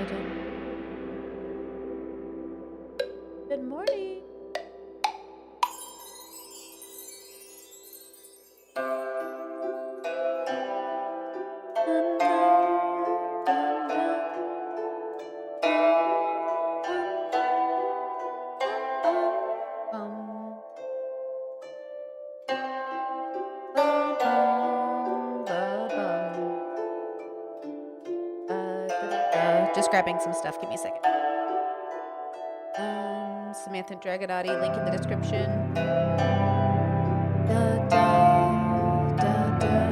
Good morning. Dun, dun, dun, dun, dun, bum, bum, bum, bum, ba, bum. Just grabbing some stuff. Give me a second. Samantha Dragonotti, link in the description. Da, da, da, da, da, da,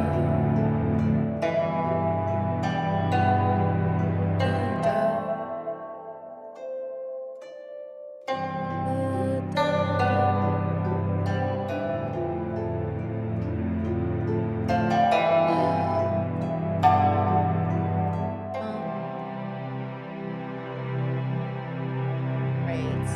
da, da. Right.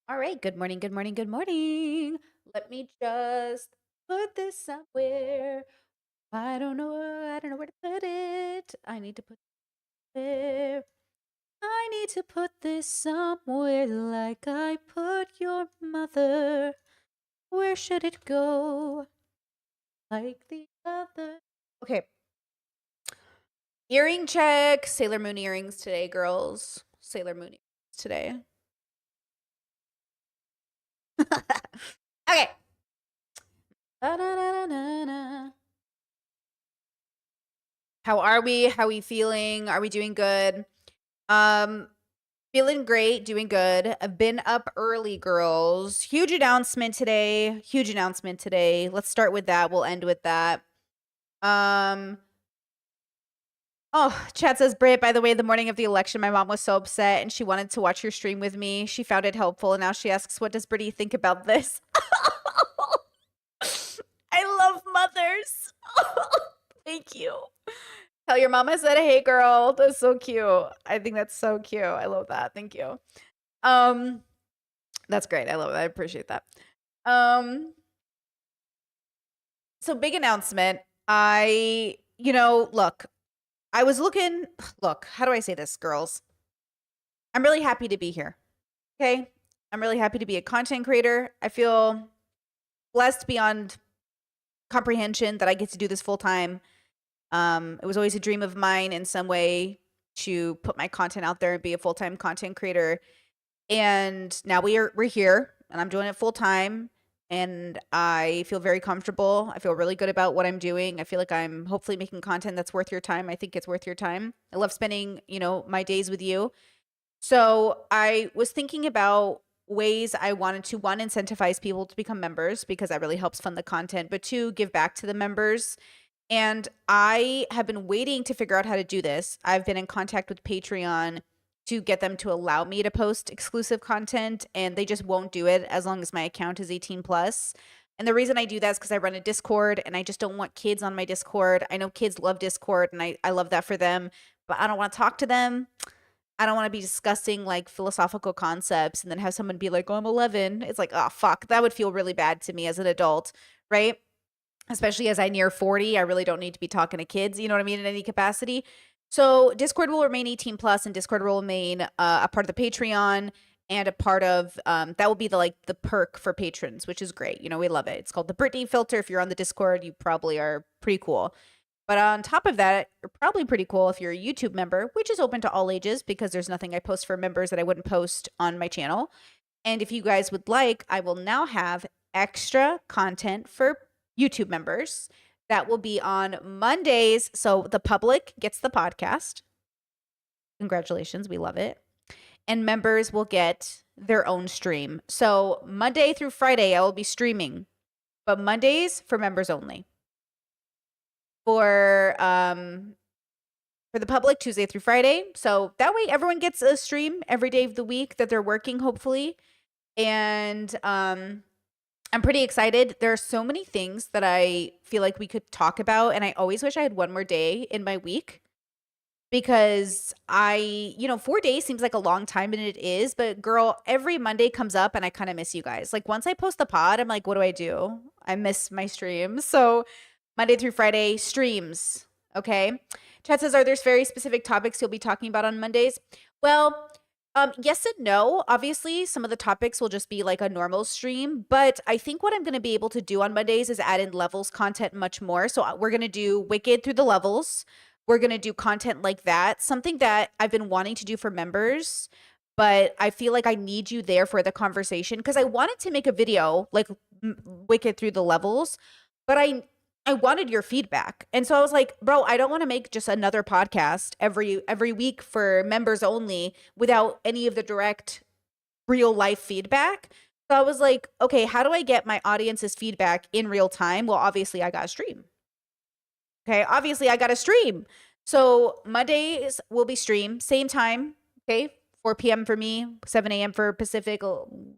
All right. Good morning. Good morning. Good morning. Let me just put this somewhere. I don't know. I don't know where to put it. I need to put it there. I need to put this somewhere like I put your mother. Where should it go? Like the other. Okay. Earring check. Sailor Moon earrings today, girls. Sailor Moon earrings today. Okay. Da-da-da-da-da-da. How are we? How are we feeling? Are we doing good? Um, Feeling great, doing good. I've been up early, girls. Huge announcement today. Huge announcement today. Let's start with that. We'll end with that. Um, oh, chat says, Brit, by the way, the morning of the election, my mom was so upset and she wanted to watch your stream with me. She found it helpful and now she asks, what does Brittany think about this? I love mothers. Thank you. Tell your mom I said, hey girl. That's so cute. I think that's so cute. I love that. Thank you. That's great. I love it. I appreciate that. So big announcement. Look, I was looking, look, how do I say this, girls? I'm really happy to be here. Okay? I'm really happy to be a content creator. I feel blessed beyond comprehension that I get to do this full time. It was always a dream of mine in some way to put my content out there and be a full-time content creator. And now we're here and I'm doing it full time and I feel very comfortable. I feel really good about what I'm doing. I feel like I'm hopefully making content that's worth your time. I think it's worth your time. I love spending, my days with you. So I was thinking about ways I wanted to, one, incentivize people to become members because that really helps fund the content, but two, give back to the members. And I have been waiting to figure out how to do this. I've been in contact with Patreon to get them to allow me to post exclusive content, and they just won't do it as long as my account is 18 plus. And the reason I do that is because I run a Discord and I just don't want kids on my Discord. I know kids love Discord and I love that for them, but I don't want to talk to them. I don't want to be discussing like philosophical concepts and then have someone be like, oh, I'm 11. It's like, oh, fuck. That would feel really bad to me as an adult, right? Especially as I near 40, I really don't need to be talking to kids, you know what I mean, in any capacity. So Discord will remain 18 plus and Discord will remain a part of the Patreon and a part of, that will be the perk for patrons, which is great. We love it. It's called the Brittany filter. If you're on the Discord, you probably are pretty cool. But on top of that, you're probably pretty cool if you're a YouTube member, which is open to all ages because there's nothing I post for members that I wouldn't post on my channel. And if you guys would like, I will now have extra content for YouTube members that will be on Mondays. So the public gets the podcast. Congratulations. We love it. And members will get their own stream. So Monday through Friday, I will be streaming, but Mondays for members only. For the public, Tuesday through Friday. So that way everyone gets a stream every day of the week that they're working, hopefully. And I'm pretty excited. There are so many things that I feel like we could talk about. And I always wish I had one more day in my week because 4 days seems like a long time and it is. But girl, every Monday comes up and I kind of miss you guys. Like once I post the pod, I'm like, what do? I miss my streams. So Monday through Friday streams. Okay. Chat says, are there very specific topics you'll be talking about on Mondays? Well, yes and no. Obviously, some of the topics will just be like a normal stream, but I think what I'm going to be able to do on Mondays is add in levels content much more. So we're going to do Wicked through the levels. We're going to do content like that, something that I've been wanting to do for members, but I feel like I need you there for the conversation because I wanted to make a video like Wicked through the levels, but I wanted your feedback. And so I was like, bro, I don't want to make just another podcast every week for members only without any of the direct real life feedback. So I was like, okay, how do I get my audience's feedback in real time? Well, obviously I got to stream. Okay, obviously I got to stream. So Mondays will be stream, same time, okay? 4 p.m. for me, 7 a.m. for Pacific, 10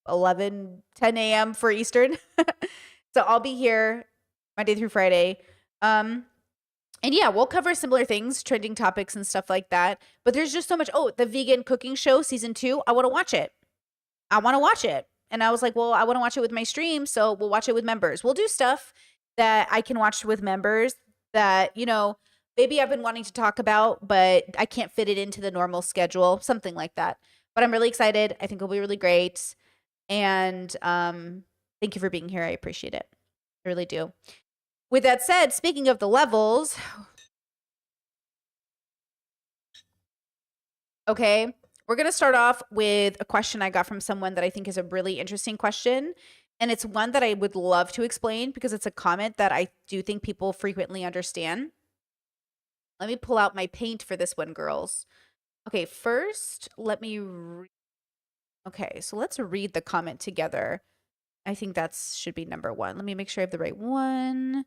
a.m. for Eastern. So I'll be here Monday through Friday. And yeah, we'll cover similar things, trending topics and stuff like that. But there's just so much. Oh, the vegan cooking show season 2. I want to watch it. And I was like, well, I want to watch it with my stream. So we'll watch it with members. We'll do stuff that I can watch with members that, maybe I've been wanting to talk about, but I can't fit it into the normal schedule, something like that. But I'm really excited. I think it'll be really great. And thank you for being here. I appreciate it. I really do. With that said, speaking of the levels, okay, we're going to start off with a question I got from someone that I think is a really interesting question. And it's one that I would love to explain because it's a comment that I do think people frequently understand. Let me pull out my paint for this one, girls. Okay, first, let me okay, so let's read the comment together. I think that should be number 1. Let me make sure I have the right one.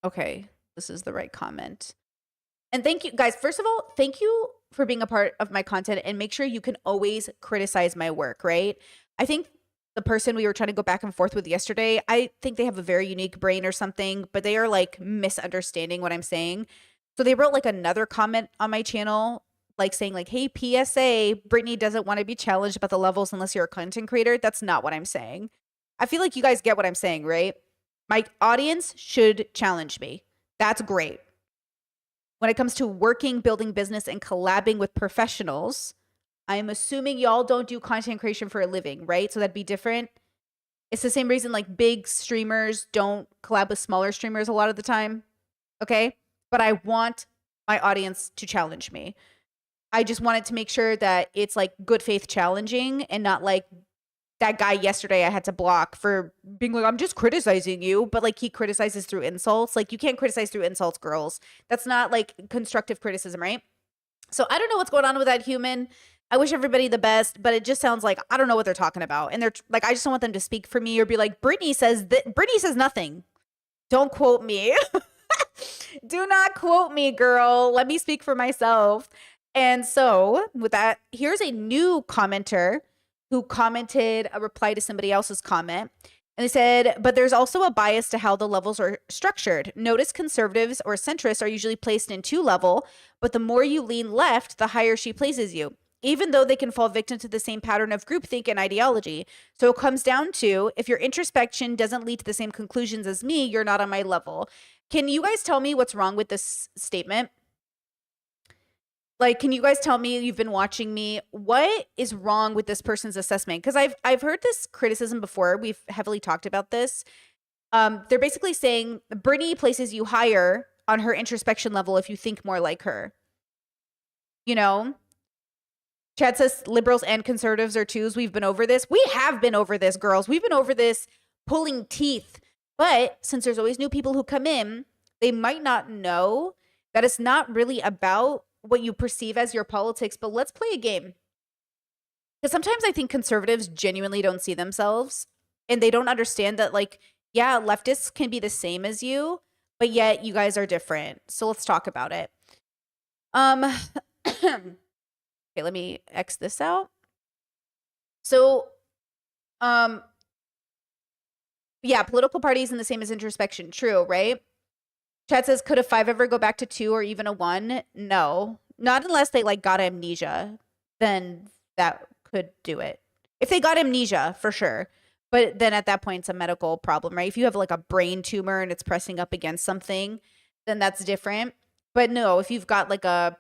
Okay, this is the right comment. And thank you guys. First of all, thank you for being a part of my content, and make sure you can always criticize my work, right? I think the person we were trying to go back and forth with yesterday, I think they have a very unique brain or something, but they are like misunderstanding what I'm saying. So they wrote like another comment on my channel, like saying like, hey, PSA, Brittany doesn't want to be challenged about the levels unless you're a content creator. That's not what I'm saying. I feel like you guys get what I'm saying, right? My audience should challenge me. That's great. When it comes to working, building business, and collabing with professionals, I'm assuming y'all don't do content creation for a living, right? So that'd be different. It's the same reason like big streamers don't collab with smaller streamers a lot of the time, okay? But I want my audience to challenge me. I just wanted to make sure that it's like good faith challenging and not like that guy yesterday I had to block for being like, I'm just criticizing you, but like he criticizes through insults. Like you can't criticize through insults, girls. That's not like constructive criticism, right? So I don't know what's going on with that human. I wish everybody the best, but it just sounds like I don't know what they're talking about. And they're like, I just don't want them to speak for me or be like, Brittany says nothing. Don't quote me. Do not quote me, girl. Let me speak for myself. And so with that, here's a new commenter who commented a reply to somebody else's comment. And they said, but there's also a bias to how the levels are structured. Notice conservatives or centrists are usually placed in 2 level, but the more you lean left, the higher she places you, even though they can fall victim to the same pattern of groupthink and ideology. So it comes down to, if your introspection doesn't lead to the same conclusions as me, you're not on my level. Can you guys tell me what's wrong with this statement? Like, can you guys tell me, you've been watching me, what is wrong with this person's assessment? Because I've heard this criticism before. We've heavily talked about this. They're basically saying Brittany places you higher on her introspection level if you think more like her. You know? Chad says liberals and conservatives are 2s. We've been over this. We have been over this, girls. We've been over this pulling teeth. But since there's always new people who come in, they might not know that it's not really about what you perceive as your politics, but let's play a game. Because sometimes I think conservatives genuinely don't see themselves and they don't understand that, like, yeah, leftists can be the same as you, but yet you guys are different. So let's talk about it. Okay, let me X this out. So, yeah, political parties and the same as introspection. True, right? Chad says, could a 5 ever go back to 2 or even a 1? No, not unless they like got amnesia. Then that could do it. If they got amnesia, for sure. But then at that point, it's a medical problem, right? If you have like a brain tumor and it's pressing up against something, then that's different. But no, if you've got like a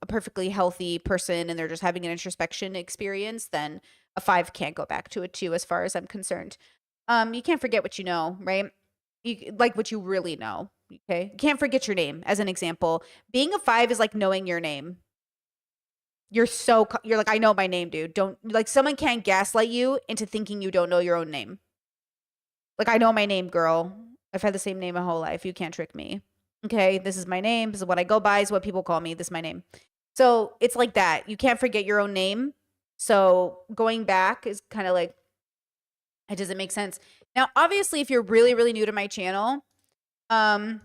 perfectly healthy person and they're just having an introspection experience, then a 5 can't go back to a 2 as far as I'm concerned. You can't forget what you know, right? You like what you really know. Okay. You can't forget your name as an example. Being a 5 is like knowing your name. You're like, I know my name, dude. Don't like someone can't gaslight you into thinking you don't know your own name. Like, I know my name, girl. I've had the same name my whole life. You can't trick me. Okay, this is my name. This is what I go by. This is what people call me. This is my name. So it's like that. You can't forget your own name. So going back is kind of like, it doesn't make sense. Now, obviously, if you're really, really new to my channel, check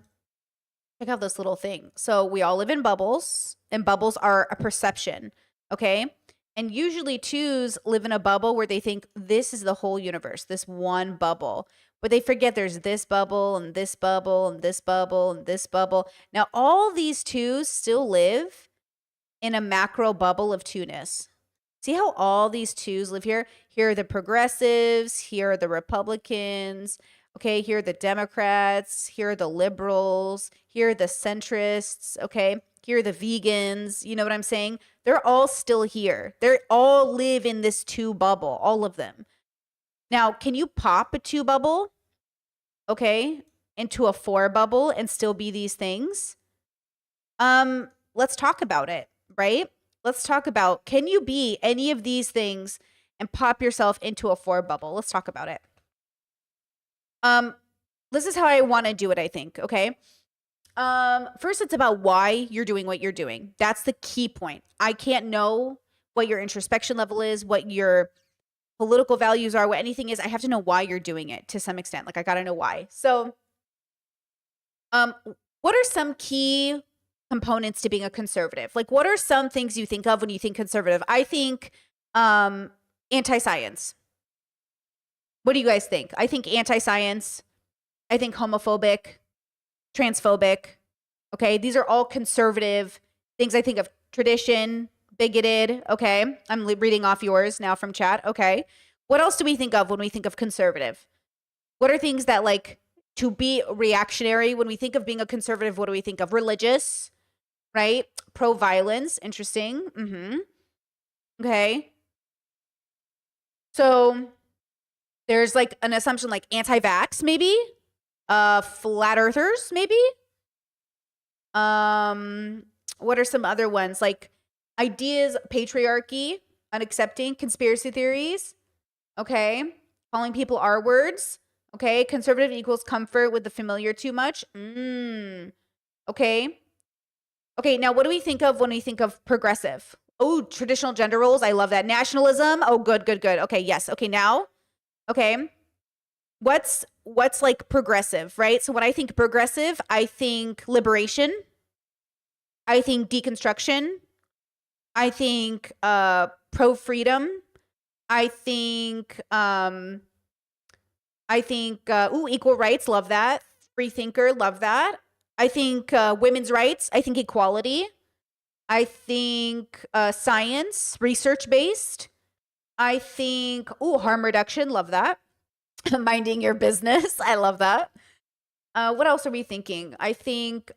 out this little thing. So we all live in bubbles, and bubbles are a perception, okay? And usually 2s live in a bubble where they think this is the whole universe, this one bubble. But they forget there's this bubble and this bubble and this bubble and this bubble. Now, all these 2s still live in a macro bubble of 2-ness. See how all these 2s live here? Here are the progressives. Here are the Republicans. Okay, here are the Democrats. Here are the liberals. Here are the centrists. Okay, here are the vegans. You know what I'm saying? They're all still here. They all live in this 2 bubble, all of them. Now, can you pop a 2 bubble, okay, into a 4 bubble and still be these things? Let's talk about it, right? Let's talk about, can you be any of these things and pop yourself into a 4 bubble? Let's talk about it. This is how I want to do it, I think, okay? First, it's about why you're doing what you're doing. That's the key point. I can't know what your introspection level is, what your political values are, what anything is. I have to know why you're doing it to some extent. Like, I got to know why. So, what are some key components to being a conservative? Like, what are some things you think of when you think conservative? I think anti-science. What do you guys think? I think anti-science. I think homophobic, transphobic. Okay, these are all conservative things. I think of tradition, bigoted. Okay, I'm reading off yours now from chat. Okay, what else do we think of when we think of conservative? What are things that, like, to be reactionary? When we think of being a conservative, what do we think of? Religious, right? Pro-violence. Interesting. Okay. So there's like an assumption like anti-vax, maybe. Flat earthers, maybe. What are some other ones? Like ideas, patriarchy, unaccepting, conspiracy theories. Okay. Calling people R words. Okay. Conservative equals comfort with the familiar too much. Okay. Okay. Now, what do we think of when we think of progressive? Oh, traditional gender roles. I love that. Nationalism. Oh, good. Okay. Yes. Okay. Now. Okay. What's like progressive, right? So when I think progressive, I think liberation. I think deconstruction. I think pro-freedom. I think equal rights, love that. Free thinker, love that. I think women's rights. I think equality. I think science, research-based. I think, harm reduction, love that. Minding your business, I love that. What else are we thinking? I think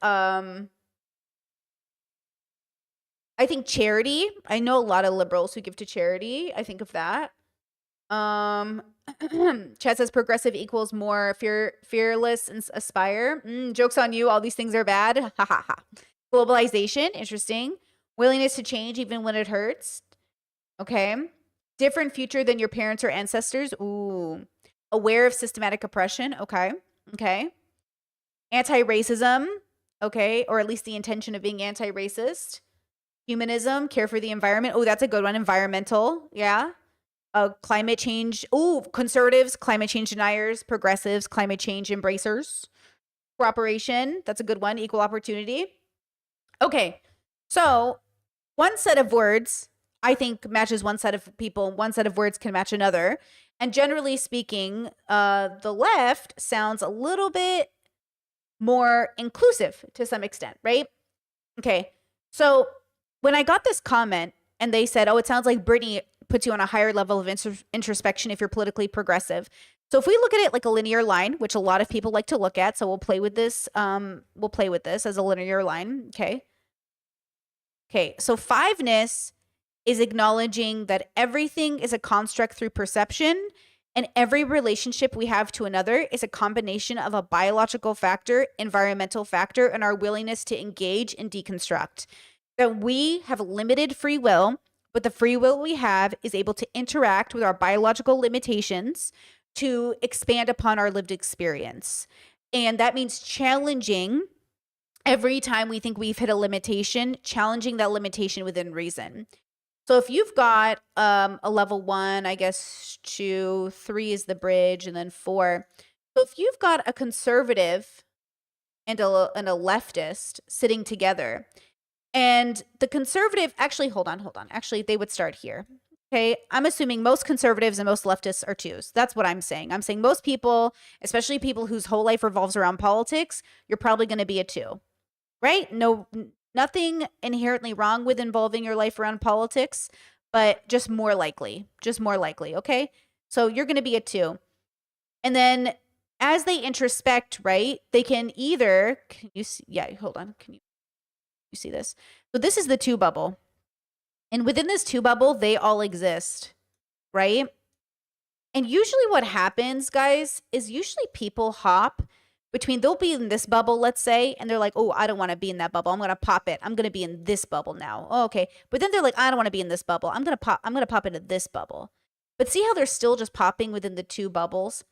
charity. I know a lot of liberals who give to charity. I think of that. Chat says progressive equals more fearless and aspire. Joke's on you. All these things are bad. Ha ha ha. Globalization. Interesting. Willingness to change even when it hurts. Okay. Different future than your parents or ancestors. Ooh. Aware of systematic oppression. Okay. Okay. Anti-racism. Okay. Or at least the intention of being anti-racist. Humanism. Care for the environment. Oh, that's a good one. Environmental. Yeah. Climate change. Ooh, conservatives, climate change deniers, progressives, climate change embracers. Cooperation. That's a good one. Equal opportunity. Okay. So one set of words, I think, matches one set of people. One set of words can match another. And generally speaking, the left sounds a little bit more inclusive to some extent, right? Okay. So when I got this comment and they said, oh, it sounds like Brittany puts you on a higher level of introspection if you're politically progressive. So if we look at it like a linear line, which a lot of people like to look at, so we'll play with this. We'll play with this as a linear line. Okay. So fiveness is acknowledging that everything is a construct through perception, and every relationship we have to another is a combination of a biological factor, environmental factor, and our willingness to engage and deconstruct. That we have limited free will, but the free will we have is able to interact with our biological limitations to expand upon our lived experience. And that means challenging every time we think we've hit a limitation, challenging that limitation within reason. So if you've got a level 1, I guess 2, 3 is the bridge, and then 4. So if you've got a conservative and a leftist sitting together, and the conservative, actually, hold on. Actually, they would start here. Okay, I'm assuming most conservatives and most leftists are 2s. That's what I'm saying. I'm saying most people, especially people whose whole life revolves around politics, you're probably going to be a 2, right? No, nothing inherently wrong with involving your life around politics, but just more likely, okay? So you're going to be a 2. And then as they introspect, right, they can either, can you see, yeah, hold on, can you see this? So this is the 2 bubble. And within this 2 bubble, they all exist, right? And usually what happens, guys, is usually people hop between, they'll be in this bubble, let's say, and they're like, oh, I don't want to be in that bubble. I'm going to pop it. I'm going to be in this bubble now. Oh, okay. But then they're like, I don't want to be in this bubble. I'm going to pop into this bubble. But see how they're still just popping within the 2 bubbles?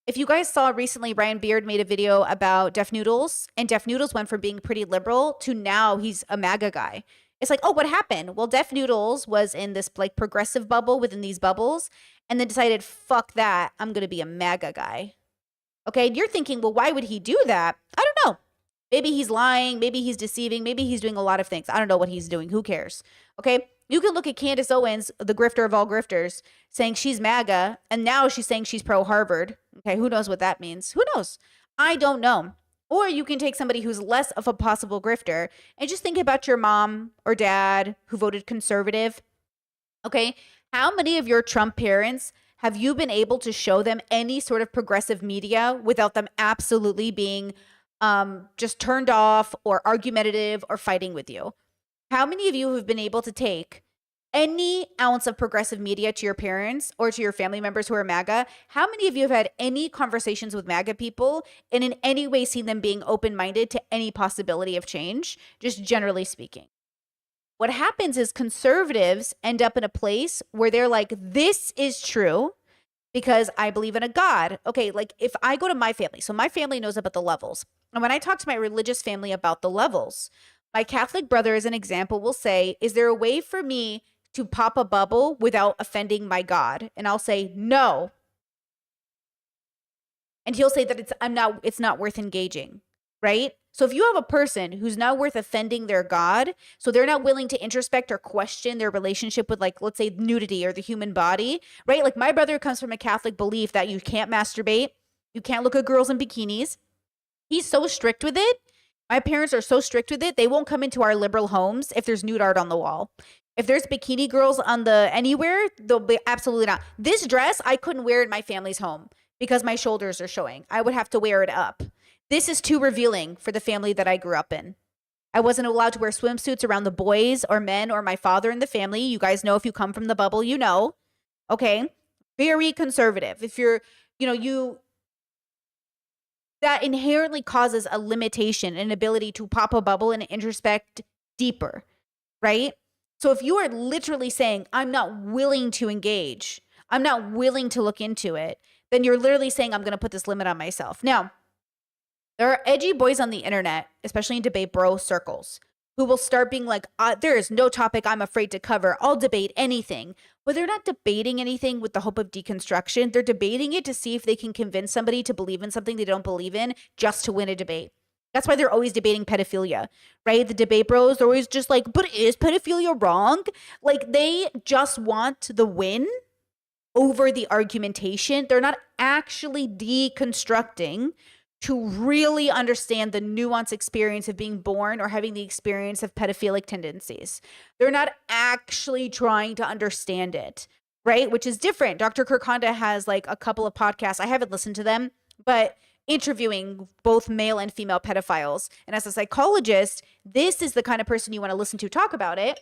If you guys saw recently, Ryan Beard made a video about Def Noodles, and Def Noodles went from being pretty liberal to now he's a MAGA guy. It's like, oh, what happened? Well, Def Noodles was in this like progressive bubble within these bubbles, and then decided, fuck that, I'm going to be a MAGA guy. Okay, and you're thinking, well, why would he do that? I don't know. Maybe he's lying. Maybe he's deceiving. Maybe he's doing a lot of things. I don't know what he's doing. Who cares? Okay, you can look at Candace Owens, the grifter of all grifters, saying she's MAGA, and now she's saying she's pro-Harvard. Okay, who knows what that means? Who knows? I don't know. Or you can take somebody who's less of a possible grifter and just think about your mom or dad who voted conservative. Okay, how many of your Trump parents have you been able to show them any sort of progressive media without them absolutely being just turned off or argumentative or fighting with you? How many of you have been able to take any ounce of progressive media to your parents or to your family members who are MAGA? How many of you have had any conversations with MAGA people and in any way seen them being open-minded to any possibility of change, just generally speaking? What happens is conservatives end up in a place where they're like, this is true because I believe in a God. Okay, like if I go to my family, so my family knows about the levels. And when I talk to my religious family about the levels, my Catholic brother, as an example, will say, is there a way for me to pop a bubble without offending my God? And I'll say, no. And he'll say that it's not worth engaging, right? So if you have a person who's not worth offending their God, so they're not willing to introspect or question their relationship with, like, let's say nudity or the human body, right? Like my brother comes from a Catholic belief that you can't masturbate, you can't look at girls in bikinis. He's so strict with it. My parents are so strict with it, they won't come into our liberal homes if there's nude art on the wall. If there's bikini girls on the anywhere, they'll be absolutely not. This dress, I couldn't wear in my family's home because my shoulders are showing. I would have to wear it up. This is too revealing for the family that I grew up in. I wasn't allowed to wear swimsuits around the boys or men or my father in the family. You guys know, if you come from the bubble, you know. Okay? Very conservative. If you're, that inherently causes a limitation, an ability to pop a bubble and introspect deeper, right? So if you are literally saying, I'm not willing to engage, I'm not willing to look into it, then you're literally saying, I'm going to put this limit on myself. Now, there are edgy boys on the internet, especially in debate bro circles, who will start being like, there is no topic I'm afraid to cover. I'll debate anything. But they're not debating anything with the hope of deconstruction. They're debating it to see if they can convince somebody to believe in something they don't believe in just to win a debate. That's why they're always debating pedophilia, right? The debate bros are always just like, but is pedophilia wrong? Like, they just want the win over the argumentation. They're not actually deconstructing to really understand the nuanced experience of being born or having the experience of pedophilic tendencies. They're not actually trying to understand it, right? Which is different. Dr. Kirkhonda has like a couple of podcasts. I haven't listened to them, but interviewing both male and female pedophiles. And as a psychologist, this is the kind of person you want to listen to talk about it,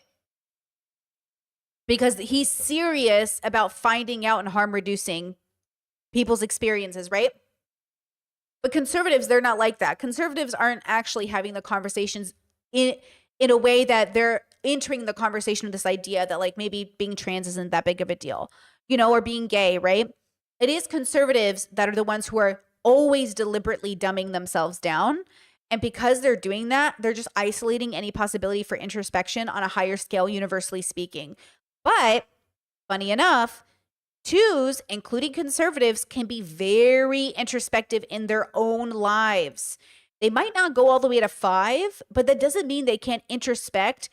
because he's serious about finding out and harm reducing people's experiences, right? But conservatives, they're not like that. Conservatives aren't actually having the conversations in a way that they're entering the conversation with this idea that like maybe being trans isn't that big of a deal, you know, or being gay, right? It is conservatives that are the ones who are always deliberately dumbing themselves down. And because they're doing that, they're just isolating any possibility for introspection on a higher scale, universally speaking. But funny enough, twos, including conservatives, can be very introspective in their own lives. They might not go all the way to 5, but that doesn't mean they can't introspect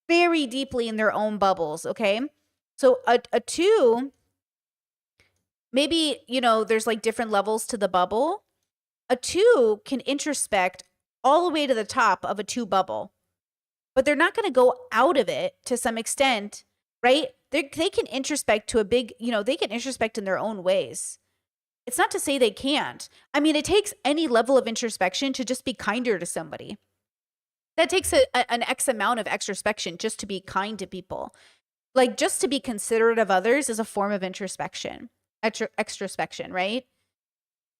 very deeply in their own bubbles, okay? So a 2, maybe, you know, there's like different levels to the bubble. A 2 can introspect all the way to the top of a 2 bubble, but they're not going to go out of it to some extent, right? They can introspect to a big, you know, they can introspect in their own ways. It's not to say they can't. I mean, it takes any level of introspection to just be kinder to somebody. That takes an X amount of extrospection just to be kind to people. Like, just to be considerate of others is a form of introspection, extrospection, right?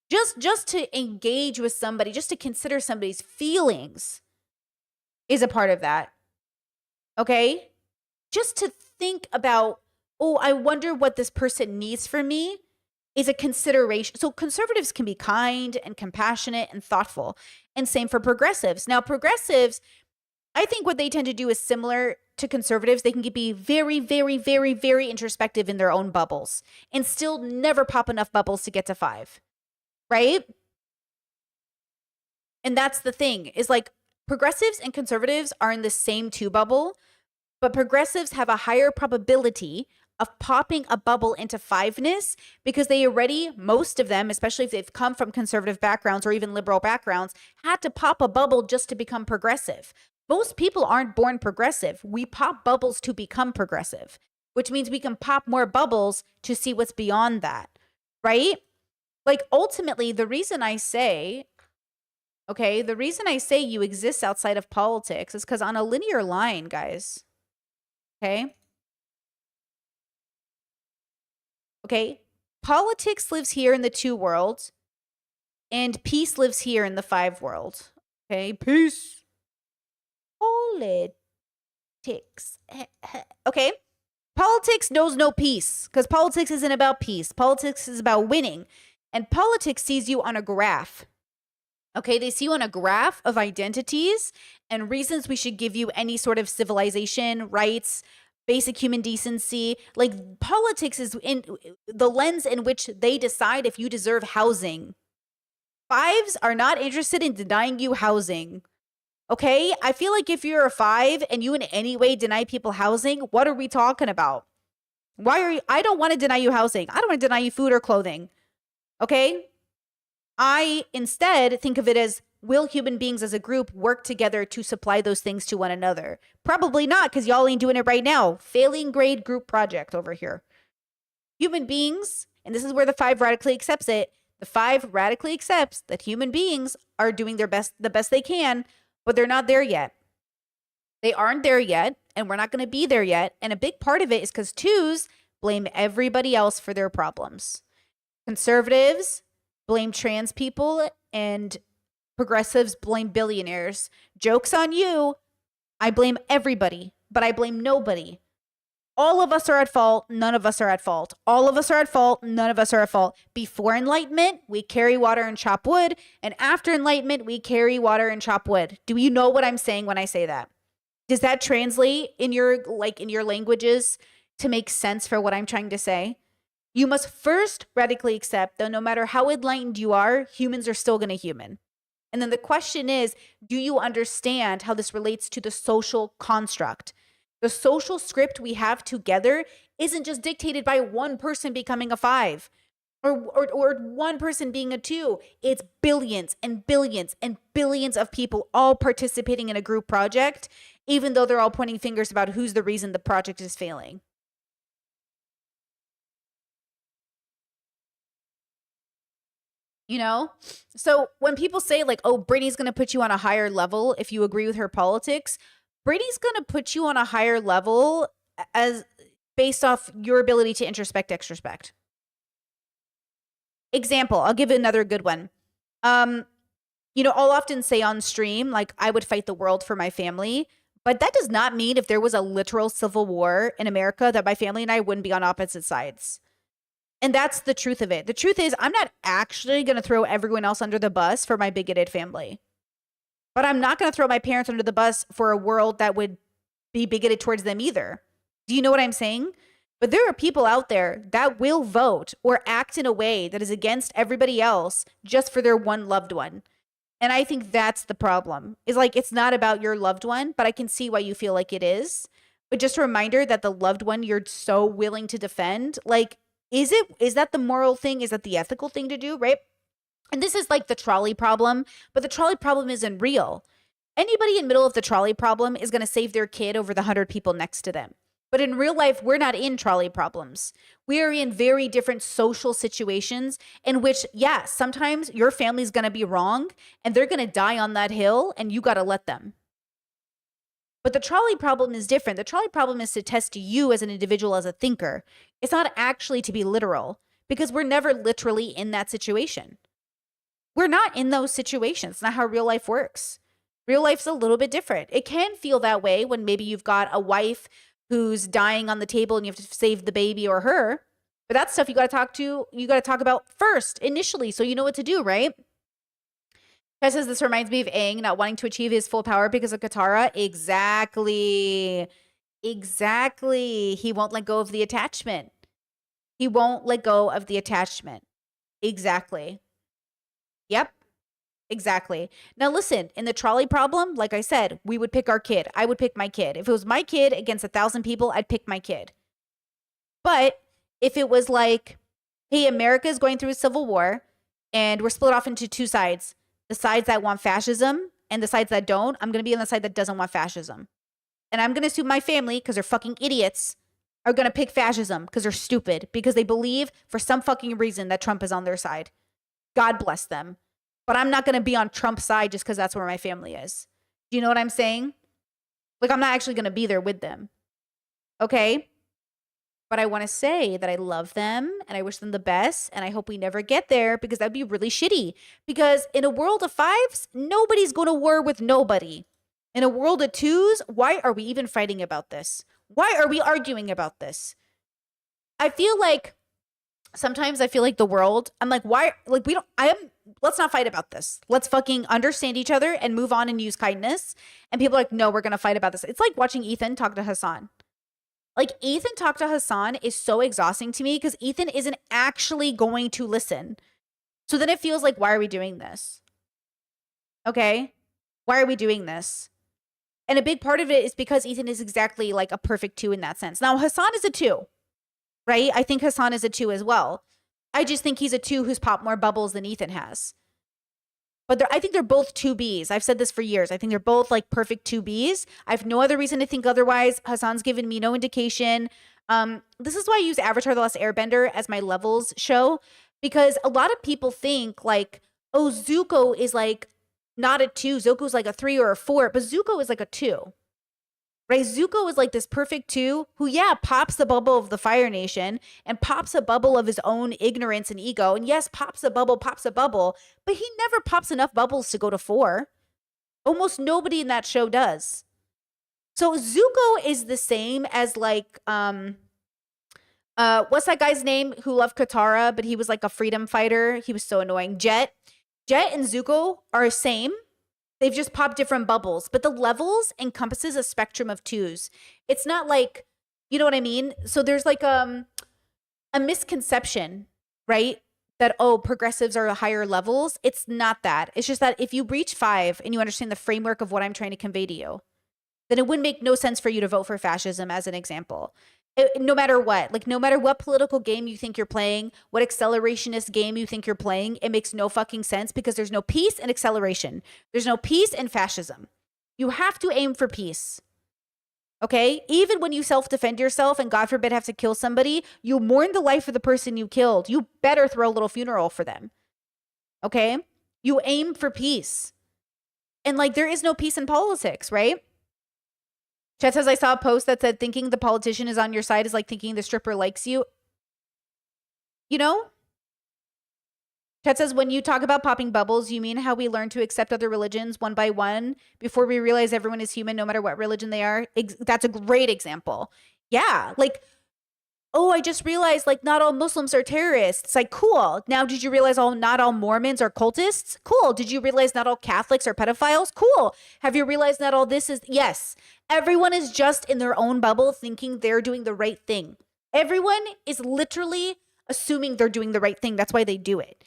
Just to engage with somebody, just to consider somebody's feelings is a part of that. Okay? Just to think about, oh, I wonder what this person needs from me is a consideration. So conservatives can be kind and compassionate and thoughtful, and same for progressives. Now, progressives, I think what they tend to do is similar to conservatives. They can be very, very, very, very introspective in their own bubbles and still never pop enough bubbles to get to 5, right? And that's the thing, is like progressives and conservatives are in the same 2 bubble, but progressives have a higher probability of popping a bubble into 5-ness because they already, most of them, especially if they've come from conservative backgrounds or even liberal backgrounds, had to pop a bubble just to become progressive. Most people aren't born progressive. We pop bubbles to become progressive, which means we can pop more bubbles to see what's beyond that, right? Like, ultimately, the reason I say you exist outside of politics is because on a linear line, guys, okay, politics lives here in the 2 world, and peace lives here in the 5 world. Okay, peace. Politics. Okay, politics knows no peace because politics isn't about peace. Politics is about winning, and politics sees you on a graph. Okay, they see you on a graph of identities and reasons we should give you any sort of civilization, rights, basic human decency. Like, politics is in the lens in which they decide if you deserve housing. 5s are not interested in denying you housing. Okay, I feel like if you're a 5 and you in any way deny people housing, what are we talking about? I don't want to deny you housing. I don't want to deny you food or clothing. Okay? I instead think of it as, will human beings as a group work together to supply those things to one another? Probably not, because y'all ain't doing it right now. Failing grade group project over here. Human beings, and this is where the 5 radically accepts it, the 5 radically accepts that human beings are doing the best they can, but they're not there yet. They aren't there yet, and we're not going to be there yet. And a big part of it is because 2s blame everybody else for their problems. Conservatives blame trans people, and progressives blame billionaires. Joke's on you. I blame everybody, but I blame nobody. All of us are at fault. None of us are at fault. All of us are at fault. None of us are at fault. Before enlightenment, we carry water and chop wood. And after enlightenment, we carry water and chop wood. Do you know what I'm saying when I say that? Does that translate in your languages to make sense for what I'm trying to say? You must first radically accept that no matter how enlightened you are, humans are still going to human. And then the question is, do you understand how this relates to the social construct? The social script we have together isn't just dictated by one person becoming a 5 or one person being a two. It's billions and billions and billions of people all participating in a group project, even though they're all pointing fingers about who's the reason the project is failing. You know? So when people say like, oh, Britney's going to put you on a higher level if you agree with her politics, Britney's going to put you on a higher level as based off your ability to introspect, extrospect. Example, I'll give another good one. You know, I'll often say on stream, like, I would fight the world for my family. But that does not mean if there was a literal civil war in America that my family and I wouldn't be on opposite sides. And that's the truth of it. The truth is, I'm not actually going to throw everyone else under the bus for my bigoted family. But I'm not going to throw my parents under the bus for a world that would be bigoted towards them either. Do you know what I'm saying? But there are people out there that will vote or act in a way that is against everybody else just for their one loved one. And I think that's the problem. Is like, it's not about your loved one, but I can see why you feel like it is. But just a reminder that the loved one you're so willing to defend, like, is that the moral thing? Is that the ethical thing to do, right? And this is like the trolley problem, but the trolley problem isn't real. Anybody in the middle of the trolley problem is going to save their kid over the 100 people next to them. But in real life, we're not in trolley problems. We are in very different social situations in which, yeah, sometimes your family's going to be wrong and they're going to die on that hill and you got to let them. But the trolley problem is different. The trolley problem is to test you as an individual, as a thinker. It's not actually to be literal because we're never literally in that situation. We're not in those situations. It's not how real life works. Real life's a little bit different. It can feel that way when maybe you've got a wife who's dying on the table and you have to save the baby or her. But that's stuff you got to talk about first, initially, so you know what to do, right? Chess says this reminds me of Aang not wanting to achieve his full power because of Katara. Exactly. He won't let go of the attachment. Exactly. Yep. Exactly. Now listen, in the trolley problem, like I said, we would pick our kid. I would pick my kid. If it was my kid against 1,000 people, I'd pick my kid. But if it was like, hey, America's going through a civil war and we're split off into two sides, the sides that want fascism and the sides that don't, I'm going to be on the side that doesn't want fascism. And I'm going to assume my family, because they're fucking idiots, are going to pick fascism because they're stupid, because they believe for some fucking reason that Trump is on their side. God bless them. But I'm not going to be on Trump's side just because that's where my family is. Do you know what I'm saying? Like, I'm not actually going to be there with them. Okay? But I want to say that I love them and I wish them the best. And I hope we never get there because that'd be really shitty. Because in a world of fives, nobody's going to war with nobody. In a world of twos, why are we even fighting about this? Why are we arguing about this? I feel like sometimes I feel like the world, I'm like, why? Like, let's not fight about this. Let's fucking understand each other and move on and use kindness. And people are like, no, we're going to fight about this. It's like watching Ethan talk to Hassan. Like, Ethan talk to Hassan is so exhausting to me because Ethan isn't actually going to listen. So then it feels like, why are we doing this? Okay? Why are we doing this? And a big part of it is because Ethan is exactly like a perfect two in that sense. Now, Hassan is a two, right? I think Hassan is a two as well. I just think he's a two who's popped more bubbles than Ethan has. But I think they're both 2Bs. I've said this for years. I think they're both like perfect 2Bs. I have no other reason to think otherwise. Hassan's given me no indication. This is why I use Avatar: The Last Airbender as my levels show. Because a lot of people think like, oh, Zuko is like not a 2. Zuko's like a 3 or a 4. But Zuko is like a 2. Right? Zuko is like this perfect 2 who, yeah, pops the bubble of the Fire Nation and pops a bubble of his own ignorance and ego. And yes, pops a bubble, but he never pops enough bubbles to go to 4. Almost nobody in that show does. So Zuko is the same as like, what's that guy's name who loved Katara, but he was like a freedom fighter? He was so annoying. Jet and Zuko are the same. They've just popped different bubbles, but the levels encompasses a spectrum of 2s. It's not like, you know what I mean? So there's like a misconception, right? That, oh, progressives are higher levels. It's not that. It's just that if you reach 5 and you understand the framework of what I'm trying to convey to you, then it would make no sense for you to vote for fascism as an example. No matter what, like no matter what political game you think you're playing, what accelerationist game you think you're playing, it makes no fucking sense because there's no peace in acceleration. There's no peace in fascism. You have to aim for peace. Okay? Even when you self-defend yourself and God forbid have to kill somebody, you mourn the life of the person you killed. You better throw a little funeral for them. Okay? You aim for peace. And like there is no peace in politics, right? Chet says, I saw a post that said thinking the politician is on your side is like thinking the stripper likes you. You know? Chet says, when you talk about popping bubbles, you mean how we learn to accept other religions one by one before we realize everyone is human no matter what religion they are? That's a great example. Yeah. Like, oh, I just realized like not all Muslims are terrorists. Like, cool. Now, did you realize not all Mormons are cultists? Cool. Did you realize not all Catholics are pedophiles? Cool. Have you realized not all this is? Yes. Everyone is just in their own bubble thinking they're doing the right thing. Everyone is literally assuming they're doing the right thing. That's why they do it.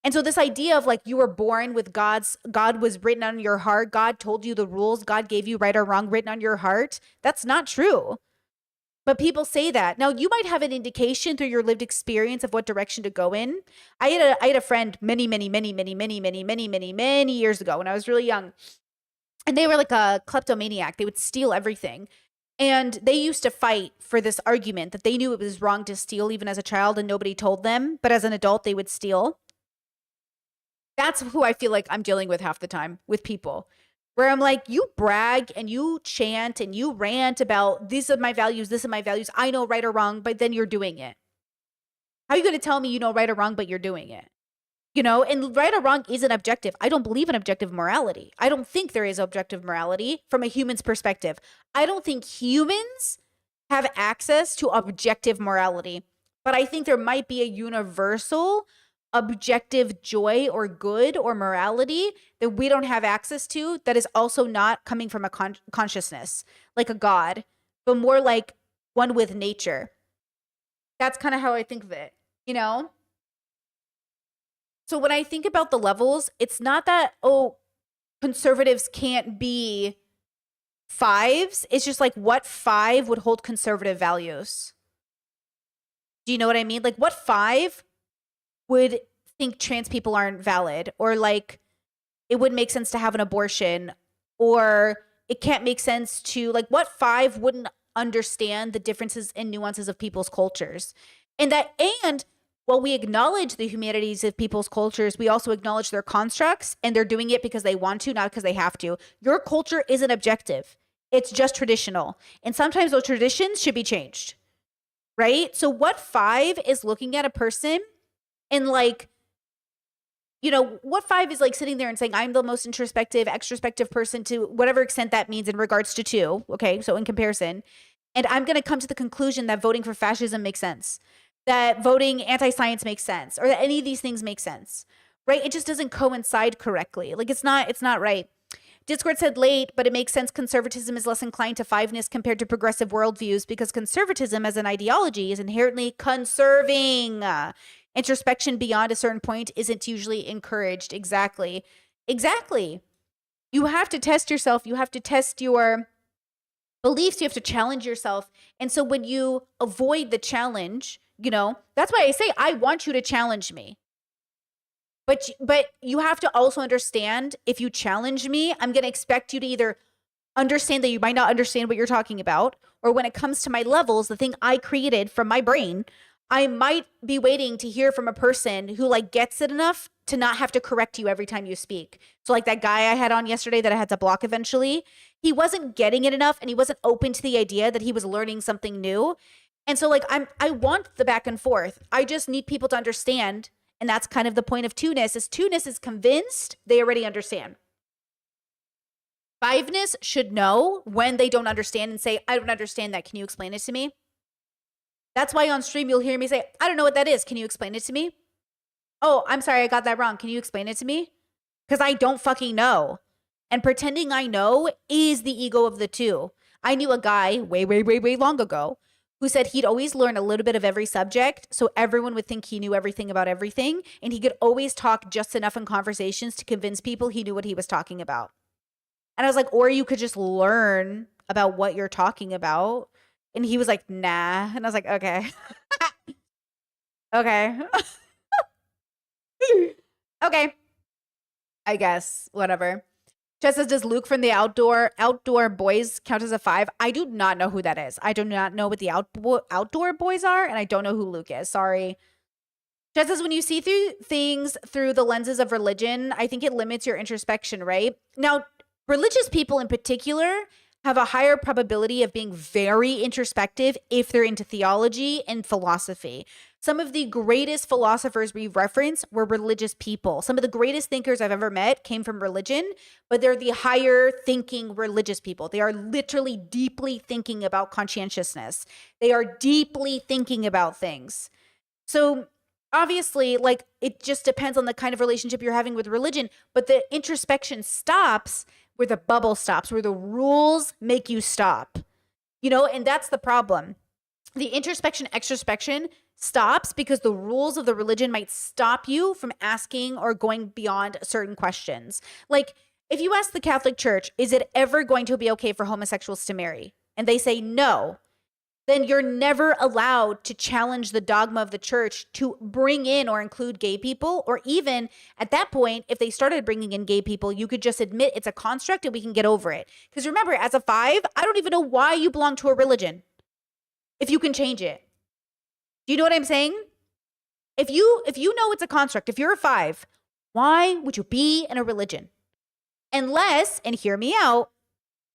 And so this idea of like you were born with God was written on your heart. God told you the rules. God gave you right or wrong written on your heart. That's not true. But people say that. Now, you might have an indication through your lived experience of what direction to go in. I had a friend many years ago when I was really young. And they were like a kleptomaniac. They would steal everything. And they used to fight for this argument that they knew it was wrong to steal even as a child and nobody told them. But as an adult, they would steal. That's who I feel like I'm dealing with half the time with people. Where I'm like, you brag and you chant and you rant about these are my values, this is my values. I know right or wrong, but then you're doing it. How are you going to tell me you know right or wrong, but you're doing it? You know, and right or wrong isn't objective. I don't believe in objective morality. I don't think there is objective morality from a human's perspective. I don't think humans have access to objective morality, but I think there might be a universal objective joy or good or morality that we don't have access to that is also not coming from a consciousness, like a God, but more like one with nature. That's kind of how I think of it, you know? So when I think about the levels, it's not that, oh, conservatives can't be fives. It's just like what five would hold conservative values? Do you know what I mean? Like what five would think trans people aren't valid, or like it wouldn't make sense to have an abortion, or it can't make sense to like what five wouldn't understand the differences and nuances of people's cultures. And while we acknowledge the humanities of people's cultures, we also acknowledge their constructs, and they're doing it because they want to, not because they have to. Your culture isn't objective. It's just traditional. And sometimes those traditions should be changed, right? So what five is looking at a person and like, you know, what five is like sitting there and saying, I'm the most introspective, extrospective person to whatever extent that means in regards to two. Okay. So in comparison, and I'm going to come to the conclusion that voting for fascism makes sense, that voting anti-science makes sense, or that any of these things make sense, right? It just doesn't coincide correctly. Like it's not right. Discord said late, but it makes sense. Conservatism is less inclined to fiveness compared to progressive worldviews because conservatism as an ideology is inherently conserving. Introspection beyond a certain point isn't usually encouraged. Exactly. You have to test yourself. You have to test your beliefs. You have to challenge yourself. And so when you avoid the challenge, you know, that's why I say, I want you to challenge me. But you have to also understand, if you challenge me, I'm going to expect you to either understand that you might not understand what you're talking about, or when it comes to my levels, the thing I created from my brain, I might be waiting to hear from a person who like gets it enough to not have to correct you every time you speak. So like that guy I had on yesterday that I had to block eventually, he wasn't getting it enough and he wasn't open to the idea that he was learning something new. And so like I want the back and forth. I just need people to understand. And that's kind of the point of two-ness is convinced they already understand. Fiveness should know when they don't understand and say, I don't understand that. Can you explain it to me? That's why on stream you'll hear me say, I don't know what that is. Can you explain it to me? Oh, I'm sorry, I got that wrong. Can you explain it to me? Because I don't fucking know. And pretending I know is the ego of the two. I knew a guy way long ago who said he'd always learn a little bit of every subject so everyone would think he knew everything about everything. And he could always talk just enough in conversations to convince people he knew what he was talking about. And I was like, or you could just learn about what you're talking about. And he was like, nah. And I was like, okay. Okay. Okay. I guess. Whatever. Chess says, does Luke from the outdoor boys count as a 5? I do not know who that is. I do not know what the outdoor boys are, and I don't know who Luke is. Sorry. Chess says, when you see through things through the lenses of religion, I think it limits your introspection, right? Now, religious people in particular have a higher probability of being very introspective if they're into theology and philosophy. Some of the greatest philosophers we reference were religious people. Some of the greatest thinkers I've ever met came from religion, but they're the higher thinking religious people. They are literally deeply thinking about conscientiousness. They are deeply thinking about things. So obviously, like, it just depends on the kind of relationship you're having with religion, but the introspection stops where the bubble stops, where the rules make you stop, and that's the problem. The introspection, extrospection stops because the rules of the religion might stop you from asking or going beyond certain questions. Like, if you ask the Catholic Church, is it ever going to be okay for homosexuals to marry? And they say no, then you're never allowed to challenge the dogma of the church to bring in or include gay people. Or even at that point, if they started bringing in gay people, you could just admit it's a construct and we can get over it. Because remember, as a 5, I don't even know why you belong to a religion if you can change it. Do you know what I'm saying? If you know it's a construct, if you're a 5, why would you be in a religion? Unless, and hear me out,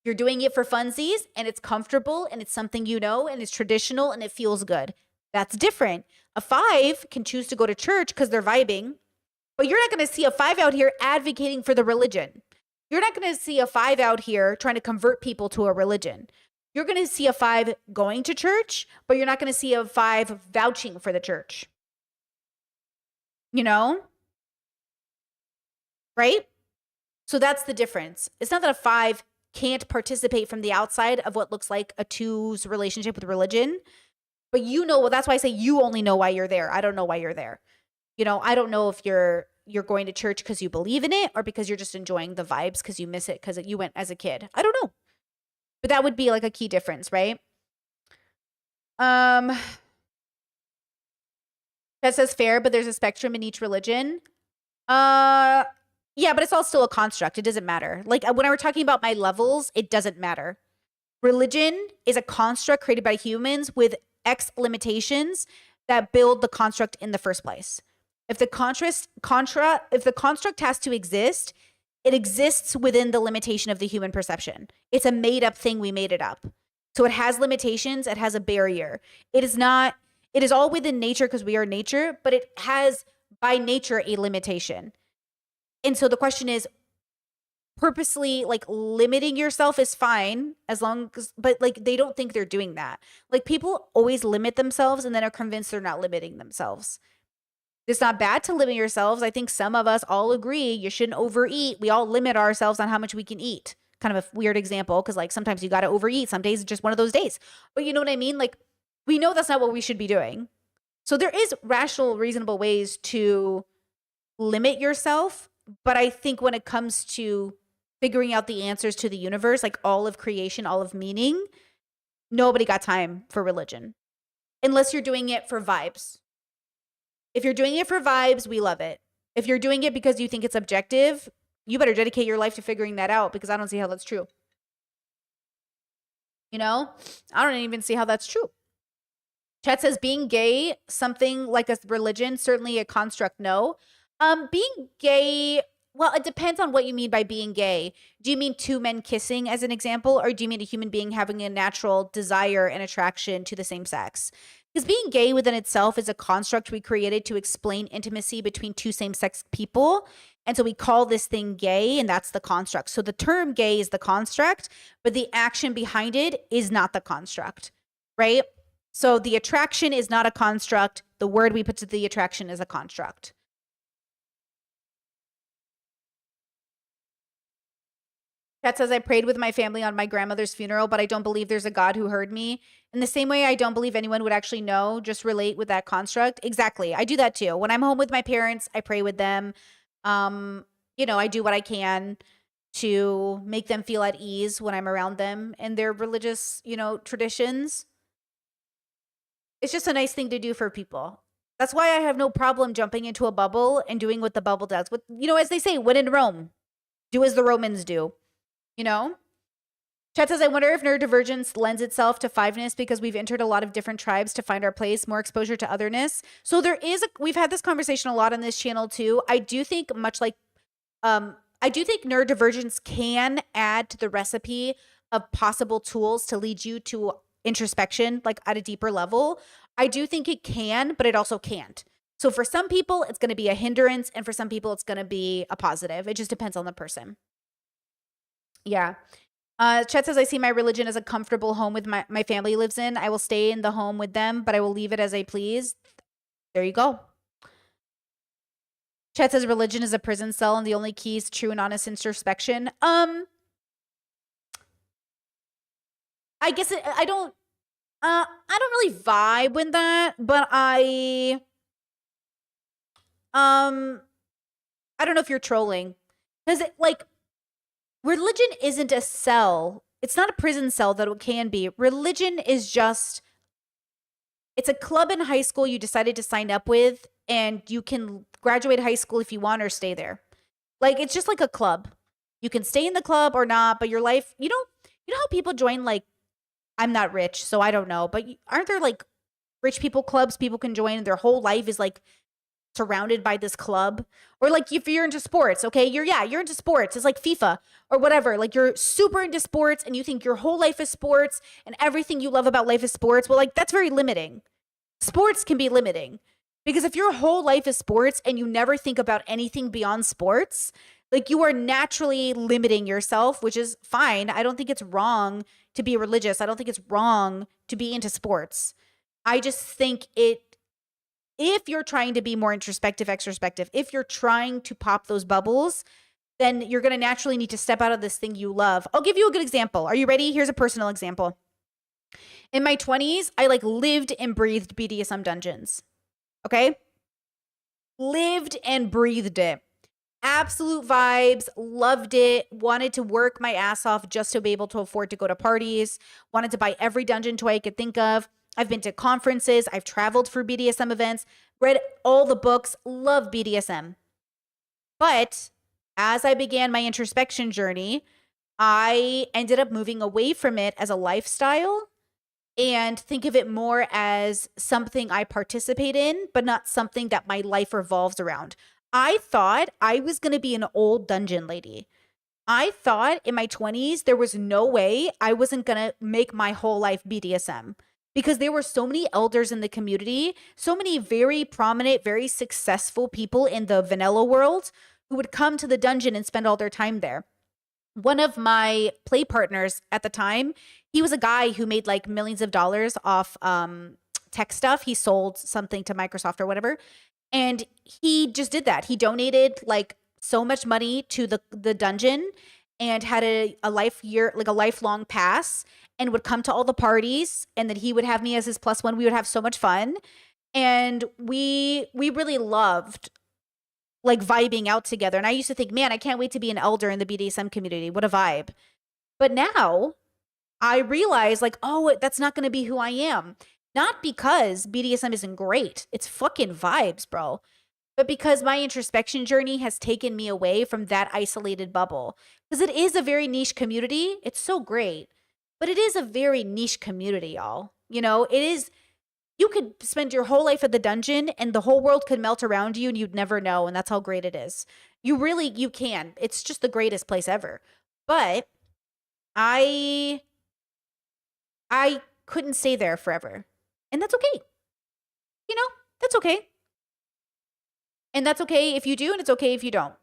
you're doing it for funsies and it's comfortable and it's something and it's traditional and it feels good. That's different. A 5 can choose to go to church because they're vibing, but you're not going to see a 5 out here advocating for the religion. You're not going to see a 5 out here trying to convert people to a religion. You're going to see a 5 going to church, but you're not going to see a 5 vouching for the church. Right? So that's the difference. It's not that a 5 can't participate from the outside of what looks like a 2's relationship with religion, but that's why I say you only know why you're there. I don't know why you're there. I don't know if you're going to church because you believe in it or because you're just enjoying the vibes because you miss it because you went as a kid. I don't know. But that would be like a key difference, right? That says fair, but there's a spectrum in each religion. Yeah, but it's all still a construct. It doesn't matter. Like, when I were talking about my levels, it doesn't matter. Religion is a construct created by humans with X limitations that build the construct in the first place. If the construct has to exist, it exists within the limitation of the human perception. It's a made up thing. We made it up. So it has limitations. It has a barrier. It is all within nature because we are nature, but it has by nature a limitation. And so the question is, purposely like limiting yourself is fine but like they don't think they're doing that. Like, people always limit themselves and then are convinced they're not limiting themselves. It's not bad to limit yourselves. I think some of us all agree you shouldn't overeat. We all limit ourselves on how much we can eat. Kind of a weird example because like sometimes you got to overeat. Some days it's just one of those days. But you know what I mean? Like, we know that's not what we should be doing. So there is rational, reasonable ways to limit yourself. But I think when it comes to figuring out the answers to the universe, like all of creation, all of meaning, nobody got time for religion. Unless you're doing it for vibes. If you're doing it for vibes, we love it. If you're doing it because you think it's objective, you better dedicate your life to figuring that out because I don't see how that's true. I don't even see how that's true. Chat says, being gay, something like a religion, certainly a construct, no. Being gay, well, it depends on what you mean by being gay. Do you mean 2 men kissing as an example, or do you mean a human being having a natural desire and attraction to the same sex? Because being gay within itself is a construct we created to explain intimacy between 2 same-sex people. And so we call this thing gay, and that's the construct. So the term gay is the construct, but the action behind it is not the construct, right? So the attraction is not a construct. The word we put to the attraction is a construct. Kat says, I prayed with my family on my grandmother's funeral, but I don't believe there's a God who heard me. In the same way, I don't believe anyone would actually know, just relate with that construct. Exactly. I do that too. When I'm home with my parents, I pray with them. I do what I can to make them feel at ease when I'm around them and their religious, traditions. It's just a nice thing to do for people. That's why I have no problem jumping into a bubble and doing what the bubble does. What, as they say, when in Rome, do as the Romans do, you know? Chat says, I wonder if neurodivergence lends itself to fiveness because we've entered a lot of different tribes to find our place, more exposure to otherness. So we've had this conversation a lot on this channel too. I do think I do think neurodivergence can add to the recipe of possible tools to lead you to introspection, like at a deeper level. I do think it can, but it also can't. So for some people, it's going to be a hindrance, and for some people, it's going to be a positive. It just depends on the person. Yeah. Chet says, I see my religion as a comfortable home with my family lives in. I will stay in the home with them, but I will leave it as I please. There you go. Chet says religion is a prison cell and the only key is true and honest introspection. I guess I don't really vibe with that, but I don't know if you're trolling. Because religion isn't a cell. It's not a prison cell that it can be. Religion is just, it's a club in high school you decided to sign up with, and you can graduate high school if you want or stay there. Like, it's just like a club. You can stay in the club or not, but your life, you know how people join, like, I'm not rich, so I don't know, but aren't there like rich people clubs people can join and their whole life is like surrounded by this club? Or like if you're into sports, okay, you're into sports. It's like FIFA or whatever. Like you're super into sports and you think your whole life is sports and everything you love about life is sports. Well, like that's very limiting. Sports can be limiting because if your whole life is sports and you never think about anything beyond sports, like you are naturally limiting yourself, which is fine. I don't think it's wrong to be religious. I don't think it's wrong to be into sports. I just think if you're trying to be more introspective, extrospective, if you're trying to pop those bubbles, then you're going to naturally need to step out of this thing you love. I'll give you a good example. Are you ready? Here's a personal example. In my 20s, I like lived and breathed BDSM dungeons. Okay? Lived and breathed it. Absolute vibes, loved it, wanted to work my ass off just to be able to afford to go to parties, wanted to buy every dungeon toy I could think of. I've been to conferences, I've traveled for BDSM events, read all the books, love BDSM. But as I began my introspection journey, I ended up moving away from it as a lifestyle and think of it more as something I participate in, but not something that my life revolves around. I thought I was going to be an old dungeon lady. I thought in my 20s, there was no way I wasn't going to make my whole life BDSM because there were so many elders in the community, so many very prominent, very successful people in the vanilla world who would come to the dungeon and spend all their time there. One of my play partners at the time, he was a guy who made like millions of dollars off tech stuff. He sold something to Microsoft or whatever. And he just did that. He donated like so much money to the dungeon and had a lifelong pass and would come to all the parties, and then he would have me as his plus one. We would have so much fun. And we really loved like vibing out together. And I used to think, man, I can't wait to be an elder in the BDSM community. What a vibe. But now I realize like, oh, that's not going to be who I am. Not because BDSM isn't great. It's fucking vibes, bro. But because my introspection journey has taken me away from that isolated bubble. Because it is a very niche community. It's so great. But it is a very niche community, y'all. You know, it is, you could spend your whole life at the dungeon and the whole world could melt around you and you'd never know. And that's how great it is. You can. It's just the greatest place ever. But I couldn't stay there forever. And that's okay. You know, that's okay. And that's okay if you do, and it's okay if you don't.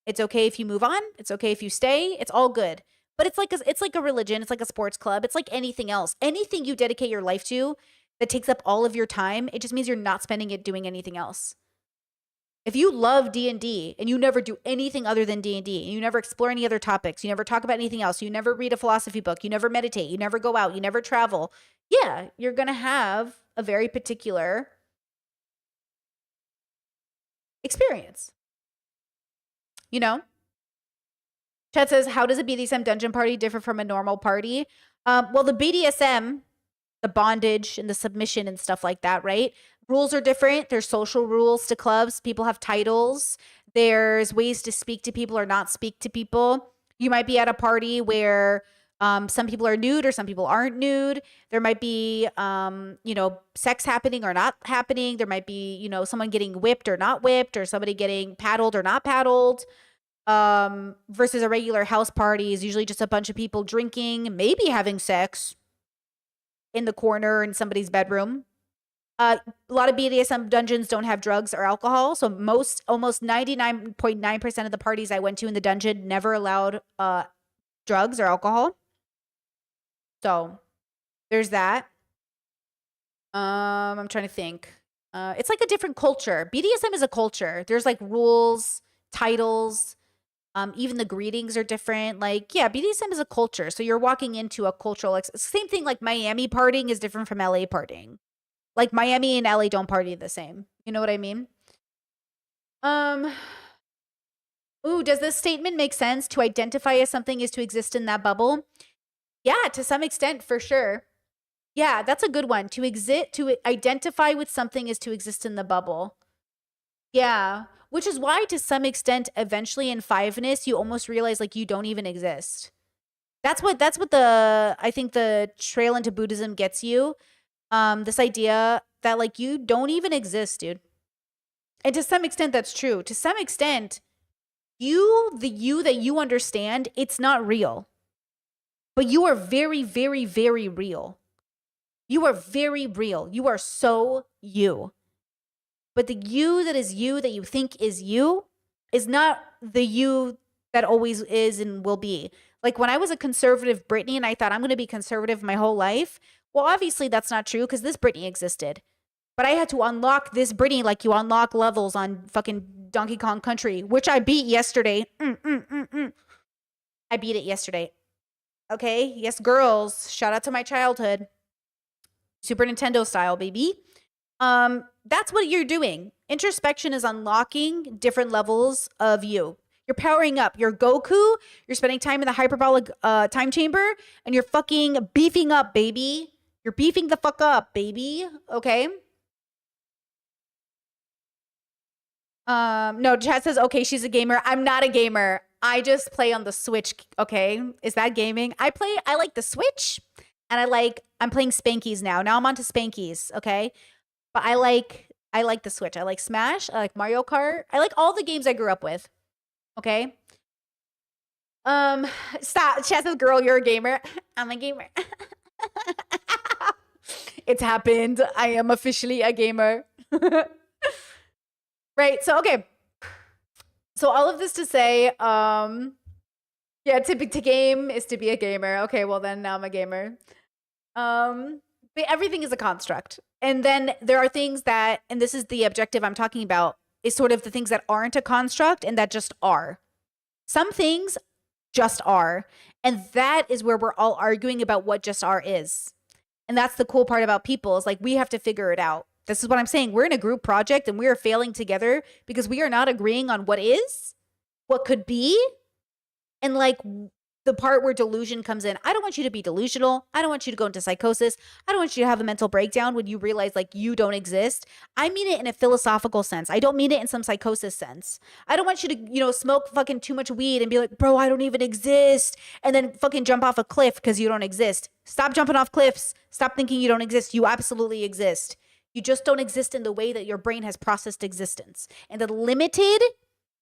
It's okay if you move on. It's okay if you stay. It's all good. But it's like a religion. It's like a sports club. It's like anything else. Anything you dedicate your life to that takes up all of your time, it just means you're not spending it doing anything else. If you love D&D and you never do anything other than D&D, and you never explore any other topics, you never talk about anything else, you never read a philosophy book, you never meditate, you never go out, you never travel, yeah, you're going to have a very particular experience. You know? Chat says, how does a BDSM dungeon party differ from a normal party? Well, the BDSM the bondage and the submission and stuff like that, right? Rules are different. There's social rules to clubs. People have titles. There's ways to speak to people or not speak to people. You might be at a party where some people are nude or some people aren't nude. There might be, sex happening or not happening. There might be, someone getting whipped or not whipped, or somebody getting paddled or not paddled. Versus a regular house party is usually just a bunch of people drinking, maybe having sex in the corner in somebody's bedroom. A lot of BDSM dungeons don't have drugs or alcohol. So almost 99.9% of the parties I went to in the dungeon never allowed drugs or alcohol. So there's that. I'm trying to think. It's like a different culture. BDSM is a culture. There's like rules, titles, even the greetings are different. Like, yeah, BDSM is a culture. So you're walking into a cultural, same thing like Miami partying is different from LA partying. Like Miami and LA don't party the same. You know what I mean? Ooh, does this statement make sense? To identify as something is to exist in that bubble? Yeah, to some extent, for sure. Yeah, that's a good one. To identify with something is to exist in the bubble. Yeah, which is why to some extent, eventually in Fiveness, you almost realize like you don't even exist. That's what I think the trail into Buddhism gets you. This idea that like you don't even exist, dude. And to some extent that's true. To some extent, the you that you understand, it's not real. But you are very, very, very real. You are very real. You are so you. But the you that you think is you is not the you that always is and will be. Like when I was a conservative Britney and I thought I'm going to be conservative my whole life, well, obviously that's not true because this Britney existed. But I had to unlock this Britney like you unlock levels on fucking Donkey Kong Country, which I beat yesterday. I beat it yesterday. Okay? Yes, girls. Shout out to my childhood. Super Nintendo style, baby. That's what you're doing. Introspection is unlocking different levels of you. You're powering up. You're Goku. You're spending time in the hyperbolic time chamber, and you're fucking beefing up, baby. You're beefing the fuck up, baby. Okay? No, chat says, okay, she's a gamer. I'm not a gamer. I just play on the Switch, okay? Is that gaming? I like the Switch, and I'm playing Spankies now. Now I'm on to Spankies, okay? But I like the Switch. I like Smash. I like Mario Kart. I like all the games I grew up with, okay? Stop. Chat says, girl, you're a gamer. I'm a gamer. It's happened. I am officially a gamer. Right. So, okay. So all of this to say, yeah, to game is to be a gamer. Okay, well then now I'm a gamer. But everything is a construct. And then there are things that, and this is the objective I'm talking about, is sort of the things that aren't a construct and that just are. Some things just are. And that is where we're all arguing about what just are is. And that's the cool part about people is like, we have to figure it out. This is what I'm saying. We're in a group project and we are failing together because we are not agreeing on what is, what could be, and like the part where delusion comes in. I don't want you to be delusional. I don't want you to go into psychosis. I don't want you to have a mental breakdown when you realize like you don't exist. I mean it in a philosophical sense. I don't mean it in some psychosis sense. I don't want you to, smoke fucking too much weed and be like, bro, I don't even exist. And then fucking jump off a cliff because you don't exist. Stop jumping off cliffs. Stop thinking you don't exist. You absolutely exist. You just don't exist in the way that your brain has processed existence. In the limited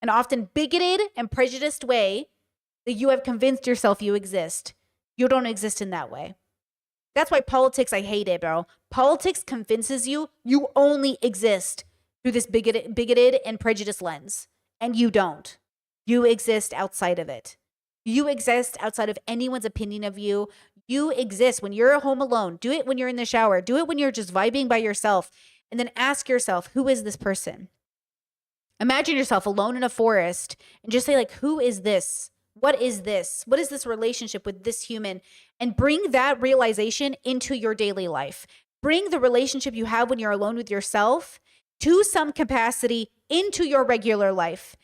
and often bigoted and prejudiced way that you have convinced yourself you exist. You don't exist in that way. That's why politics, I hate it, bro. Politics convinces you only exist through this bigoted and prejudiced lens. And you don't. You exist outside of it. You exist outside of anyone's opinion of you. You exist when you're home alone. Do it when you're in the shower. Do it when you're just vibing by yourself. And then ask yourself, who is this person? Imagine yourself alone in a forest and just say like, who is this? What is this? What is this relationship with this human? And bring that realization into your daily life. Bring the relationship you have when you're alone with yourself to some capacity into your regular life.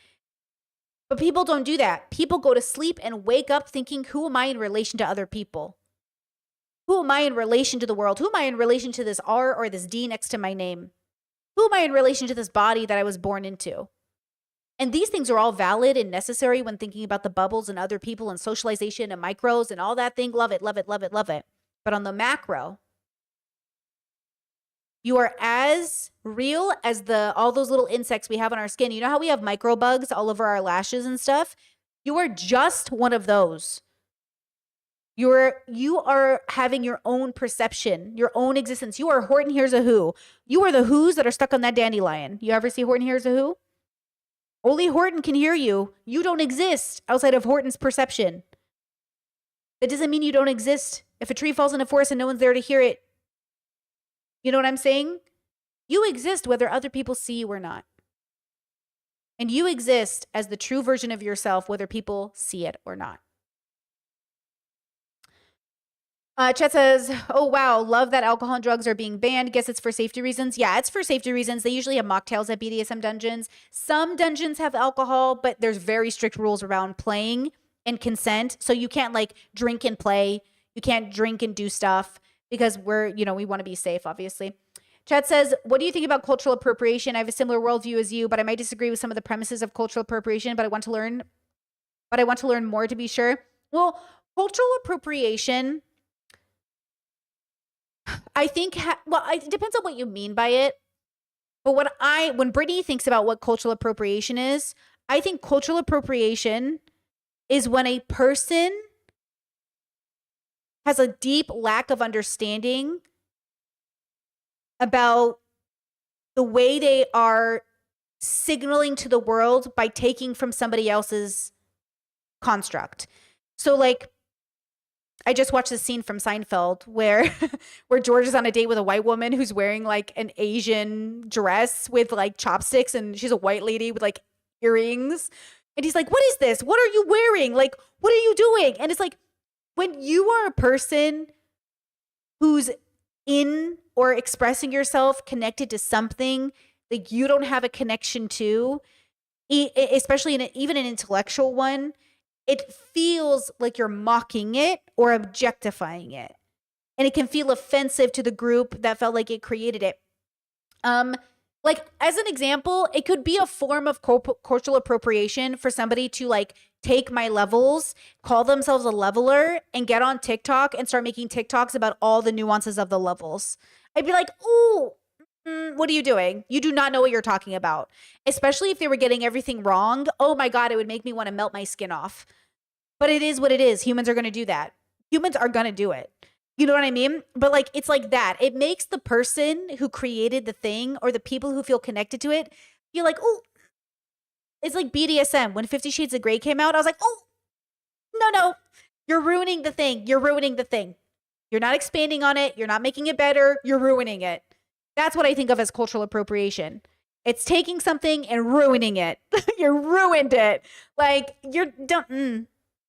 But people don't do that. People go to sleep and wake up thinking, who am I in relation to other people? Who am I in relation to the world? Who am I in relation to this R or this D next to my name? Who am I in relation to this body that I was born into? And these things are all valid and necessary when thinking about the bubbles and other people and socialization and micros and all that thing. Love it, love it, love it, love it. But on the macro, you are as real as all those little insects we have on our skin. You know how we have microbugs all over our lashes and stuff? You are just one of those. You are having your own perception, your own existence. You are Horton Hears a Who. You are the Who's that are stuck on that dandelion. You ever see Horton Hears a Who? Only Horton can hear you. You don't exist outside of Horton's perception. That doesn't mean you don't exist. If a tree falls in a forest and no one's there to hear it, you know what I'm saying? You exist whether other people see you or not. And you exist as the true version of yourself whether people see it or not. Chet says, oh, wow, love that alcohol and drugs are being banned. Guess it's for safety reasons. Yeah, it's for safety reasons. They usually have mocktails at BDSM dungeons. Some dungeons have alcohol, but there's very strict rules around playing and consent. So you can't like drink and play. You can't drink and do stuff because we want to be safe, obviously. Chet says, what do you think about cultural appropriation? I have a similar worldview as you, but I might disagree with some of the premises of cultural appropriation, but I want to learn more to be sure. Well, cultural appropriation, I think, it depends on what you mean by it. But when Brittany thinks about what cultural appropriation is, I think cultural appropriation is when a person has a deep lack of understanding about the way they are signaling to the world by taking from somebody else's construct. So like, I just watched this scene from Seinfeld where George is on a date with a white woman who's wearing like an Asian dress with like chopsticks, and she's a white lady with like earrings. And he's like, what is this? What are you wearing? Like, what are you doing? And it's like, when you are a person who's in or expressing yourself connected to something that you don't have a connection to, especially even an intellectual one, it feels like you're mocking it or objectifying it. And it can feel offensive to the group that felt like it created it. Like, as an example, it could be a form of cultural appropriation for somebody to like take my levels, call themselves a leveler, and get on TikTok and start making TikToks about all the nuances of the levels. I'd be like, ooh, what are you doing? You do not know what you're talking about. Especially if they were getting everything wrong. Oh my God, it would make me want to melt my skin off. But it is what it is. Humans are going to do that. Humans are going to do it. You know what I mean? But like, it's like that. It makes the person who created the thing or the people who feel connected to it feel like, oh, it's like BDSM. When 50 Shades of Grey came out, I was like, oh, no, you're ruining the thing. You're ruining the thing. You're not expanding on it. You're not making it better. You're ruining it. That's what I think of as cultural appropriation. It's taking something and ruining it. You ruined it. Like,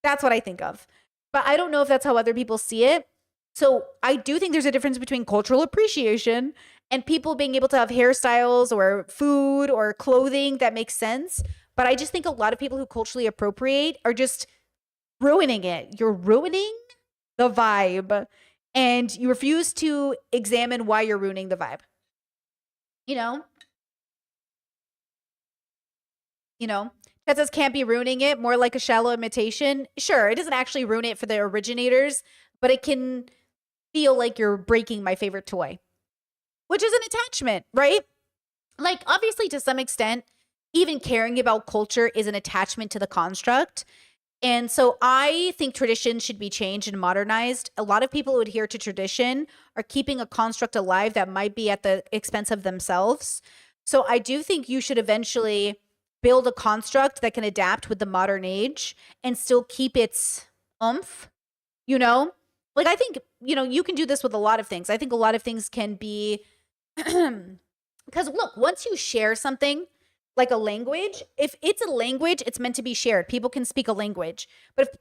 that's what I think of. But I don't know if that's how other people see it. So I do think there's a difference between cultural appreciation and people being able to have hairstyles or food or clothing that makes sense. But I just think a lot of people who culturally appropriate are just ruining it. You're ruining the vibe, and you refuse to examine why you're ruining the vibe. You know, that says can't be ruining it, more like a shallow imitation. Sure, it doesn't actually ruin it for the originators, but it can feel like you're breaking my favorite toy, which is an attachment, right? Like, obviously, to some extent, even caring about culture is an attachment to the construct. And so I think tradition should be changed and modernized. A lot of people who adhere to tradition are keeping a construct alive that might be at the expense of themselves. So I do think you should eventually build a construct that can adapt with the modern age and still keep its oomph, Like, I think, you can do this with a lot of things. I think a lot of things can be, because look, once you share something, like a language, if it's a language, it's meant to be shared. People can speak a language. But if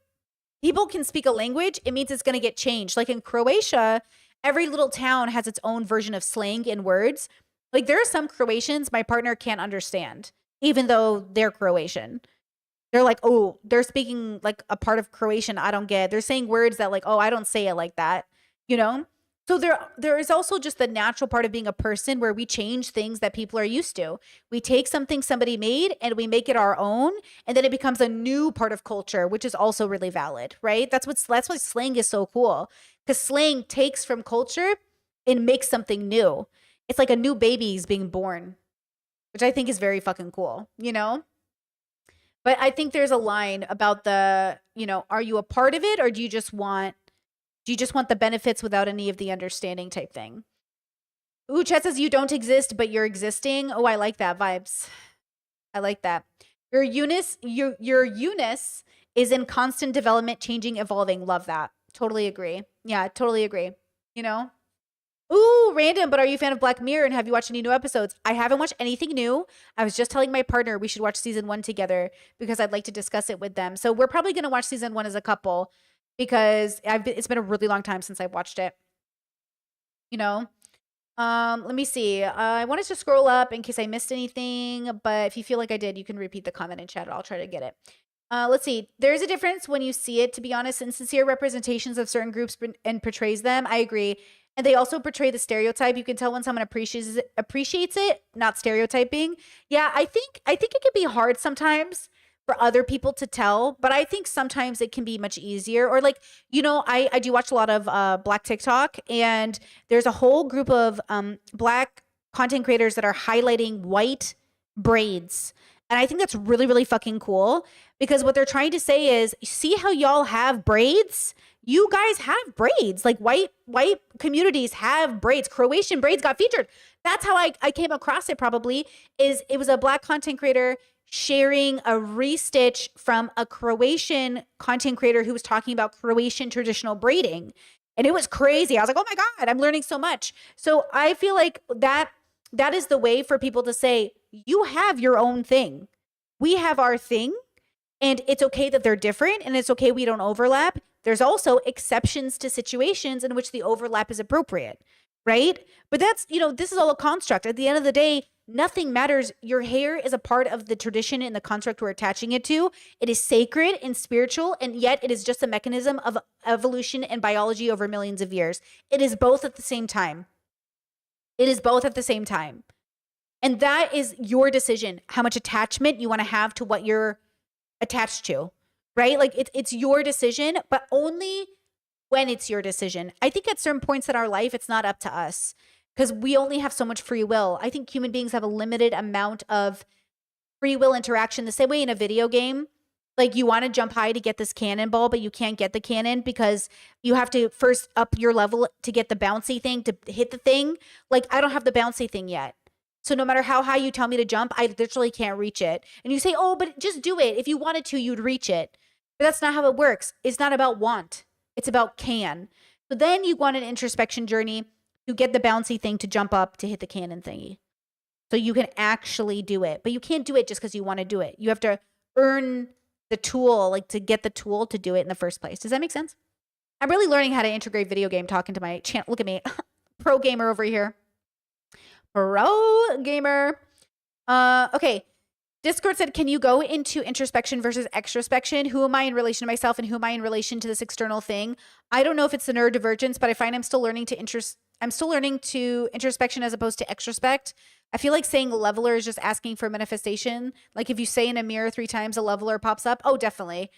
people can speak a language, it means it's going to get changed. Like in Croatia, every little town has its own version of slang and words. Like, there are some Croatians my partner can't understand, even though they're Croatian. They're like, oh, they're speaking like a part of Croatian I don't get. They're saying words that like, oh, I don't say it like that. you know? So there is also just the natural part of being a person where we change things that people are used to. We take something somebody made and we make it our own, and then it becomes a new part of culture, which is also really valid, right? That's why slang is so cool. Because slang takes from culture and makes something new. It's like a new baby is being born, which I think is very fucking cool, you know? But I think there's a line about are you a part of it, or do you just want the benefits without any of the understanding type thing? Ooh, Chet says you don't exist, but you're existing. Oh, I like that vibes. I like that. Your Eunice is in constant development, changing, evolving. Love that. Totally agree. Yeah, totally agree. You know? Ooh, random, but are you a fan of Black Mirror and have you watched any new episodes? I haven't watched anything new. I was just telling my partner we should watch season 1 together because I'd like to discuss it with them. So we're probably going to watch season 1 as a couple because it's been a really long time since I've watched it. You know? Let me see. I wanted to scroll up in case I missed anything, but if you feel like I did, you can repeat the comment in chat. I'll try to get it. Let's see. There's a difference when you see it, to be honest, in sincere representations of certain groups and portrays them. I agree. And they also portray the stereotype. You can tell when someone appreciates it, not stereotyping. Yeah, I think it can be hard sometimes for other people to tell, but I think sometimes it can be much easier. Or like, I do watch a lot of Black TikTok, and there's a whole group of Black content creators that are highlighting white braids. And I think that's really, really fucking cool because what they're trying to say is, see how y'all have braids? You guys have braids. Like white communities have braids. Croatian braids got featured. That's how I came across it probably. It was a Black content creator sharing a restitch from a Croatian content creator who was talking about Croatian traditional braiding. And it was crazy. I was like, oh my God, I'm learning so much. So I feel like that is the way for people to say, you have your own thing. We have our thing. And it's okay that they're different, and it's okay we don't overlap. There's also exceptions to situations in which the overlap is appropriate, right? But that's, this is all a construct. At the end of the day, nothing matters. Your hair is a part of the tradition and the construct we're attaching it to. It is sacred and spiritual, and yet it is just a mechanism of evolution and biology over millions of years. It is both at the same time. And that is your decision, how much attachment you want to have to what you're attached to, right? Like it's your decision, but only when it's your decision. I think at certain points in our life, it's not up to us because we only have so much free will. I think human beings have a limited amount of free will interaction, the same way in a video game. Like you want to jump high to get this cannonball, but you can't get the cannon because you have to first up your level to get the bouncy thing, to hit the thing. Like I don't have the bouncy thing yet. So no matter how high you tell me to jump, I literally can't reach it. And you say, oh, but just do it. If you wanted to, you'd reach it. But that's not how it works. It's not about want. It's about can. So then you want an introspection journey to get the bouncy thing to jump up to hit the cannon thingy. So you can actually do it. But you can't do it just because you want to do it. You have to earn the tool, like to get the tool to do it in the first place. Does that make sense? I'm really learning how to integrate video game talk into my channel. Look at me. Pro gamer over here. Pro gamer. Okay. Discord said, can you go into introspection versus extrospection? Who am I in relation to myself and who am I in relation to this external thing? I don't know if it's the neurodivergence, but I find I'm still learning to introspection as opposed to extrospect. I feel like saying leveler is just asking for manifestation. Like if you say in a mirror 3 times, a leveler pops up. Oh, definitely.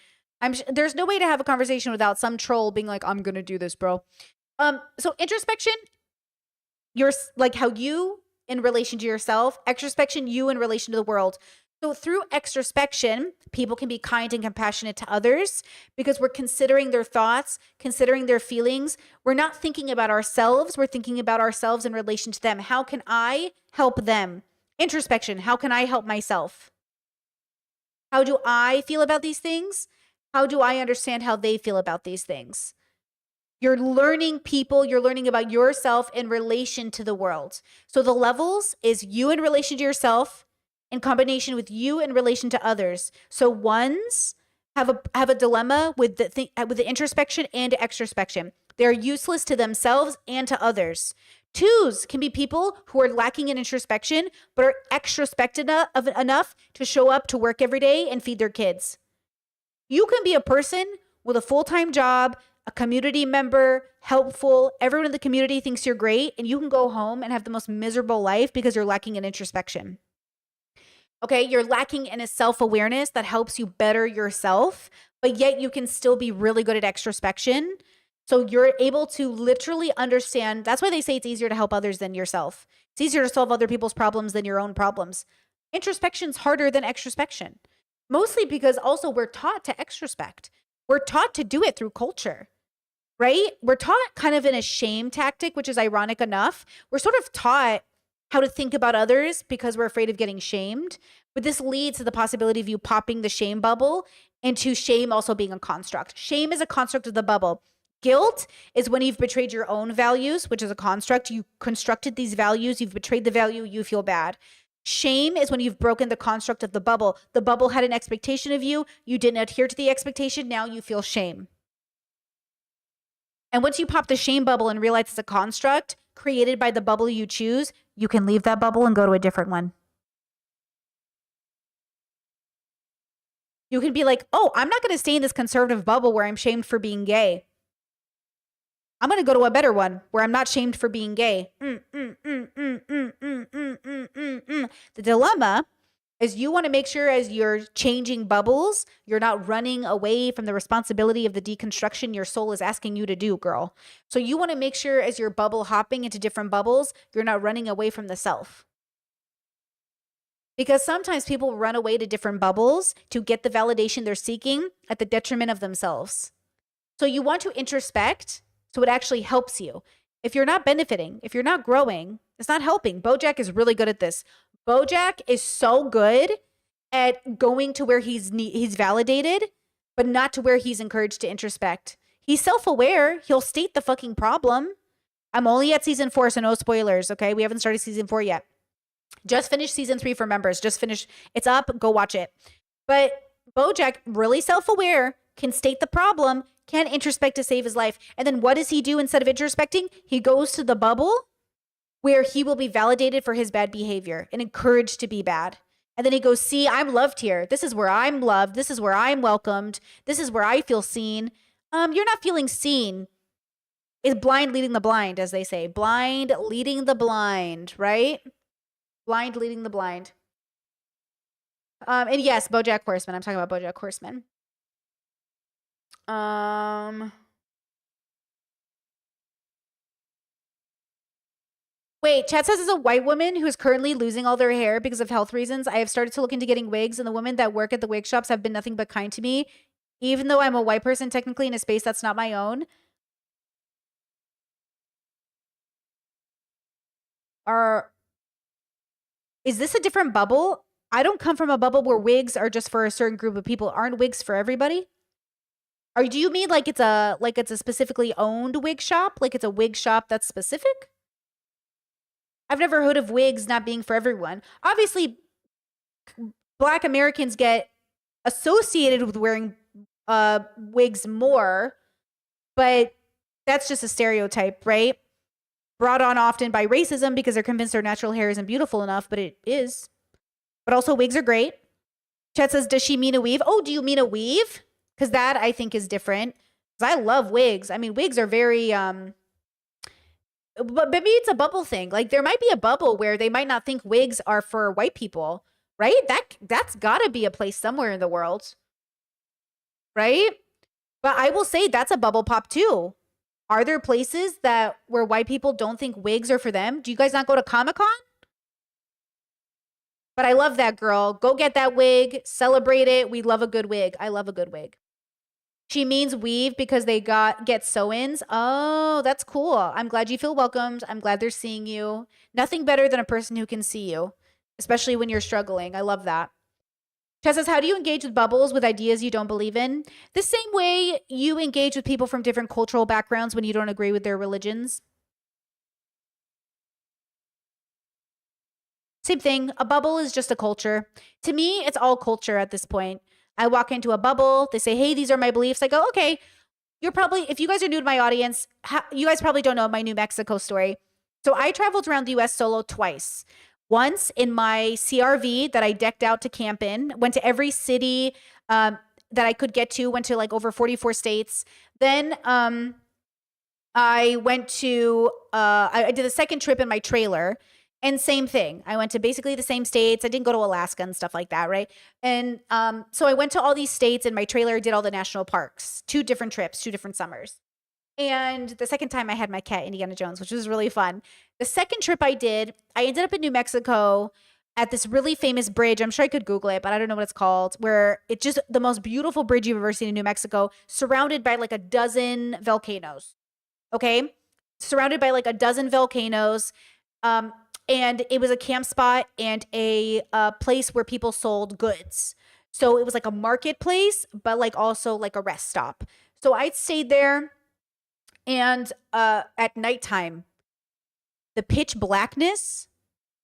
There's no way to have a conversation without some troll being like, I'm going to do this, bro. So introspection, you're like how you in relation to yourself, extrospection, you in relation to the world. So through extrospection, people can be kind and compassionate to others because we're considering their thoughts, considering their feelings. We're not thinking about ourselves. We're thinking about ourselves in relation to them. How can I help them? Introspection, how can I help myself? How do I feel about these things? How do I understand how they feel about these things? You're learning people, you're learning about yourself in relation to the world. So the levels is you in relation to yourself in combination with you in relation to others. So ones have a dilemma with the introspection and extrospection. They're useless to themselves and to others. Twos can be people who are lacking in introspection, but are extrospective enough to show up to work every day and feed their kids. You can be a person with a full-time job, a community member, helpful. Everyone in the community thinks you're great, and you can go home and have the most miserable life because you're lacking in introspection. Okay, you're lacking in a self-awareness that helps you better yourself, but yet you can still be really good at extrospection. So you're able to literally understand. That's why they say it's easier to help others than yourself. It's easier to solve other people's problems than your own problems. Introspection's harder than extrospection, mostly because also we're taught to extrospect. We're taught to do it through culture, right? We're taught kind of in a shame tactic, which is ironic enough. We're sort of taught how to think about others because we're afraid of getting shamed. But this leads to the possibility of you popping the shame bubble into shame also being a construct. Shame is a construct of the bubble. Guilt is when you've betrayed your own values, which is a construct. You constructed these values, you've betrayed the value, you feel bad. Shame is when you've broken the construct of the bubble. The bubble had an expectation of you, you didn't adhere to the expectation, now you feel shame. And once you pop the shame bubble and realize it's a construct created by the bubble you choose, you can leave that bubble and go to a different one. You can be like, oh, I'm not going to stay in this conservative bubble where I'm shamed for being gay. I'm going to go to a better one where I'm not shamed for being gay. The dilemma is you want to make sure as you're changing bubbles, you're not running away from the responsibility of the deconstruction your soul is asking you to do, girl. So you want to make sure as you're bubble hopping into different bubbles, you're not running away from the self. Because sometimes people run away to different bubbles to get the validation they're seeking at the detriment of themselves. So you want to introspect so it actually helps you. If you're not benefiting, if you're not growing, it's not helping. Bojack is really good at this. Bojack is so good at going to where he's validated, but not to where he's encouraged to introspect. He's self-aware. He'll state the fucking problem. I'm only at season 4, so no spoilers, okay? We haven't started season 4 yet. Just finished season 3 for members. Just finished. It's up. Go watch it. But Bojack, really self-aware, can state the problem, can introspect to save his life. And then what does he do instead of introspecting? He goes to the bubble where he will be validated for his bad behavior and encouraged to be bad. And then he goes, see, I'm loved here. This is where I'm loved. This is where I'm welcomed. This is where I feel seen. You're not feeling seen. It's blind leading the blind, as they say. Blind leading the blind, right? Blind leading the blind. And yes, BoJack Horseman. I'm talking about BoJack Horseman. Wait, chat says as a white woman who is currently losing all their hair because of health reasons, I have started to look into getting wigs, and the women that work at the wig shops have been nothing but kind to me, even though I'm a white person technically in a space that's not my own. Is this a different bubble? I don't come from a bubble where wigs are just for a certain group of people. Aren't wigs for everybody? Or do you mean like it's a specifically owned wig shop? Like it's a wig shop that's specific? I've never heard of wigs not being for everyone. Obviously, Black Americans get associated with wearing wigs more, but that's just a stereotype, right? Brought on often by racism because they're convinced their natural hair isn't beautiful enough, but it is. But also wigs are great. Chet says, does she mean a weave? Oh, do you mean a weave? Because that I think is different. Because I love wigs. I mean, wigs are very but maybe it's a bubble thing. Like there might be a bubble where they might not think wigs are for white people, right? That's gotta be a place somewhere in the world, right? But I will say that's a bubble pop too. Are there places where white people don't think wigs are for them? Do you guys not go to Comic-Con? But I love that, girl. Go get that wig. Celebrate it. We love a good wig. I love a good wig. She means weave because they get sew-ins. Oh, that's cool. I'm glad you feel welcomed. I'm glad they're seeing you. Nothing better than a person who can see you, especially when you're struggling. I love that. Tess says, how do you engage with bubbles with ideas you don't believe in? The same way you engage with people from different cultural backgrounds when you don't agree with their religions. Same thing. A bubble is just a culture. To me, it's all culture at this point. I walk into a bubble. They say, hey, these are my beliefs. I go, okay, if you guys are new to my audience, you guys probably don't know my New Mexico story. So I traveled around the US solo twice. Once in my CRV that I decked out to camp in, went to every city. that I could get to. Went to like over 44 states. Then I went to I did a second trip in my trailer, and same thing. I went to basically the same states. I didn't go to Alaska and stuff like that, right? And so I went to all these states in my trailer, did all the national parks, 2 different trips, 2 different summers. And the second time I had my cat, Indiana Jones, which was really fun. The second trip I did, I ended up in New Mexico at this really famous bridge. I'm sure I could Google it, but I don't know what it's called, where it's just the most beautiful bridge you've ever seen in New Mexico, surrounded by like a dozen volcanoes. Okay. Surrounded by like a dozen volcanoes. And it was a camp spot and a place where people sold goods. So it was like a marketplace, but like also like a rest stop. So I stayed there, and at nighttime, the pitch blackness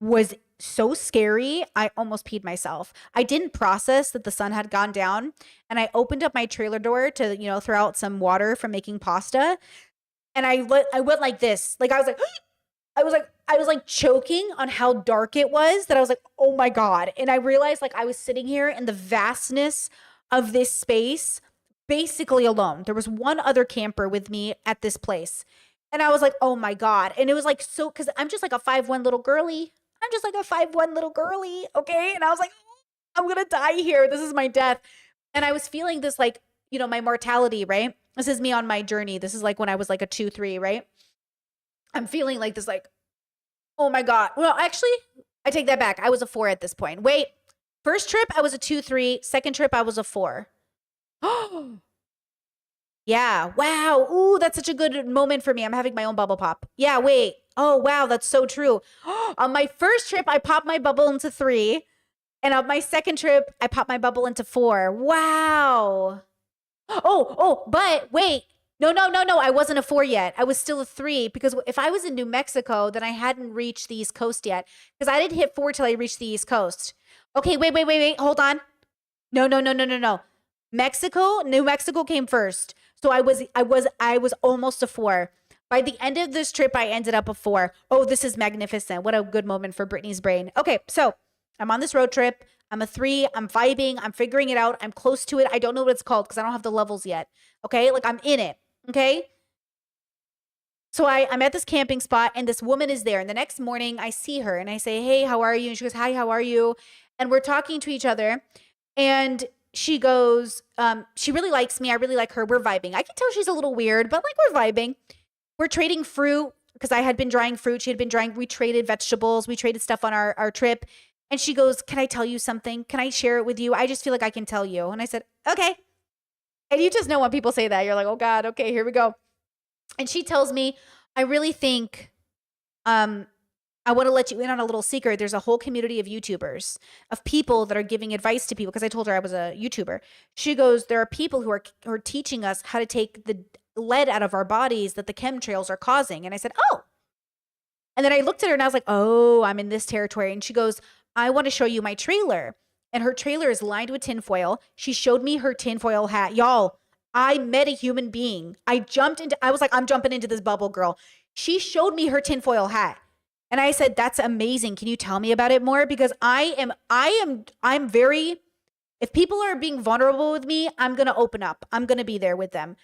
was so scary. I almost peed myself. I didn't process that the sun had gone down, and I opened up my trailer door to, throw out some water from making pasta. And I went like this. Like I was like choking on how dark it was, that I was like, oh my God. And I realized like I was sitting here in the vastness of this space, basically alone. There was one other camper with me at this place. And I was like, oh my God. And it was like, so, cause I'm just like a 5'1" little girly. I'm just like a 5'1" little girly. Okay. And I was like, I'm going to die here. This is my death. And I was feeling this, like, my mortality, right? This is me on my journey. This is like when I was like a 2-3, right? I'm feeling like this, like, oh my God. Well, actually, I take that back. I was a 4 at this point. Wait, first trip, I was a 2-3. Second trip, I was a 4. Oh, yeah. Wow. Ooh, that's such a good moment for me. I'm having my own bubble pop. Yeah, wait. Oh, wow. That's so true. On my first trip, I popped my bubble into 3. And on my second trip, I popped my bubble into 4. Wow. But wait. No. I wasn't a 4 yet. I was still a 3, because if I was in New Mexico, then I hadn't reached the East Coast yet, because I didn't hit 4 till I reached the East Coast. Okay, wait. Hold on. No. New Mexico came first. So I was almost a 4. By the end of this trip, I ended up a 4. Oh, this is magnificent. What a good moment for Brittany's brain. Okay, so I'm on this road trip. I'm a 3. I'm vibing. I'm figuring it out. I'm close to it. I don't know what it's called because I don't have the levels yet. Okay, like I'm in it. Okay. So I'm at this camping spot, and this woman is there. And the next morning I see her and I say, hey, how are you? And she goes, hi, how are you? And we're talking to each other. And she goes, she really likes me. I really like her. We're vibing. I can tell she's a little weird, but like we're vibing. We're trading fruit because I had been drying fruit. She had been drying. We traded vegetables. We traded stuff on our trip. And she goes, can I tell you something? Can I share it with you? I just feel like I can tell you. And I said, okay. And you just know when people say that, you're like, oh God, okay, here we go. And she tells me, I really think I want to let you in on a little secret. There's a whole community of YouTubers, of people that are giving advice to people, because I told her I was a YouTuber. She goes, there are people who are teaching us how to take the lead out of our bodies that the chemtrails are causing. And I said, oh. And then I looked at her and I was like, oh, I'm in this territory. And she goes, I want to show you my trailer. And her trailer is lined with tinfoil. She showed me her tinfoil hat. Y'all, I met a human being. I was like, I'm jumping into this bubble, girl. She showed me her tinfoil hat. And I said, that's amazing. Can you tell me about it more? Because I'm very, if people are being vulnerable with me, I'm going to open up. I'm going to be there with them.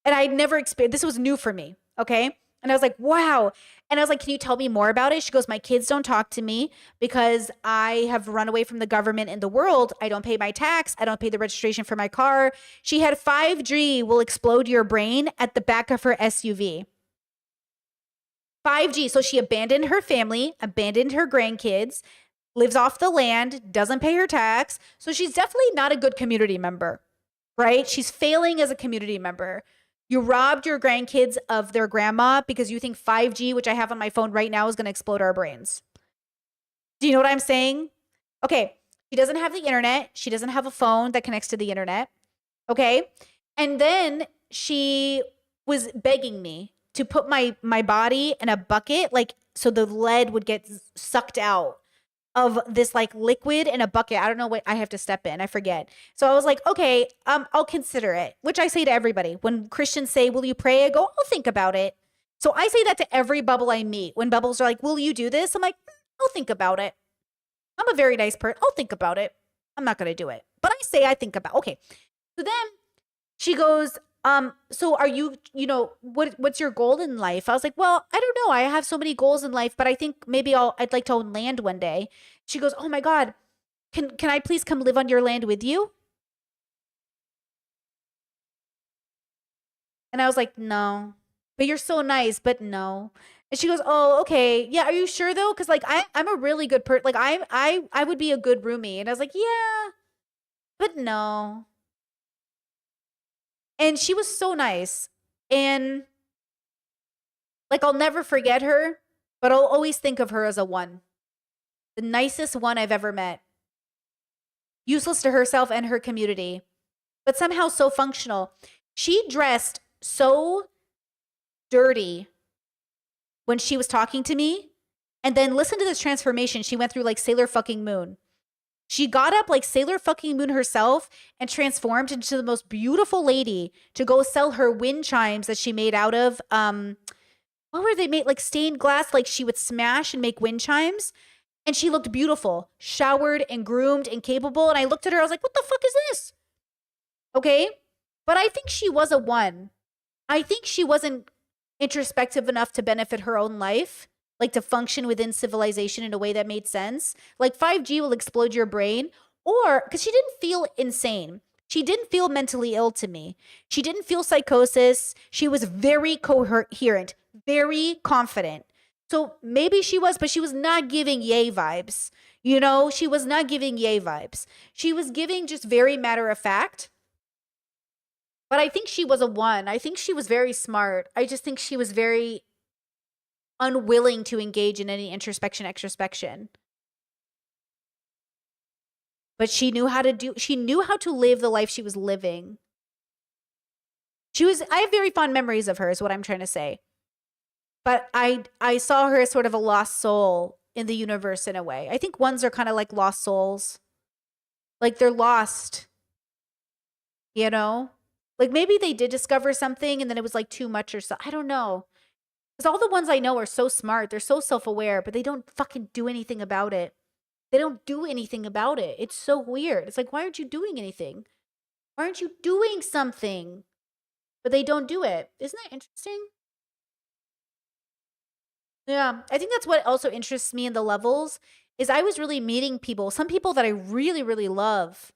And I'd never experienced, this was new for me. Okay. And I was like, wow. And I was like, can you tell me more about it? She goes, my kids don't talk to me because I have run away from the government and the world. I don't pay my tax. I don't pay the registration for my car. She had 5G will explode your brain at the back of her SUV. 5G. So she abandoned her family, abandoned her grandkids, lives off the land, doesn't pay her tax. So she's definitely not a good community member, right? She's failing as a community member. You robbed your grandkids of their grandma because you think 5G, which I have on my phone right now, is going to explode our brains. Do you know what I'm saying? Okay. She doesn't have the internet. She doesn't have a phone that connects to the internet. Okay. And then she was begging me to put my body in a bucket, like, so the lead would get sucked out of this like liquid in a bucket. I don't know what I have to step in. I forget. So I was like, okay, I'll consider it, which I say to everybody. When Christians say, will you pray? I go, I'll think about it. So I say that to every bubble I meet. When bubbles are like, will you do this? I'm like, I'll think about it. I'm a very nice person. I'll think about it. I'm not going to do it. But I say I think about, okay. So then she goes, so are you, what's your goal in life? I was like, well, I don't know. I have so many goals in life, but I think maybe I'd like to own land one day. She goes, oh my God, can I please come live on your land with you? And I was like, no, but you're so nice, but no. And she goes, oh, okay. Yeah. Are you sure though? Cause like, I'm a really good person. Like I would be a good roomie. And I was like, yeah, but no. And she was so nice. And like, I'll never forget her, but I'll always think of her as a one. The nicest one I've ever met. Useless to herself and her community, but somehow so functional. She dressed so dirty when she was talking to me. And then listen to this transformation she went through like Sailor fucking Moon. She got up like Sailor fucking Moon herself and transformed into the most beautiful lady to go sell her wind chimes that she made out of what were they made? Like stained glass, like she would smash and make wind chimes. And she looked beautiful, showered and groomed and capable. And I looked at her, I was like, what the fuck is this? Okay. But I think she was a one. I think she wasn't introspective enough to benefit her own life, like to function within civilization in a way that made sense. Like 5G will explode your brain, or because she didn't feel insane. She didn't feel mentally ill to me. She didn't feel psychosis. She was very coherent, very confident. So maybe she was, but she was not giving yay vibes. She was not giving yay vibes. She was giving just very matter of fact. But I think she was a one. I think she was very smart. I just think she was very unwilling to engage in any introspection, extrospection. But she knew how to live the life she was living. I have very fond memories of her, is what I'm trying to say. But I saw her as sort of a lost soul in the universe in a way. I think ones are kind of like lost souls. Like they're lost, Like maybe they did discover something and then it was like too much or so. I don't know. Because all the ones I know are so smart. They're so self-aware, but they don't fucking do anything about it. They don't do anything about it. It's so weird. It's like, why aren't you doing anything? Why aren't you doing something? But they don't do it. Isn't that interesting? Yeah, I think that's what also interests me in the levels is I was really meeting people, some people that I really, really love.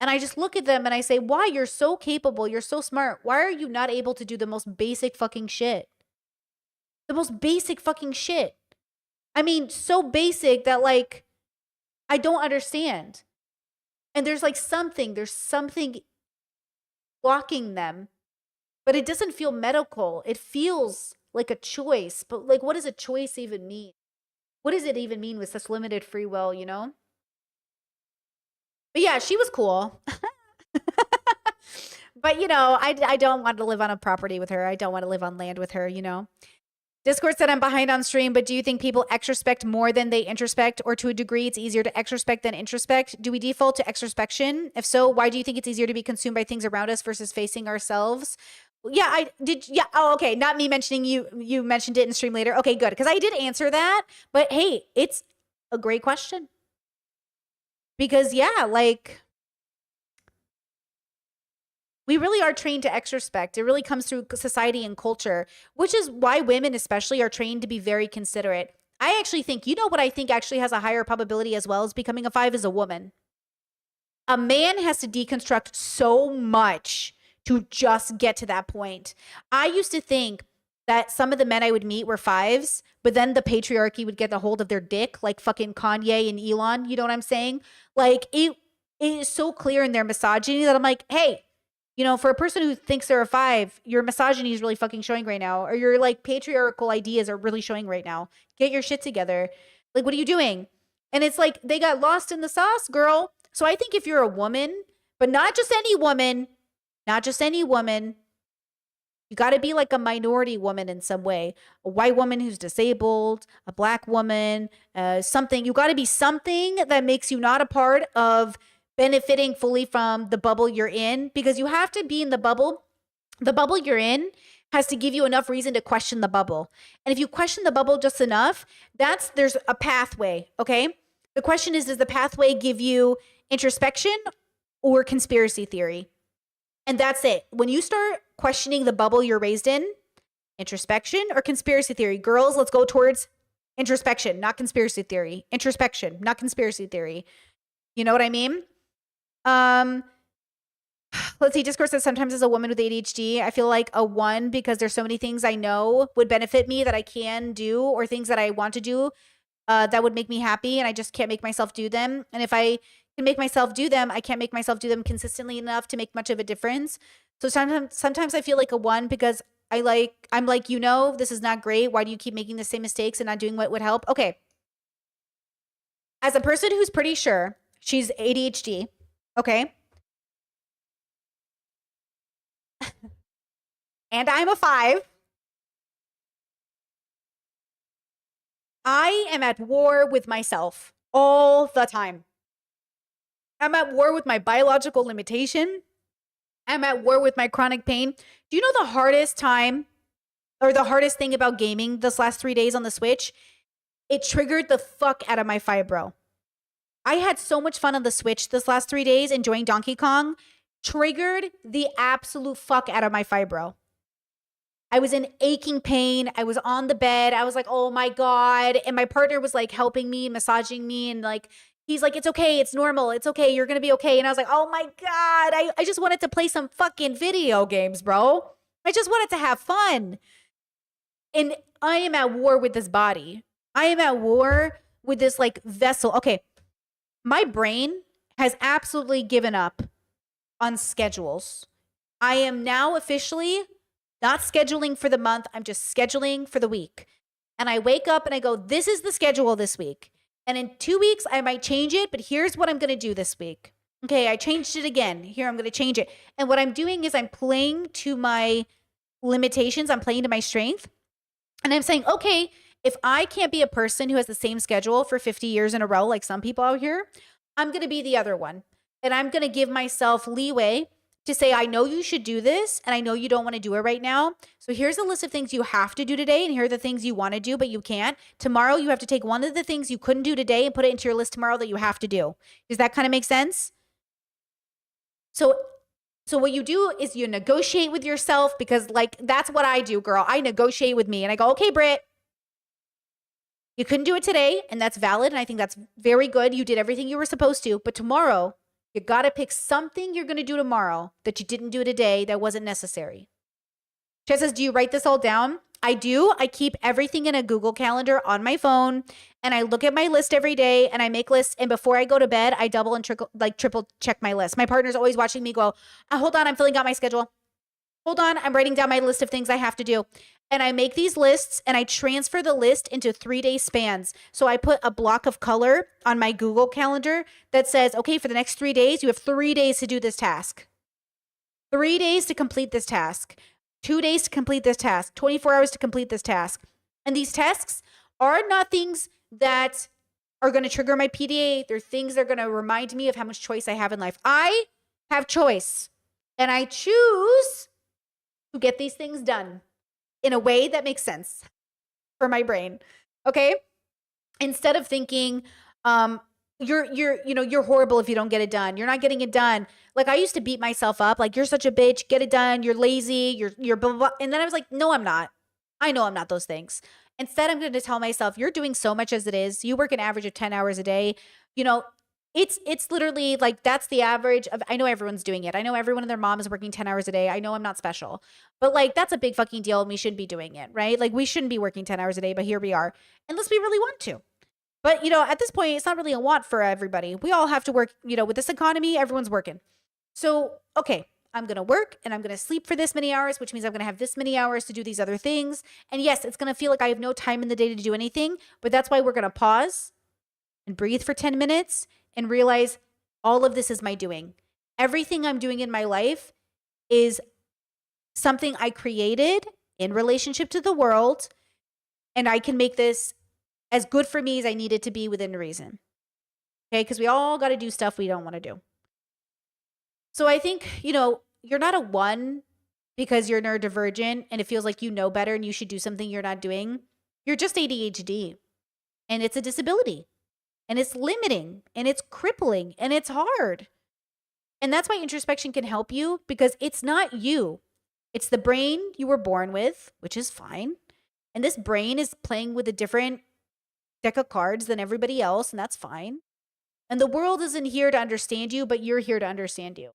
And I just look at them and I say, why? You're so capable. You're so smart. Why are you not able to do the most basic fucking shit? The most basic fucking shit. I mean, so basic that like, I don't understand. And there's something blocking them, but it doesn't feel medical. It feels like a choice. But like, what does a choice even mean? What does it even mean with such limited free will, But yeah, she was cool. But, I don't want to live on a property with her. I don't want to live on land with her, Discord said I'm behind on stream, but do you think people extrospect more than they introspect, or to a degree it's easier to extrospect than introspect? Do we default to extrospection? If so, why do you think it's easier to be consumed by things around us versus facing ourselves? Yeah, I did. Yeah. Oh, okay. Not me mentioning you. You mentioned it in stream later. Okay, good. Because I did answer that. But hey, it's a great question. Because yeah, like we really are trained to extrospect. It really comes through society and culture, which is why women especially are trained to be very considerate. I actually think, what I think actually has a higher probability as well as becoming a 5 is a woman. A man has to deconstruct so much to just get to that point. I used to think that some of the men I would meet were 5s, but then the patriarchy would get a hold of their dick, like fucking Kanye and Elon. You know what I'm saying? Like it is so clear in their misogyny that I'm like, hey, for a person who thinks they're a 5, your misogyny is really fucking showing right now, or your like patriarchal ideas are really showing right now. Get your shit together. Like, what are you doing? And it's like they got lost in the sauce, girl. So I think if you're a woman, but not just any woman, you got to be like a minority woman in some way. A white woman who's disabled, a black woman, something. You got to be something that makes you not a part of benefiting fully from the bubble you're in, because you have to be in the bubble. The bubble you're in has to give you enough reason to question the bubble. And if you question the bubble just enough, there's a pathway, okay? The question is, does the pathway give you introspection or conspiracy theory. And that's it. When you start questioning the bubble you're raised in, introspection or conspiracy theory. Girls, let's go towards introspection, not conspiracy theory. Introspection, not conspiracy theory. You know what I mean? Let's see. Discourse says sometimes as a woman with ADHD, I feel like a 1 because there's so many things I know would benefit me that I can do, or things that I want to do that would make me happy, and I just can't make myself do them. And if I can make myself do them, I can't make myself do them consistently enough to make much of a difference. So sometimes I feel like a 1 because I'm like, this is not great. Why do you keep making the same mistakes and not doing what would help? Okay. As a person who's pretty sure she's ADHD, okay, and I'm a 5, I am at war with myself all the time. I'm at war with my biological limitation. I'm at war with my chronic pain. Do you know the hardest time or the hardest thing about gaming this last 3 days on the Switch? It triggered the fuck out of my fibro. I had so much fun on the Switch this last 3 days enjoying Donkey Kong. Triggered the absolute fuck out of my fibro. I was in aching pain. I was on the bed. I was like, oh my God. And my partner was like helping me, massaging me. And like, he's like, it's okay. It's normal. It's okay. You're going to be okay. And I was like, oh my God. I just wanted to play some fucking video games, bro. I just wanted to have fun. And I am at war with this body. I am at war with this like vessel. Okay. My brain has absolutely given up on schedules. I am now officially not scheduling for the month. I'm just scheduling for the week. And I wake up and I go, this is the schedule this week. And in 2 weeks, I might change it, but here's what I'm going to do this week. Okay, I changed it again. Here, I'm going to change it. And what I'm doing is I'm playing to my limitations. I'm playing to my strength. And I'm saying, okay, if I can't be a person who has the same schedule for 50 years in a row, like some people out here, I'm going to be the other one. And I'm going to give myself leeway to say, I know you should do this, and I know you don't want to do it right now. So here's a list of things you have to do today, and here are the things you want to do, but you can't. Tomorrow, you have to take one of the things you couldn't do today and put it into your list tomorrow that you have to do. Does that kind of make sense? So what you do is you negotiate with yourself, because like, that's what I do, girl. I negotiate with me, and I go, okay, Britt, you couldn't do it today, and that's valid, and I think that's very good. You did everything you were supposed to, but tomorrow, you got to pick something you're going to do tomorrow that you didn't do today that wasn't necessary. Chad says, do you write this all down? I do. I keep everything in a Google Calendar on my phone, and I look at my list every day, and I make lists. And before I go to bed, I double and triple check my list. My partner's always watching me go, hold on, I'm filling out my schedule. Hold on, I'm writing down my list of things I have to do. And I make these lists, and I transfer the list into 3-day spans. So I put a block of color on my Google Calendar that says, okay, for the next 3 days, you have 3 days to do this task. 3 days to complete this task. 2 days to complete this task. 24 hours to complete this task. And these tasks are not things that are going to trigger my PDA. They're things that are going to remind me of how much choice I have in life. I have choice, and I choose to get these things done in a way that makes sense for my brain. Okay? Instead of thinking, you're horrible if you don't get it done. You're not getting it done. Like, I used to beat myself up. Like, you're such a bitch. Get it done. You're lazy. You're blah, blah, blah. And then I was like, no, I'm not. I know I'm not those things. Instead, I'm going to tell myself, you're doing so much as it is. You work an average of 10 hours a day. It's literally like, that's the average of, I know everyone's doing it. I know everyone and their mom is working 10 hours a day. I know I'm not special, but like, that's a big fucking deal. And we shouldn't be doing it, right? Like, we shouldn't be working 10 hours a day, but here we are. Unless we really want to. But, at this point, it's not really a want for everybody. We all have to work, with this economy, everyone's working. So, okay, I'm going to work and I'm going to sleep for this many hours, which means I'm going to have this many hours to do these other things. And yes, it's going to feel like I have no time in the day to do anything, but that's why we're going to pause and breathe for 10 minutes and realize all of this is my doing. Everything I'm doing in my life is something I created in relationship to the world, and I can make this as good for me as I need it to be within reason. Okay? Because we all got to do stuff we don't want to do. So I think, you're not a 1 because you're neurodivergent and it feels like you know better and you should do something you're not doing. You're just ADHD, and it's a disability. And it's limiting, and it's crippling, and it's hard. And that's why introspection can help you, because it's not you. It's the brain you were born with, which is fine. And this brain is playing with a different deck of cards than everybody else, and that's fine. And the world isn't here to understand you, but you're here to understand you.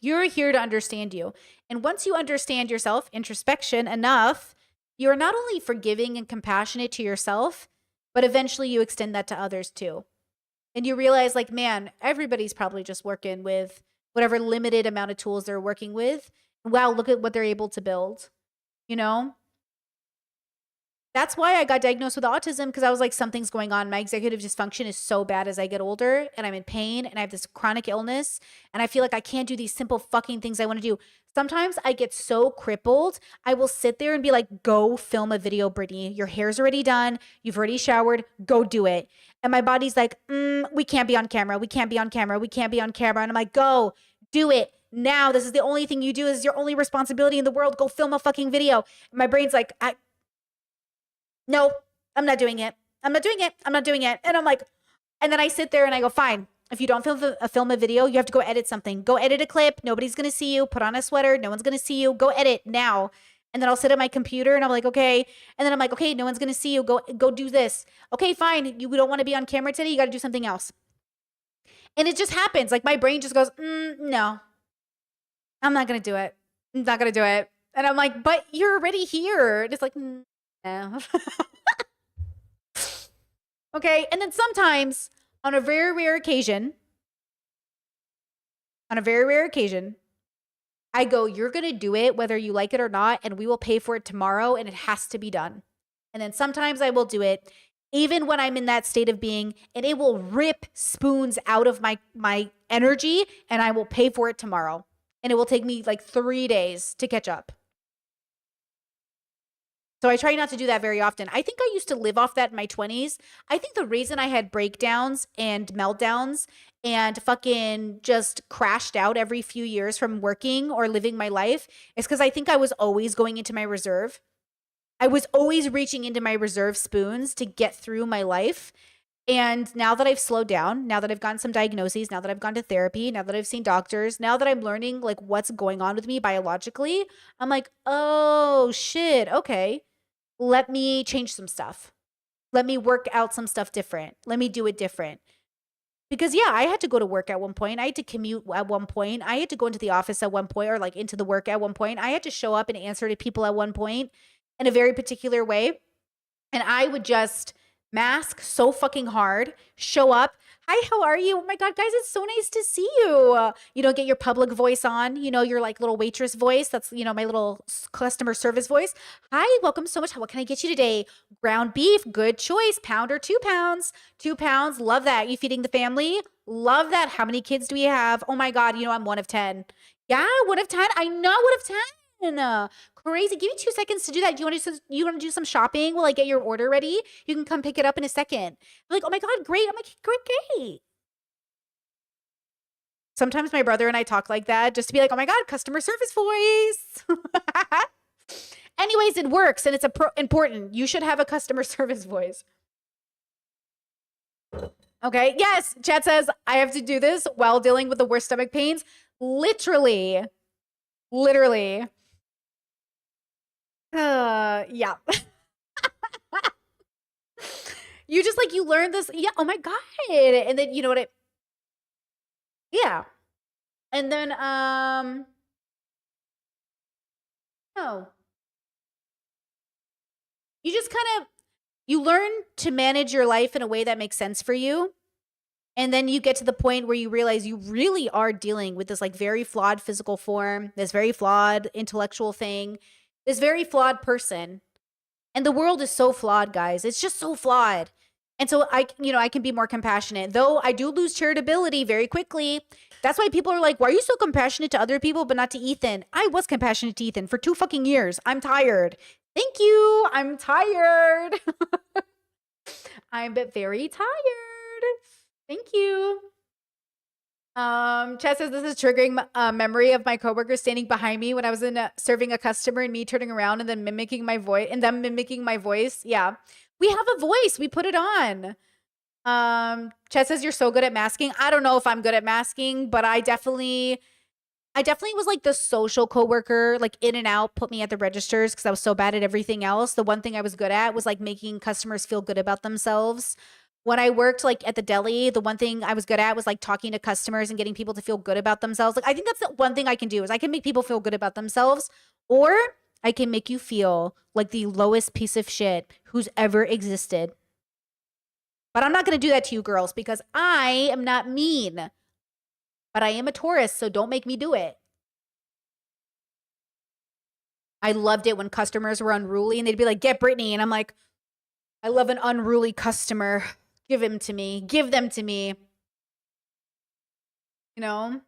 You're here to understand you. And once you understand yourself, introspection enough, you're not only forgiving and compassionate to yourself, but eventually you extend that to others too. And you realize, like, man, everybody's probably just working with whatever limited amount of tools they're working with. Wow, look at what they're able to build, you know? That's why I got diagnosed with autism, because I was like, something's going on. My executive dysfunction is so bad as I get older, and I'm in pain, and I have this chronic illness, and I feel like I can't do these simple fucking things I want to do. Sometimes I get so crippled, I will sit there and be like, go film a video, Brittany. Your hair's already done. You've already showered. Go do it. And my body's like, we can't be on camera. We can't be on camera. We can't be on camera. And I'm like, go do it now. This is the only thing you do. This is your only responsibility in the world. Go film a fucking video. And my brain's like, no, I'm not doing it. I'm not doing it. I'm not doing it. And I'm like, and then I sit there and I go, fine. If you don't film a video, you have to go edit something. Go edit a clip. Nobody's going to see you. Put on a sweater. No one's going to see you. Go edit now. And then I'll sit at my computer and I'm like, okay. And then I'm like, okay, no one's going to see you. Go do this. Okay, fine. You don't want to be on camera today. You got to do something else. And it just happens. Like my brain just goes, no, I'm not going to do it. I'm not going to do it. And I'm like, but you're already here. And it's like, no. Okay. And then sometimes on a very rare occasion, I go, you're going to do it whether you like it or not, and we will pay for it tomorrow, and it has to be done. And then sometimes I will do it even when I'm in that state of being, and it will rip spoons out of my energy, and I will pay for it tomorrow. And it will take me like 3 days to catch up. So I try not to do that very often. I think I used to live off that in my 20s. I think the reason I had breakdowns and meltdowns and fucking just crashed out every few years from working or living my life is because I think I was always going into my reserve. I was always reaching into my reserve spoons to get through my life. And now that I've slowed down, now that I've gotten some diagnoses, now that I've gone to therapy, now that I've seen doctors, now that I'm learning like what's going on with me biologically, I'm like, oh shit, okay. Let me change some stuff. Let me work out some stuff different. Let me do it different. Because yeah, I had to go to work at one point. I had to commute at one point. I had to go into the office at one point, or like into the work at one point. I had to show up and answer to people at one point in a very particular way. And I would just mask so fucking hard, show up. Hi, how are you? Oh my God, guys, it's so nice to see you. You know, get your public voice on, you know, your like little waitress voice. That's, you know, my little customer service voice. Hi, welcome so much. What can I get you today? Ground beef, good choice. Pound or 2 pounds? 2 pounds. Love that. You feeding the family? Love that. How many kids do we have? Oh my God, you know, I'm one of 10. Yeah, one of 10. I know, one of 10. Crazy. Give me 2 seconds to do that. Do you want to do some shopping while I get your order ready? You can come pick it up in a second. I'm like, oh my God, great. I'm like, great. Sometimes my brother and I talk like that just to be like, oh my God, customer service voice. Anyways, it works and it's important. You should have a customer service voice. Okay. Yes. Chat says I have to do this while dealing with the worst stomach pains. Literally. Yeah. You just like, you learn this. Yeah. Oh my God. And then, you know what yeah. And then, oh, you just kind of, you learn to manage your life in a way that makes sense for you. And then you get to the point where you realize you really are dealing with this like very flawed physical form, this very flawed intellectual thing, this very flawed person. And the world is so flawed, guys. It's just so flawed. And so I can be more compassionate, though I do lose charitability very quickly. That's why people are like, why are you so compassionate to other people, but not to Ethan? I was compassionate to Ethan for 2 fucking years. I'm tired. Thank you. I'm tired. I'm very tired. Thank you. Chad says this is triggering a memory of my coworker standing behind me when I was serving a customer and me turning around and then mimicking my voice and them mimicking my voice. Yeah. We have a voice. We put it on. Chet says you're so good at masking. I don't know if I'm good at masking, but I definitely was like the social coworker, like in and out, put me at the registers because I was so bad at everything else. The one thing I was good at was like making customers feel good about themselves. When I worked like at the deli, the one thing I was good at was like talking to customers and getting people to feel good about themselves. Like I think that's the one thing I can do is I can make people feel good about themselves, or I can make you feel like the lowest piece of shit who's ever existed. But I'm not going to do that to you girls because I am not mean. But I am a Taurus, so don't make me do it. I loved it when customers were unruly and they'd be like, get Brittany. And I'm like, I love an unruly customer. Give him to me. Give them to me. You know?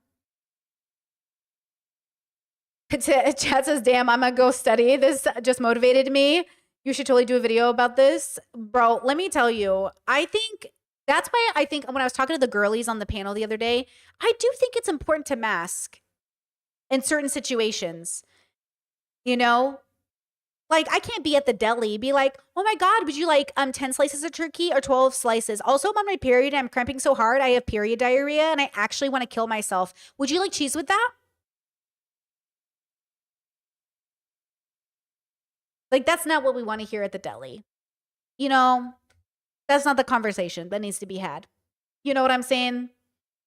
Chat says, damn, I'm gonna go study. This just motivated me. You should totally do a video about this. Bro, let me tell you, I think that's why I think when I was talking to the girlies on the panel the other day, I do think it's important to mask in certain situations. You know? Like, I can't be at the deli, be like, oh my God, would you like 10 slices of turkey or 12 slices? Also, I'm on my period and I'm cramping so hard, I have period diarrhea and I actually want to kill myself. Would you like cheese with that? Like, that's not what we want to hear at the deli. You know, that's not the conversation that needs to be had. You know what I'm saying?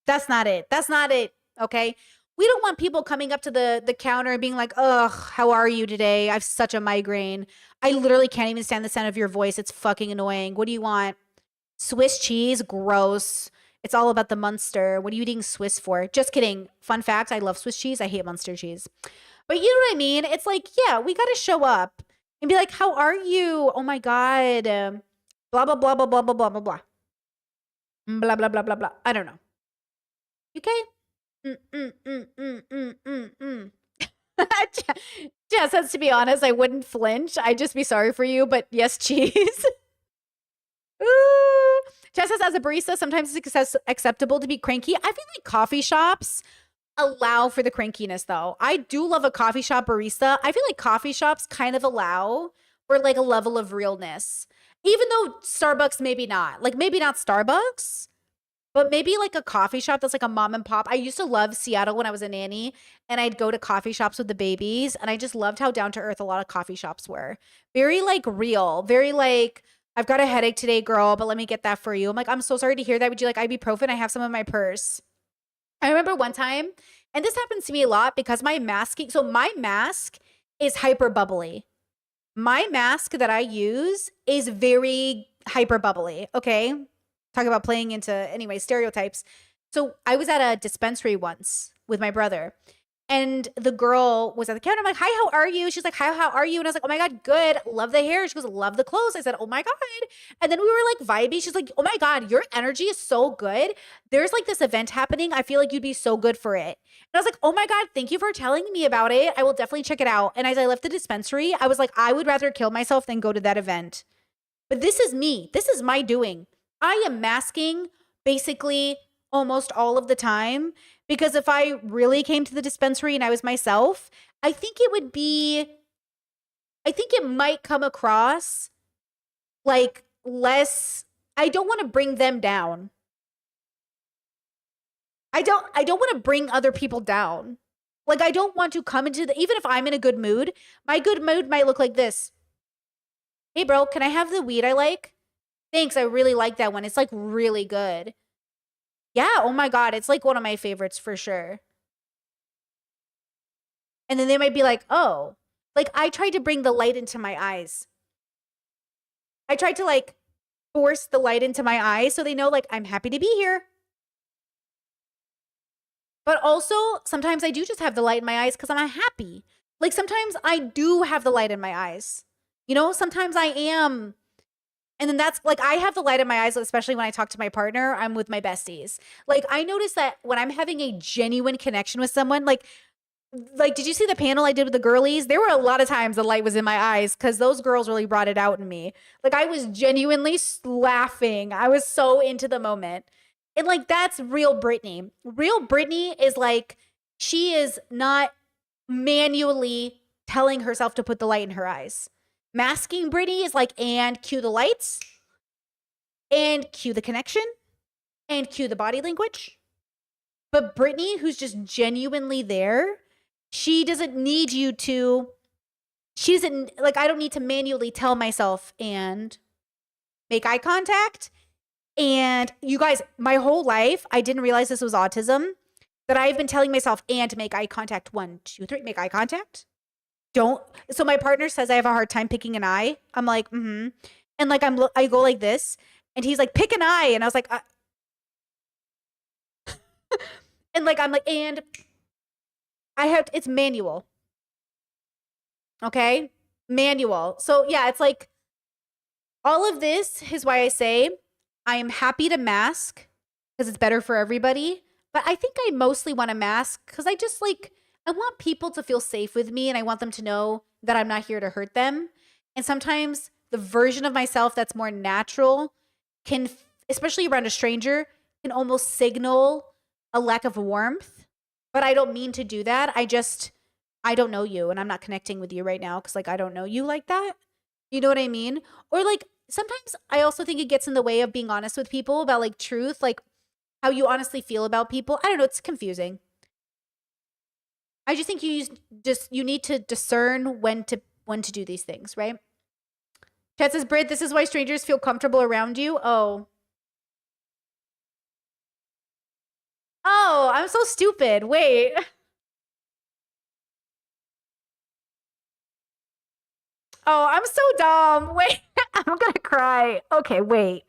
That's not it. That's not it. Okay. We don't want people coming up to the counter and being like, ugh, how are you today? I have such a migraine. I literally can't even stand the sound of your voice. It's fucking annoying. What do you want? Swiss cheese? Gross. It's all about the Munster. What are you eating Swiss for? Just kidding. Fun fact, I love Swiss cheese. I hate Munster cheese. But you know what I mean? It's like, yeah, we got to show up and be like, how are you? Oh my God. Blah, blah, blah, blah, blah, blah, blah, blah, blah. Blah, blah, blah, blah, blah. I don't know. Okay. Jess says, to be honest, I wouldn't flinch. I'd just be sorry for you, but yes, cheese. Ooh. Jess says, as a barista, sometimes it's acceptable to be cranky. I feel like coffee shops allow for the crankiness, though. I do love a coffee shop barista. I feel like coffee shops kind of allow for like a level of realness, even though Starbucks maybe not. Like maybe not Starbucks, but maybe like a coffee shop that's like a mom and pop. I used to love Seattle when I was a nanny, and I'd go to coffee shops with the babies, and I just loved how down to earth a lot of coffee shops were. Very like real, very like, I've got a headache today, girl, but let me get that for you. I'm like, I'm so sorry to hear that. Would you like ibuprofen? I have some in my purse. I remember one time, and this happens to me a lot because my masking, so my mask is hyper bubbly. My mask that I use is very hyper bubbly. Okay. Talk about playing into, anyway, stereotypes. So I was at a dispensary once with my brother, and the girl was at the counter. I'm like, hi, how are you? She's like, hi, how are you? And I was like, oh my God, good. Love the hair. She goes, love the clothes. I said, oh my God. And then we were like vibey. She's like, oh my God, your energy is so good. There's like this event happening. I feel like you'd be so good for it. And I was like, oh my God, thank you for telling me about it. I will definitely check it out. And as I left the dispensary, I was like, I would rather kill myself than go to that event. But this is me. This is my doing. I am masking basically almost all of the time, because if I really came to the dispensary and I was myself, I think it might come across like less. I don't want to bring them down. I don't want to bring other people down. Like, I don't want to come into even if I'm in a good mood, my good mood might look like this. Hey bro, can I have the weed I like? Thanks, I really like that one. It's like really good. Yeah, oh my God, it's like one of my favorites for sure. And then they might be like, oh, like I tried to bring the light into my eyes. I tried to like force the light into my eyes so they know like I'm happy to be here. But also, sometimes I do just have the light in my eyes because I'm happy. Like sometimes I do have the light in my eyes. You know, sometimes I am. And then that's like, I have the light in my eyes, especially when I talk to my partner, I'm with my besties. Like, I notice that when I'm having a genuine connection with someone, like, did you see the panel I did with the girlies? There were a lot of times the light was in my eyes because those girls really brought it out in me. Like, I was genuinely laughing. I was so into the moment. And like, that's real Brittany. Real Brittany is like, she is not manually telling herself to put the light in her eyes. Masking Brittany is like, and cue the lights. and cue the connection and cue the body language. But Brittany, who's just genuinely there, she doesn't need you to, she doesn't, like, I don't need to manually tell myself and make eye contact. And you guys, my whole life, I didn't realize this was autism, that I've been telling myself and make eye contact. 1, 2, 3, make eye contact. Don't. So my partner says I have a hard time picking an eye. I'm like, mm-hmm. And like, I go like this and he's like, pick an eye. And I was like, and like, I'm like, and it's manual. Okay. Manual. So yeah, it's like, all of this is why I say I am happy to mask because it's better for everybody. But I think I mostly want to mask because I just like, I want people to feel safe with me and I want them to know that I'm not here to hurt them. And sometimes the version of myself that's more natural can, especially around a stranger, can almost signal a lack of warmth. But I don't mean to do that. I don't know you and I'm not connecting with you right now because like I don't know you like that. You know what I mean? Or like sometimes I also think it gets in the way of being honest with people about like truth, like how you honestly feel about people. I don't know, it's confusing. I just think you need to discern when to do these things, right? Chat says, Brit, this is why strangers feel comfortable around you. Oh, I'm so stupid. Wait. Oh, I'm so dumb. Wait, I'm gonna cry. Okay, wait.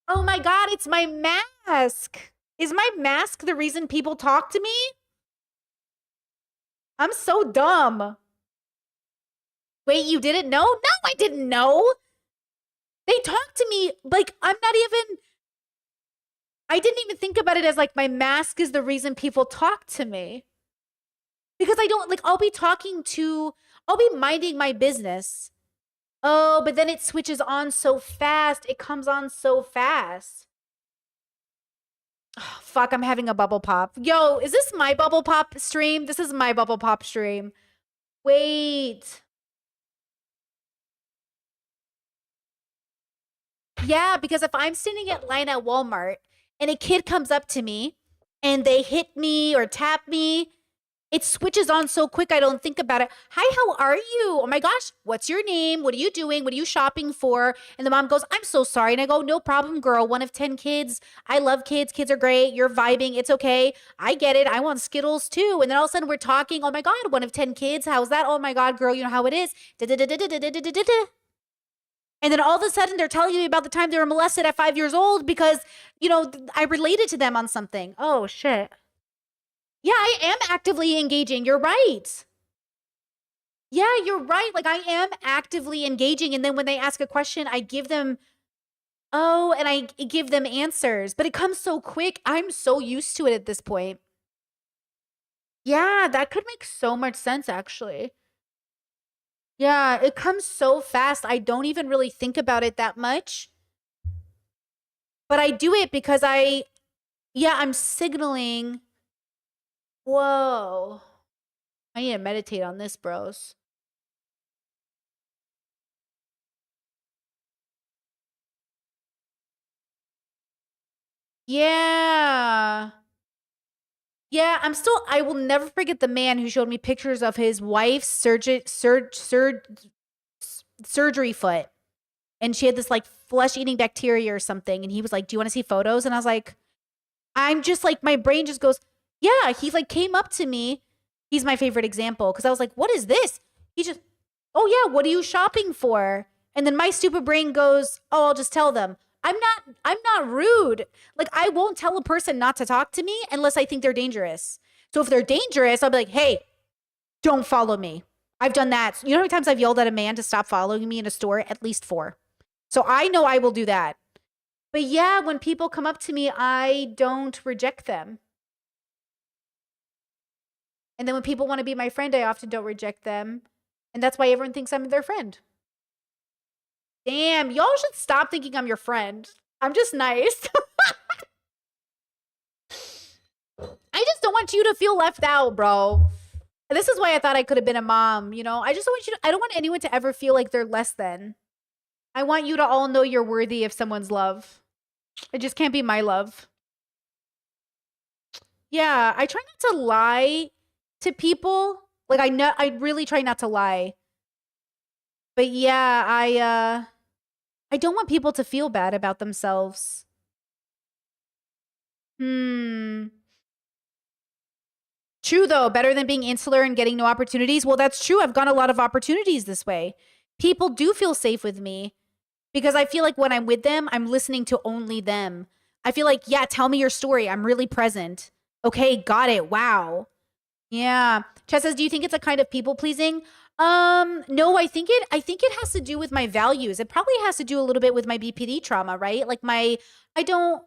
Oh my God, it's my mask. Is my mask the reason people talk to me? I'm so dumb. Wait, you didn't know? No, I didn't know. They talk to me like I didn't even think about it as like my mask is the reason people talk to me. Because I don't like, I'll be minding my business. Oh, but then it switches on so fast. It comes on so fast. Oh, fuck, I'm having a bubble pop. Yo, is this my bubble pop stream? This is my bubble pop stream. Wait. Yeah, because if I'm standing at line at Walmart and a kid comes up to me and they hit me or tap me, it switches on so quick I don't think about it. Hi, how are you? Oh my gosh, what's your name? What are you doing? What are you shopping for? And the mom goes, I'm so sorry. And I go, no problem, girl. 1 of 10 kids. I love kids. Kids are great. You're vibing. It's okay. I get it. I want Skittles too. And then all of a sudden we're talking. Oh my God, 1 of 10 kids. How's that? Oh my God, girl, you know how it is. And then all of a sudden they're telling me about the time they were molested at 5 years old because, I related to them on something. Oh shit. Yeah, I am actively engaging. You're right. Yeah, you're right. Like I am actively engaging. And then when they ask a question, I give them, and I give them answers. But it comes so quick. I'm so used to it at this point. Yeah, that could make so much sense, actually. Yeah, it comes so fast. I don't even really think about it that much. But I do it because I'm signaling. Whoa. I need to meditate on this, bros. Yeah. Yeah, I will never forget the man who showed me pictures of his wife's surgery foot. And she had this like flesh-eating bacteria or something. And he was like, do you want to see photos? And I was like, I'm just like, my brain just goes, yeah. He like came up to me. He's my favorite example because I was like, what is this? He just, oh yeah, what are you shopping for? And then my stupid brain goes, oh, I'll just tell them. I'm not rude. Like I won't tell a person not to talk to me unless I think they're dangerous. So if they're dangerous, I'll be like, hey, don't follow me. I've done that. You know how many times I've yelled at a man to stop following me in a store? At least 4. So I know I will do that. But yeah, when people come up to me, I don't reject them. And then when people want to be my friend, I often don't reject them. And that's why everyone thinks I'm their friend. Damn, y'all should stop thinking I'm your friend. I'm just nice. I just don't want you to feel left out, bro. This is why I thought I could have been a mom, I just don't want I don't want anyone to ever feel like they're less than. I want you to all know you're worthy of someone's love. It just can't be my love. Yeah, I try not to lie to people. Like I know I really try not to lie. But yeah, I don't want people to feel bad about themselves. Hmm. True though, better than being insular and getting no opportunities. Well, that's true. I've gotten a lot of opportunities this way. People do feel safe with me because I feel like when I'm with them, I'm listening to only them. I feel like, yeah, tell me your story. I'm really present. Okay, got it. Wow. Yeah. Chess says, do you think it's a kind of people pleasing? No, I think it has to do with my values. It probably has to do a little bit with my BPD trauma, right? Like I don't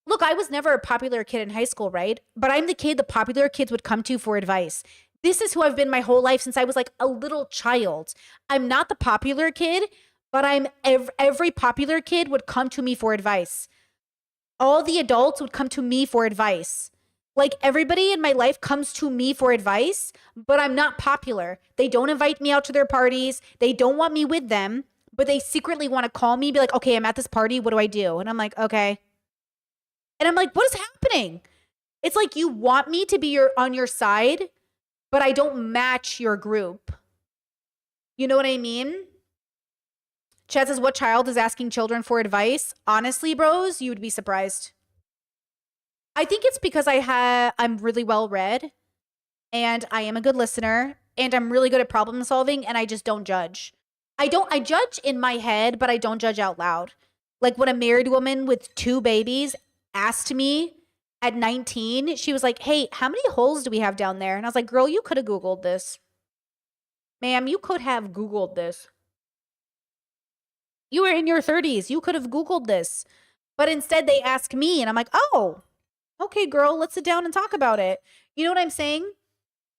look, I was never a popular kid in high school, right? But I'm the kid the popular kids would come to for advice. This is who I've been my whole life since I was like a little child. I'm not the popular kid, but every popular kid would come to me for advice. All the adults would come to me for advice. Like everybody in my life comes to me for advice, but I'm not popular. They don't invite me out to their parties. They don't want me with them, but they secretly want to call me, be like, okay, I'm at this party. What do I do? And I'm like, okay. And I'm like, what is happening? It's like you want me to be on your side, but I don't match your group. You know what I mean? Chad says, what child is asking children for advice? Honestly, bros, you would be surprised. I think it's because I'm really well read and I am a good listener and I'm really good at problem solving and I just don't judge. I judge in my head, but I don't judge out loud. Like when a married woman with 2 babies asked me at 19, she was like, "Hey, how many holes do we have down there?" And I was like, "Girl, you could have googled this. Ma'am, you could have googled this. You were in your 30s. You could have googled this." But instead they ask me and I'm like, "Oh, okay, girl, let's sit down and talk about it." You know what I'm saying?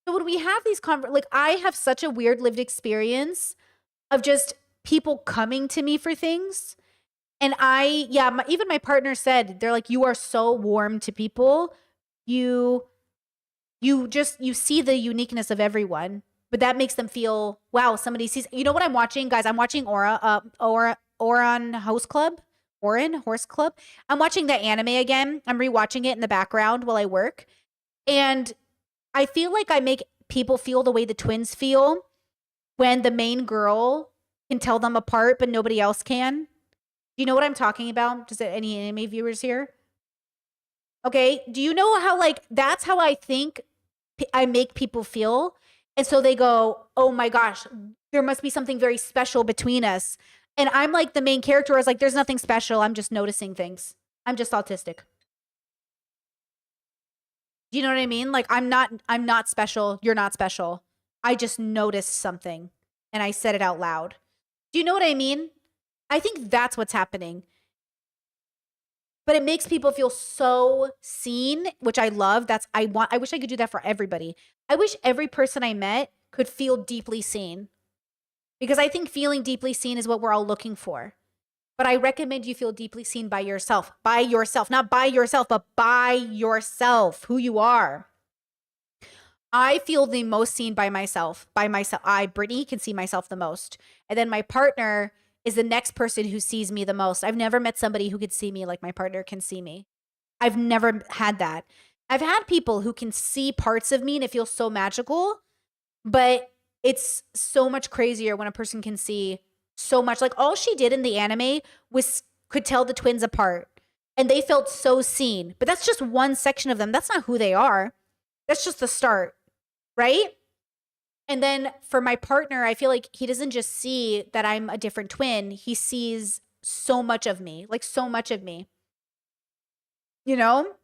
So when we have these like I have such a weird lived experience of just people coming to me for things. And even my partner said, they're like, you are so warm to people. You you see the uniqueness of everyone, but that makes them feel, wow, somebody sees. You know what I'm watching, guys? I'm watching Oran Host Club. Orin Horse Club. I'm watching the anime again. I'm rewatching it in the background while I work. And I feel like I make people feel the way the twins feel when the main girl can tell them apart, but nobody else can. Do you know what I'm talking about? Does any anime viewers here? Okay. Do you know how, like, that's how I think I make people feel? And so they go, oh my gosh, there must be something very special between us. And I'm like the main character. I was like, there's nothing special. I'm just noticing things. I'm just autistic. Do you know what I mean? Like I'm not special. You're not special. I just noticed something and I said it out loud. Do you know what I mean? I think that's what's happening. But it makes people feel so seen, which I love. I wish I could do that for everybody. I wish every person I met could feel deeply seen. Because I think feeling deeply seen is what we're all looking for. But I recommend you feel deeply seen by yourself. By yourself. Not by yourself, but by yourself, who you are. I feel the most seen by myself. Brittany, can see myself the most. And then my partner is the next person who sees me the most. I've never met somebody who could see me like my partner can see me. I've never had that. I've had people who can see parts of me and it feels so magical, but it's so much crazier when a person can see so much. Like all she did in the anime was could tell the twins apart and they felt so seen. But that's just one section of them. That's not who they are. That's just the start, right? And then for my partner, I feel like he doesn't just see that I'm a different twin. He sees so much of me, like so much of me. You know?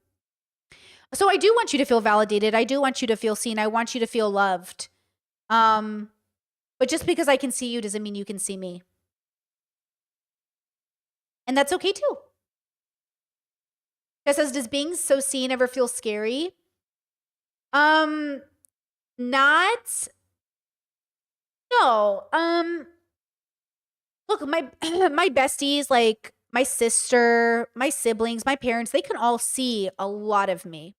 So I do want you to feel validated. I do want you to feel seen. I want you to feel loved. But just because I can see you doesn't mean you can see me. And that's okay too. It says, does being so seen ever feel scary? Not no. Look, my my besties, like my sister, my siblings, my parents, they can all see a lot of me.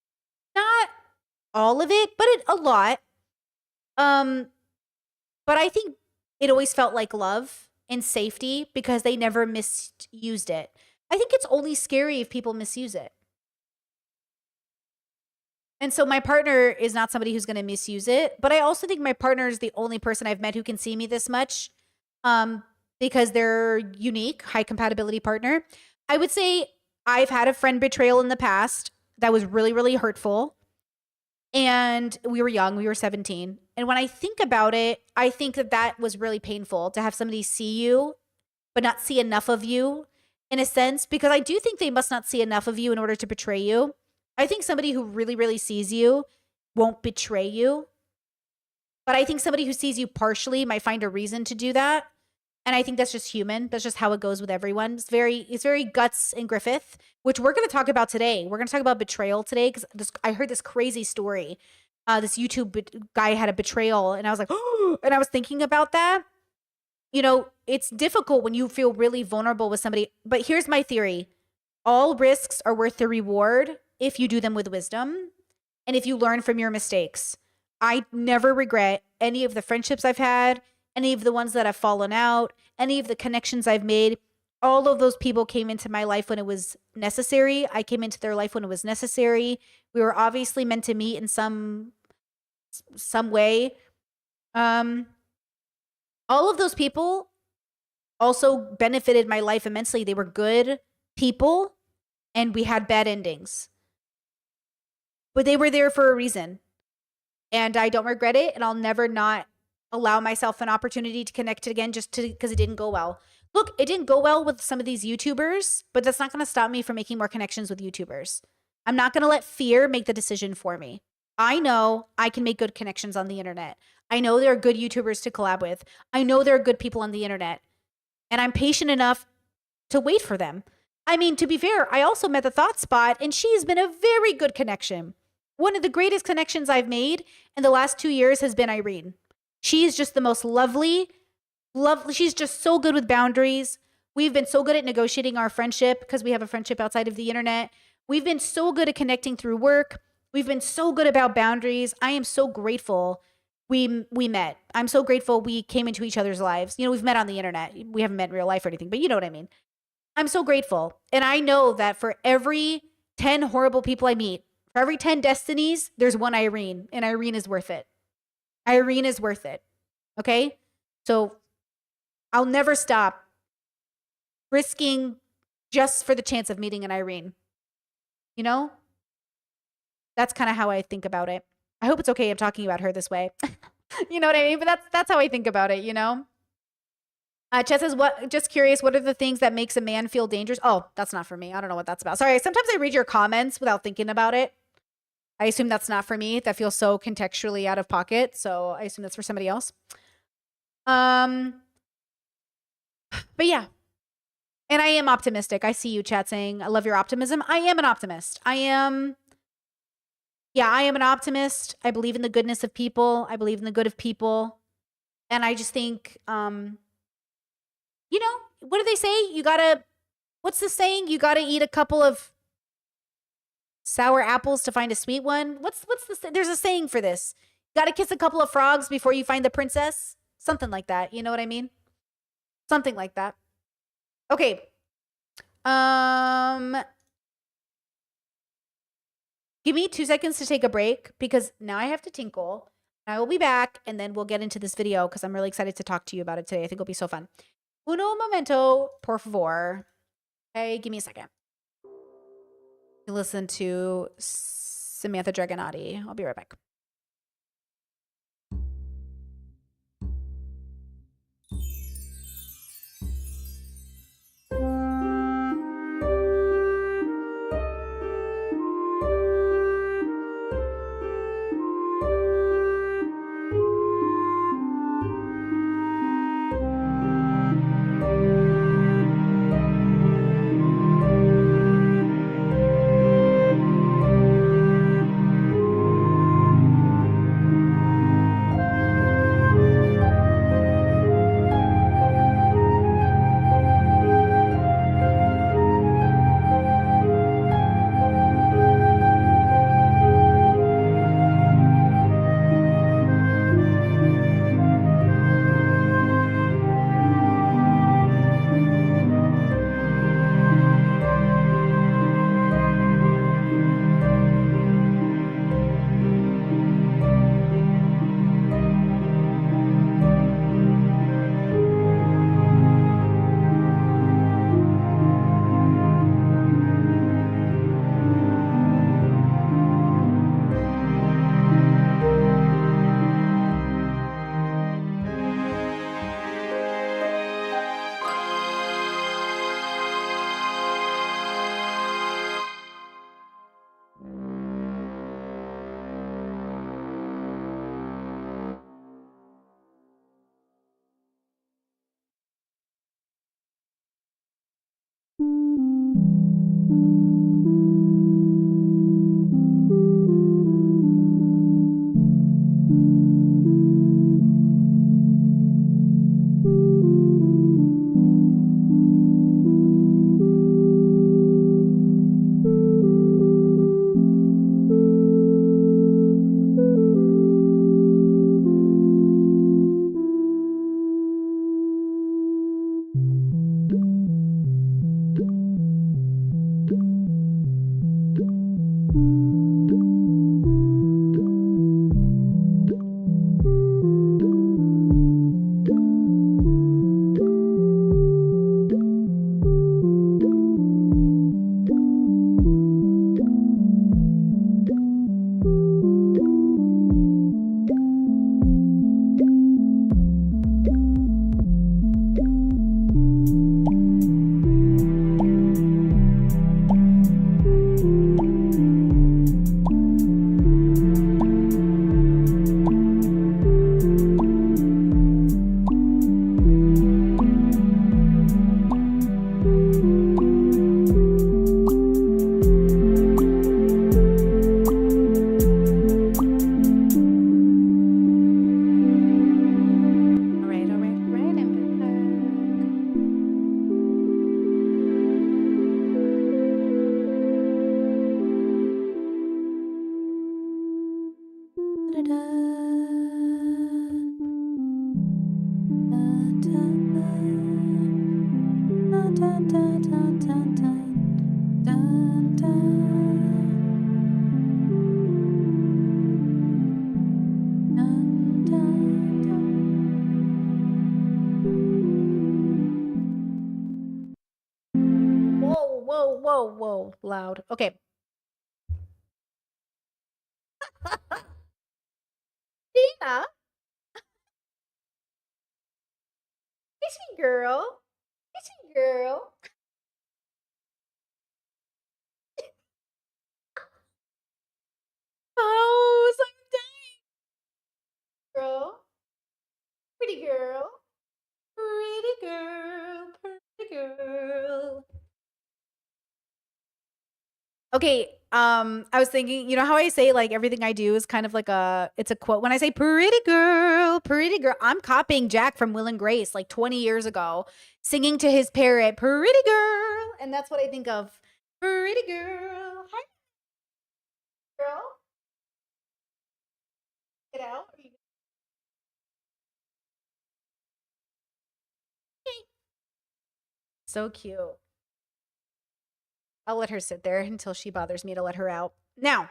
Not all of it, but a lot. Um, but I think it always felt like love. in safety because they never misused it. I think it's only scary if people misuse it. And so my partner is not somebody who's going to misuse it, but I also think my partner is the only person I've met who can see me this much, because they're unique, high compatibility partner. I would say I've had a friend betrayal in the past that was really, really hurtful. And we were young, we were 17. And when I think about it, I think that that was really painful to have somebody see you, but not see enough of you in a sense, because I do think they must not see enough of you in order to betray you. I think somebody who really, really sees you won't betray you. But I think somebody who sees you partially might find a reason to do that. And I think that's just human. That's just how it goes with everyone. It's very Guts and Griffith, which we're going to talk about today. We're going to talk about betrayal today because I heard this crazy story. This YouTube guy had a betrayal, and I was like, oh, and I was thinking about that. You know, it's difficult when you feel really vulnerable with somebody. But here's my theory. All risks are worth the reward if you do them with wisdom and if you learn from your mistakes. I never regret any of the friendships I've had, any of the ones that have fallen out, any of the connections I've made. All of those people came into my life when it was necessary. I came into their life when it was necessary. We were obviously meant to meet in some way. All of those people also benefited my life immensely. They were good people and we had bad endings. But they were there for a reason. And I don't regret it, and I'll never not allow myself an opportunity to connect again just because it didn't go well. Look, it didn't go well with some of these YouTubers, but that's not going to stop me from making more connections with YouTubers. I'm not going to let fear make the decision for me. I know I can make good connections on the internet. I know there are good YouTubers to collab with. I know there are good people on the internet. And I'm patient enough to wait for them. I mean, to be fair, I also met the Thought Spot, and she's been a very good connection. One of the greatest connections I've made in the last 2 years has been Irene. She is just the most lovely. She's just so good with boundaries. We've been so good at negotiating our friendship because we have a friendship outside of the internet. We've been so good at connecting through work. We've been so good about boundaries. I am so grateful we met. I'm so grateful we came into each other's lives. You know, we've met on the internet. We haven't met in real life or anything, but you know what I mean. I'm so grateful. And I know that for every 10 horrible people I meet, for every 10 destinies, there's one Irene, and Irene is worth it. Irene is worth it. Okay? So I'll never stop risking just for the chance of meeting an Irene. You know? That's kind of how I think about it. I hope it's okay I'm talking about her this way. You know what I mean? But that's how I think about it, you know? Chet says, just curious, what are the things that makes a man feel dangerous? Oh, that's not for me. I don't know what that's about. Sorry, sometimes I read your comments without thinking about it. I assume that's not for me. That feels so contextually out of pocket. So I assume that's for somebody else. But yeah. And I am optimistic. I see you, chat, saying, I love your optimism. I am an optimist. I am an optimist. I believe in the goodness of people. I believe in the good of people. And I just think, you know, what do they say? What's the saying? You gotta eat a couple of sour apples to find a sweet one. There's a saying for this. You gotta kiss a couple of frogs before you find the princess. Something like that. You know what I mean? Something like that. Okay. Give me 2 seconds to take a break because now I have to tinkle. I will be back and then we'll get into this video because I'm really excited to talk to you about it today. I think it'll be so fun. Uno momento, por favor. Okay, give me a second. Listen to Samantha Dragonotti. I'll be right back. Whoa, loud. Okay. Dina, kissy girl, kissy girl. Oh, I'm dying, girl. Pretty girl, pretty girl, pretty girl. Okay, I was thinking, you know how I say like everything I do is kind of like it's a quote. When I say pretty girl, I'm copying Jack from Will and Grace like 20 years ago, singing to his parrot, pretty girl. And that's what I think of. Pretty girl. Hi, girl. Get out. So cute. I'll let her sit there until she bothers me to let her out. Now.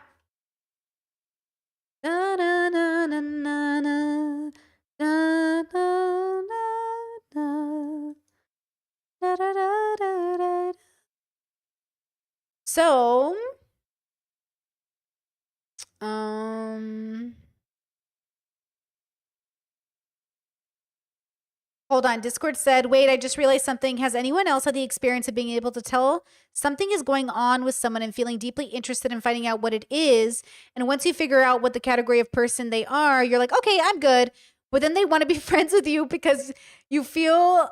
Na, na, na, na, na, na. Na, na, na, na. Da, da, da, da, da. So, hold on. Discord said, wait, I just realized something. Has anyone else had the experience of being able to tell something is going on with someone and feeling deeply interested in finding out what it is? And once you figure out what the category of person they are, you're like, okay, I'm good. But then they want to be friends with you because you feel,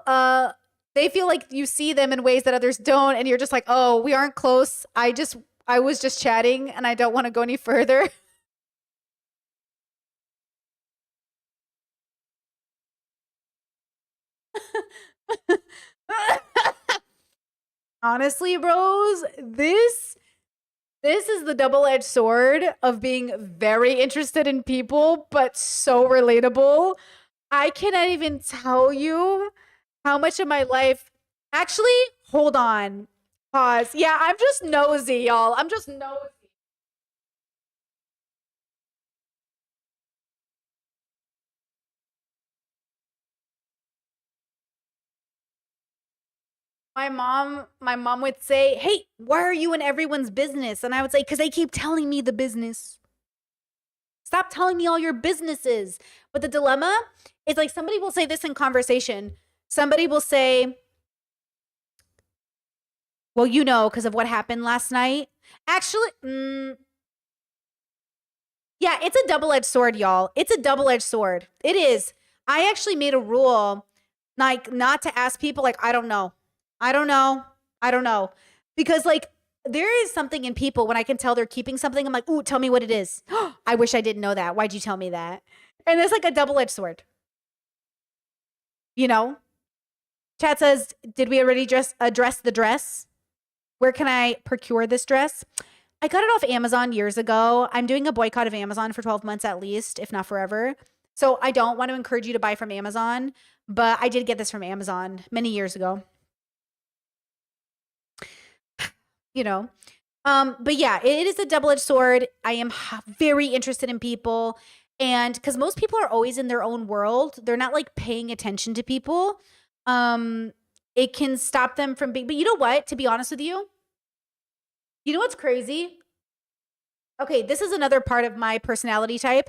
they feel like you see them in ways that others don't. And you're just like, oh, we aren't close. I was just chatting and I don't want to go any further. Honestly, bros, this is the double-edged sword of being very interested in people, but so relatable. I cannot even tell you how much of my life. Actually, hold on. Pause. Yeah, I'm just nosy, y'all. I'm just nosy. My mom would say, "Hey, why are you in everyone's business?" And I would say, "Cuz they keep telling me the business." Stop telling me all your businesses. But the dilemma is like somebody will say this in conversation. Somebody will say, well, you know, because of what happened last night. Actually, yeah, it's a double edged sword, y'all. It's a double edged sword. It is. I actually made a rule, like, not to ask people, like, I don't know. I don't know. I don't know. Because, like, there is something in people when I can tell they're keeping something. I'm like, ooh, tell me what it is. I wish I didn't know that. Why'd you tell me that? And it's like a double edged sword. You know? Chat says, did we already just address the dress? Where can I procure this dress? I got it off Amazon years ago. I'm doing a boycott of Amazon for 12 months at least, if not forever. So I don't want to encourage you to buy from Amazon, but I did get this from Amazon many years ago. You know, but yeah, it is a double-edged sword. I am very interested in people, and because most people are always in their own world, they're not like paying attention to people. It can stop them from being. But you know what? To be honest with you, you know what's crazy? Okay, this is another part of my personality type.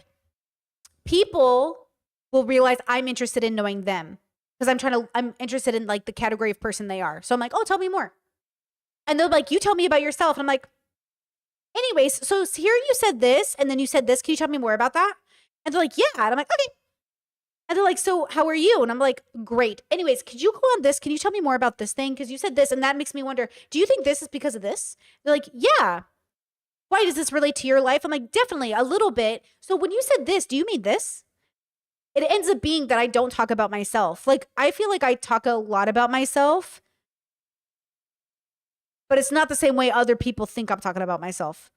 People will realize I'm interested in knowing them because I'm interested in like the category of person they are. So I'm like, oh, tell me more. And they're like, you tell me about yourself. And I'm like, anyways, so here you said this, and then you said this. Can you tell me more about that? And they're like, yeah. And I'm like, okay. And they're like, so how are you? And I'm like, great. Anyways, could you go on this? Can you tell me more about this thing? Because you said this, and that makes me wonder, do you think this is because of this? They're like, yeah. Why does this relate to your life? I'm like, definitely a little bit. So when you said this, do you mean this? It ends up being that I don't talk about myself. Like, I feel like I talk a lot about myself, but it's not the same way other people think I'm talking about myself.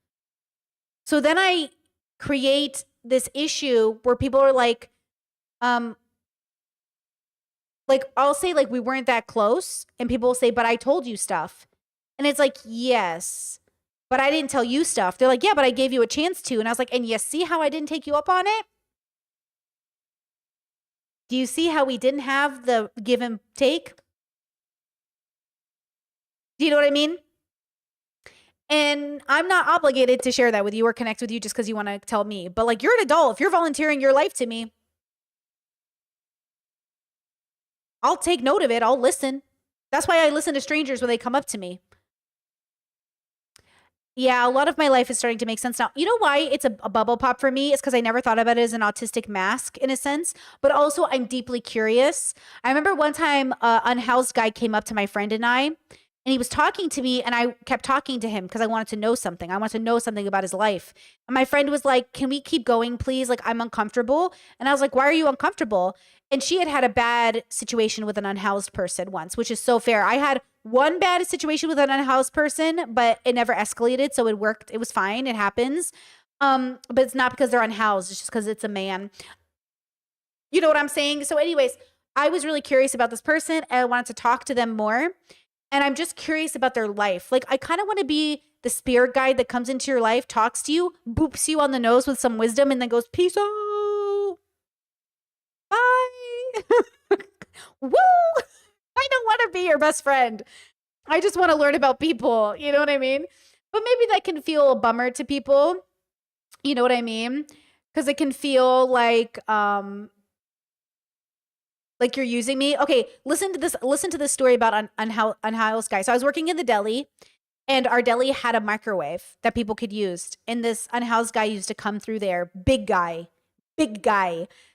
So then I create this issue where people are um like I'll say like we weren't that close and people will say, but I told you stuff. And it's like, yes, but I didn't tell you stuff. They're like, yeah, but I gave you a chance to. And I was like, and you see how I didn't take you up on it? Do you see how we didn't have the give and take? Do you know what I mean? And I'm not obligated to share that with you or connect with you just because you want to tell me. But like, you're an adult. If you're volunteering your life to me, I'll take note of it. I'll listen. That's why I listen to strangers when they come up to me. Yeah, a lot of my life is starting to make sense now. You know why it's a bubble pop for me? It's because I never thought about it as an autistic mask in a sense, but also I'm deeply curious. I remember one time unhoused guy came up to my friend and I, and he was talking to me, and I kept talking to him because I wanted to know something. I wanted to know something about his life. And my friend was like, "Can we keep going, please? Like, I'm uncomfortable." And I was like, "Why are you uncomfortable?" And she had had a bad situation with an unhoused person once, which is so fair. I had one bad situation with an unhoused person, but it never escalated, so it worked. It was fine. It happens. But it's not because they're unhoused. It's just because it's a man. You know what I'm saying? So, anyways, I was really curious about this person, and I wanted to talk to them more. And I'm just curious about their life. Like, I kind of want to be the spirit guide that comes into your life, talks to you, boops you on the nose with some wisdom, and then goes, "Peace out. Bye." Woo! I don't want to be your best friend. I just want to learn about people. You know what I mean? But maybe that can feel a bummer to people. You know what I mean? Because it can feel like you're using me. Okay, listen to this. Listen to this story about unhoused guy. So I was working in the deli, and our deli had a microwave that people could use. And this unhoused guy used to come through there. Big guy,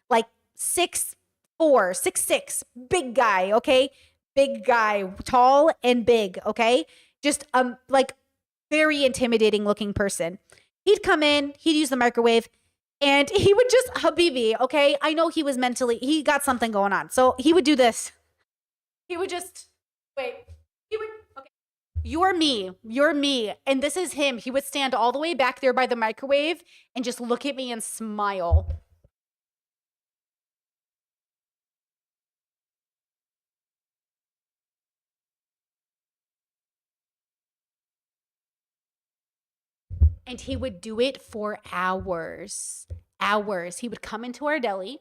like 6'4", 6'6", big guy. Okay, big guy, tall and big. Okay, just like very intimidating looking person. He'd come in. He'd use the microwave. And he would just, Habibi, okay? I know he was he got something going on. So he would do this. He would just, wait. He would, okay. You're me. And this is him. He would stand all the way back there by the microwave and just look at me and smile. And he would do it for hours. Hours. He would come into our deli,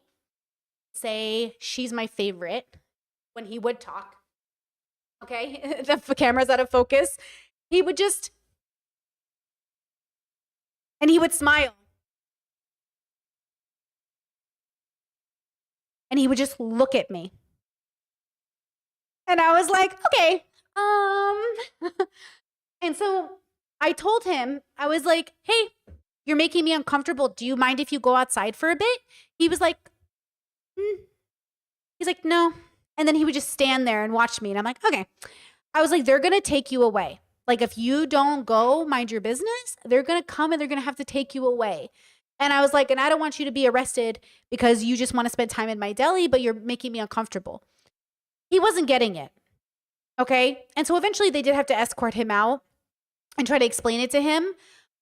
say, "She's my favorite," when he would talk. Okay, the camera's out of focus. He would just, and he would smile. And he would just look at me. And I was like, okay. And so I told him, I was like, "Hey, you're making me uncomfortable. Do you mind if you go outside for a bit?" He was like, he's like, "No." And then he would just stand there and watch me. And I'm like, okay. I was like, they're going to take you away. Like, if you don't go mind your business, they're going to come and they're going to have to take you away. And I was like, and I don't want you to be arrested because you just want to spend time in my deli, but you're making me uncomfortable. He wasn't getting it. Okay. And so eventually they did have to escort him out and try to explain it to him.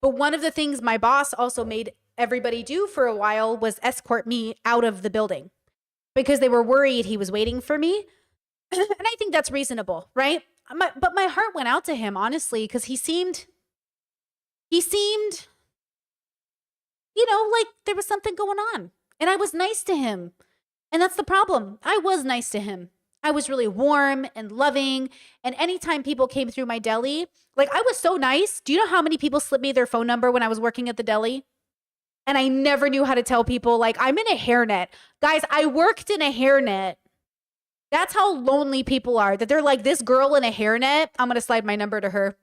But one of the things my boss also made everybody do for a while was escort me out of the building because they were worried he was waiting for me. And I think that's reasonable, right? But my heart went out to him, honestly, because he seemed, like there was something going on. And I was nice to him. And that's the problem. I was nice to him. I was really warm and loving. And anytime people came through my deli, like I was so nice. Do you know how many people slipped me their phone number when I was working at the deli? And I never knew how to tell people, like, I'm in a hairnet. Guys, I worked in a hairnet. That's how lonely people are, that they're like, this girl in a hairnet, I'm going to slide my number to her.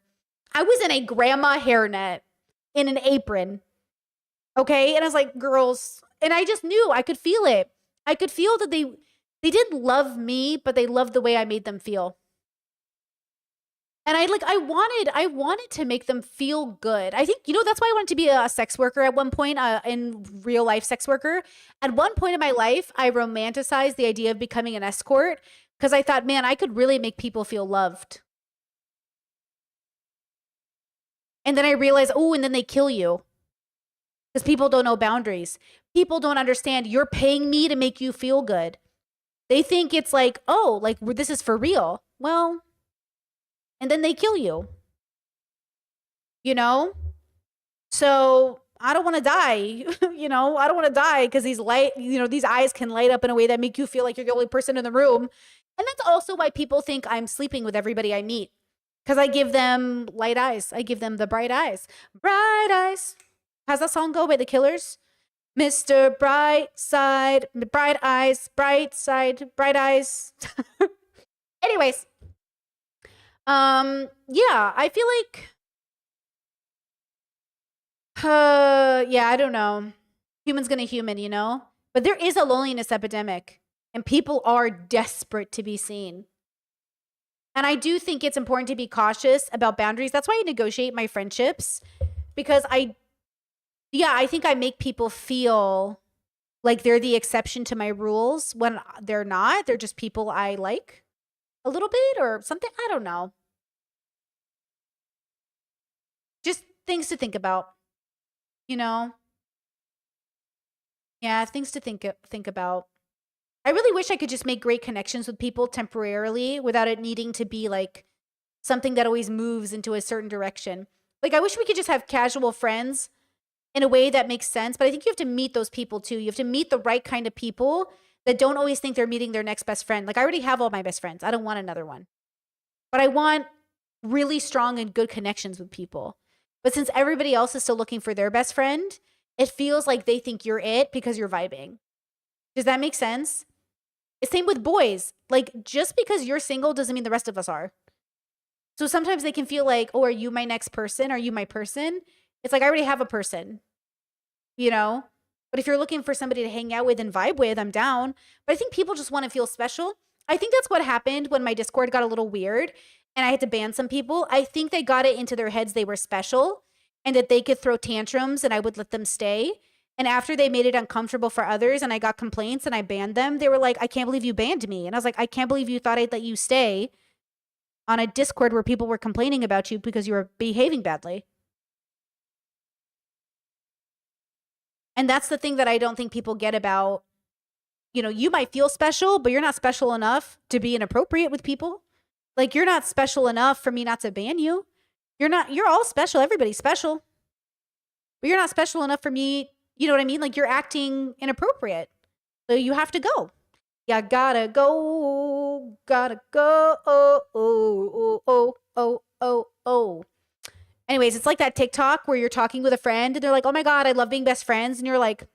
I was in a grandma hairnet in an apron. Okay. And I was like, girls. And I just knew, I could feel it. I could feel that they didn't love me, but they loved the way I made them feel. And I wanted to make them feel good. I think, that's why I wanted to be a sex worker at one point, in real life sex worker. At one point in my life, I romanticized the idea of becoming an escort because I thought, man, I could really make people feel loved. And then I realized, oh, and then they kill you. because people don't know boundaries. People don't understand you're paying me to make you feel good. They think it's like, oh, like this is for real. Well, and then they kill you, you know? So I don't want to die, you know? I don't want to die because these these eyes can light up in a way that make you feel like you're the only person in the room. And that's also why people think I'm sleeping with everybody I meet. Because I give them light eyes. I give them the bright eyes. Bright eyes. How's that song go by the Killers? Mr. Brightside, bright eyes, bright side, bright eyes. Anyways, yeah, I feel like, yeah, I don't know. Human's gonna human, you know? But there is a loneliness epidemic, and people are desperate to be seen. And I do think it's important to be cautious about boundaries. That's why I negotiate my friendships, because I think I make people feel like they're the exception to my rules when they're not. They're just people I like a little bit or something. I don't know. Just things to think about, you know? Yeah, things to think about. I really wish I could just make great connections with people temporarily without it needing to be like something that always moves into a certain direction. Like I wish we could just have casual friends in a way that makes sense, but I think you have to meet those people too. You have to meet the right kind of people that don't always think they're meeting their next best friend. Like I already have all my best friends. I don't want another one. But I want really strong and good connections with people. But since everybody else is still looking for their best friend, it feels like they think you're it because you're vibing. Does that make sense? It's same with boys. Like just because you're single doesn't mean the rest of us are. So sometimes they can feel like, oh, are you my next person? Are you my person? It's like I already have a person, you know? But if you're looking for somebody to hang out with and vibe with, I'm down. But I think people just want to feel special. I think that's what happened when my Discord got a little weird and I had to ban some people. I think they got it into their heads they were special and that they could throw tantrums and I would let them stay. And after they made it uncomfortable for others and I got complaints and I banned them, they were like, I can't believe you banned me. And I was like, I can't believe you thought I'd let you stay on a Discord where people were complaining about you because you were behaving badly. And that's the thing that I don't think people get about, you know, you might feel special, but you're not special enough to be inappropriate with people. Like you're not special enough for me not to ban you. You're all special. Everybody's special. But you're not special enough for me, you know what I mean? Like you're acting inappropriate. So you have to go. Yeah, gotta go. Gotta go. Oh, oh, oh, oh, oh, oh. Anyways, it's like that TikTok where you're talking with a friend and they're like, oh my God, I love being best friends. And you're like,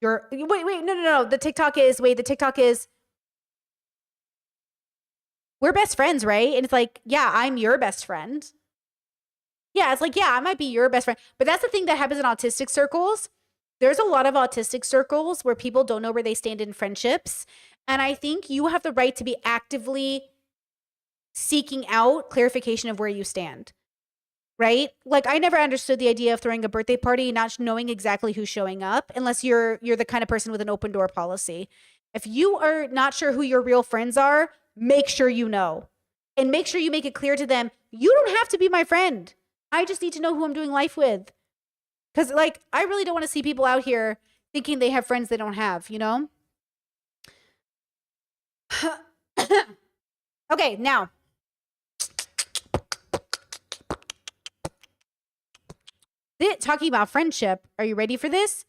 wait, no. The TikTok is, we're best friends, right? And it's like, yeah, I'm your best friend. Yeah, it's like, yeah, I might be your best friend. But that's the thing that happens in autistic circles. There's a lot of autistic circles where people don't know where they stand in friendships. And I think you have the right to be actively seeking out clarification of where you stand. Right? Like I never understood the idea of throwing a birthday party not knowing exactly who's showing up unless you're the kind of person with an open door policy. If you are not sure who your real friends are, make sure you know. And make sure you make it clear to them, you don't have to be my friend. I just need to know who I'm doing life with. Cuz like I really don't want to see people out here thinking they have friends they don't have, you know? Okay, now talking about friendship, are you ready for this?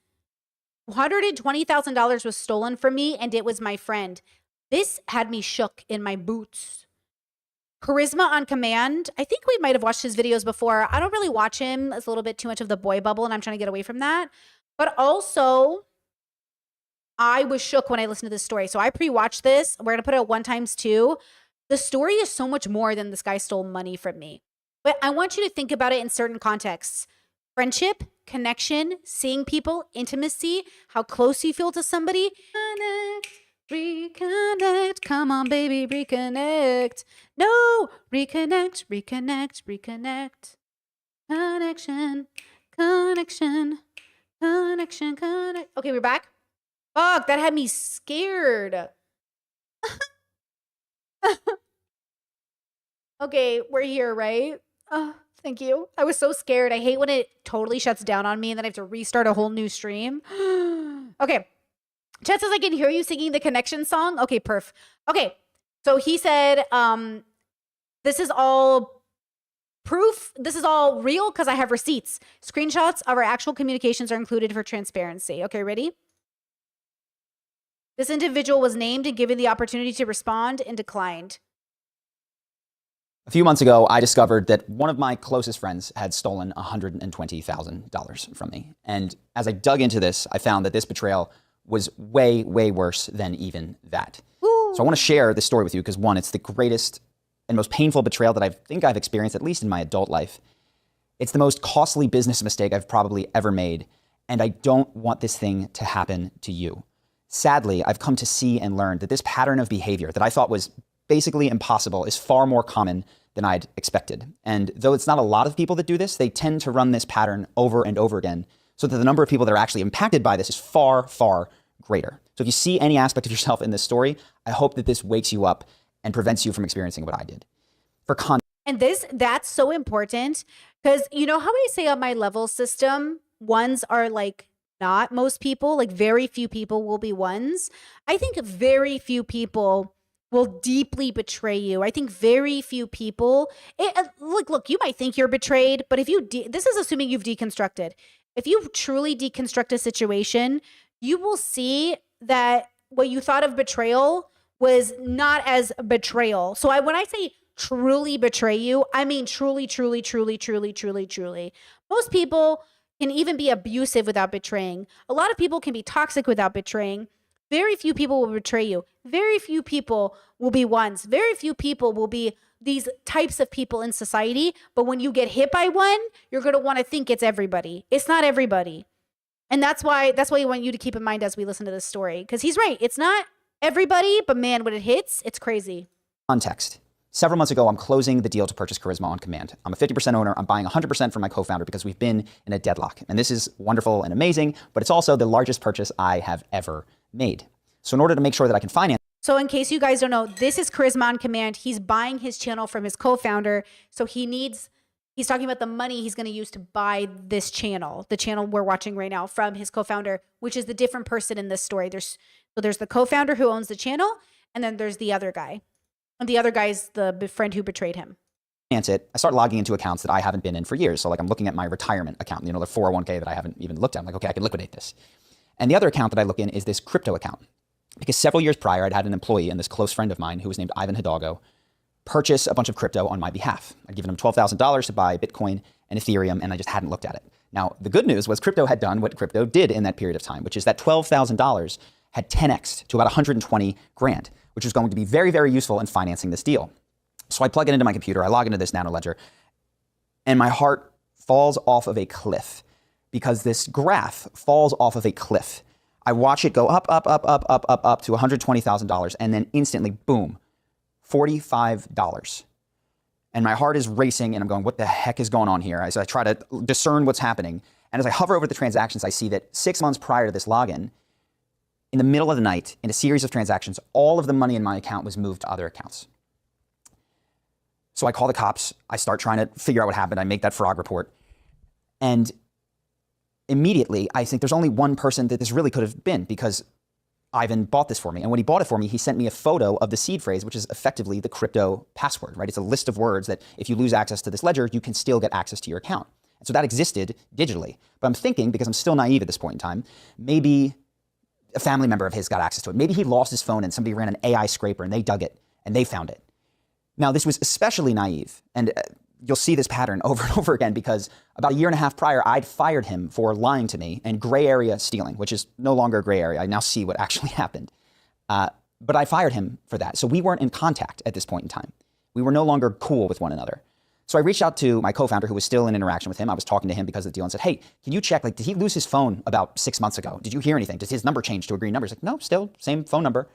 $120,000 was stolen from me and it was my friend. This had me shook in my boots. Charisma on Command. I think we might have watched his videos before. I don't really watch him. It's a little bit too much of the boy bubble and I'm trying to get away from that. But also, I was shook when I listened to this story. So I pre-watched this. We're going to put it at 1x2. The story is so much more than this guy stole money from me. But I want you to think about it in certain contexts. Friendship, connection, seeing people, intimacy, how close you feel to somebody. Reconnect, come on, baby, reconnect. No, reconnect. Connection. Okay, we're back. Fuck, that had me scared. Okay, we're here, right? Oh, Thank you. I was so scared. I hate when it totally shuts down on me and then I have to restart a whole new stream. Okay. Chat says I can hear you singing the connection song. Okay, perf. Okay. So he said, this is all proof. This is all real because I have receipts. Screenshots of our actual communications are included for transparency. Okay, ready? This individual was named and given the opportunity to respond and declined. A few months ago, I discovered that one of my closest friends had stolen $120,000 from me. And as I dug into this, I found that this betrayal was way, way worse than even that. Ooh. So I want to share this story with you because, one, it's the greatest and most painful betrayal that I think I've experienced, at least in my adult life. It's the most costly business mistake I've probably ever made, and I don't want this thing to happen to you. Sadly, I've come to see and learn that this pattern of behavior that I thought was basically impossible is far more common than I'd expected. And though it's not a lot of people that do this, they tend to run this pattern over and over again, so that the number of people that are actually impacted by this is far, far greater. So if you see any aspect of yourself in this story, I hope that this wakes you up and prevents you from experiencing what I did. And that's so important because you know how I say on my level system, ones are like not most people, like very few people will be ones. I think very few people will deeply betray you. I think very few people, look, you might think you're betrayed, but if you, this is assuming you've deconstructed. If you truly deconstruct a situation, you will see that what you thought of betrayal was not as betrayal. So when I say truly betray you, I mean truly, truly, truly, truly, truly, truly. Most people can even be abusive without betraying. A lot of people can be toxic without betraying. Very few people will betray you. Very few people will be ones. Very few people will be these types of people in society. But when you get hit by one, you're going to want to think it's everybody. It's not everybody. And that's why I want you to keep in mind as we listen to this story. Because he's right. It's not everybody, but man, when it hits, it's crazy. Context. Several months ago, I'm closing the deal to purchase Charisma on command. I'm a 50% owner. I'm buying 100% from my co-founder because we've been in a deadlock. And this is wonderful and amazing, but it's also the largest purchase I have ever made. So in order to make sure that I can finance. So in case you guys don't know, this is Charisma on command. He's buying his channel from his co-founder. So he's talking about the money he's going to use to buy this channel, the channel we're watching right now from his co-founder, which is the different person in this story. There's the co-founder who owns the channel, and then there's the other guy. And the other guy's the friend who betrayed him. I start logging into accounts that I haven't been in for years. So like I'm looking at my retirement account, the 401k that I haven't even looked at. I'm like, okay, I can liquidate this. And the other account that I look in is this crypto account. Because several years prior, I'd had an employee and this close friend of mine who was named Ivan Hidalgo purchase a bunch of crypto on my behalf. I'd given him $12,000 to buy Bitcoin and Ethereum, and I just hadn't looked at it. Now, the good news was crypto had done what crypto did in that period of time, which is that $12,000 had 10x to about 120 grand, which was going to be very, very useful in financing this deal. So I plug it into my computer, I log into this Nano Ledger, and my heart falls off of a cliff because this graph falls off of a cliff. I watch it go up, up, up, up, up, up, up to $120,000, and then instantly, boom, $45. And my heart is racing, and I'm going, what the heck is going on here? As I try to discern what's happening, and as I hover over the transactions, I see that 6 months prior to this login, in the middle of the night, in a series of transactions, all of the money in my account was moved to other accounts. So I call the cops. I start trying to figure out what happened. I make that frog report. And immediately, I think there's only one person that this really could have been because Ivan bought this for me. And when he bought it for me, he sent me a photo of the seed phrase, which is effectively the crypto password, right? It's a list of words that if you lose access to this ledger, you can still get access to your account. And so that existed digitally. But I'm thinking, because I'm still naive at this point in time, maybe a family member of his got access to it. Maybe he lost his phone and somebody ran an AI scraper and they dug it and they found it. Now, this was especially naive, and you'll see this pattern over and over again because about 1.5 years prior, I'd fired him for lying to me and gray area stealing, which is no longer a gray area. I now see what actually happened. But I fired him for that. So we weren't in contact at this point in time. We were no longer cool with one another. So I reached out to my co-founder who was still in interaction with him. I was talking to him because of the deal and said, hey, can you check, did he lose his phone about 6 months ago? Did you hear anything? Did his number change to a green number? He's like, no, still same phone number.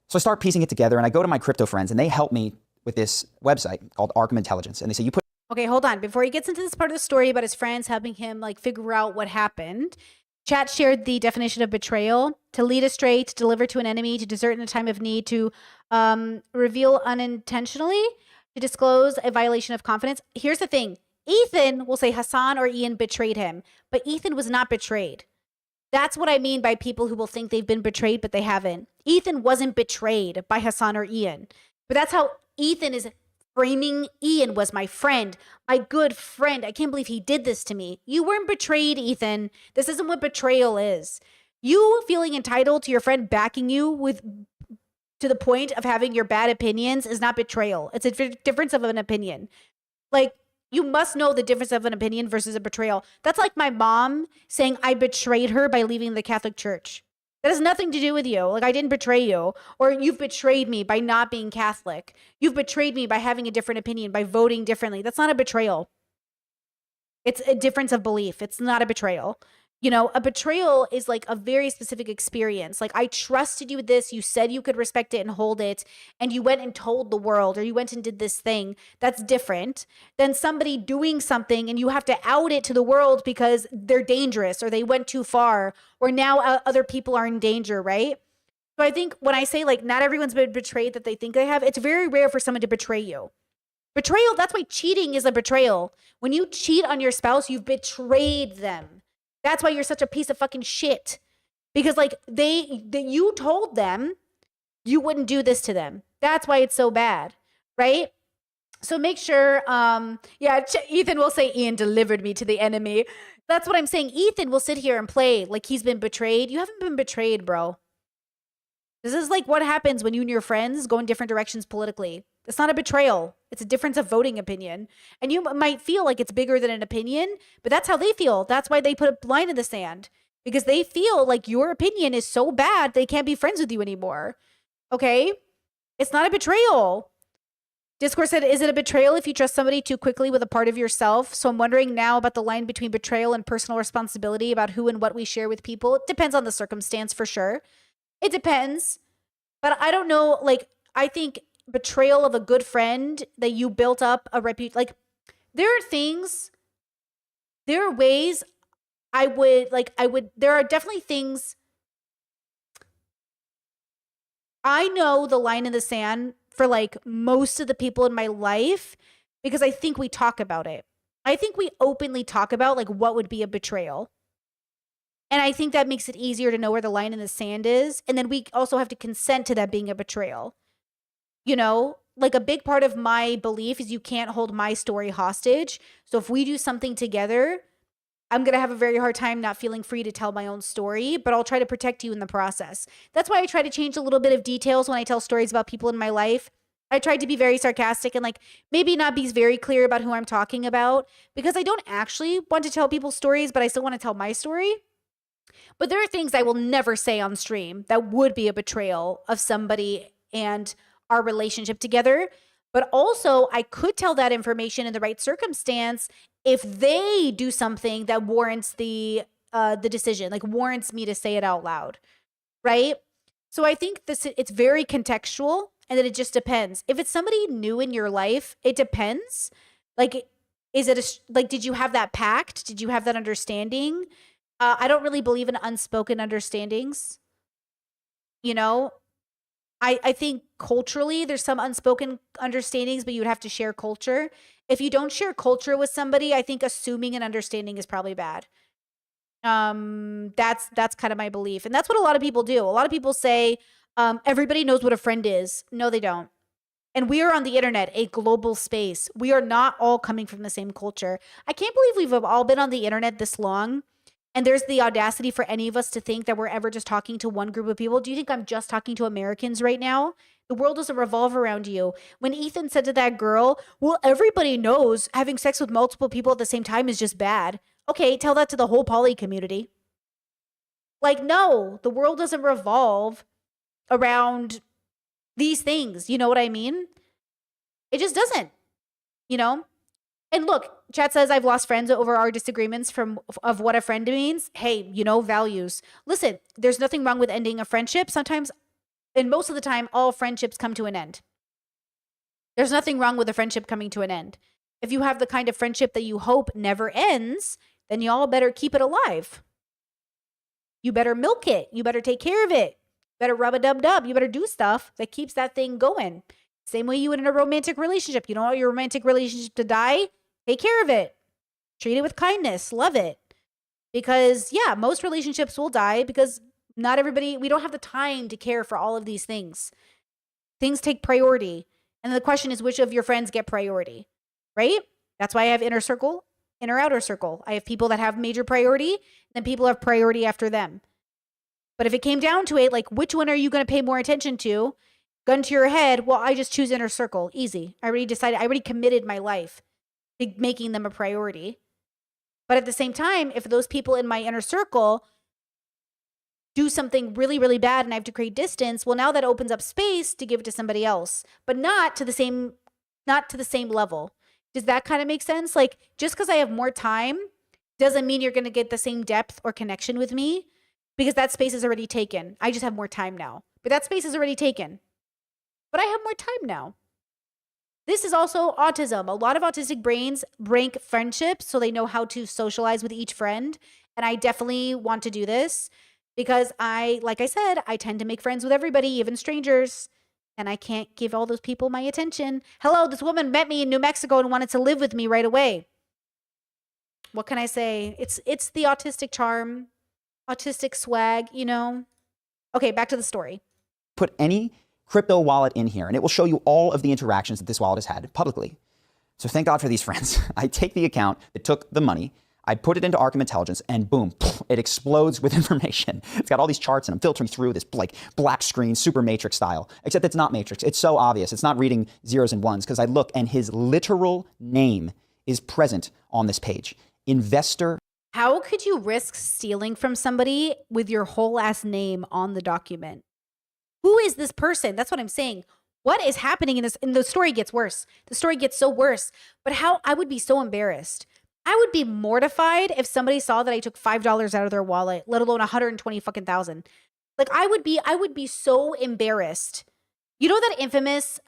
So I start piecing it together and I go to my crypto friends and they help me with this website called Arkham Intelligence. And they say, you put. Okay, hold on. Before he gets into this part of the story about his friends helping him figure out what happened, chat shared the definition of betrayal: to lead astray, to deliver to an enemy, to desert in a time of need, to reveal unintentionally, to disclose a violation of confidence. Here's the thing. Ethan will say Hassan or Ian betrayed him, but Ethan was not betrayed. That's what I mean by people who will think they've been betrayed, but they haven't. Ethan wasn't betrayed by Hassan or Ian, but that's how Ethan is framing Ian was my friend, my good friend. I can't believe he did this to me. You weren't betrayed, Ethan. This isn't what betrayal is. You feeling entitled to your friend backing you with to the point of having your bad opinions is not betrayal. It's a difference of an opinion. Like, you must know the difference of an opinion versus a betrayal. That's like my mom saying I betrayed her by leaving the Catholic Church. That has nothing to do with you. Like, I didn't betray you. Or you've betrayed me by not being Catholic. You've betrayed me by having a different opinion, by voting differently. That's not a betrayal. It's a difference of belief. It's not a betrayal. You know, a betrayal is like a very specific experience. Like, I trusted you with this. You said you could respect it and hold it, and you went and told the world, or you went and did this thing. That's different than somebody doing something and you have to out it to the world because they're dangerous or they went too far or now other people are in danger, right? So I think when I say like not everyone's been betrayed that they think they have, it's very rare for someone to betray you. Betrayal, that's why cheating is a betrayal. When you cheat on your spouse, you've betrayed them. That's why you're such a piece of fucking shit. Because like you told them you wouldn't do this to them. That's why it's so bad, right? So make sure, Ethan will say Ian delivered me to the enemy. That's what I'm saying. Ethan will sit here and play like he's been betrayed. You haven't been betrayed, bro. This is like what happens when you and your friends go in different directions politically. It's not a betrayal. It's a difference of voting opinion. And you might feel like it's bigger than an opinion, but that's how they feel. That's why they put a line in the sand, because they feel like your opinion is so bad they can't be friends with you anymore. Okay? It's not a betrayal. Discourse said, is it a betrayal if you trust somebody too quickly with a part of yourself? So I'm wondering now about the line between betrayal and personal responsibility about who and what we share with people. It depends on the circumstance for sure. It depends. But I don't know, like, I think betrayal of a good friend that you built up a reputation, like, there are ways there are definitely things. I know the line in the sand for like most of the people in my life because I think we talk about it. I think we openly talk about like what would be a betrayal. And I think that makes it easier to know where the line in the sand is. And then we also have to consent to that being a betrayal. You know, like a big part of my belief is you can't hold my story hostage. So if we do something together, I'm going to have a very hard time not feeling free to tell my own story, but I'll try to protect you in the process. That's why I try to change a little bit of details when I tell stories about people in my life. I tried to be very sarcastic and like maybe not be very clear about who I'm talking about because I don't actually want to tell people's stories, but I still want to tell my story. But there are things I will never say on stream that would be a betrayal of somebody and our relationship together. But also, I could tell that information in the right circumstance if they do something that warrants the decision, like warrants me to say it out loud, right? So I think it's very contextual, and that it just depends. If it's somebody new in your life, it depends. Like, did you have that pact? Did you have that understanding? I don't really believe in unspoken understandings. You know, I think culturally there's some unspoken understandings, but you'd have to share culture. If you don't share culture with somebody, I think assuming an understanding is probably bad. That's kind of my belief. And that's what a lot of people do. A lot of people say, everybody knows what a friend is. No, they don't. And we are on the internet, a global space. We are not all coming from the same culture. I can't believe we've all been on the internet this long. And there's the audacity for any of us to think that we're ever just talking to one group of people. Do you think I'm just talking to Americans right now? The world doesn't revolve around you. When Ethan said to that girl, well, everybody knows having sex with multiple people at the same time is just bad. Okay, tell that to the whole poly community. Like, no, the world doesn't revolve around these things. You know what I mean? It just doesn't, you know? And look, chat says I've lost friends over our disagreements of what a friend means. Hey, you know, values. Listen, there's nothing wrong with ending a friendship. Sometimes, and most of the time, all friendships come to an end. There's nothing wrong with a friendship coming to an end. If you have the kind of friendship that you hope never ends, then y'all better keep it alive. You better milk it. You better take care of it. You better rub-a-dub-dub. You better do stuff that keeps that thing going. Same way you would in a romantic relationship. You don't want your romantic relationship to die? Take care of it. Treat it with kindness. Love it. Because, yeah, most relationships will die because not everybody, we don't have the time to care for all of these things. Things take priority. And the question is, which of your friends get priority, right? That's why I have inner circle, inner outer circle. I have people that have major priority, then people have priority after them. But if it came down to it, like, which one are you going to pay more attention to? Gun to your head, well, I just choose inner circle. Easy. I already decided, I already committed my life to making them a priority. But at the same time, if those people in my inner circle do something really, really bad and I have to create distance, well, now that opens up space to give it to somebody else, but not to the same level. Does that kind of make sense? Like, just because I have more time doesn't mean you're going to get the same depth or connection with me, because that space is already taken. I just have more time now, but that space is already taken. But I have more time now. This is also autism. A lot of autistic brains rank friendships so they know how to socialize with each friend. And I definitely want to do this because like I said, I tend to make friends with everybody, even strangers. And I can't give all those people my attention. Hello, this woman met me in New Mexico and wanted to live with me right away. What can I say? It's the autistic charm, autistic swag, you know? Okay, back to the story. Put any crypto wallet in here and it will show you all of the interactions that this wallet has had publicly. So thank God for these friends. I take the account that took the money, I put it into Arkham Intelligence, and boom, it explodes with information. It's got all these charts and I'm filtering through this like black screen, super matrix style, except it's not matrix. It's so obvious. It's not reading zeros and ones because I look and his literal name is present on this page. Investor. How could you risk stealing from somebody with your whole last name on the document? Who is this person? That's what I'm saying. What is happening in this? And the story gets worse. The story gets so worse. But how I would be so embarrassed. I would be mortified if somebody saw that I took $5 out of their wallet, let alone 120 fucking thousand. Like I would be so embarrassed. You know that infamous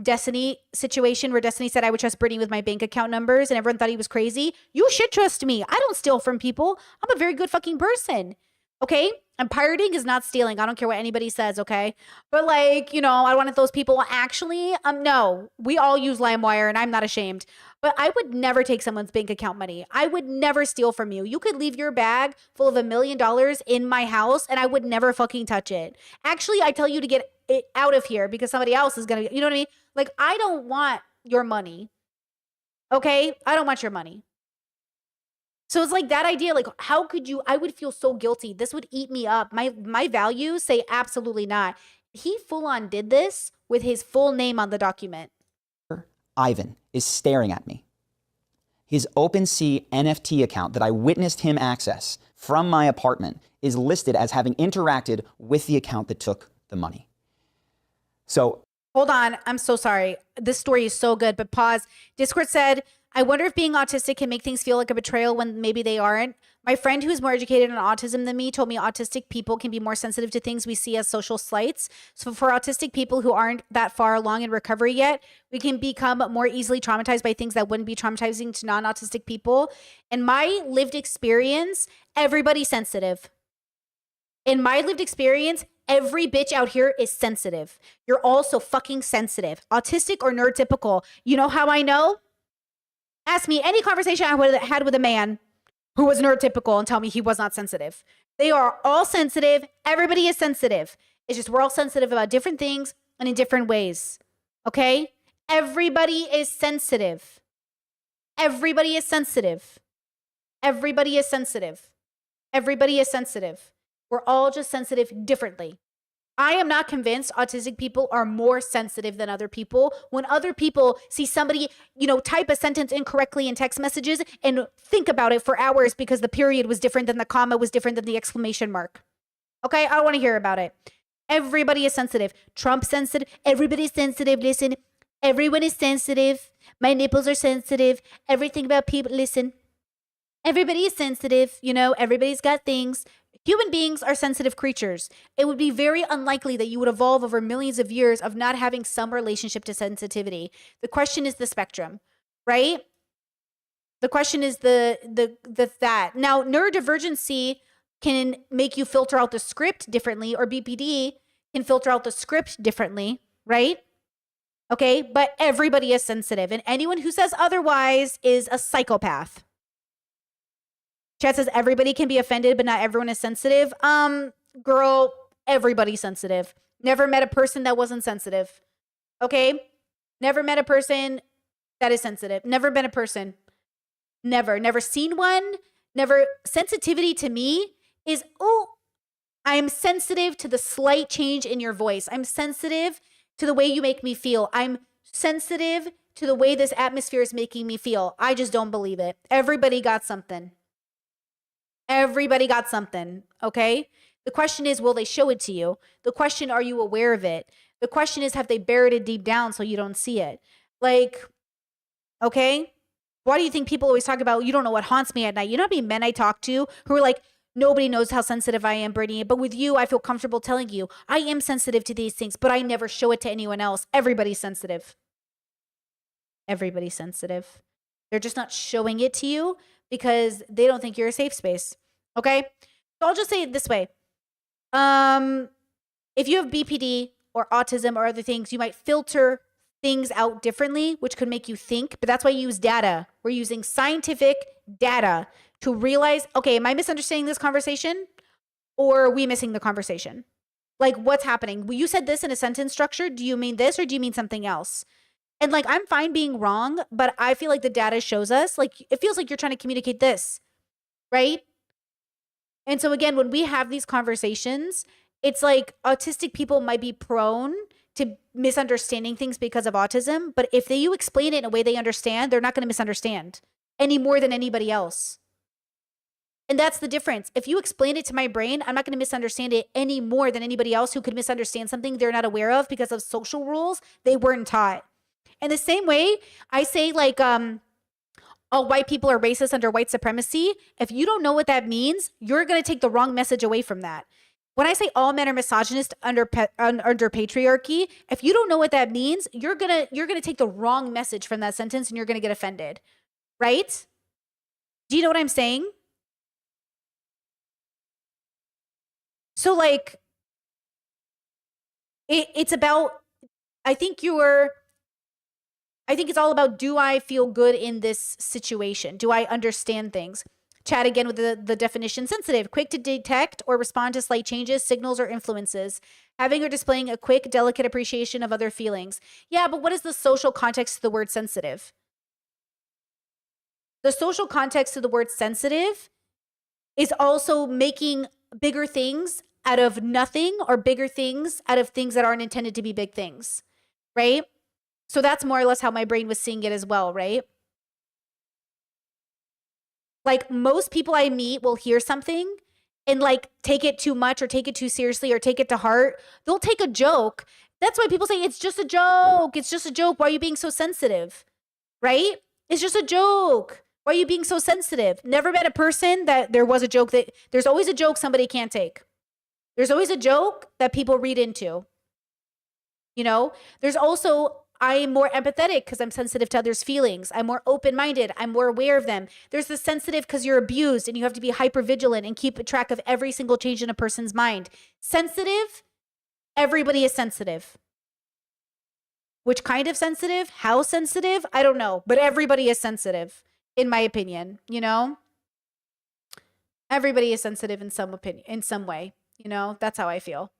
Destiny situation where Destiny said I would trust Brittany with my bank account numbers and everyone thought he was crazy? You should trust me. I don't steal from people. I'm a very good fucking person. Okay? And pirating is not stealing. I don't care what anybody says, okay? But like, you know, I wanted those people actually, no, we all use LimeWire and I'm not ashamed. But I would never take someone's bank account money. I would never steal from you. You could leave your bag full of $1 million in my house and I would never fucking touch it. Actually, I tell you to get it out of here because somebody else is gonna, you know what I mean? Like, I don't want your money. Okay? I don't want your money. So it's like that idea, like, how could you, I would feel so guilty. This would eat me up. My values say absolutely not. He full on did this with his full name on the document. Ivan is staring at me. His OpenSea NFT account that I witnessed him access from my apartment is listed as having interacted with the account that took the money. So hold on. I'm so sorry. This story is so good, but pause. Discord said, I wonder if being autistic can make things feel like a betrayal when maybe they aren't. My friend who is more educated on autism than me told me autistic people can be more sensitive to things we see as social slights. So for autistic people who aren't that far along in recovery yet, we can become more easily traumatized by things that wouldn't be traumatizing to non-autistic people. In my lived experience, everybody's sensitive. In my lived experience, every bitch out here is sensitive. You're all so fucking sensitive. Autistic or neurotypical. You know how I know? Ask me any conversation I had with a man who was neurotypical and tell me he was not sensitive. They are all sensitive. Everybody is sensitive. It's just we're all sensitive about different things and in different ways. Okay? Everybody is sensitive. Everybody is sensitive. Everybody is sensitive. Everybody is sensitive. We're all just sensitive differently. I am not convinced autistic people are more sensitive than other people. When other people see somebody, you know, type a sentence incorrectly in text messages and think about it for hours because the period was different than the comma was different than the exclamation mark. Okay, I don't want to hear about it. Everybody is sensitive. Trump sensitive. Everybody's sensitive. Listen, everyone is sensitive. My nipples are sensitive. Everything about people. Listen, everybody is sensitive. You know, everybody's got things. Human beings are sensitive creatures. It would be very unlikely that you would evolve over millions of years of not having some relationship to sensitivity. The question is the spectrum, right? The question is that. Now, neurodivergency can make you filter out the script differently, or BPD can filter out the script differently, right? Okay, but everybody is sensitive, and anyone who says otherwise is a psychopath. Chat says everybody can be offended, but not everyone is sensitive. Girl, everybody's sensitive. Never met a person that wasn't sensitive. Okay? Never met a person that is sensitive. Never been a person. Never seen one. Never. Sensitivity to me is, oh, I am sensitive to the slight change in your voice. I'm sensitive to the way you make me feel. I'm sensitive to the way this atmosphere is making me feel. I just don't believe it. Everybody got something. Everybody got something, okay? The question is, will they show it to you? The question, are you aware of it? The question is, have they buried it deep down so you don't see it? Like, okay? Why do you think people always talk about, you don't know what haunts me at night? You know how many men I talk to who are like, nobody knows how sensitive I am, Brittany, but with you, I feel comfortable telling you, I am sensitive to these things, but I never show it to anyone else. Everybody's sensitive. Everybody's sensitive. They're just not showing it to you because they don't think you're a safe space. Okay? So I'll just say it this way. If you have BPD or autism or other things, you might filter things out differently, which could make you think, but that's why you use data. We're using scientific data to realize, okay, am I misunderstanding this conversation or are we missing the conversation? Like, what's happening? Well, you said this in a sentence structure. Do you mean this or do you mean something else? And like, I'm fine being wrong, but I feel like the data shows us, like, it feels like you're trying to communicate this, right? And so again, when we have these conversations, it's like autistic people might be prone to misunderstanding things because of autism, but if you explain it in a way they understand, they're not going to misunderstand any more than anybody else. And that's the difference. If you explain it to my brain, I'm not going to misunderstand it any more than anybody else who could misunderstand something they're not aware of because of social rules they weren't taught. In the same way, I say like, all white people are racist under white supremacy. If you don't know what that means, you're going to take the wrong message away from that. When I say all men are misogynist under patriarchy, if you don't know what that means, you're going to take the wrong message from that sentence and you're going to get offended. Right? Do you know what I'm saying? So like, it's about, I think it's all about, do I feel good in this situation? Do I understand things? Chat again with the definition: sensitive, quick to detect or respond to slight changes, signals, or influences. Having or displaying a quick, delicate appreciation of other feelings. Yeah, but what is the social context to the word sensitive? The social context to the word sensitive is also making bigger things out of nothing or bigger things out of things that aren't intended to be big things, right? So that's more or less how my brain was seeing it as well, right? Like, most people I meet will hear something and like take it too much or take it too seriously or take it to heart. They'll take a joke. That's why people say, it's just a joke. It's just a joke. Why are you being so sensitive? Right? It's just a joke. Why are you being so sensitive? Never met a person that there was a joke that there's always a joke somebody can't take. There's always a joke that people read into. You know, there's also, I am more empathetic because I'm sensitive to others' feelings. I'm more open-minded. I'm more aware of them. There's the sensitive because you're abused and you have to be hyper vigilant and keep track of every single change in a person's mind. Sensitive, everybody is sensitive. Which kind of sensitive? How sensitive? I don't know, but everybody is sensitive, in my opinion, you know? Everybody is sensitive in some opinion, in some way, you know? That's how I feel.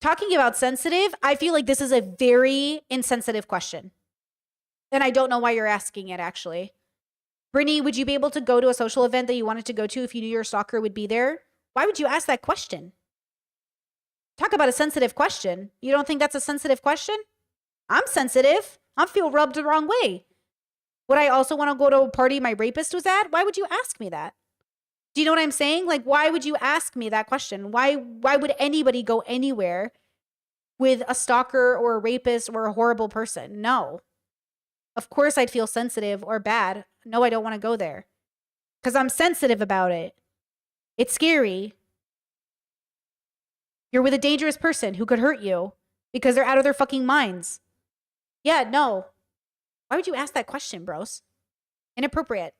Talking about sensitive, I feel like this is a very insensitive question. And I don't know why you're asking it, actually. Brittany, would you be able to go to a social event that you wanted to go to if you knew your stalker would be there? Why would you ask that question? Talk about a sensitive question. You don't think that's a sensitive question? I'm sensitive. I feel rubbed the wrong way. Would I also want to go to a party my rapist was at? Why would you ask me that? Do you know what I'm saying? Like, why would you ask me that question? Why would anybody go anywhere with a stalker or a rapist or a horrible person? No. Of course I'd feel sensitive or bad. No, I don't want to go there. Because I'm sensitive about it. It's scary. You're with a dangerous person who could hurt you because they're out of their fucking minds. Yeah, no. Why would you ask that question, bros? Inappropriate.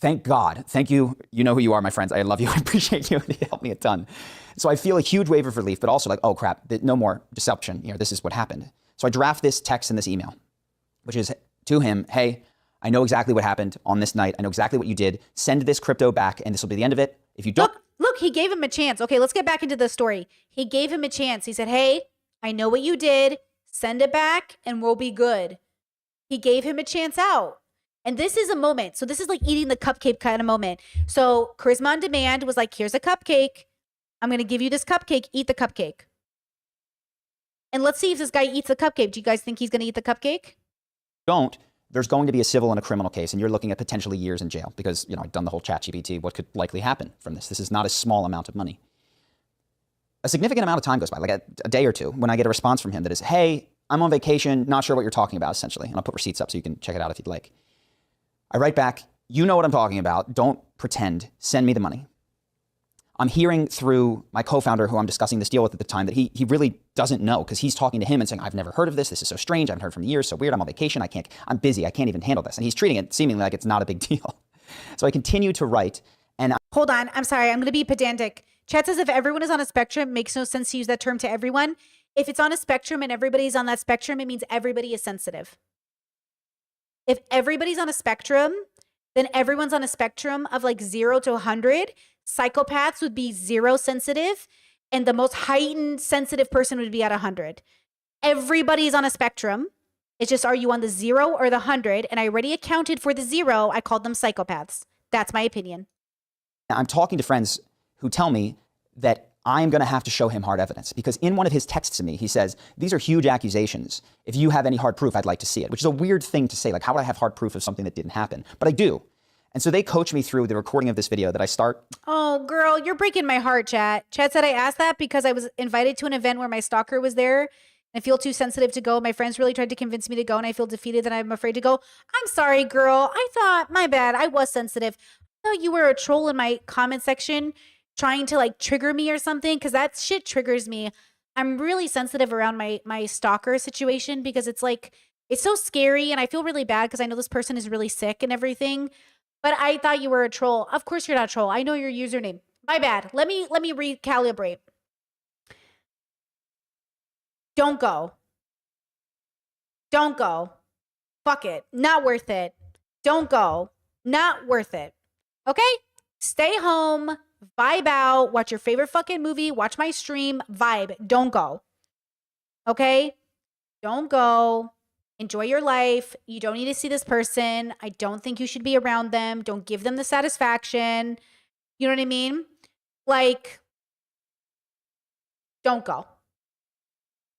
Thank God. Thank you. You know who you are, my friends. I love you. I appreciate you. You helped me a ton. So I feel a huge wave of relief, but also like, oh crap, no more deception. This is what happened. So I draft this text and this email, which is to him, hey, I know exactly what happened on this night. I know exactly what you did. Send this crypto back and this will be the end of it. If you don't. Look, he gave him a chance. Okay, let's get back into the story. He gave him a chance. He said, hey, I know what you did. Send it back and we'll be good. He gave him a chance out. And this is a moment. So this is like eating the cupcake kind of moment. So Charisma on Demand was like, here's a cupcake. I'm going to give you this cupcake. Eat the cupcake. And let's see if this guy eats the cupcake. Do you guys think he's going to eat the cupcake? Don't. There's going to be a civil and a criminal case, and you're looking at potentially years in jail because, I've done the whole ChatGPT. What could likely happen from this? This is not a small amount of money. A significant amount of time goes by, like a day or two, when I get a response from him that is, hey, I'm on vacation, not sure what you're talking about, essentially. And I'll put receipts up so you can check it out if you'd like. I write back, you know what I'm talking about. Don't pretend. Send me the money. I'm hearing through my co-founder, who I'm discussing this deal with at the time, that he really doesn't know because he's talking to him and saying, I've never heard of this. This is so strange. I haven't heard from years. So weird. I'm on vacation. I'm busy. I can't even handle this. And he's treating it seemingly like it's not a big deal. So I continue to write. And hold on. I'm sorry. I'm going to be pedantic. Chat says if everyone is on a spectrum, makes no sense to use that term to everyone. If it's on a spectrum and everybody's on that spectrum, it means everybody is sensitive. If everybody's on a spectrum, then everyone's on a spectrum of like 0 to 100. Psychopaths would be 0 sensitive, and the most heightened sensitive person would be at 100. Everybody's on a spectrum. It's just, are you on the 0 or the 100? And I already accounted for the 0. I called them psychopaths. That's my opinion. I'm talking to friends who tell me that I'm going to have to show him hard evidence because in one of his texts to me, he says, these are huge accusations. If you have any hard proof, I'd like to see it, which is a weird thing to say. Like, how would I have hard proof of something that didn't happen? But I do. And so they coach me through the recording of this video that I start. Oh, girl, you're breaking my heart, chat. Chat said I asked that because I was invited to an event where my stalker was there. And I feel too sensitive to go. My friends really tried to convince me to go, and I feel defeated and I'm afraid to go. I'm sorry, girl. I thought, my bad. I was sensitive. I thought you were a troll in my comment section trying to like trigger me or something, because that shit triggers me. I'm really sensitive around my stalker situation because it's like, it's so scary and I feel really bad because I know this person is really sick and everything. But I thought you were a troll. Of course you're not a troll. I know your username. My bad. Let me recalibrate. Don't go. Don't go. Fuck it. Not worth it. Don't go. Not worth it. Okay? Stay home. Vibe out. Watch your favorite fucking movie. Watch my stream. Vibe. Don't go. Okay? Don't go. Enjoy your life. You don't need to see this person. I don't think you should be around them. Don't give them the satisfaction. You know what I mean? Like, don't go.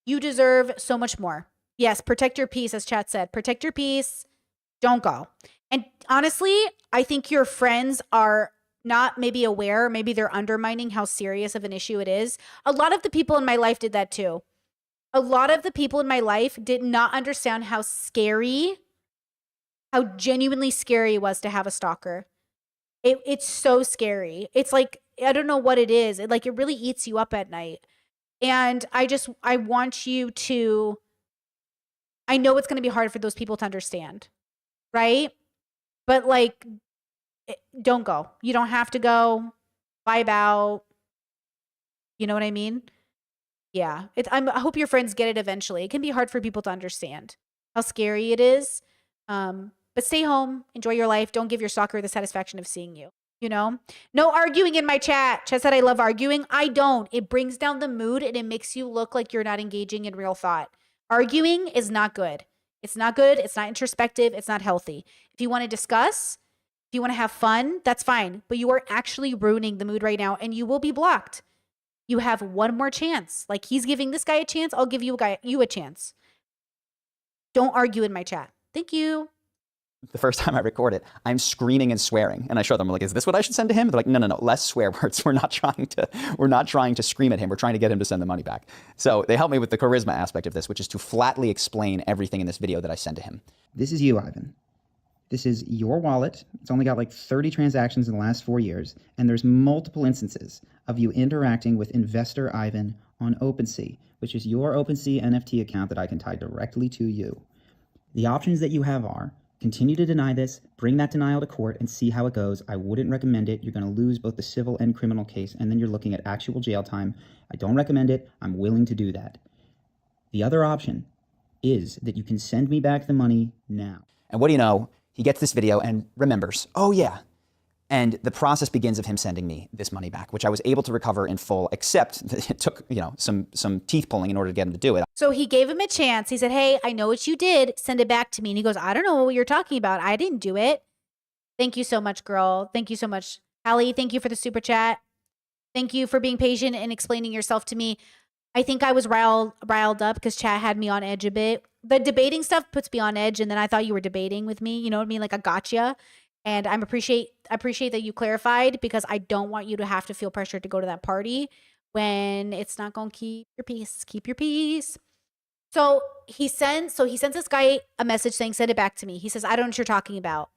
You deserve so much more. Yes, protect your peace, as chat said. Protect your peace. Don't go. And honestly, I think your friends are not maybe aware. Maybe they're undermining how serious of an issue it is. A lot of the people in my life did that too. A lot of the people in my life did not understand how scary, how genuinely scary it was to have a stalker. It's so scary. It's like, I don't know what it is. It really eats you up at night. And I want you to, I know it's going to be hard for those people to understand, right? But don't go. You don't have to go. Vibe out. You know what I mean? Yeah, I hope your friends get it eventually. It can be hard for people to understand how scary it is. But stay home, enjoy your life. Don't give your stalker the satisfaction of seeing you, No arguing in my chat. Chat said I love arguing. I don't. It brings down the mood and it makes you look like you're not engaging in real thought. Arguing is not good. It's not good. It's not introspective. It's not healthy. If you want to discuss, if you want to have fun, that's fine. But you are actually ruining the mood right now and you will be blocked. You have one more chance. Like he's giving this guy a chance. I'll give you a chance. Don't argue in my chat. Thank you. The first time I record it, I'm screaming and swearing. And I show them, I'm like, is this what I should send to him? They're like, no, less swear words. We're not trying to scream at him. We're trying to get him to send the money back. So they help me with the charisma aspect of this, which is to flatly explain everything in this video that I send to him. This is you, Ivan. This is your wallet. It's only got like 30 transactions in the last 4 years. And there's multiple instances of you interacting with Investor Ivan on OpenSea, which is your OpenSea NFT account that I can tie directly to you. The options that you have are Continue to deny this, bring that denial to court, and see how it goes. I wouldn't recommend it. You're going to lose both the civil and criminal case, and then you're looking at actual jail time. I don't recommend it. I'm willing to do that. The other option is that you can send me back the money now. And what do you know? He gets this video and remembers, oh yeah. And the process begins of him sending me this money back, which I was able to recover in full, except that it took, some teeth pulling in order to get him to do it. So he gave him a chance. He said, hey, I know what you did. Send it back to me. And he goes, I don't know what you're talking about. I didn't do it. Thank you so much, girl. Thank you so much. Hallie, thank you for the super chat. Thank you for being patient and explaining yourself to me. I think I was riled up because chat had me on edge a bit. The debating stuff puts me on edge, and then I thought you were debating with me. You know what I mean? Like, I gotcha. And I appreciate that you clarified, because I don't want you to have to feel pressured to go to that party when it's not going to keep your peace. Keep your peace. So he sends this guy a message saying, send it back to me. He says, I don't know what you're talking about.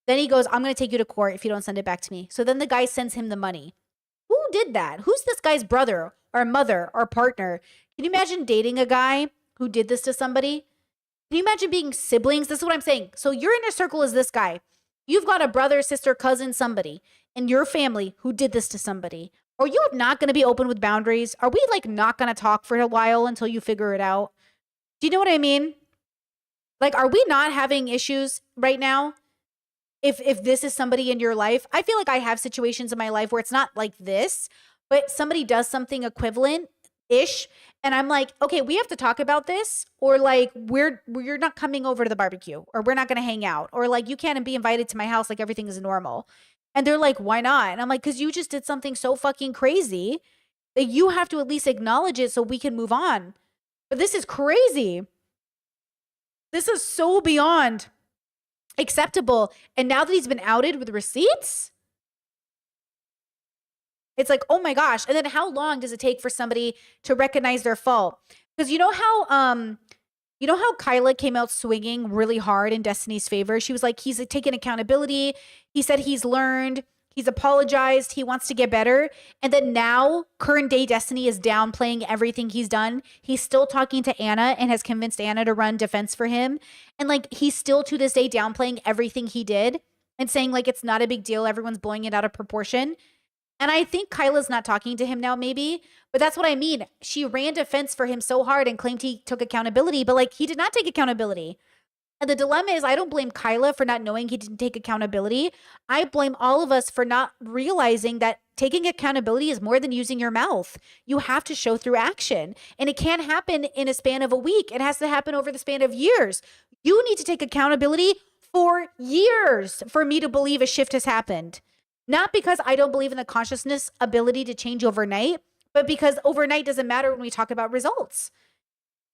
Then he goes, I'm going to take you to court if you don't send it back to me. So then the guy sends him the money. Who did that? Who's this guy's brother or mother or partner? Can you imagine dating a guy who did this to somebody? Can you imagine being siblings? This is what I'm saying. So your inner circle is this guy. You've got a brother, sister, cousin, somebody in your family who did this to somebody. Are you not going to be open with boundaries? Are we like not going to talk for a while until you figure it out? Do you know what I mean? Like, are we not having issues right now? If this is somebody in your life, I feel like I have situations in my life where it's not like this, but somebody does something equivalent-ish, and I'm like, okay, we have to talk about this, or like you're not coming over to the barbecue, or we're not going to hang out, or like you can't be invited to my house like everything is normal. And they're like, why not? And I'm like, because you just did something so fucking crazy that you have to at least acknowledge it so we can move on. But this is crazy. This is so beyond acceptable. And now that he's been outed with receipts, it's like, oh my gosh. And then how long does it take for somebody to recognize their fault? Because you know how Kyla came out swinging really hard in Destiny's favor? She was like, he's taken accountability. He said he's learned. He's apologized. He wants to get better. And then now current day Destiny is downplaying everything he's done. He's still talking to Anna and has convinced Anna to run defense for him. And like, he's still to this day downplaying everything he did and saying like, it's not a big deal. Everyone's blowing it out of proportion. And I think Kyla's not talking to him now, maybe, but that's what I mean. She ran defense for him so hard and claimed he took accountability, but like, he did not take accountability. And the dilemma is, I don't blame Kyla for not knowing he didn't take accountability. I blame all of us for not realizing that taking accountability is more than using your mouth. You have to show through action. And it can't happen in a span of a week. It has to happen over the span of years. You need to take accountability for years for me to believe a shift has happened. Not because I don't believe in the consciousness ability to change overnight, but because overnight doesn't matter when we talk about results.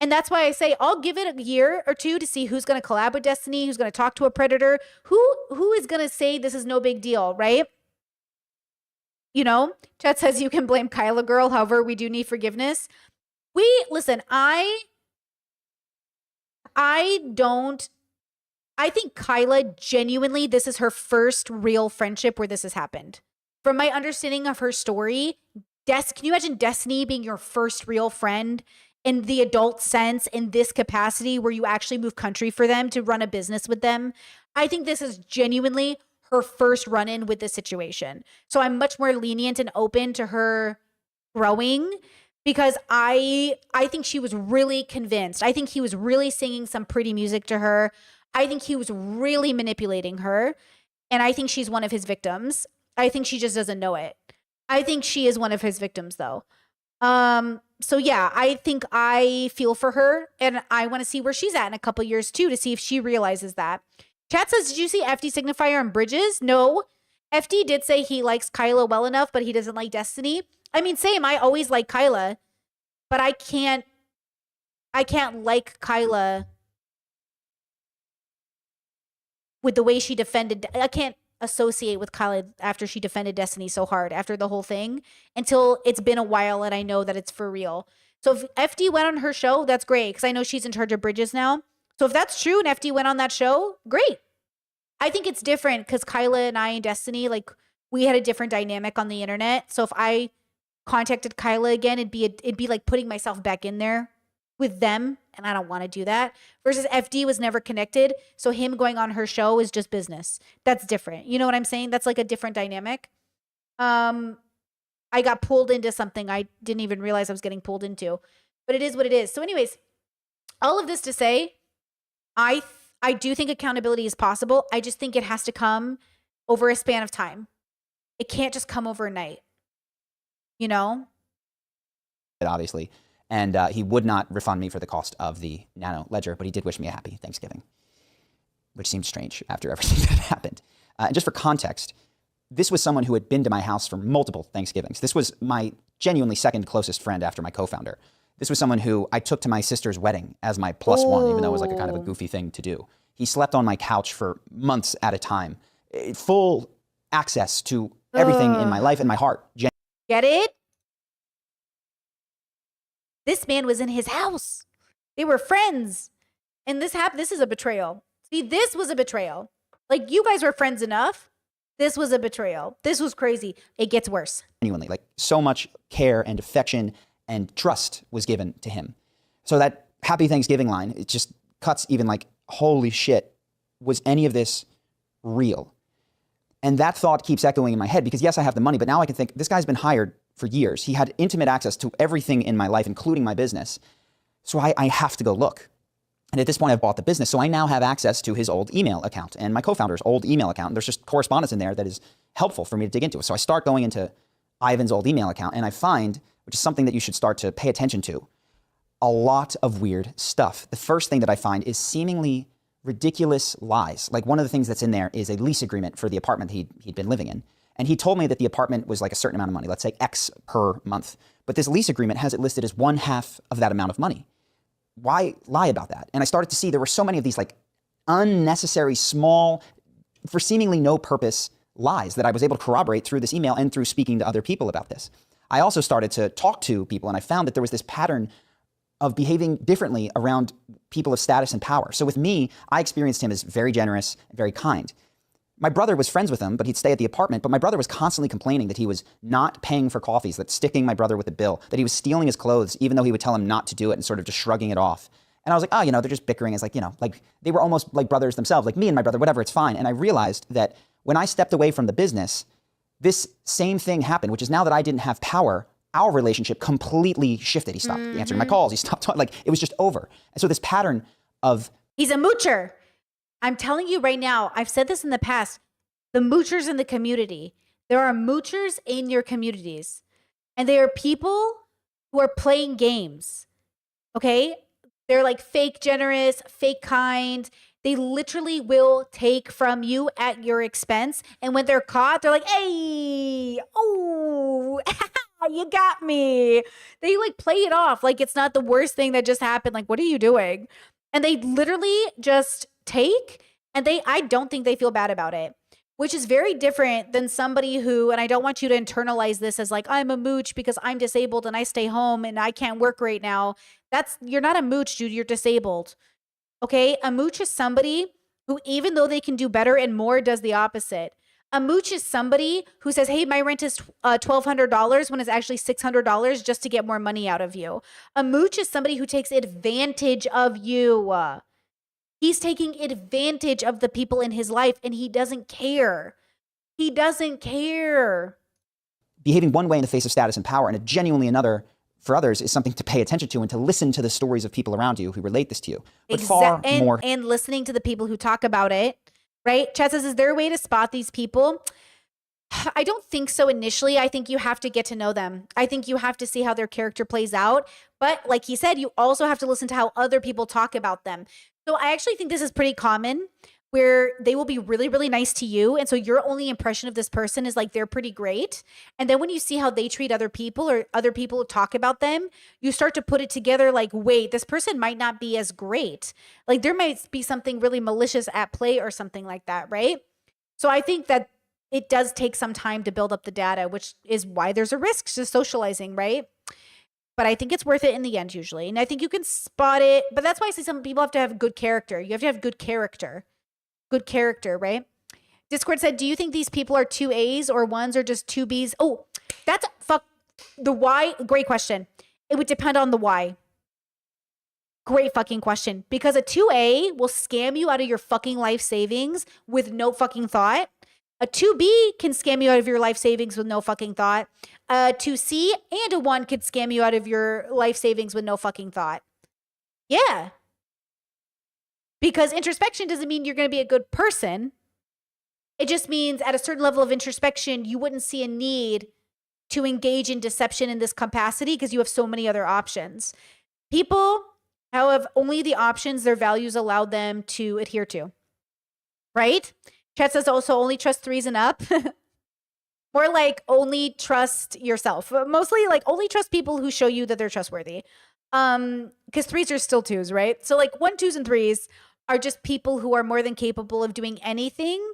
And that's why I say I'll give it a year or two to see who's going to collab with Destiny, who's going to talk to a predator, who is going to say this is no big deal, right? You know, chat says you can blame Kyla girl. However, we do need forgiveness. Listen, I think Kyla genuinely, this is her first real friendship where this has happened. From my understanding of her story, can you imagine Destiny being your first real friend in the adult sense, in this capacity where you actually move country for them to run a business with them? I think this is genuinely her first run-in with this situation. So I'm much more lenient and open to her growing, because I think she was really convinced. I think he was really singing some pretty music to her. I think he was really manipulating her. And I think she's one of his victims. I think she just doesn't know it. I think she is one of his victims, though. So yeah, I think I feel for her, and I want to see where she's at in a couple years too, to see if she realizes that. Chat says, did you see FD signifier on Bridges? No. FD did say he likes Kyla well enough, but he doesn't like Destiny. I mean, same, I always like Kyla, but I can't like Kyla with the way she defended. I can't associate with Kyla after she defended Destiny so hard after the whole thing, until it's been a while and I know that it's for real. So if FD went on her show, that's great, because I know she's in charge of Bridges now. So if that's true and FD went on that show, great. I think it's different because Kyla and I and Destiny, like, we had a different dynamic on the internet. So if I contacted Kyla again, it'd be like putting myself back in there. with them, and I don't want to do that. Versus FD was never connected, so him going on her show is just business. That's different. You know what I'm saying? That's like a different dynamic. I got pulled into something I didn't even realize I was getting pulled into, but it is what it is. So anyways, all of this to say, I do think accountability is possible. I just think it has to come over a span of time. It can't just come overnight, you know? Obviously. And he would not refund me for the cost of the Nano Ledger, but he did wish me a happy Thanksgiving, which seemed strange after everything that happened. And just for context, this was someone who had been to my house for multiple Thanksgivings. This was my genuinely second closest friend after my co-founder. This was someone who I took to my sister's wedding as my plus one, even though it was like a kind of a goofy thing to do. He slept on my couch for months at a time. Full access to everything in my life and my heart. Get it? This man was in his house. They were friends. And this happened. This is a betrayal. See, this was a betrayal. Like, you guys were friends enough. This was a betrayal. This was crazy. It gets worse. Genuinely, like, so much care and affection and trust was given to him. So that happy Thanksgiving line, it just cuts even like, holy shit, was any of this real? And that thought keeps echoing in my head because yes, I have the money, but now I can think this guy's been hired for years. He had intimate access to everything in my life, including my business. So I have to go look. And at this point, I've bought the business. So I now have access to his old email account and my co-founder's old email account. There's just correspondence in there that is helpful for me to dig into. So I start going into Ivan's old email account and I find, which is something that you should start to pay attention to, a lot of weird stuff. The first thing that I find is seemingly ridiculous lies. Like one of the things that's in there is a lease agreement for the apartment he'd been living in. And he told me that the apartment was like a certain amount of money, let's say X per month. But this lease agreement has it listed as 1/2 of that amount of money. Why lie about that? And I started to see there were so many of these like unnecessary, small, for seemingly no purpose lies that I was able to corroborate through this email and through speaking to other people about this. I also started to talk to people and I found that there was this pattern of behaving differently around people of status and power. So with me, I experienced him as very generous, very kind. My brother was friends with him, but he'd stay at the apartment. But my brother was constantly complaining that he was not paying for coffees, that sticking my brother with a bill, that he was stealing his clothes, even though he would tell him not to do it and sort of just shrugging it off. And I was like, oh, they're just bickering. It's like, like they were almost like brothers themselves, like me and my brother, whatever, it's fine. And I realized that when I stepped away from the business, this same thing happened, which is now that I didn't have power, our relationship completely shifted. He stopped answering my calls. He stopped talking, like it was just over. And so this pattern of... He's a moocher. I'm telling you right now, I've said this in the past, the moochers in the community. There are moochers in your communities. And they are people who are playing games. Okay? They're like fake generous, fake kind. They literally will take from you at your expense. And when they're caught, they're like, hey, oh, you got me. They like play it off like it's not the worst thing that just happened. Like, what are you doing? And they literally just take, and I don't think they feel bad about it, which is very different than somebody who, and I don't want you to internalize this as like, I'm a mooch because I'm disabled and I stay home and I can't work right now. You're not a mooch, dude. You're disabled. Okay? A mooch is somebody who, even though they can do better and more, does the opposite. A mooch is somebody who says, hey, my rent is $1,200 when it's actually $600 just to get more money out of you. A mooch is somebody who takes advantage of you. He's taking advantage of the people in his life and he doesn't care. He doesn't care. Behaving one way in the face of status and power and genuinely another for others is something to pay attention to and to listen to the stories of people around you who relate this to you. But far more. And listening to the people who talk about it, right? Chad says, is there a way to spot these people? I don't think so initially. I think you have to get to know them. I think you have to see how their character plays out. But like he said, you also have to listen to how other people talk about them. So I actually think this is pretty common where they will be really, really nice to you. And so your only impression of this person is like, they're pretty great. And then when you see how they treat other people or other people talk about them, you start to put it together like, wait, this person might not be as great. Like there might be something really malicious at play or something like that, right? So I think that it does take some time to build up the data, which is why there's a risk to socializing, right? But I think it's worth it in the end usually. And I think you can spot it. But that's why I say some people have to have good character. You have to have good character. Good character, right? Discord said, do you think these people are 2 A's or ones or just 2 B's? Oh, that's the why. Great question. It would depend on the why. Great fucking question. Because a 2A will scam you out of your fucking life savings with no fucking thought. A 2B can scam you out of your life savings with no fucking thought. A 2C and a 1 could scam you out of your life savings with no fucking thought. Yeah. Because introspection doesn't mean you're going to be a good person. It just means at a certain level of introspection, you wouldn't see a need to engage in deception in this capacity because you have so many other options. People have only the options their values allow them to adhere to, right? Chat says also only trust 3s and up. More like only trust yourself. Mostly like only trust people who show you that they're trustworthy. Because 3s are still 2s, right? So like 1, 2s, and 3s are just people who are more than capable of doing anything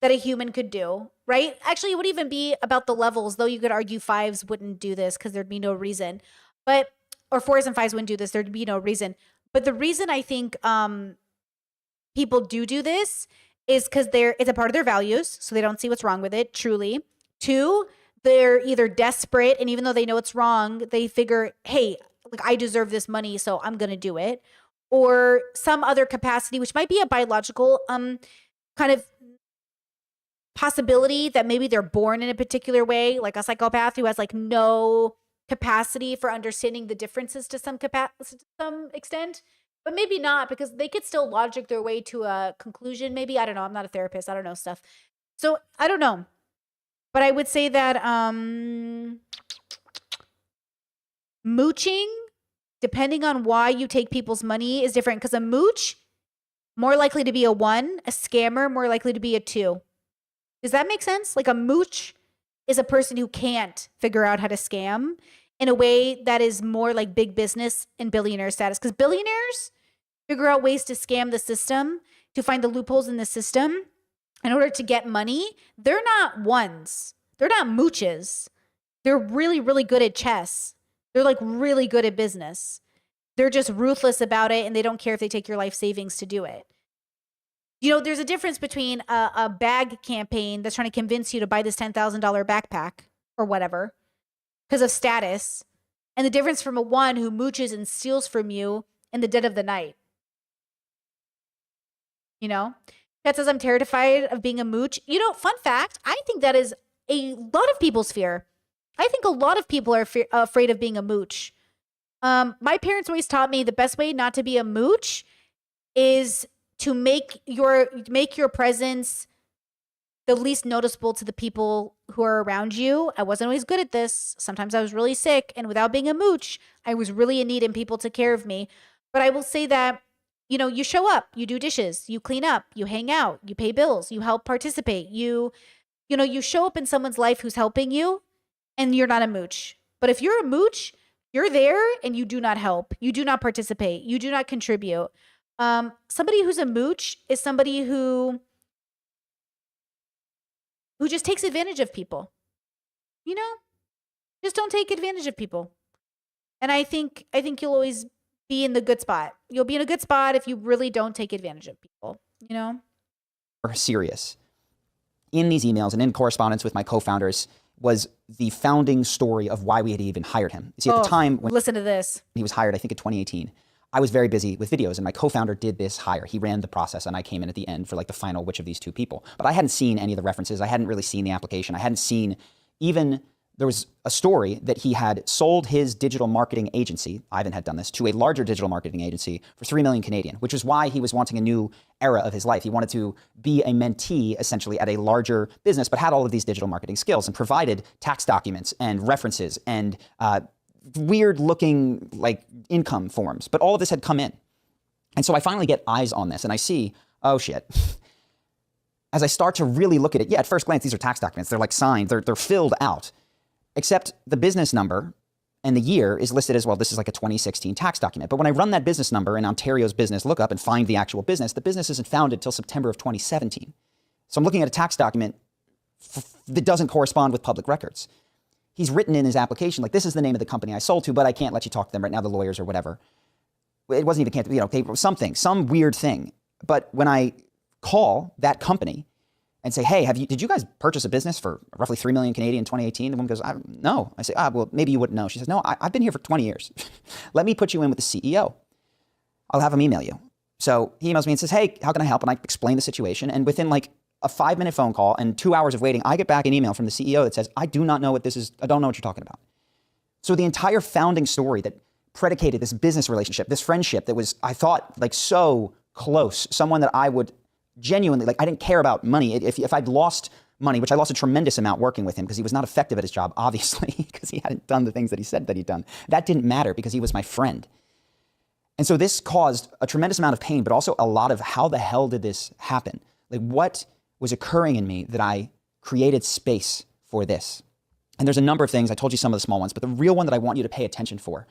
that a human could do, right? Actually, it would even be about the levels, though you could argue 5s wouldn't do this because there'd be no reason. But or 4s and 5s wouldn't do this, there'd be no reason. But the reason I think people do this is because it's a part of their values, so they don't see what's wrong with it, truly. 2, they're either desperate, and even though they know it's wrong, they figure, hey, like I deserve this money, so I'm gonna do it. Or some other capacity, which might be a biological kind of possibility that maybe they're born in a particular way, like a psychopath who has like no capacity for understanding the differences to some extent, but maybe not, because they could still logic their way to a conclusion. Maybe, I don't know. I'm not a therapist. I don't know stuff. So I don't know. But I would say that mooching, depending on why you take people's money, is different. Because a mooch, more likely to be a 1, a scammer, more likely to be a 2. Does that make sense? Like a mooch is a person who can't figure out how to scam in a way that is more like big business and billionaire status. Because billionaires figure out ways to scam the system, to find the loopholes in the system in order to get money. They're not 1s. They're not mooches. They're really, really good at chess. They're like really good at business. They're just ruthless about it, and they don't care if they take your life savings to do it. You know, there's a difference between a bag campaign that's trying to convince you to buy this $10,000 backpack or whatever because of status, and the difference from a 1 who mooches and steals from you in the dead of the night. You know? That says I'm terrified of being a mooch. You know, fun fact, I think that is a lot of people's fear. I think a lot of people are afraid of being a mooch. My parents always taught me the best way not to be a mooch is to make your presence the least noticeable to the people who are around you. I wasn't always good at this. Sometimes I was really sick, and without being a mooch, I was really in need and people took care of me. But I will say that, you know, you show up, you do dishes, you clean up, you hang out, you pay bills, you help participate, you show up in someone's life who's helping you, and you're not a mooch. But if you're a mooch, you're there and you do not help, you do not participate, you do not contribute. Somebody who's a mooch is somebody who just takes advantage of people. You know, just don't take advantage of people. And I think you'll always be in the good spot. You'll be in a good spot if you really don't take advantage of people, you know? Serious. In these emails and in correspondence with my co-founders was the founding story of why we had even hired him. You see, at the time when listen to this. He was hired, I think in 2018, I was very busy with videos, and my co-founder did this hire. He ran the process, and I came in at the end for like the final which of these 2 people. But I hadn't seen any of the references. I hadn't really seen the application. I hadn't seen even, there was a story that he had sold his digital marketing agency, Ivan had done this, to a larger digital marketing agency for 3 million Canadian, which is why he was wanting a new era of his life. He wanted to be a mentee essentially at a larger business, but had all of these digital marketing skills and provided tax documents and references and weird looking like income forms, but all of this had come in. And so I finally get eyes on this and I see, oh shit. As I start to really look at it, yeah, at first glance, these are tax documents. They're like signed, they're filled out, except the business number and the year is listed as, well, this is like a 2016 tax document. But when I run that business number in Ontario's business lookup and find the actual business, the business isn't founded till September of 2017. So I'm looking at a tax document that doesn't correspond with public records. He's written in his application, like, this is the name of the company I sold to, but I can't let you talk to them right now, the lawyers or whatever. It wasn't even can't, you know, some weird thing. But when I call that company and say, hey, did you guys purchase a business for roughly 3 million Canadian in 2018? The woman goes, no. I say, well, maybe you wouldn't know. She says, no, I've been here for 20 years. Let me put you in with the CEO. I'll have him email you. So he emails me and says, hey, how can I help? And I explain the situation. And within like a 5-minute phone call and 2 hours of waiting, I get back an email from the CEO that says, I do not know what this is. I don't know what you're talking about. So the entire founding story that predicated this business relationship, this friendship that was, I thought, like so close, someone that I would genuinely, like I didn't care about money. If I'd lost money, which I lost a tremendous amount working with him because he was not effective at his job, obviously, because he hadn't done the things that he said that he'd done. That didn't matter because he was my friend. And so this caused a tremendous amount of pain, but also a lot of how the hell did this happen? Like what was occurring in me that I created space for this? And there's a number of things. I told you some of the small ones, but the real one that I want you to pay attention for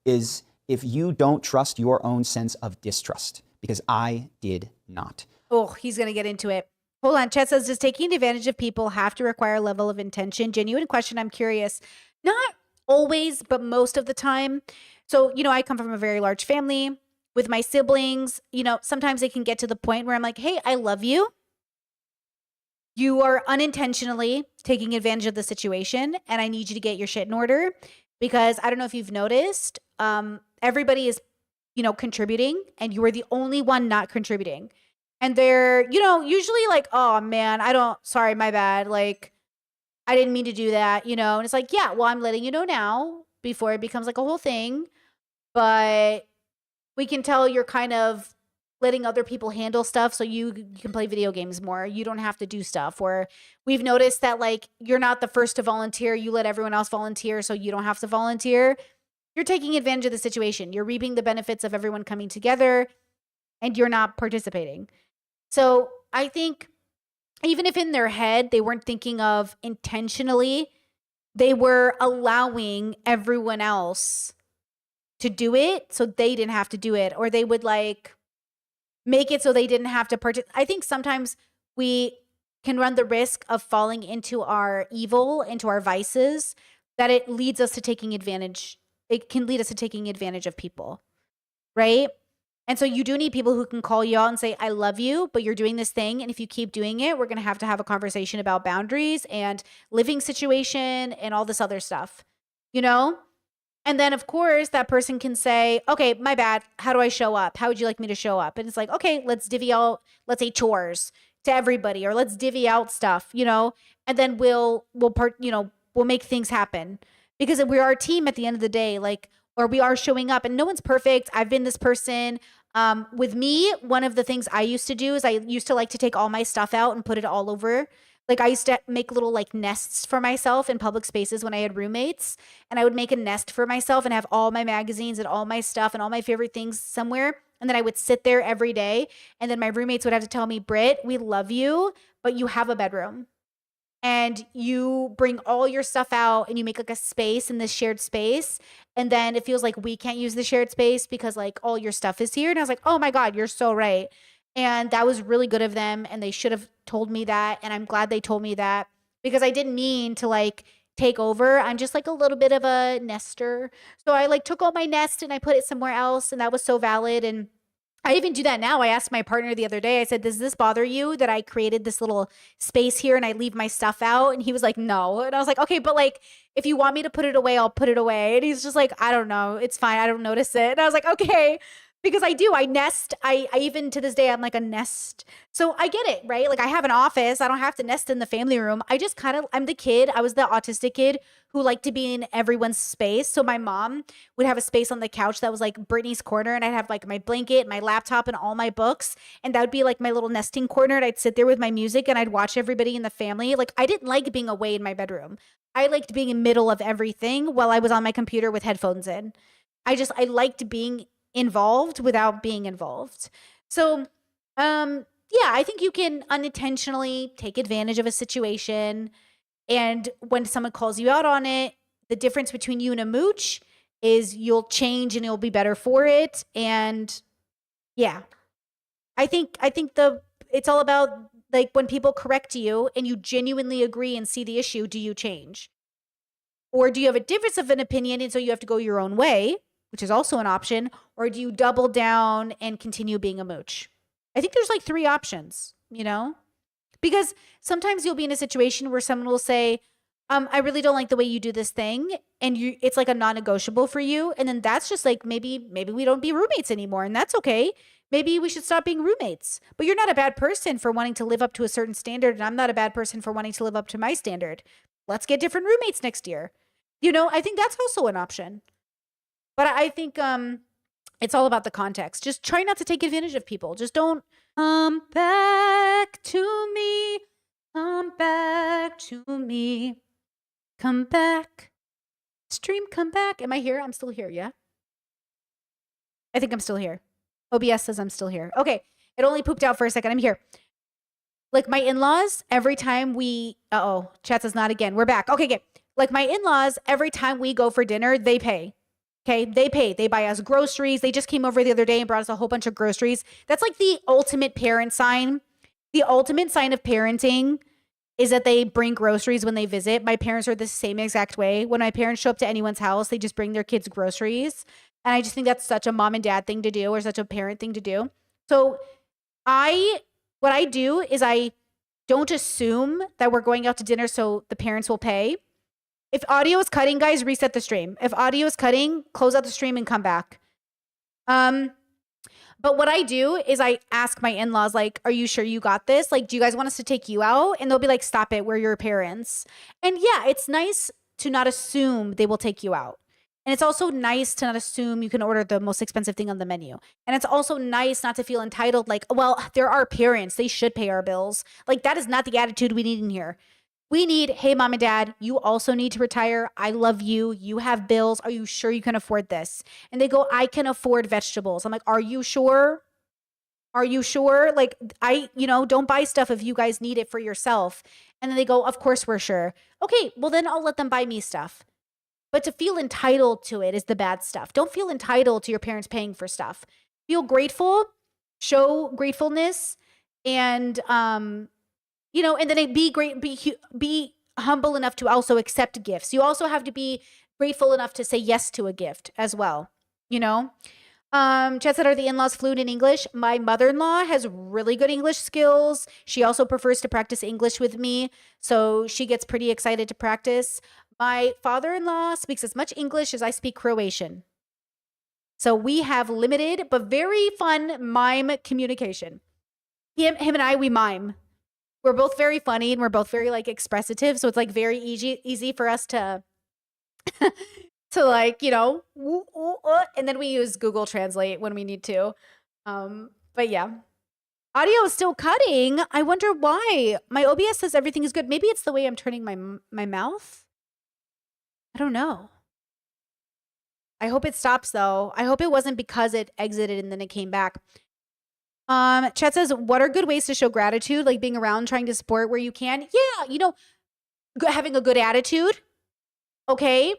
is if you don't trust your own sense of distrust, because I did not. Oh, he's going to get into it. Hold on. Chet says, does taking advantage of people have to require a level of intention? Genuine question. I'm curious. Not always, but most of the time. So, I come from a very large family with my siblings. Sometimes it can get to the point where I'm like, hey, I love you. You are unintentionally taking advantage of the situation, and I need you to get your shit in order because I don't know if you've noticed, everybody is, contributing, and you are the only one not contributing. And they're, usually like, oh man, sorry, my bad. Like, I didn't mean to do that, and it's like, yeah, well, I'm letting you know now before it becomes like a whole thing. But we can tell you're kind of letting other people handle stuff so you can play video games more. You don't have to do stuff. Or we've noticed that like you're not the first to volunteer. You let everyone else volunteer so you don't have to volunteer. You're taking advantage of the situation. You're reaping the benefits of everyone coming together and you're not participating. So I think even if in their head they weren't thinking of intentionally, they were allowing everyone else to do it so they didn't have to do it, or they would like make it so they didn't have to participate. I think sometimes we can run the risk of falling into our evil, into our vices, that it leads us to taking advantage. It can lead us to taking advantage of people, right? And so you do need people who can call you out and say, I love you, but you're doing this thing. And if you keep doing it, we're going to have a conversation about boundaries and living situation and all this other stuff, And then, of course, that person can say, okay, my bad. How do I show up? How would you like me to show up? And it's like, okay, let's divvy out, let's say chores to everybody, or let's divvy out stuff, and then we'll make things happen because we are a team at the end of the day, or we are showing up and no one's perfect. I've been this person. With me, one of the things I used to do is I used to like to take all my stuff out and put it all over. Like I used to make little like nests for myself in public spaces when I had roommates, and I would make a nest for myself and have all my magazines and all my stuff and all my favorite things somewhere. And then I would sit there every day. And then my roommates would have to tell me, Britt, we love you, but you have a bedroom and you bring all your stuff out and you make like a space in this shared space. And then it feels like we can't use the shared space because like all your stuff is here. And I was like, oh my God, you're so right. And that was really good of them. And they should have told me that. And I'm glad they told me that because I didn't mean to like take over. I'm just like a little bit of a nester. So I like took all my nest and I put it somewhere else. And that was so valid. And I even do that now. I asked my partner the other day, I said, does this bother you that I created this little space here and I leave my stuff out? And he was like, no. And I was like, okay, but like, if you want me to put it away, I'll put it away. And he's just like, I don't know. It's fine. I don't notice it. And I was like, okay. Because I do, I nest. I even to this day, I'm like a nest. So I get it, right? Like I have an office. I don't have to nest in the family room. I just I'm the kid. I was the autistic kid who liked to be in everyone's space. So my mom would have a space on the couch that was like Brittany's corner. And I'd have like my blanket, my laptop, and all my books. And that would be like my little nesting corner. And I'd sit there with my music and I'd watch everybody in the family. Like I didn't like being away in my bedroom. I liked being in the middle of everything while I was on my computer with headphones in. I liked being involved without being involved. So, yeah, I think you can unintentionally take advantage of a situation. And when someone calls you out on it, the difference between you and a mooch is you'll change and you'll be better for it. And yeah, I think it's all about like when people correct you and you genuinely agree and see the issue, do you change? Or do you have a difference of an opinion and so you have to go your own way, which is also an option, or do you double down and continue being a mooch? I think there's like 3 options, Because sometimes you'll be in a situation where someone will say, I really don't like the way you do this thing, and it's like a non-negotiable for you, and then that's just like maybe we don't be roommates anymore, and that's okay. Maybe we should stop being roommates. But you're not a bad person for wanting to live up to a certain standard, and I'm not a bad person for wanting to live up to my standard. Let's get different roommates next year. I think that's also an option. But I think it's all about the context. Just try not to take advantage of people. Just don't come back to me. Come back to me. Come back. Stream, come back. Am I here? I'm still here, yeah? I think I'm still here. OBS says I'm still here. Okay. It only pooped out for a second. I'm here. Like my in-laws, every time we chat says not again. We're back. Okay, good. Like my in-laws, every time we go for dinner, they pay. Okay, they pay. They buy us groceries. They just came over the other day and brought us a whole bunch of groceries. That's like the ultimate parent sign. The ultimate sign of parenting is that they bring groceries when they visit. My parents are the same exact way. When my parents show up to anyone's house, they just bring their kids groceries. And I just think that's such a mom and dad thing to do, or such a parent thing to do. So what I do is I don't assume that we're going out to dinner so the parents will pay. If audio is cutting, guys, reset the stream. If audio is cutting, close out the stream and come back. But what I do is I ask my in-laws, like, are you sure you got this? Like, do you guys want us to take you out? And they'll be like, stop it, we're your parents. And yeah, it's nice to not assume they will take you out. And it's also nice to not assume you can order the most expensive thing on the menu. And it's also nice not to feel entitled, like, well, they're our parents, they should pay our bills. Like, that is not the attitude we need in here. We need, hey, mom and dad, you also need to retire. I love you. You have bills. Are you sure you can afford this? And they go, I can afford vegetables. I'm like, are you sure? Are you sure? Like, don't buy stuff if you guys need it for yourself. And then they go, of course we're sure. Okay, well then I'll let them buy me stuff. But to feel entitled to it is the bad stuff. Don't feel entitled to your parents paying for stuff. Feel grateful, show gratefulness, and and then be humble enough to also accept gifts. You also have to be grateful enough to say yes to a gift as well. Chat said, are the in-laws fluent in English? My mother-in-law has really good English skills. She also prefers to practice English with me, so she gets pretty excited to practice. My father-in-law speaks as much English as I speak Croatian. So we have limited but very fun mime communication. Him and I, we mime. We're both very funny and we're both very like expressive. So it's like very easy for us to to like, and then we use Google Translate when we need to. But yeah. Audio is still cutting. I wonder why. My OBS says everything is good. Maybe it's the way I'm turning my mouth. I don't know. I hope it stops though. I hope it wasn't because it exited and then it came back. Chat says, what are good ways to show gratitude? Like being around, trying to support where you can. Yeah, having a good attitude. Okay.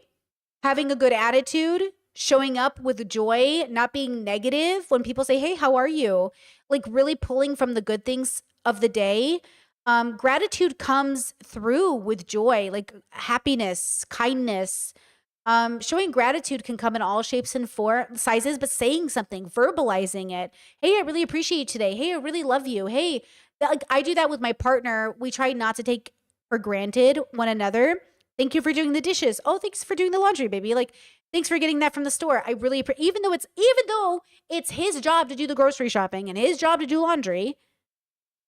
Having a good attitude, showing up with joy, not being negative when people say, hey, how are you? Like really pulling from the good things of the day. Gratitude comes through with joy, like happiness, kindness. Showing gratitude can come in all shapes and sizes, but saying something, verbalizing it. Hey, I really appreciate you today. Hey, I really love you. Hey, I do that with my partner. We try not to take for granted one another. Thank you for doing the dishes. Oh, thanks for doing the laundry, baby. Like, thanks for getting that from the store. I really even though it's his job to do the grocery shopping and his job to do laundry.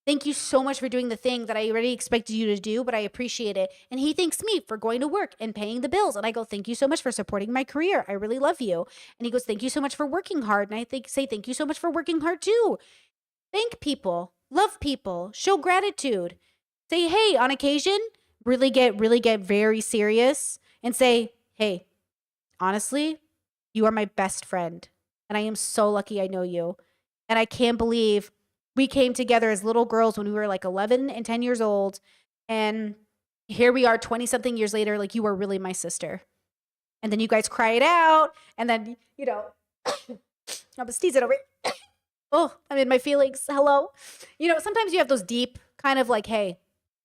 Thank you so much for doing the thing that I already expected you to do, but I appreciate it. And he thanks me for going to work and paying the bills. And I go, thank you so much for supporting my career. I really love you. And he goes, thank you so much for working hard. And I say, thank you so much for working hard too. Thank people, love people, show gratitude. Say, hey, on occasion, really get very serious and say, hey, honestly, you are my best friend. And I am so lucky I know you. And I can't believe we came together as little girls when we were like 11 and 10 years old. And here we are 20 something years later, like you are really my sister. And then you guys cry it out. And then, I'm sneezing over. Oh, I'm in my feelings. Hello. Sometimes you have those deep kind of like, hey,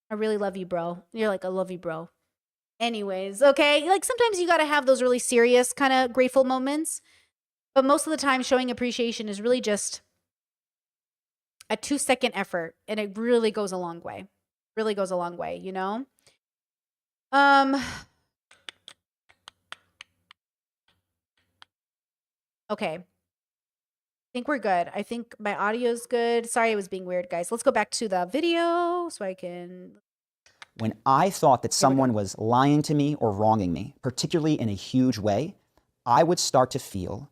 I really love you, bro. And you're like, I love you, bro. Anyways, okay. Like sometimes you got to have those really serious kind of grateful moments. But most of the time showing appreciation is really just a 2-second effort, and it really goes a long way. Really goes a long way, Um, okay. I think we're good. I think my audio's good. Sorry, it was being weird, guys. Let's go back to the video so I can. When I thought that Here we go. someone was lying to me or wronging me, particularly in a huge way, I would start to feel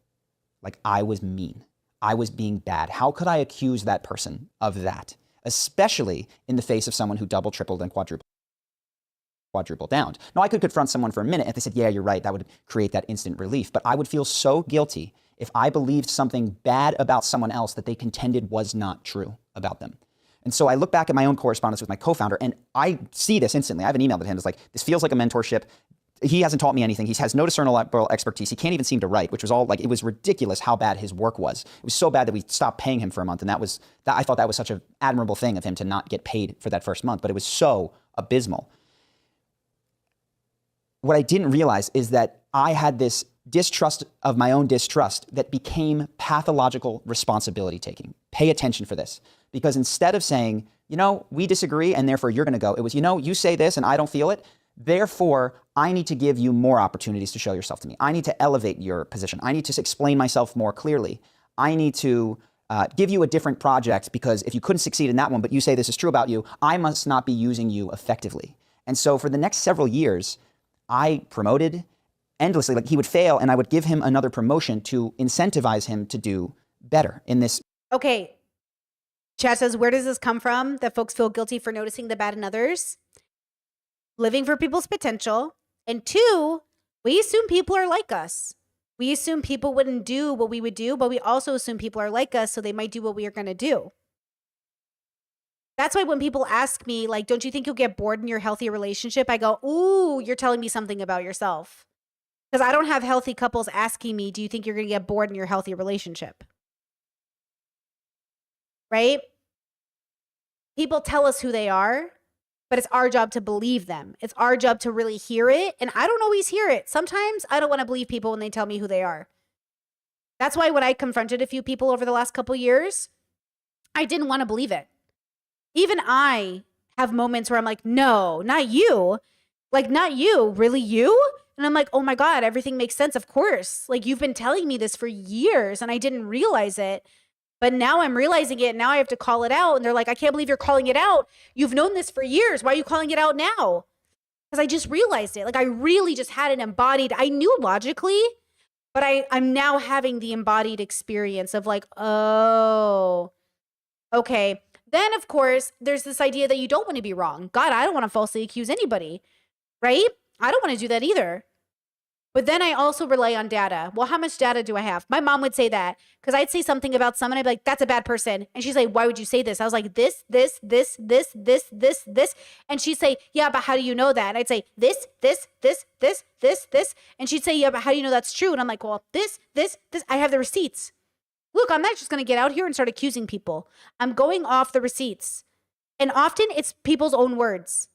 like I was mean. I was being bad. How could I accuse that person of that? Especially in the face of someone who double, tripled, and quadrupled down. Now, I could confront someone for a minute. If they said, yeah, you're right, that would create that instant relief. But I would feel so guilty if I believed something bad about someone else that they contended was not true about them. And so I look back at my own correspondence with my co-founder, and I see this instantly. I have an email to him that's like, this feels like a mentorship. He hasn't taught me anything. He has no discernible expertise. He can't even seem to write, which was all like, it was ridiculous how bad his work was. It was so bad that we stopped paying him for a month. And I thought that was such an admirable thing of him to not get paid for that first month, but it was so abysmal. What I didn't realize is that I had this distrust of my own distrust that became pathological responsibility taking. Pay attention for this. Because instead of saying, we disagree and therefore you're going to go, it was, you say this and I don't feel it. Therefore, I need to give you more opportunities to show yourself to me. I need to elevate your position. I need to explain myself more clearly. I need to give you a different project because if you couldn't succeed in that one, but you say this is true about you, I must not be using you effectively. And so for the next several years, I promoted endlessly. Like he would fail and I would give him another promotion to incentivize him to do better in this. Okay. Chat says, where does this come from? That folks feel guilty for noticing the bad in others? Living for people's potential. And 2, we assume people are like us. We assume people wouldn't do what we would do, but we also assume people are like us, so they might do what we are going to do. That's why when people ask me, like, don't you think you'll get bored in your healthy relationship? I go, ooh, you're telling me something about yourself. Because I don't have healthy couples asking me, do you think you're going to get bored in your healthy relationship? Right? People tell us who they are, but it's our job to believe them. It's our job to really hear it. And I don't always hear it. Sometimes I don't want to believe people when they tell me who they are. That's why when I confronted a few people over the last couple years, I didn't want to believe it. Even I have moments where I'm like, no, not you. Like, not you. Really, you? And I'm like, oh my God, everything makes sense. Of course. Like, you've been telling me this for years and I didn't realize it. But now I'm realizing it. Now I have to call it out. And they're like, I can't believe you're calling it out. You've known this for years. Why are you calling it out now? Because I just realized it. Like, I really just had an embodied, I knew logically, but I'm now having the embodied experience of like, oh, okay. Then, of course, there's this idea that you don't want to be wrong. God, I don't want to falsely accuse anybody, right? I don't want to do that either. But then I also rely on data. Well, how much data do I have? My mom would say that because I'd say something about someone. I'd be like, that's a bad person. And she's like, why would you say this? I was like, this. And she'd say, yeah, but how do you know that? And I'd say, this. And she'd say, yeah, but how do you know that's true? And I'm like, well, this. I have the receipts. Look, I'm not just going to get out here and start accusing people. I'm going off the receipts. And often it's people's own words.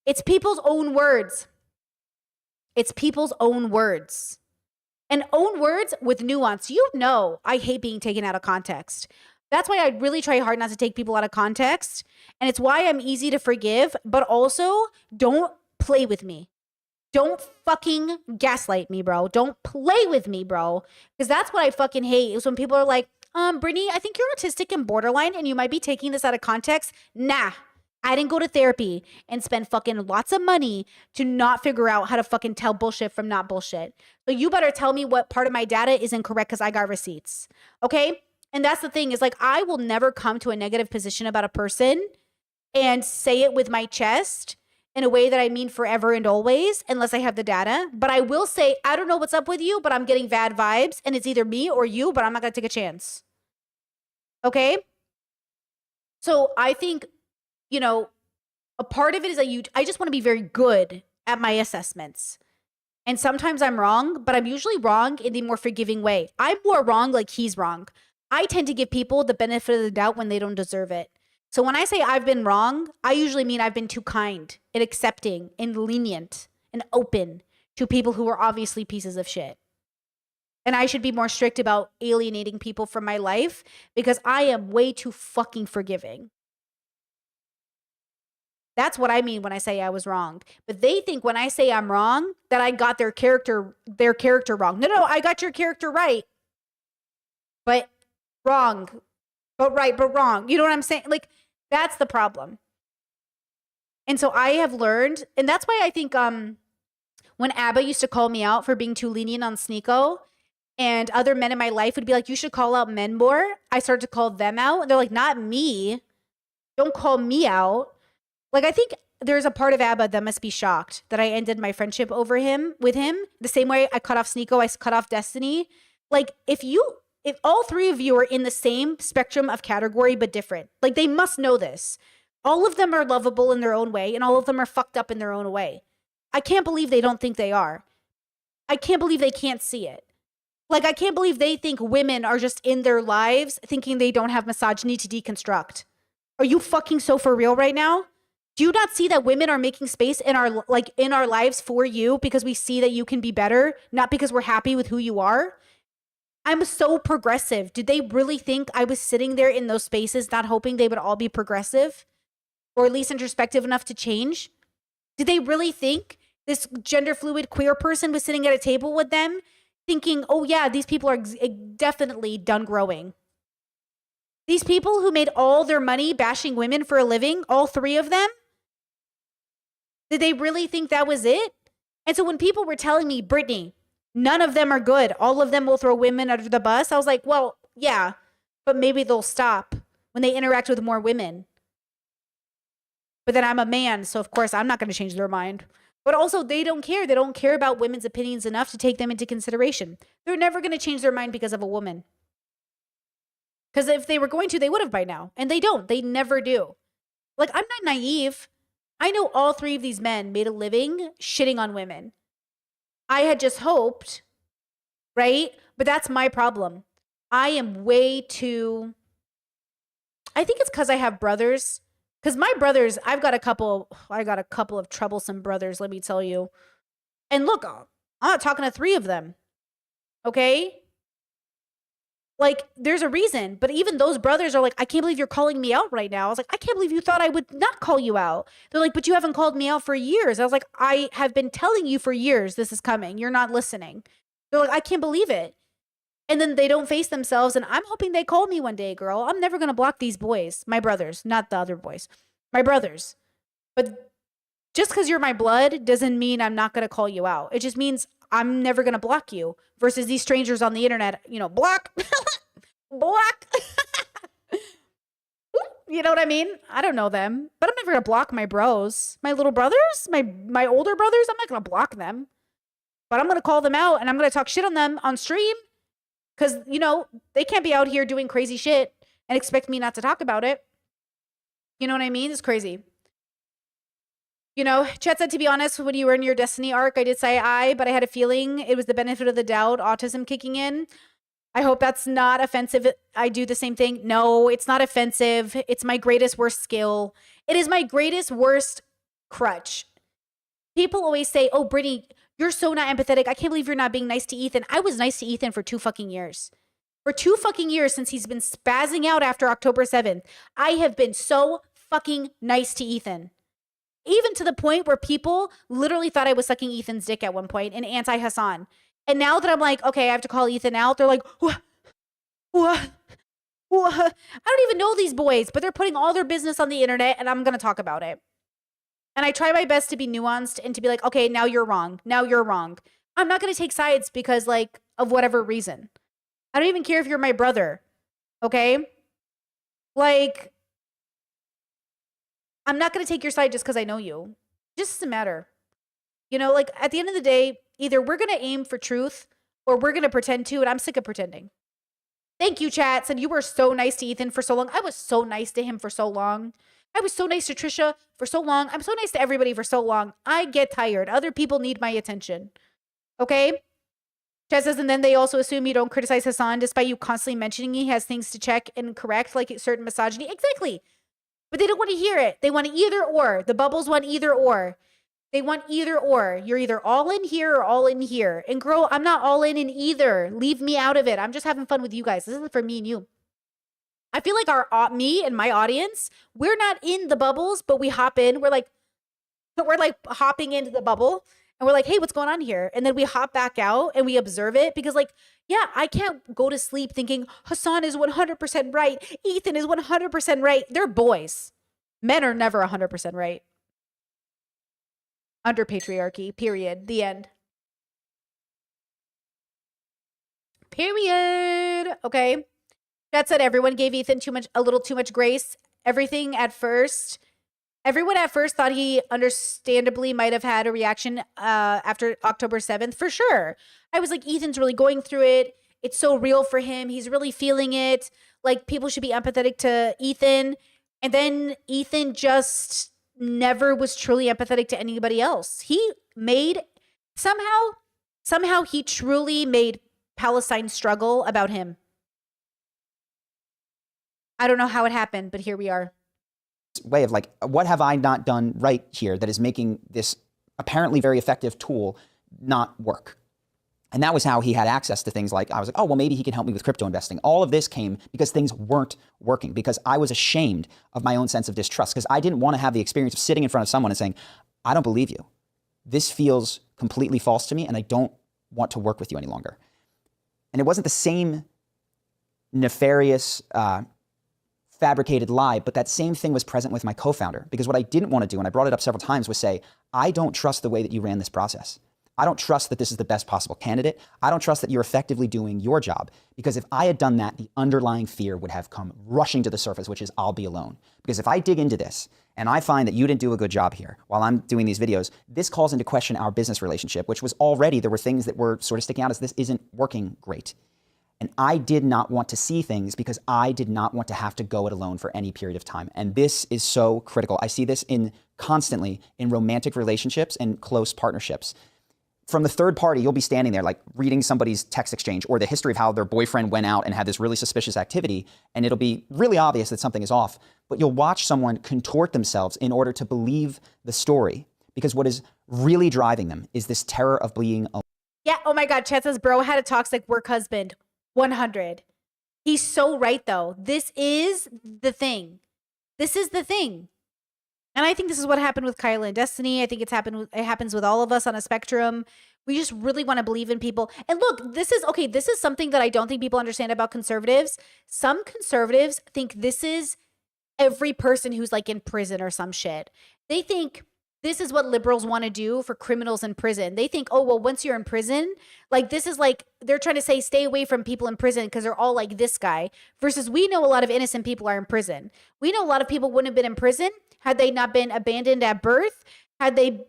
It's people's own words. It's people's own words. And own words with nuance. I hate being taken out of context. That's why I really try hard not to take people out of context. And it's why I'm easy to forgive, but also don't play with me. Don't fucking gaslight me, bro. Don't play with me, bro. Because that's what I fucking hate is when people are like, Brittany, I think you're autistic and borderline and you might be taking this out of context. Nah. I didn't go to therapy and spend fucking lots of money to not figure out how to fucking tell bullshit from not bullshit. So you better tell me what part of my data is incorrect because I got receipts. Okay? And that's the thing is like, I will never come to a negative position about a person and say it with my chest in a way that I mean forever and always, unless I have the data. But I will say, I don't know what's up with you, but I'm getting bad vibes and it's either me or you, but I'm not going to take a chance. Okay? So I think, a part of it is that I just want to be very good at my assessments. And sometimes I'm wrong, but I'm usually wrong in the more forgiving way. I'm more wrong like he's wrong. I tend to give people the benefit of the doubt when they don't deserve it. So when I say I've been wrong, I usually mean I've been too kind and accepting and lenient and open to people who are obviously pieces of shit. And I should be more strict about alienating people from my life because I am way too fucking forgiving. That's what I mean when I say I was wrong. But they think when I say I'm wrong that I got their character wrong. No, I got your character right. But wrong. But right, but wrong. You know what I'm saying? Like, that's the problem. And so I have learned, and that's why I think when Abba used to call me out for being too lenient on Sneeko, and other men in my life would be like, you should call out men more, I started to call them out. And they're like, not me. Don't call me out. Like, I think there's a part of Abba that must be shocked that I ended my friendship with him, the same way I cut off Sneeko, I cut off Destiny. Like, if all three of you are in the same spectrum of category but different, like, they must know this. All of them are lovable in their own way, and all of them are fucked up in their own way. I can't believe they don't think they are. I can't believe they can't see it. Like, I can't believe they think women are just in their lives thinking they don't have misogyny to deconstruct. Are you fucking so for real right now? Do you not see that women are making space in our lives for you because we see that you can be better, not because we're happy with who you are? I'm so progressive. Did they really think I was sitting there in those spaces not hoping they would all be progressive or at least introspective enough to change? Did they really think this gender fluid queer person was sitting at a table with them thinking, oh yeah, these people are definitely done growing? These people who made all their money bashing women for a living, all three of them, did they really think that was it? And so when people were telling me, Brittany, none of them are good, all of them will throw women under the bus, I was like, well, yeah, but maybe they'll stop when they interact with more women. But then I'm a man, so of course I'm not going to change their mind. But also, they don't care. They don't care about women's opinions enough to take them into consideration. They're never going to change their mind because of a woman. Because if they were going to, they would have by now. And they don't. They never do. Like, I'm not naive. I know all three of these men made a living shitting on women. I had just hoped, right? But that's my problem. I am way too... I think it's because I have brothers. Because my brothers, I got a couple of troublesome brothers, let me tell you. And look, I'm not talking to three of them. Okay? Like, there's a reason. But even those brothers are like, I can't believe you're calling me out right now. I was like, I can't believe you thought I would not call you out. They're like, but you haven't called me out for years. I was like, I have been telling you for years this is coming. You're not listening. They're like, I can't believe it. And then they don't face themselves. And I'm hoping they call me one day, girl. I'm never going to block these boys. My brothers, not the other boys. My brothers. But just because you're my blood doesn't mean I'm not going to call you out. It just means I'm never going to block you. Versus these strangers on the internet, block. Block. You know what I mean? I don't know them. But I'm never going to block my bros. My little brothers? My older brothers? I'm not going to block them. But I'm going to call them out and I'm going to talk shit on them on stream. Because, they can't be out here doing crazy shit and expect me not to talk about it. You know what I mean? It's crazy. Chet said, to be honest, when you were in your Destiny arc, I did say but I had a feeling it was the benefit of the doubt, autism kicking in. I hope that's not offensive. I do the same thing. No, it's not offensive. It's my greatest, worst skill. It is my greatest, worst crutch. People always say, oh, Brittany, you're so not empathetic. I can't believe you're not being nice to Ethan. I was nice to Ethan for 2 fucking years. For 2 fucking years since he's been spazzing out after October 7th. I have been so fucking nice to Ethan. Even to the point where people literally thought I was sucking Ethan's dick at one point in anti-Hassan. And now that I'm like, okay, I have to call Ethan out, they're like, what? I don't even know these boys, but they're putting all their business on the internet and I'm going to talk about it. And I try my best to be nuanced and to be like, okay, now you're wrong. Now you're wrong. I'm not going to take sides because of whatever reason. I don't even care if you're my brother. Okay? I'm not going to take your side just because I know you. It just doesn't matter. At the end of the day, either we're going to aim for truth or we're going to pretend to, and I'm sick of pretending. Thank you, chat. Said you were so nice to Ethan for so long. I was so nice to him for so long. I was so nice to Trisha for so long. I'm so nice to everybody for so long. I get tired. Other people need my attention. Okay? Chat says, and then they also assume you don't criticize Hassan despite you constantly mentioning he has things to check and correct, like certain misogyny. Exactly. But they don't want to hear it. They want either or. The bubbles want either or. They want either or. You're either all in here or all in here. And girl, I'm not all in either. Leave me out of it. I'm just having fun with you guys. This isn't for me and you. I feel like me and my audience, we're not in the bubbles, but we hop in. We're like hopping into the bubble and we're like, hey, what's going on here? And then we hop back out and we observe it because like, yeah, I can't go to sleep thinking Hassan is 100% right. Ethan is 100% right. They're boys. Men are never 100% right. Under patriarchy, period. The end. Period. Okay. That said, everyone gave Ethan a little too much grace. Everyone at first thought he understandably might have had a reaction after October 7th, for sure. I was like, Ethan's really going through it. It's so real for him. He's really feeling it. Like, people should be empathetic to Ethan. And then Ethan just never was truly empathetic to anybody else. He made, somehow he truly made Palestine struggle about him. I don't know how it happened, but here we are. Way of like, what have I not done right here that is making this apparently very effective tool not work? And that was how he had access to things like, I was like, oh, well, maybe he can help me with crypto investing. All of this came because things weren't working, because I was ashamed of my own sense of distrust, because I didn't want to have the experience of sitting in front of someone and saying, I don't believe you. This feels completely false to me, and I don't want to work with you any longer. And it wasn't the same nefarious, fabricated lie, but that same thing was present with my co-founder, because what I didn't want to do, and I brought it up several times, was say, I don't trust the way that you ran this process. I don't trust that this is the best possible candidate. I don't trust that you're effectively doing your job, because if I had done that, the underlying fear would have come rushing to the surface, which is I'll be alone. Because if I dig into this and I find that you didn't do a good job here while I'm doing these videos, this calls into question our business relationship, which was already, there were things that were sort of sticking out as this isn't working great. And I did not want to see things because I did not want to have to go it alone for any period of time. And this is so critical. I see this constantly in romantic relationships and close partnerships. From the third party, you'll be standing there like reading somebody's text exchange or the history of how their boyfriend went out and had this really suspicious activity, and it'll be really obvious that something is off. But you'll watch someone contort themselves in order to believe the story, because what is really driving them is this terror of being alone. Yeah, oh my God, Chet says, bro had a toxic work husband. 100. He's so right, though. This is the thing. This is the thing. And I think this is what happened with Kyla and Destiny. I think it happens with all of us on a spectrum. We just really want to believe in people. And look, this is something that I don't think people understand about conservatives. Some conservatives think this is every person who's like in prison or some shit. They think this is what liberals want to do for criminals in prison. They think, oh, well, once you're in prison, like this is like, they're trying to say stay away from people in prison because they're all like this guy, versus we know a lot of innocent people are in prison. We know a lot of people wouldn't have been in prison had they not been abandoned at birth, had they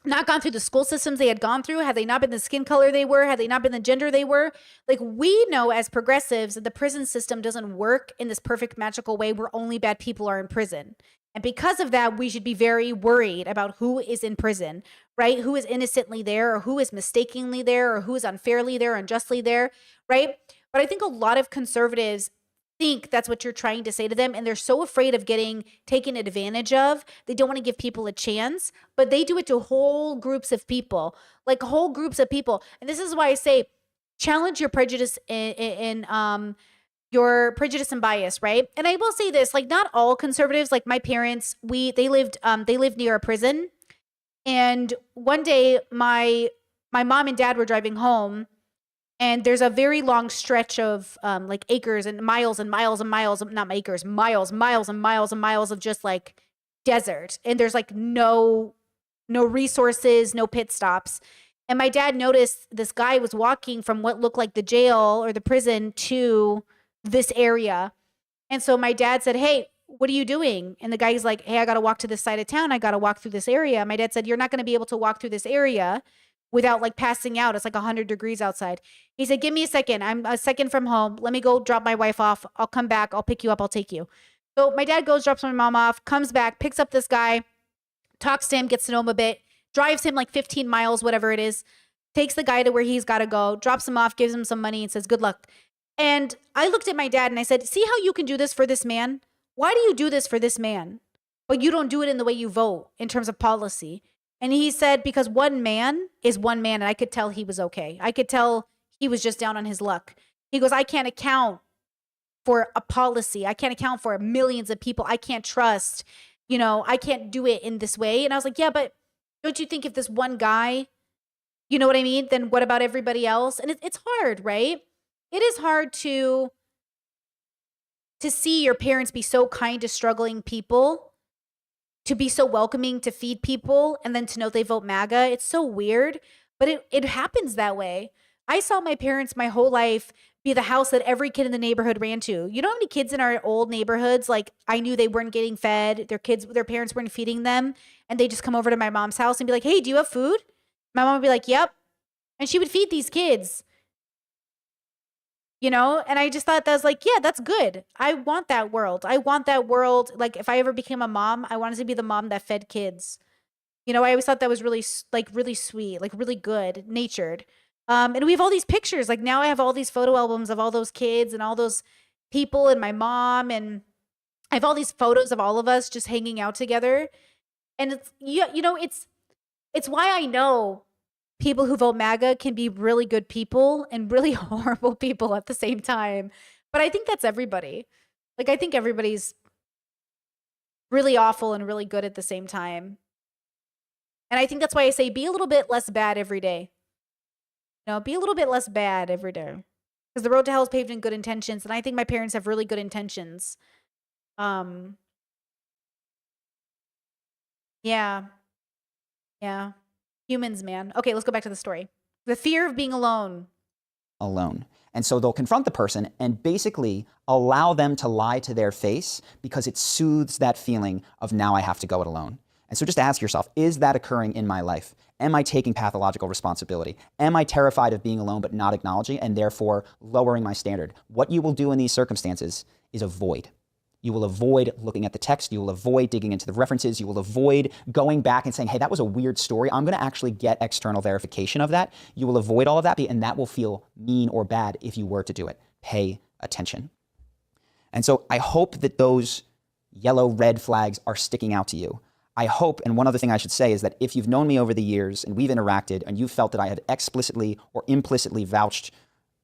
not gone through the school systems they had gone through, had they not been the skin color they were, had they not been the gender they were. Like, we know as progressives that the prison system doesn't work in this perfect magical way where only bad people are in prison. And because of that, we should be very worried about who is in prison, right? Who is innocently there, or who is mistakenly there, or who is unfairly there, unjustly there, right? But I think a lot of conservatives think that's what you're trying to say to them, and they're so afraid of getting taken advantage of. They don't want to give people a chance, but they do it to whole groups of people, like whole groups of people. And this is why I say challenge your prejudice in your prejudice and bias, right? And I will say this, like, not all conservatives, like my parents, they lived near a prison. And one day my mom and dad were driving home, and there's a very long stretch of like acres and miles and miles and miles of, not acres, miles and miles and miles of just like desert. And there's like no resources, no pit stops. And my dad noticed this guy was walking from what looked like the jail or the prison to this area. And so my dad said, hey, what are you doing? And the guy's like, hey, I got to walk to this side of town. I got to walk through this area. My dad said, you're not going to be able to walk through this area without like passing out. It's like 100 degrees outside. He said, give me a second. I'm a second from home. Let me go drop my wife off. I'll come back. I'll pick you up. I'll take you. So my dad goes, drops my mom off, comes back, picks up this guy, talks to him, gets to know him a bit, drives him like 15 miles, whatever it is, takes the guy to where he's got to go, drops him off, gives him some money, and says, good luck. And I looked at my dad and I said, see how you can do this for this man? Why do you do this for this man? But you don't do it in the way you vote in terms of policy. And he said, because one man is one man. And I could tell he was okay. I could tell he was just down on his luck. He goes, I can't account for a policy. I can't account for millions of people I can't trust. I can't do it in this way. And I was like, yeah, but don't you think if this one guy, you know what I mean? Then what about everybody else? And it's hard, right? It is hard to see your parents be so kind to struggling people, to be so welcoming, to feed people, and then to know they vote MAGA. It's so weird, but it happens that way. I saw my parents my whole life be the house that every kid in the neighborhood ran to. You know how many kids in our old neighborhoods, like I knew they weren't getting fed, their parents weren't feeding them, and they just come over to my mom's house and be like, hey, do you have food? My mom would be like, yep. And she would feed these kids. And I just thought that was like, yeah, that's good. I want that world. I want that world. Like if I ever became a mom, I wanted to be the mom that fed kids. I always thought that was really really sweet, like really good natured. And we have all these pictures. Like now I have all these photo albums of all those kids and all those people and my mom. And I have all these photos of all of us just hanging out together. And it's why I know people who vote MAGA can be really good people and really horrible people at the same time. But I think that's everybody. Like, I think everybody's really awful and really good at the same time. And I think that's why I say be a little bit less bad every day. Be a little bit less bad every day. Because the road to hell is paved in good intentions. And I think my parents have really good intentions. Yeah. Yeah. Humans, man. Okay, let's go back to the story. The fear of being alone. And so they'll confront the person and basically allow them to lie to their face because it soothes that feeling of now I have to go it alone. And so just ask yourself, is that occurring in my life? Am I taking pathological responsibility? Am I terrified of being alone but not acknowledging and therefore lowering my standard? What you will do in these circumstances is avoid. You will avoid looking at the text. You will avoid digging into the references. You will avoid going back and saying, hey, that was a weird story. I'm going to actually get external verification of that. You will avoid all of that, and that will feel mean or bad if you were to do it. Pay attention. And so I hope that those yellow, red flags are sticking out to you. I hope, and one other thing I should say is that if you've known me over the years and we've interacted and you've felt that I have explicitly or implicitly vouched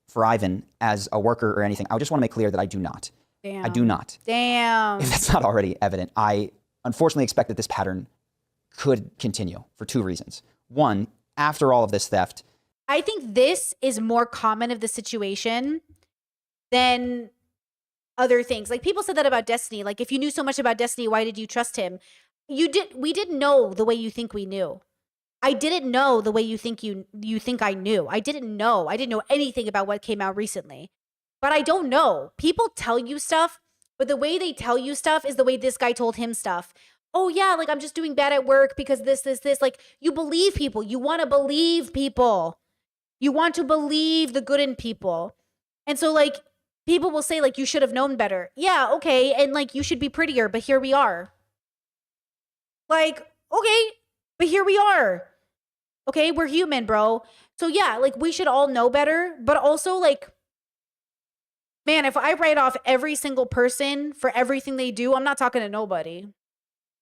for Ivan as a worker or anything, I just want to make clear that I do not. Damn. I do not. Damn. If that's not already evident, I unfortunately expect that this pattern could continue for two reasons. One, after all of this theft, I think this is more common of the situation than other things. Like people said that about Destiny. Like if you knew so much about Destiny, why did you trust him? We didn't know the way you think we knew. I didn't know the way you think I knew. I didn't know. I didn't know anything about what came out recently. But I don't know. People tell you stuff, but the way they tell you stuff is the way this guy told him stuff. Oh yeah, like I'm just doing bad at work because this. Like you believe people. You want to believe people. You want to believe the good in people. And so like people will say like you should have known better. Yeah, okay. And like you should be prettier, but here we are. Like, okay, but here we are. Okay, we're human, bro. So yeah, like we should all know better, but also like, man, if I write off every single person for everything they do, I'm not talking to nobody.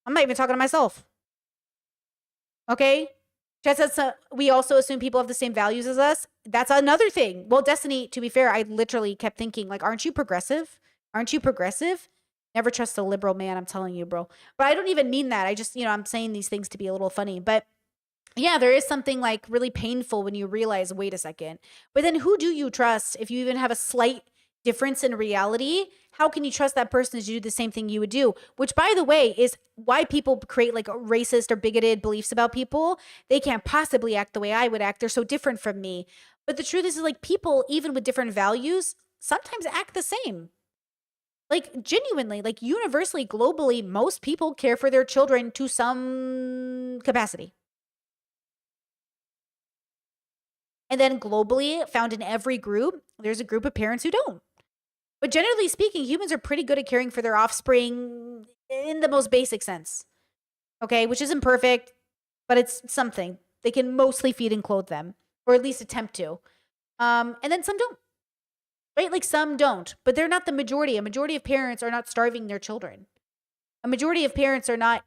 I'm not even talking to myself. Okay? Chat says we also assume people have the same values as us. That's another thing. Well, Destiny, to be fair, I literally kept thinking, like, aren't you progressive? Aren't you progressive? Never trust a liberal man, I'm telling you, bro. But I don't even mean that. I just, I'm saying these things to be a little funny. But yeah, there is something like really painful when you realize, wait a second. But then who do you trust if you even have a slight difference in reality? How can you trust that person to do the same thing you would do? Which, by the way, is why people create like racist or bigoted beliefs about people. They can't possibly act the way I would act. They're so different from me. But the truth is like people, even with different values, sometimes act the same. Like genuinely, like universally, globally, most people care for their children to some capacity. And then globally, found in every group, there's a group of parents who don't. But generally speaking, humans are pretty good at caring for their offspring in the most basic sense. Okay, which isn't perfect, but it's something. They can mostly feed and clothe them, or at least attempt to. And then some don't. Right? Like some don't, but they're not the majority. A majority of parents are not starving their children. A majority of parents are not,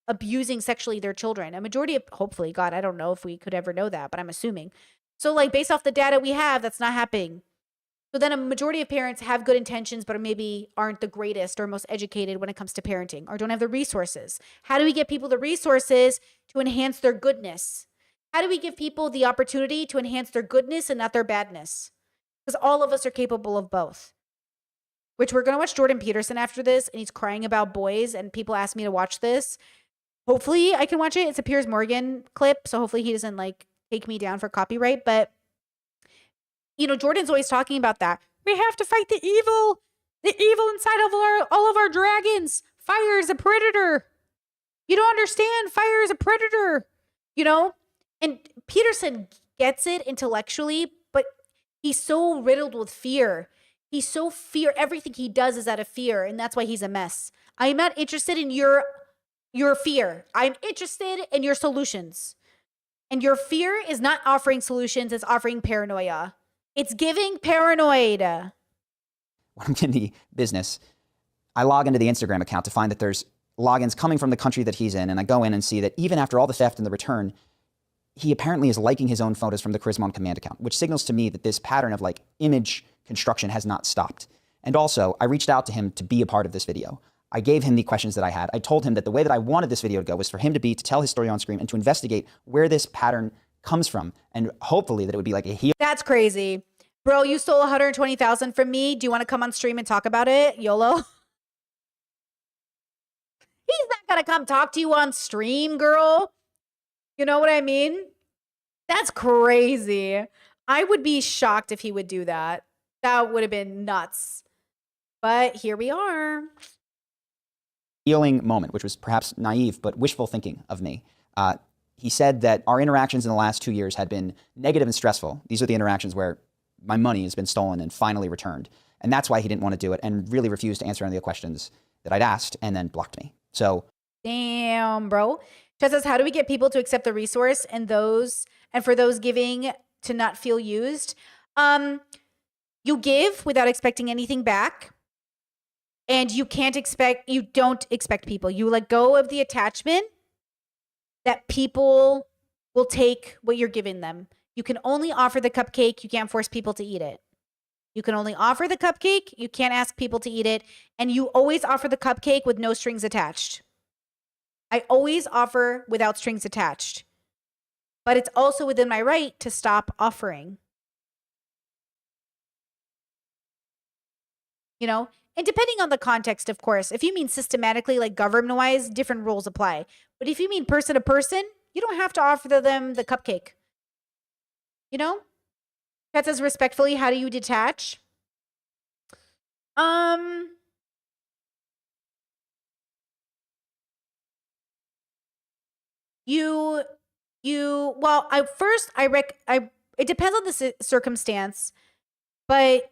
abusing sexually their children. A majority of, hopefully, God, I don't know if we could ever know that, but I'm assuming. So like based off the data we have, that's not happening. So then a majority of parents have good intentions, but maybe aren't the greatest or most educated when it comes to parenting or don't have the resources. How do we get people the resources to enhance their goodness? How do we give people the opportunity to enhance their goodness and not their badness? Because all of us are capable of both. Which we're going to watch Jordan Peterson after this, and he's crying about boys, and people asked me to watch this. Hopefully I can watch it. It's a Piers Morgan clip, so hopefully he doesn't like take me down for copyright, but you know, Jordan's always talking about that. We have to fight the evil inside of all of our dragons. Fire is a predator. You don't understand. Fire is a predator, you know? And Peterson gets it intellectually, but he's so riddled with fear. He's so everything he does is out of fear, and that's why he's a mess. I am not interested in your fear. I'm interested in your solutions. And your fear is not offering solutions, it's offering paranoia. It's giving paranoid. When I'm in the business, I log into the Instagram account to find that there's logins coming from the country that he's in, and I go in and see that even after all the theft and the return, he apparently is liking his own photos from the Charisma on Command account, which signals to me that this pattern of like image construction has not stopped. And also, I reached out to him to be a part of this video. I gave him the questions that I had. I told him that the way that I wanted this video to go was for him to tell his story on screen and to investigate where this pattern comes from, and hopefully that it would be like a heal. That's crazy. Bro, you stole 120,000 from me. Do you want to come on stream and talk about it? YOLO. He's not going to come talk to you on stream, girl. You know what I mean? That's crazy. I would be shocked if he would do that. That would have been nuts. But here we are. Healing moment, which was perhaps naive but wishful thinking of me. He said that our interactions in the last 2 years had been negative and stressful. These are the interactions where my money has been stolen and finally returned. And that's why he didn't want to do it and really refused to answer any of the questions that I'd asked and then blocked me. So, damn, bro. Chat says, how do we get people to accept the resource and for those giving to not feel used? You give without expecting anything back. And you don't expect people. You let go of the attachment that people will take what you're giving them. You can only offer the cupcake. You can't force people to eat it. You can only offer the cupcake. You can't ask people to eat it. And you always offer the cupcake with no strings attached. I always offer without strings attached. But it's also within my right to stop offering. You know? And depending on the context, of course, if you mean systematically, like government-wise, different rules apply. But if you mean person to person, you don't have to offer them the cupcake. You know? That says respectfully, how do you detach? It depends on the circumstance, but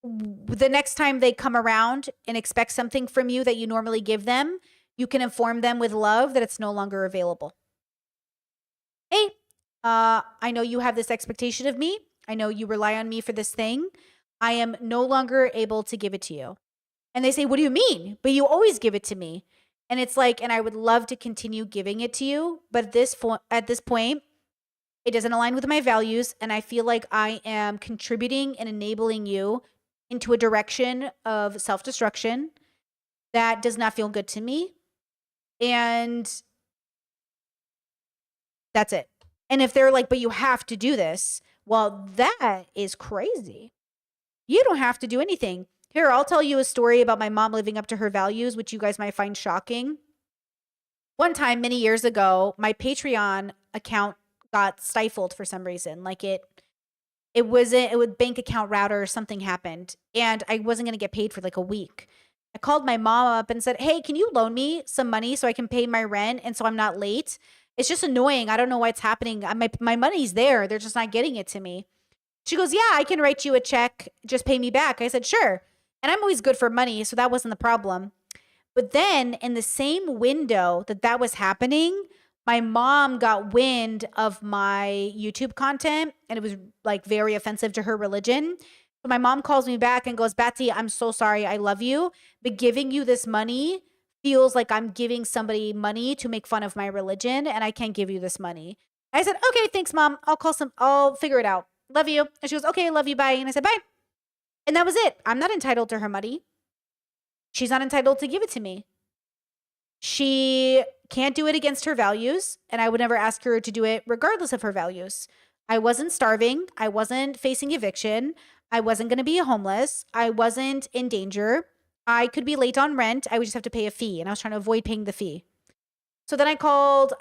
the next time they come around and expect something from you that you normally give them, you can inform them with love that it's no longer available. Hey, I know you have this expectation of me. I know you rely on me for this thing. I am no longer able to give it to you. And they say, what do you mean? But you always give it to me. And it's like, and I would love to continue giving it to you. But at this point, it doesn't align with my values. And I feel like I am contributing and enabling you into a direction of self-destruction that does not feel good to me. And that's it. And if they're like, but you have to do this, well, that is crazy. You don't have to do anything. Here, I'll tell you a story about my mom living up to her values, which you guys might find shocking. One time, many years ago, my Patreon account got stifled for some reason. Like it was bank account router or something happened, and I wasn't going to get paid for like a week. I called my mom up and said, hey, can you loan me some money so I can pay my rent and so I'm not late? It's just annoying. I don't know why it's happening. My money's there. They're just not getting it to me. She goes, yeah, I can write you a check. Just pay me back. I said, sure. And I'm always good for money, so that wasn't the problem. But then in the same window that was happening, my mom got wind of my YouTube content, and it was like very offensive to her religion. So my mom calls me back and goes, Betsy, I'm so sorry. I love you, but giving you this money feels like I'm giving somebody money to make fun of my religion, and I can't give you this money. I said, okay, thanks, Mom. I'll figure it out. Love you. And she goes, okay, love you. Bye. And I said, bye. And that was it. I'm not entitled to her money. She's not entitled to give it to me. She can't do it against her values, and I would never ask her to do it regardless of her values. I wasn't starving. I wasn't facing eviction. I wasn't going to be homeless. I wasn't in danger. I could be late on rent. I would just have to pay a fee, and I was trying to avoid paying the fee. So then I called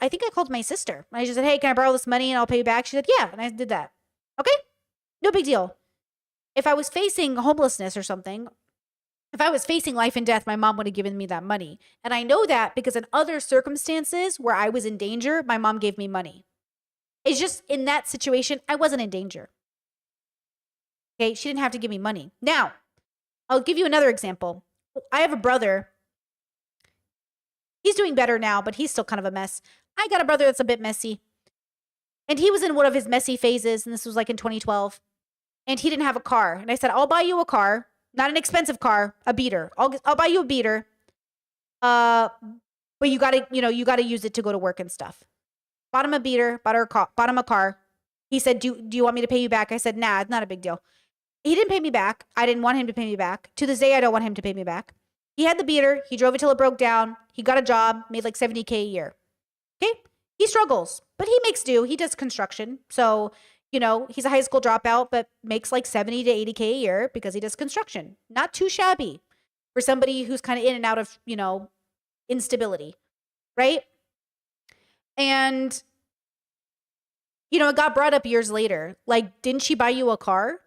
my sister. I just said, hey, can I borrow this money and I'll pay you back? She said, yeah, and I did that. Okay, no big deal. If I was facing homelessness or something, if I was facing life and death, my mom would have given me that money. And I know that because in other circumstances where I was in danger, my mom gave me money. It's just in that situation, I wasn't in danger. Okay, she didn't have to give me money. Now, I'll give you another example. I have a brother. He's doing better now, but he's still kind of a mess. I got a brother that's a bit messy. And he was in one of his messy phases, and this was like in 2012. And he didn't have a car. And I said, I'll buy you a car. Not an expensive car, a beater. I'll buy you a beater. But you gotta use it to go to work and stuff. Bought him a beater, bought him a car. He said, do you want me to pay you back? I said, nah, it's not a big deal. He didn't pay me back. I didn't want him to pay me back. To this day, I don't want him to pay me back. He had the beater. He drove it till it broke down. He got a job, made like $70K a year. Okay? He struggles, but he makes do. He does construction. So, he's a high school dropout, but makes like 70 to 80K a year because he does construction. Not too shabby for somebody who's kind of in and out of, instability, right? And, it got brought up years later. Like, didn't she buy you a car?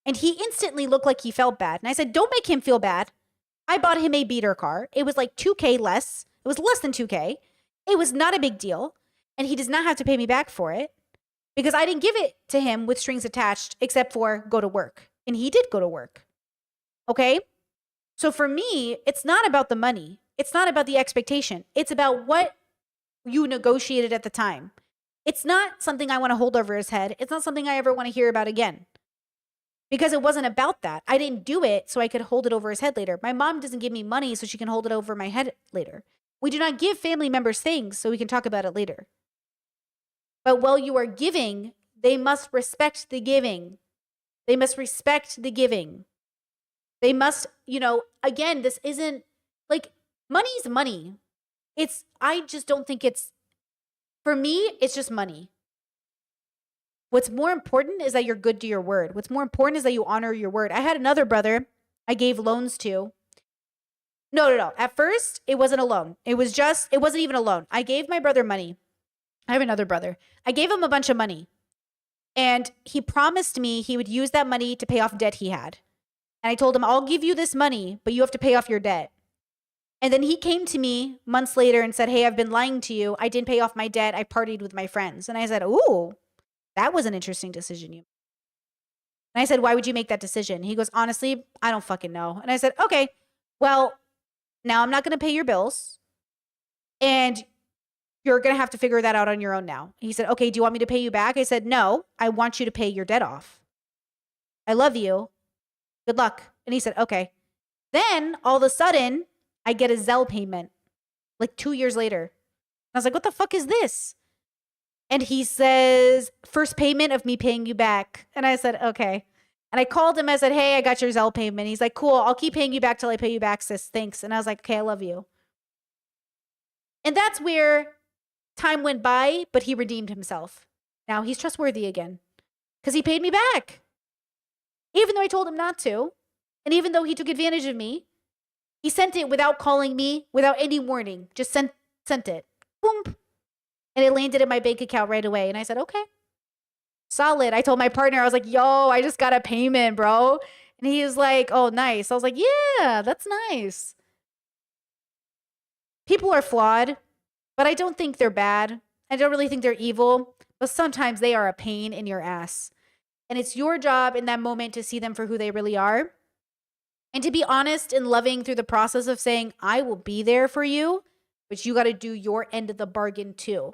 And he instantly looked like he felt bad. And I said, don't make him feel bad. I bought him a beater car. It was like 2K less. It was less than 2K. It was not a big deal. And he does not have to pay me back for it because I didn't give it to him with strings attached except for go to work. And he did go to work. Okay? So for me, it's not about the money. It's not about the expectation. It's about what you negotiated at the time. It's not something I want to hold over his head. It's not something I ever want to hear about again. Because it wasn't about that. I didn't do it so I could hold it over his head later. My mom doesn't give me money so she can hold it over my head later. We do not give family members things so we can talk about it later. But while you are giving, they must respect the giving. They must respect the giving. They must, again, this isn't like money's money. I just don't think for me, it's just money. What's more important is that you're good to your word. What's more important is that you honor your word. I had another brother I gave loans to. No. At first, it wasn't a loan. It wasn't even a loan. I gave my brother money. I have another brother. I gave him a bunch of money. And he promised me he would use that money to pay off debt he had. And I told him, I'll give you this money, but you have to pay off your debt. And then he came to me months later and said, hey, I've been lying to you. I didn't pay off my debt. I partied with my friends. And I said, ooh, that was an interesting decision you made. And I said, why would you make that decision? He goes, honestly, I don't fucking know. And I said, okay, well, now I'm not going to pay your bills. And you're going to have to figure that out on your own now. He said, okay, do you want me to pay you back? I said, no, I want you to pay your debt off. I love you. Good luck. And he said, okay. Then all of a sudden, I get a Zelle payment like 2 years later. I was like, what the fuck is this? And he says, first payment of me paying you back. And I said, okay. And I called him. I said, hey, I got your Zelle payment. He's like, cool. I'll keep paying you back till I pay you back, sis. Thanks. And I was like, okay, I love you. And that's where time went by, but he redeemed himself. Now he's trustworthy again because he paid me back. Even though I told him not to. And even though he took advantage of me, he sent it without calling me, without any warning. Just sent it. Boom. And it landed in my bank account right away. And I said, okay, solid. I told my partner, I was like, yo, I just got a payment, bro. And he was like, oh, nice. I was like, yeah, that's nice. People are flawed, but I don't think they're bad. I don't really think they're evil, but sometimes they are a pain in your ass. And it's your job in that moment to see them for who they really are. And to be honest and loving through the process of saying, I will be there for you, but you got to do your end of the bargain too.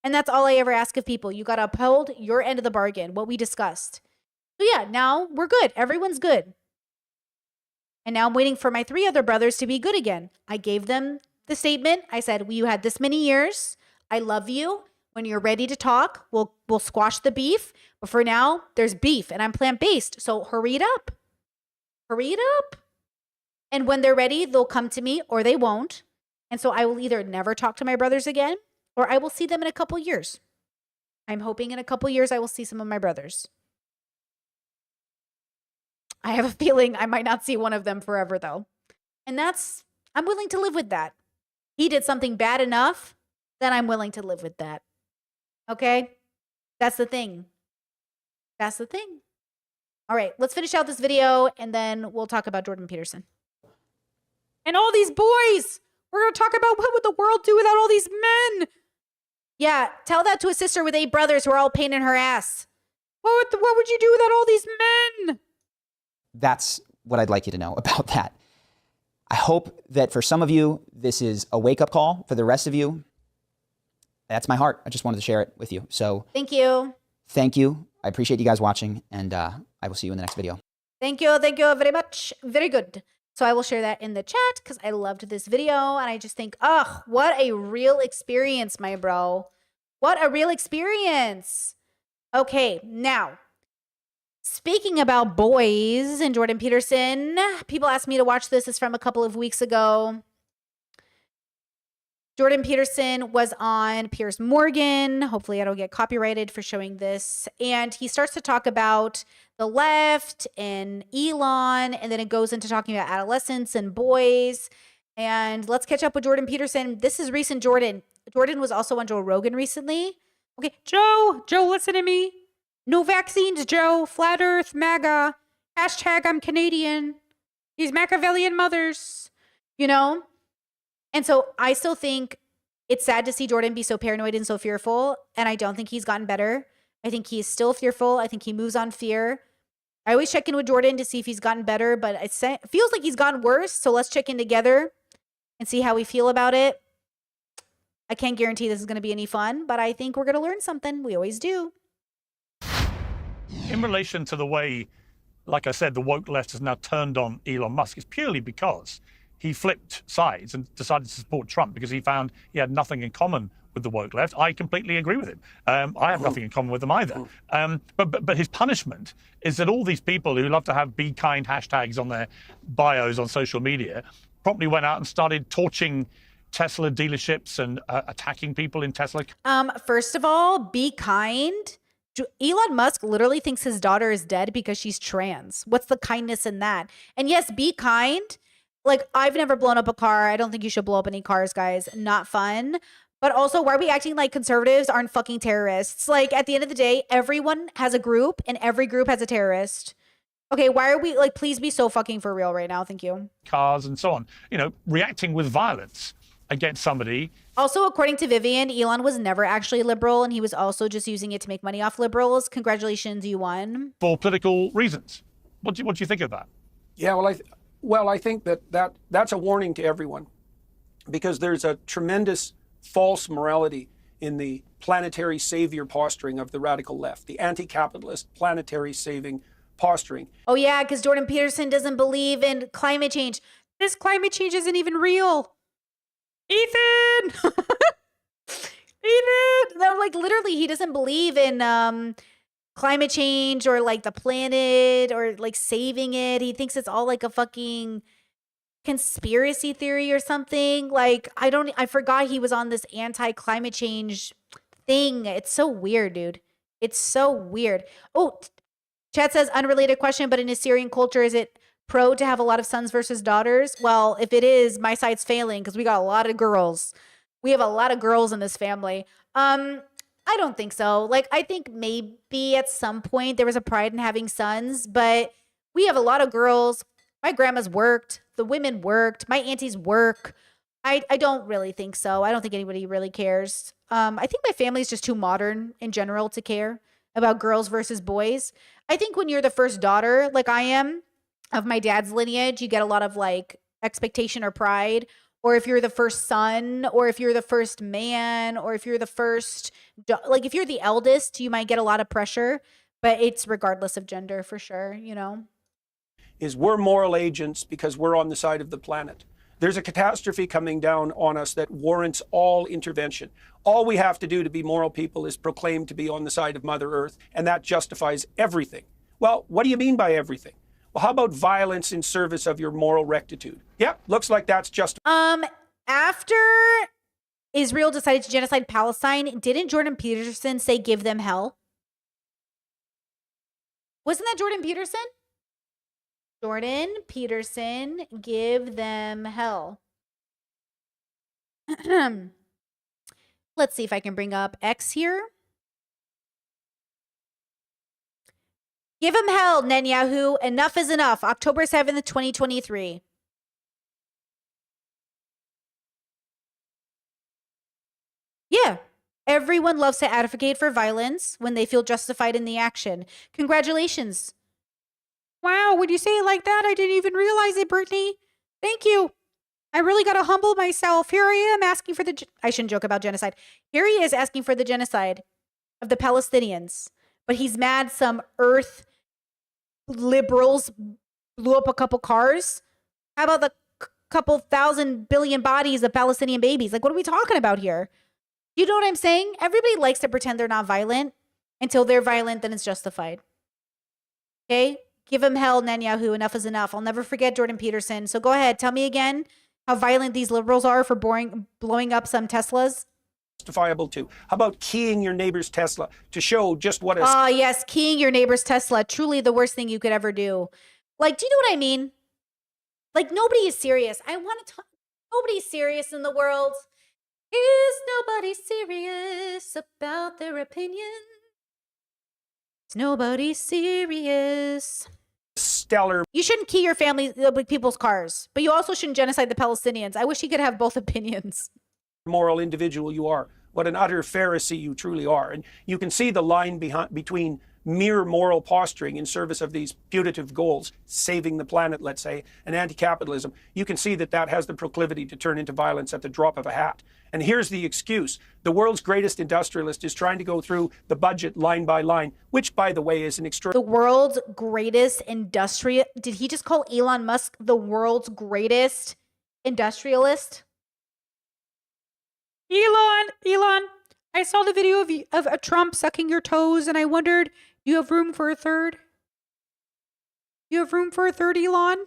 And that's all I ever ask of people. You got to uphold your end of the bargain, what we discussed. So yeah, now we're good. Everyone's good. And now I'm waiting for my 3 other brothers to be good again. I gave them the statement. I said, well, you had this many years. I love you. When you're ready to talk, we'll squash the beef. But for now, there's beef and I'm plant-based. So hurry it up. Hurry it up. And when they're ready, they'll come to me or they won't. And so I will either never talk to my brothers again or I will see them in a couple years. I'm hoping in a couple years I will see some of my brothers. I have a feeling I might not see one of them forever though. And I'm willing to live with that. He did something bad enough, then I'm willing to live with that. Okay? That's the thing. That's the thing. All right, let's finish out this video and then we'll talk about Jordan Peterson. And all these boys. We're going to talk about what would the world do without all these men. Yeah, tell that to a sister with 8 brothers who are all pain in her ass. What would you do without all these men? That's what I'd like you to know about that. I hope that for some of you, this is a wake-up call. For the rest of you, that's my heart. I just wanted to share it with you. So thank you. Thank you. I appreciate you guys watching, and I will see you in the next video. Thank you very much. Very good. So I will share that in the chat because I loved this video, and I just think, oh, what a real experience, my bro. What a real experience. Okay, now, speaking about boys and Jordan Peterson, people asked me to watch this. It's from a couple of weeks ago. Jordan Peterson was on Piers Morgan. Hopefully I don't get copyrighted for showing this. And he starts to talk about the left and Elon, and then it goes into talking about adolescents and boys. And let's catch up with Jordan Peterson. This is recent Jordan. Jordan was also on Joe Rogan recently. Okay, Joe, listen to me. No vaccines, Joe. Flat Earth, MAGA. Hashtag I'm Canadian. These Machiavellian mothers, you know? And so I still think it's sad to see Jordan be so paranoid and so fearful. And I don't think he's gotten better. I think he's still fearful. I think he moves on fear. I always check in with Jordan to see if he's gotten better, but it feels like he's gotten worse. So let's check in together and see how we feel about it. I can't guarantee this is going to be any fun, but I think we're going to learn something. We always do. In relation to the way, like I said, the woke left has now turned on Elon Musk, it's purely because he flipped sides and decided to support Trump because he found he had nothing in common with the woke left. I completely agree with him. I have nothing in common with them either. But his punishment is that all these people who love to have be kind hashtags on their bios on social media promptly went out and started torching Tesla dealerships and attacking people in Tesla. First of all, be kind. Elon Musk literally thinks his daughter is dead because she's trans. What's the kindness in that? And yes, be kind. Like, I've never blown up a car. I don't think you should blow up any cars, guys. Not fun. But also, why are we acting like conservatives aren't fucking terrorists? Like, at the end of the day, everyone has a group and every group has a terrorist. Okay, why are we, like, please be so fucking for real right now. Thank you. Cars and so on. You know, reacting with violence against somebody. Also, according to Vivian, Elon was never actually liberal and he was also just using it to make money off liberals. Congratulations, you won. For political reasons. What do you think of that? Yeah, well, I think that's a warning to everyone, because there's a tremendous false morality in the planetary savior posturing of the radical left, the anti-capitalist planetary saving posturing. Oh yeah, because Jordan Peterson doesn't believe in climate change. This climate change isn't even real. Ethan! Ethan! No, like, literally, he doesn't believe in climate change or like the planet or like saving it. He thinks it's all like a fucking conspiracy theory or something. Like, I forgot he was on this anti-climate change thing. It's so weird, dude. It's so weird. Oh, Chad says, unrelated question, but in Assyrian culture, is it pro to have a lot of sons versus daughters? Well, if it is, my side's failing because we got a lot of girls. We have a lot of girls in this family. I don't think so. Like, I think maybe at some point there was a pride in having sons, but we have a lot of girls. My grandma's worked. The women worked. My aunties work. I don't really think so. I don't think anybody really cares. I think my family's just too modern in general to care about girls versus boys. I think when you're the first daughter, like I am, of my dad's lineage, you get a lot of like expectation or pride. Or if you're the first son, or if you're the first man, or if you're the first, like if you're the eldest, you might get a lot of pressure, but it's regardless of gender for sure, you know? Is we're moral agents because we're on the side of the planet. There's a catastrophe coming down on us that warrants all intervention. All we have to do to be moral people is proclaim to be on the side of Mother Earth, and that justifies everything. Well, what do you mean by everything? Well, how about violence in service of your moral rectitude? Yeah, looks like that's just. After Israel decided to genocide Palestine, didn't Jordan Peterson say give them hell? Wasn't that Jordan Peterson? Jordan Peterson, give them hell. Let's see if I can bring up X here. Give them hell, Netanyahu. Enough is enough. October 7th, 2023. Yeah. Everyone loves to advocate for violence when they feel justified in the action. Congratulations. Wow, when you say it like that, I didn't even realize it, Brittany. Thank you. I really got to humble myself. Here I am asking for I shouldn't joke about genocide. Here he is asking for the genocide of the Palestinians. But he's mad some earth liberals blew up a couple cars. How about the couple thousand billion bodies of Palestinian babies? Like, what are we talking about here? You know what I'm saying? Everybody likes to pretend they're not violent until they're violent, then it's justified. Okay? Give him hell, Netanyahu. Enough is enough. I'll never forget Jordan Peterson. So go ahead. Tell me again how violent these liberals are for blowing up some Teslas. Justifiable too. How about keying your neighbor's Tesla to show just what a. Yes, keying your neighbor's Tesla. Truly the worst thing you could ever do. Like, do you know what I mean? Like, nobody is serious. I want to talk. Nobody's serious in the world. Is nobody serious about their opinion? Is nobody serious? Stellar. You shouldn't key your family, people's cars, but you also shouldn't genocide the Palestinians. I wish he could have both opinions. Moral individual you are. What an utter Pharisee you truly are. And you can see the line between mere moral posturing in service of these putative goals, saving the planet, let's say, and anti-capitalism. You can see that that has the proclivity to turn into violence at the drop of a hat. And here's the excuse. The world's greatest industrialist is trying to go through the budget line by line, which, by the way, is an extraordinary. The world's greatest industrial. Did he just call Elon Musk the world's greatest industrialist? Elon, I saw the video of a Trump sucking your toes, and I wondered, do you have room for a third? You have room for a third, Elon?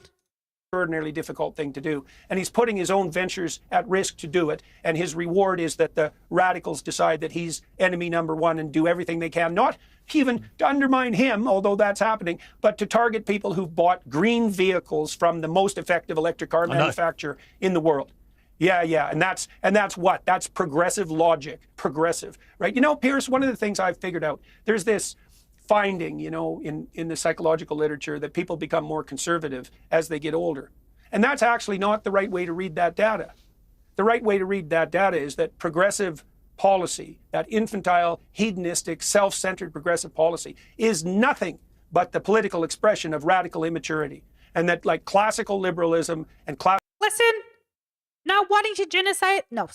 Extraordinarily difficult thing to do. And he's putting his own ventures at risk to do it. And his reward is that the radicals decide that he's enemy number one and do everything they can, not even to undermine him, although that's happening, but to target people who've bought green vehicles from the most effective electric car manufacturer in the world. Yeah. And that's what? That's progressive logic. Progressive, right? You know, Pierce, one of the things I've figured out, there's this finding, you know, in the psychological literature that people become more conservative as they get older. And that's actually not the right way to read that data. The right way to read that data is that progressive policy, that infantile, hedonistic, self-centered progressive policy, is nothing but the political expression of radical immaturity. And that, like, classical liberalism and Listen, not wanting to genocide the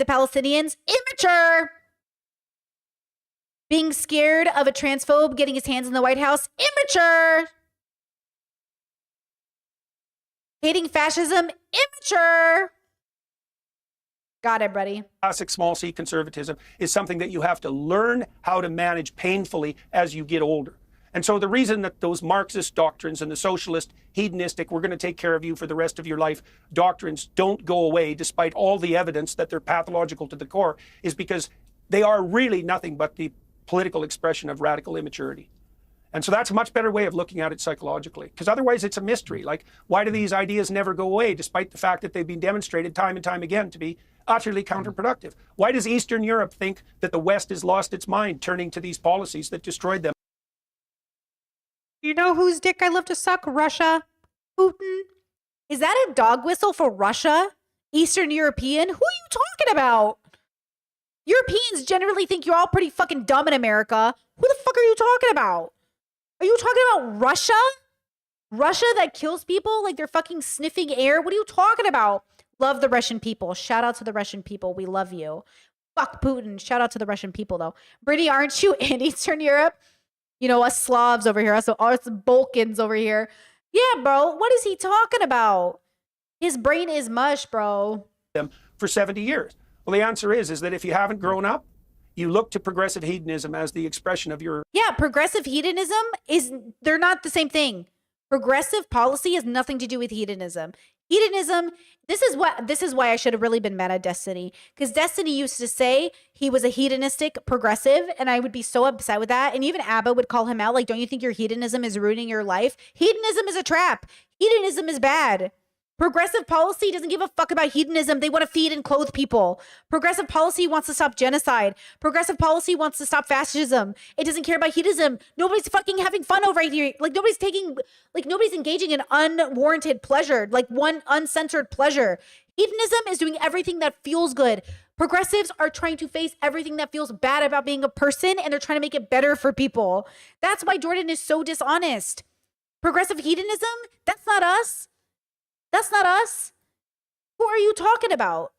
Palestinians, immature. Being scared of a transphobe getting his hands in the White House, immature. Hating fascism, immature. Got it, buddy. Classic small c conservatism is something that you have to learn how to manage painfully as you get older. And so the reason that those Marxist doctrines and the socialist, hedonistic, we're going to take care of you for the rest of your life doctrines don't go away despite all the evidence that they're pathological to the core is because they are really nothing but the political expression of radical immaturity. And so that's a much better way of looking at it psychologically, because otherwise it's a mystery. Like, why do these ideas never go away, despite the fact that they've been demonstrated time and time again to be utterly counterproductive? Why does Eastern Europe think that the West has lost its mind, turning to these policies that destroyed them? You know whose dick I love to suck? Russia. Putin. Is that a dog whistle for Russia? Eastern European? Who are you talking about? Europeans generally think you're all pretty fucking dumb in America. Who the fuck are you talking about? Are you talking about Russia? Russia that kills people like they're fucking sniffing air? What are you talking about? Love the Russian people. Shout out to the Russian people. We love you. Fuck Putin. Shout out to the Russian people, though. Brittany, aren't you in Eastern Europe? You know, us Slavs over here, us Balkans over here. Yeah, bro. What is he talking about? His brain is mush, bro. them for 70 years? Well, the answer is that if you haven't grown up, you look to progressive hedonism as the expression of your Yeah, progressive hedonism they're not the same thing. Progressive policy has nothing to do with hedonism. Hedonism, this is why I should have really been mad at Destiny. Because Destiny used to say he was a hedonistic progressive, and I would be so upset with that. And even Abba would call him out, like, don't you think your hedonism is ruining your life? Hedonism is a trap. Hedonism is bad. Progressive policy doesn't give a fuck about hedonism. They want to feed and clothe people. Progressive policy wants to stop genocide. Progressive policy wants to stop fascism. It doesn't care about hedonism. Nobody's fucking having fun over here. Like nobody's engaging in unwarranted pleasure, like one uncensored pleasure. Hedonism is doing everything that feels good. Progressives are trying to face everything that feels bad about being a person, and they're trying to make it better for people. That's why Jordan is so dishonest. Progressive hedonism? That's not us. That's not us. Who are you talking about?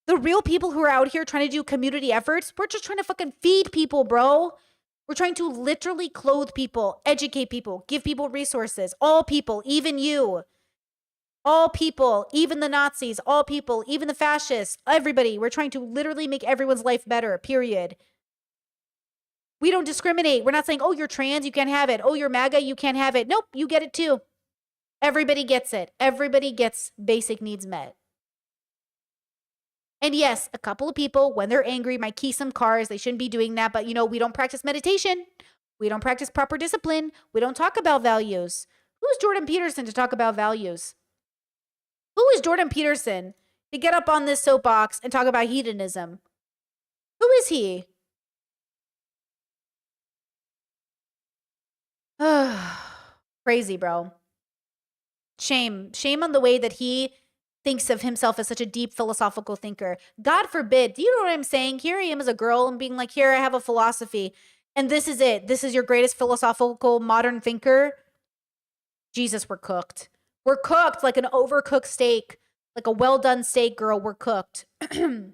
The real people who are out here trying to do community efforts, we're just trying to fucking feed people, bro. We're trying to literally clothe people, educate people, give people resources. All people, even you. All people, even the Nazis, all people, even the fascists, everybody. We're trying to literally make everyone's life better, period. We don't discriminate. We're not saying, oh, you're trans, you can't have it. Oh, you're MAGA, you can't have it. Nope, you get it too. Everybody gets it. Everybody gets basic needs met. And yes, a couple of people, when they're angry, might key some cars. They shouldn't be doing that. But, we don't practice meditation. We don't practice proper discipline. We don't talk about values. Who's Jordan Peterson to talk about values? Who is Jordan Peterson to get up on this soapbox and talk about hedonism? Who is he? Crazy, bro. Shame on the way that he thinks of himself as such a deep philosophical thinker. God forbid. Do you know what I'm saying? Here I am as a girl and being like, here, I have a philosophy. And this is it. This is your greatest philosophical modern thinker. Jesus, we're cooked. We're cooked like an overcooked steak. Like a well-done steak, girl. We're cooked. Tess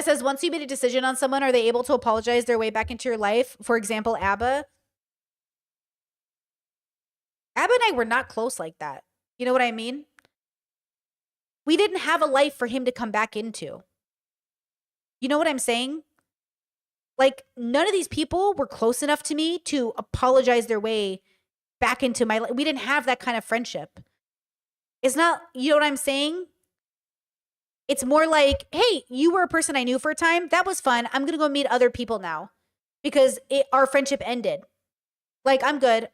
says, once you made a decision on someone, are they able to apologize their way back into your life? For example, Abba. Abba and I were not close like that. You know what I mean? We didn't have a life for him to come back into. You know what I'm saying? Like, none of these people were close enough to me to apologize their way back into my life. We didn't have that kind of friendship. It's not, you know what I'm saying? It's more like, hey, you were a person I knew for a time. That was fun. I'm going to go meet other people now because our friendship ended. Like, I'm good.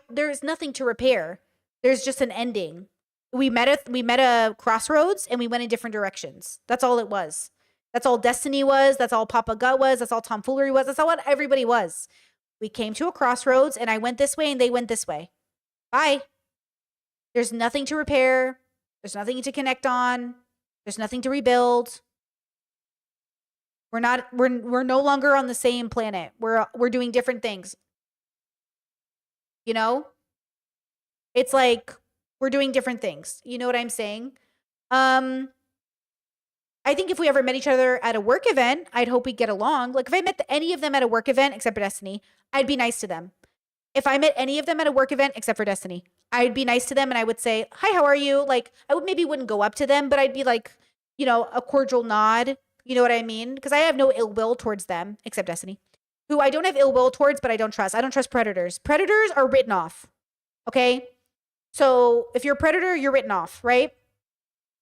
There's nothing to repair. There's just an ending. We met a crossroads and we went in different directions. That's all it was. That's all Destiny was. That's all Papa Gut was. That's all tomfoolery was. That's all what everybody was. We came to a crossroads and I went this way and they went this way. Bye. There's nothing to repair. There's nothing to connect on. There's nothing to rebuild. We're no longer on the same planet. We're doing different things. You know? It's like we're doing different things. You know what I'm saying? I think if we ever met each other at a work event, I'd hope we'd get along. Like if I met any of them at a work event except for Destiny, I'd be nice to them. If I met any of them at a work event except for Destiny, I'd be nice to them and I would say, hi, how are you? Like I wouldn't go up to them, but I'd be like, a cordial nod. You know what I mean? Because I have no ill will towards them except Destiny, who I don't have ill will towards, but I don't trust. I don't trust predators. Predators are written off. Okay? So if you're a predator, you're written off, right?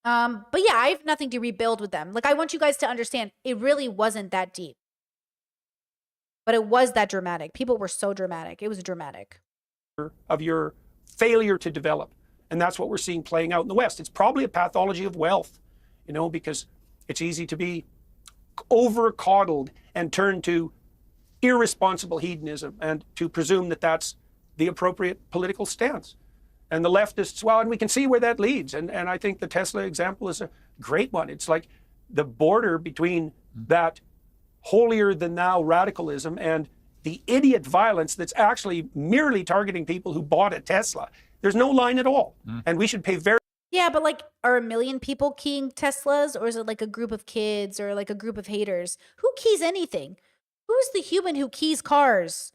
But yeah, I have nothing to rebuild with them. Like I want you guys to understand, it really wasn't that deep. But it was that dramatic. People were so dramatic. It was dramatic. Of your failure to develop. And that's what we're seeing playing out in the West. It's probably a pathology of wealth, because it's easy to be over-coddled and turn to irresponsible hedonism and to presume that that's the appropriate political stance. And the leftists, well, and we can see where that leads. And I think the Tesla example is a great one. It's like the border between that holier-than-thou radicalism and the idiot violence that's actually merely targeting people who bought a Tesla. There's no line at all. And we should pay very... Yeah, but like, are a million people keying Teslas? Or is it like a group of kids or like a group of haters? Who keys anything? Who's the human who keys cars?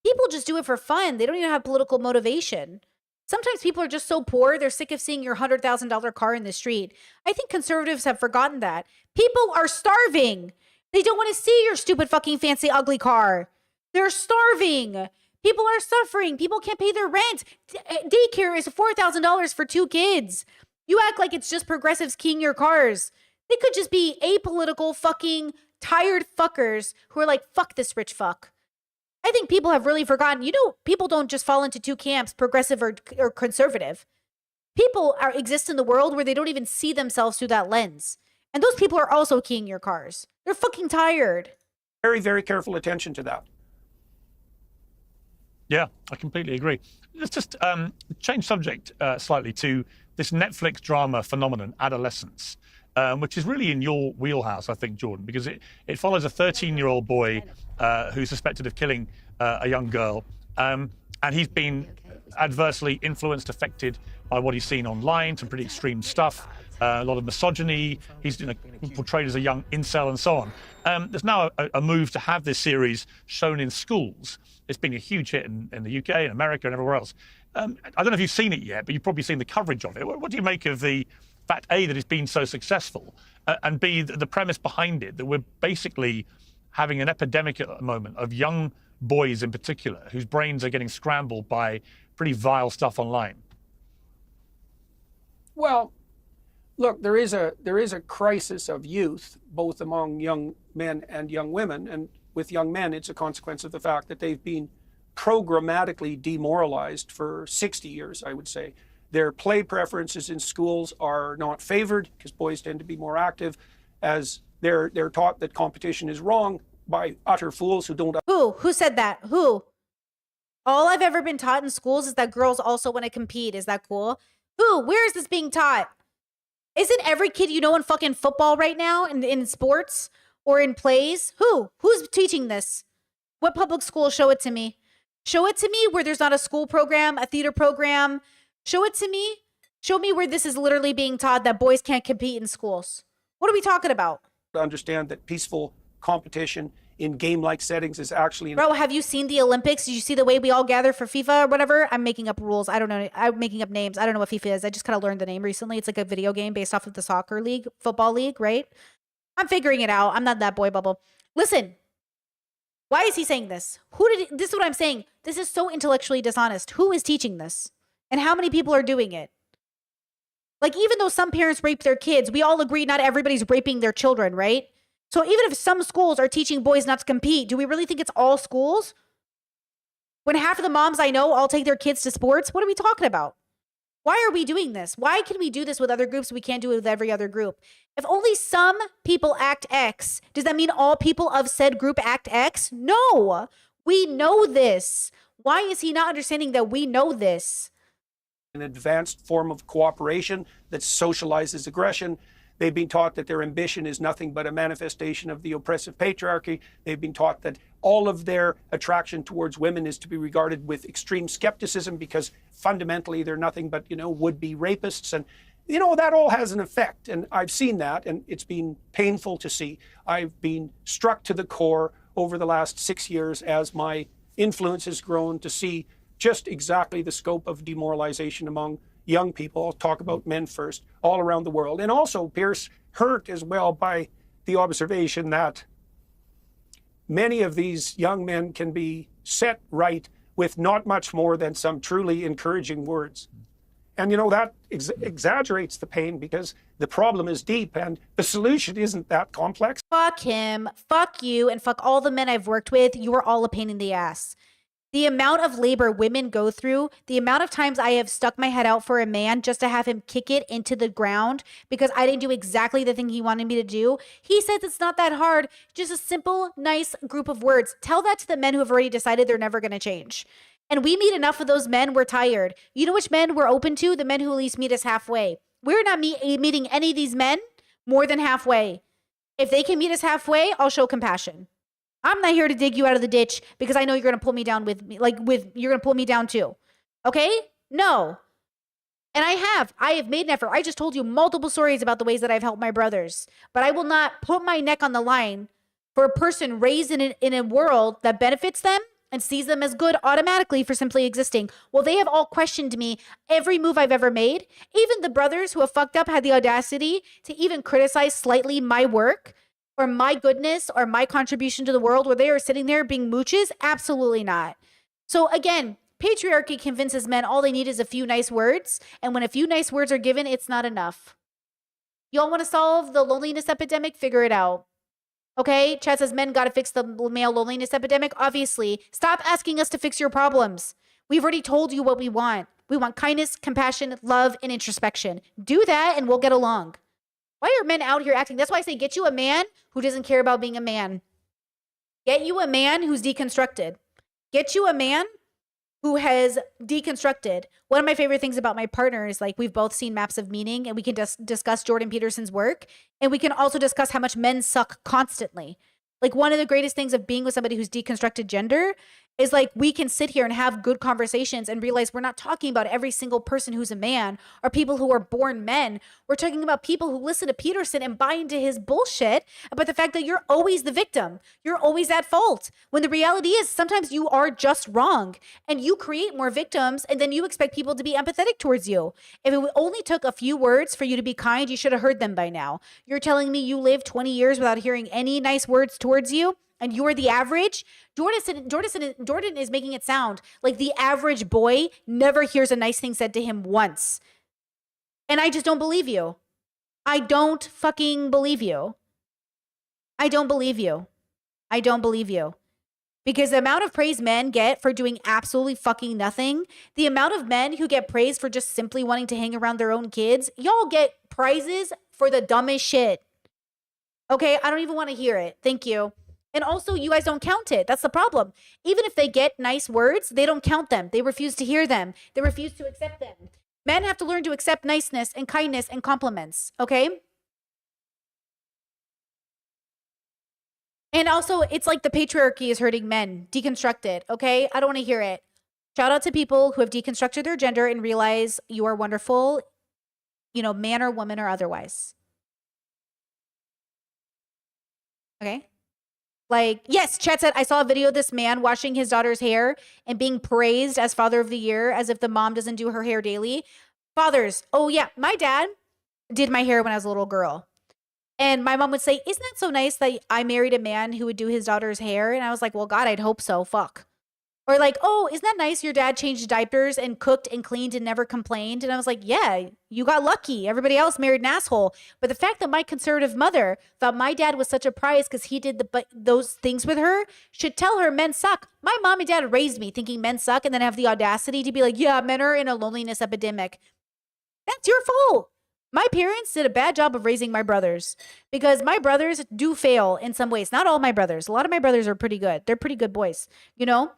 People just do it for fun. They don't even have political motivation. Sometimes people are just so poor, they're sick of seeing your $100,000 car in the street. I think conservatives have forgotten that. People are starving. They don't want to see your stupid fucking fancy ugly car. They're starving. People are suffering. People can't pay their rent. Daycare is $4,000 for 2 kids. You act like it's just progressives keying your cars. They could just be apolitical fucking tired fuckers who are like, fuck this rich fuck. I think people have really forgotten. You know, people don't just fall into 2 camps, progressive or conservative. People exist in the world where they don't even see themselves through that lens. And those people are also keying your cars. They're fucking tired. Very, very careful attention to that. Yeah, I completely agree. Let's just change subject slightly to this Netflix drama phenomenon, Adolescence, which is really in your wheelhouse, I think, Jordan, because it follows a 13-year-old boy who's suspected of killing a young girl. And he's been adversely influenced, affected by what he's seen online, some pretty extreme stuff, a lot of misogyny. He's portrayed as a young incel and so on. There's now a move to have this series shown in schools. It's been a huge hit in the UK and America and everywhere else. I don't know if you've seen it yet, but you've probably seen the coverage of it. What do you make of the fact, A, that it's been so successful, and B, the premise behind it, that we're basically having an epidemic at the moment of young boys in particular whose brains are getting scrambled by pretty vile stuff online? Well, look, there is a crisis of youth, both among young men and young women. And with young men, it's a consequence of the fact that they've been programmatically demoralized for 60 years, I would say. Their play preferences in schools are not favored because boys tend to be more active, as they're taught that competition is wrong by utter fools who don't. Who said that? Who? All I've ever been taught in schools is that girls also want to compete. Is that cool? Who? Where is this being taught? Isn't every kid you know in fucking football right now, in sports or in plays? Who's teaching this? What public school? Show it to me. Show it to me where there's not a school program, a theater program. Show it to me. Show me where this is literally being taught, that boys can't compete in schools. What are we talking about? Understand that peaceful competition in game-like settings is actually... Bro, have you seen the Olympics? Did you see the way we all gather for FIFA or whatever? I'm making up rules. I don't know. I'm making up names. I don't know what FIFA is. I just kind of learned the name recently. It's like a video game based off of the soccer league, football league, right? I'm figuring it out. I'm not that boy bubble. Listen, why is he saying this? This is what I'm saying. This is so intellectually dishonest. Who is teaching this? And how many people are doing it? Like, even though some parents rape their kids, we all agree not everybody's raping their children, right? So even if some schools are teaching boys not to compete, do we really think it's all schools? When half of the moms I know all take their kids to sports, what are we talking about? Why are we doing this? Why can we do this with other groups? We can't do it with every other group. If only some people act X, does that mean all people of said group act X? No, we know this. Why is he not understanding that we know this? An advanced form of cooperation that socializes aggression. They've been taught that their ambition is nothing but a manifestation of the oppressive patriarchy. They've been taught that all of their attraction towards women is to be regarded with extreme skepticism because fundamentally they're nothing but, would-be rapists. And, that all has an effect. And I've seen that, and it's been painful to see. I've been struck to the core over the last 6 years as my influence has grown to see just exactly the scope of demoralization among young people. I'll talk about men first, all around the world. And also, Pierce, hurt as well by the observation that many of these young men can be set right with not much more than some truly encouraging words. And that exaggerates the pain because the problem is deep and the solution isn't that complex. Fuck him, fuck you, and fuck all the men I've worked with. You are all a pain in the ass. The amount of labor women go through, the amount of times I have stuck my head out for a man just to have him kick it into the ground because I didn't do exactly the thing he wanted me to do. He says it's not that hard, just a simple, nice group of words. Tell that to the men who have already decided they're never going to change. And we meet enough of those men, we're tired. You know which men we're open to? The men who at least meet us halfway. We're not meeting any of these men more than halfway. If they can meet us halfway, I'll show compassion. I'm not here to dig you out of the ditch because I know you're going to pull me down you're going to pull me down too. Okay? No. And I have made an effort. I just told you multiple stories about the ways that I've helped my brothers, but I will not put my neck on the line for a person raised in a world that benefits them and sees them as good automatically for simply existing. Well, they have all questioned me, every move I've ever made. Even the brothers who have fucked up had the audacity to even criticize slightly my work or my goodness or my contribution to the world, where they are sitting there being mooches. Absolutely not. So again, patriarchy convinces men all they need is a few nice words. And when a few nice words are given, it's not enough. Y'all want to solve the loneliness epidemic? Figure it out. Okay? Chad says men got to fix the male loneliness epidemic. Obviously, stop asking us to fix your problems. We've already told you what we want. We want kindness, compassion, love, and introspection. Do that and we'll get along. Why are men out here acting? That's why I say get you a man who doesn't care about being a man. Get you a man who's deconstructed. Get you a man who has deconstructed. One of my favorite things about my partner is like we've both seen Maps of Meaning, and we can discuss Jordan Peterson's work, and we can also discuss how much men suck constantly. Like one of the greatest things of being with somebody who's deconstructed gender is like we can sit here and have good conversations and realize we're not talking about every single person who's a man or people who are born men. We're talking about people who listen to Peterson and buy into his bullshit about the fact that you're always the victim. You're always at fault. When the reality is sometimes you are just wrong and you create more victims and then you expect people to be empathetic towards you. If it only took a few words for you to be kind, you should have heard them by now. You're telling me you lived 20 years without hearing any nice words towards you? And you're the average? Jordan is making it sound like the average boy never hears a nice thing said to him once. And I just don't believe you. I don't fucking believe you. I don't believe you. I don't believe you. Because the amount of praise men get for doing absolutely fucking nothing, the amount of men who get praised for just simply wanting to hang around their own kids, y'all get prizes for the dumbest shit. Okay, I don't even want to hear it. Thank you. And also, you guys don't count it. That's the problem. Even if they get nice words, they don't count them. They refuse to hear them. They refuse to accept them. Men have to learn to accept niceness and kindness and compliments, okay? And also, it's like the patriarchy is hurting men. Deconstruct it, okay? I don't want to hear it. Shout out to people who have deconstructed their gender and realize you are wonderful, you know, man or woman or otherwise. Okay? Like, yes, Chat said, I saw a video of this man washing his daughter's hair and being praised as father of the year as if the mom doesn't do her hair daily. Fathers, oh yeah, my dad did my hair when I was a little girl. And my mom would say, isn't that so nice that I married a man who would do his daughter's hair? And I was like, well, God, I'd hope so. Fuck. Or like, oh, isn't that nice? Your dad changed diapers and cooked and cleaned and never complained. And I was like, yeah, you got lucky. Everybody else married an asshole. But the fact that my conservative mother thought my dad was such a prize because he did those things with her should tell her men suck. My mom and dad raised me thinking men suck and then have the audacity to be like, yeah, men are in a loneliness epidemic. That's your fault. My parents did a bad job of raising my brothers because my brothers do fail in some ways. Not all my brothers. A lot of my brothers are pretty good. They're pretty good boys, you know?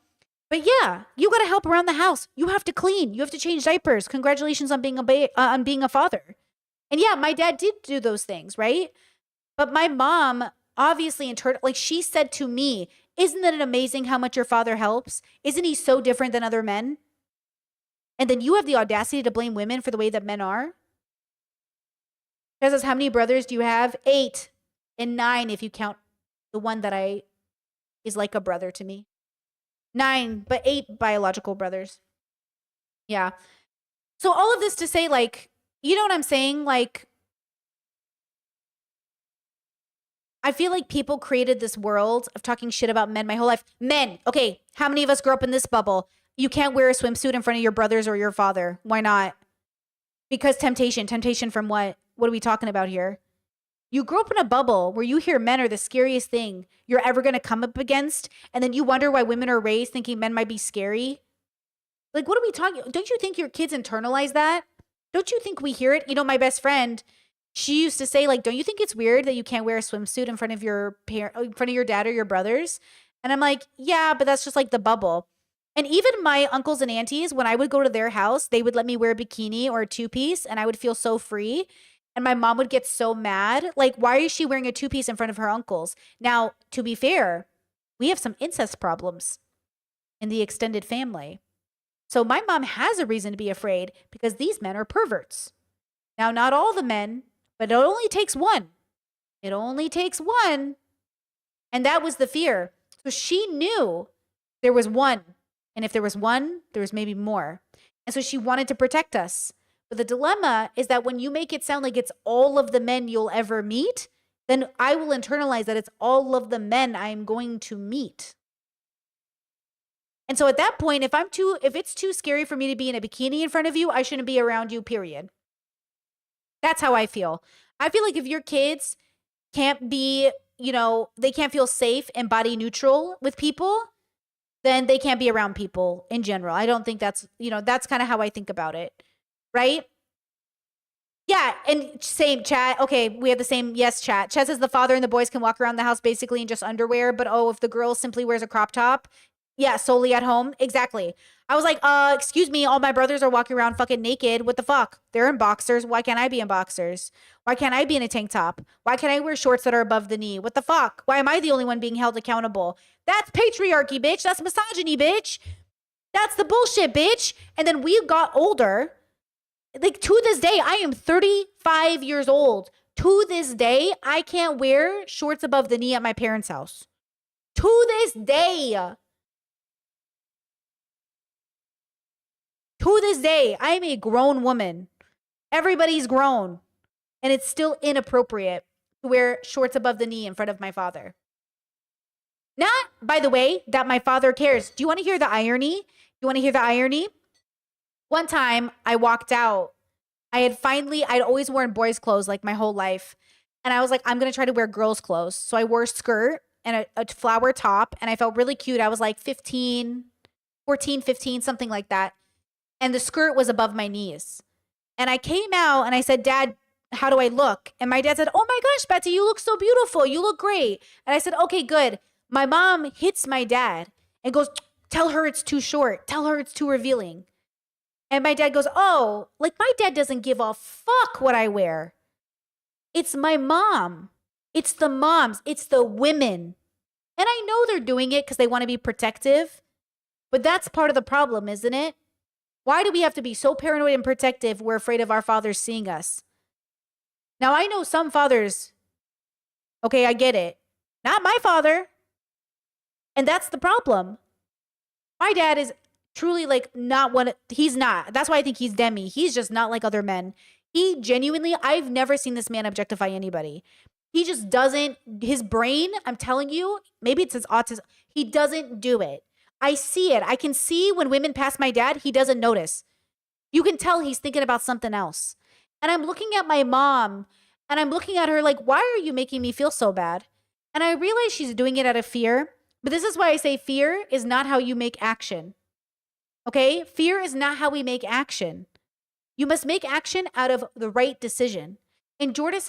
But yeah, you got to help around the house. You have to clean. You have to change diapers. Congratulations on being a father. And yeah, my dad did do those things, right? But my mom obviously like she said to me, isn't it amazing how much your father helps? Isn't he so different than other men? And then you have the audacity to blame women for the way that men are? She says, how many brothers do you have? 8 and 9 if you count the one that is like a brother to me. 9, but 8 biological brothers. Yeah. So all of this to say, like, you know what I'm saying? Like, I feel like people created this world of talking shit about men my whole life. Men, okay, how many of us grew up in this bubble? You can't wear a swimsuit in front of your brothers or your father. Why not? Because temptation. Temptation from what? What are we talking about here? You grew up in a bubble where you hear men are the scariest thing you're ever going to come up against, and then you wonder why women are raised thinking men might be scary. Like, what are we talking? Don't you think your kids internalize that? Don't you think we hear it? You know, my best friend, she used to say, like, don't you think it's weird that you can't wear a swimsuit in front of your in front of your dad or your brothers? And I'm like, yeah, but that's just like the bubble. And even my uncles and aunties, when I would go to their house, they would let me wear a bikini or a 2-piece, and I would feel so free. And my mom would get so mad. Like, why is she wearing a 2-piece in front of her uncles? Now, to be fair, we have some incest problems in the extended family. So my mom has a reason to be afraid because these men are perverts. Now, not all the men, but it only takes one. It only takes one. And that was the fear. So she knew There was one. And if there was one, there was maybe more. And so she wanted to protect us. But the dilemma is that when you make it sound like it's all of the men you'll ever meet, then I will internalize that it's all of the men I'm going to meet. And so at that point, if it's too scary for me to be in a bikini in front of you, I shouldn't be around you, period. That's how I feel. I feel like if your kids can't be, they can't feel safe and body neutral with people, then they can't be around people in general. I don't think that's kind of how I think about it. Right? Yeah, and same chat. Okay, we have the same, yes, chat. Chat says the father and the boys can walk around the house basically in just underwear, but if the girl simply wears a crop top, yeah, solely at home. Exactly. I was like, excuse me, all my brothers are walking around fucking naked. What the fuck? They're in boxers. Why can't I be in boxers? Why can't I be in a tank top? Why can't I wear shorts that are above the knee? What the fuck? Why am I the only one being held accountable? That's patriarchy, bitch. That's misogyny, bitch. That's the bullshit, bitch. And then we got older. Like, to this day, I am 35 years old. To this day, I can't wear shorts above the knee at my parents' house. To this day. To this day, I am a grown woman. Everybody's grown. And it's still inappropriate to wear shorts above the knee in front of my father. Not, by the way, that my father cares. Do you want to hear the irony? One time I walked out. I'd always worn boys' clothes like my whole life. And I was like, I'm going to try to wear girls' clothes. So I wore a skirt and a flower top. And I felt really cute. I was like 14, 15, something like that. And the skirt was above my knees. And I came out and I said, Dad, how do I look? And my dad said, oh my gosh, Betsy, you look so beautiful. You look great. And I said, okay, good. My mom hits my dad and goes, tell her it's too short. Tell her it's too revealing. And my dad goes, oh, like my dad doesn't give a fuck what I wear. It's my mom. It's the moms. It's the women. And I know they're doing it because they want to be protective. But that's part of the problem, isn't it? Why do we have to be so paranoid and protective we're afraid of our fathers seeing us? Now, I know some fathers, okay, I get it. Not my father. And that's the problem. My dad is truly like he's not. That's why I think he's demi. He's just not like other men. He genuinely, I've never seen this man objectify anybody. He just doesn't, his brain, I'm telling you, maybe it's his autism. He doesn't do it. I see it. I can see when women pass my dad, he doesn't notice. You can tell he's thinking about something else. And I'm looking at my mom and I'm looking at her like, why are you making me feel so bad? And I realize she's doing it out of fear. But this is why I say fear is not how you make action. Okay? Fear is not how we make action. You must make action out of the right decision. And Jordan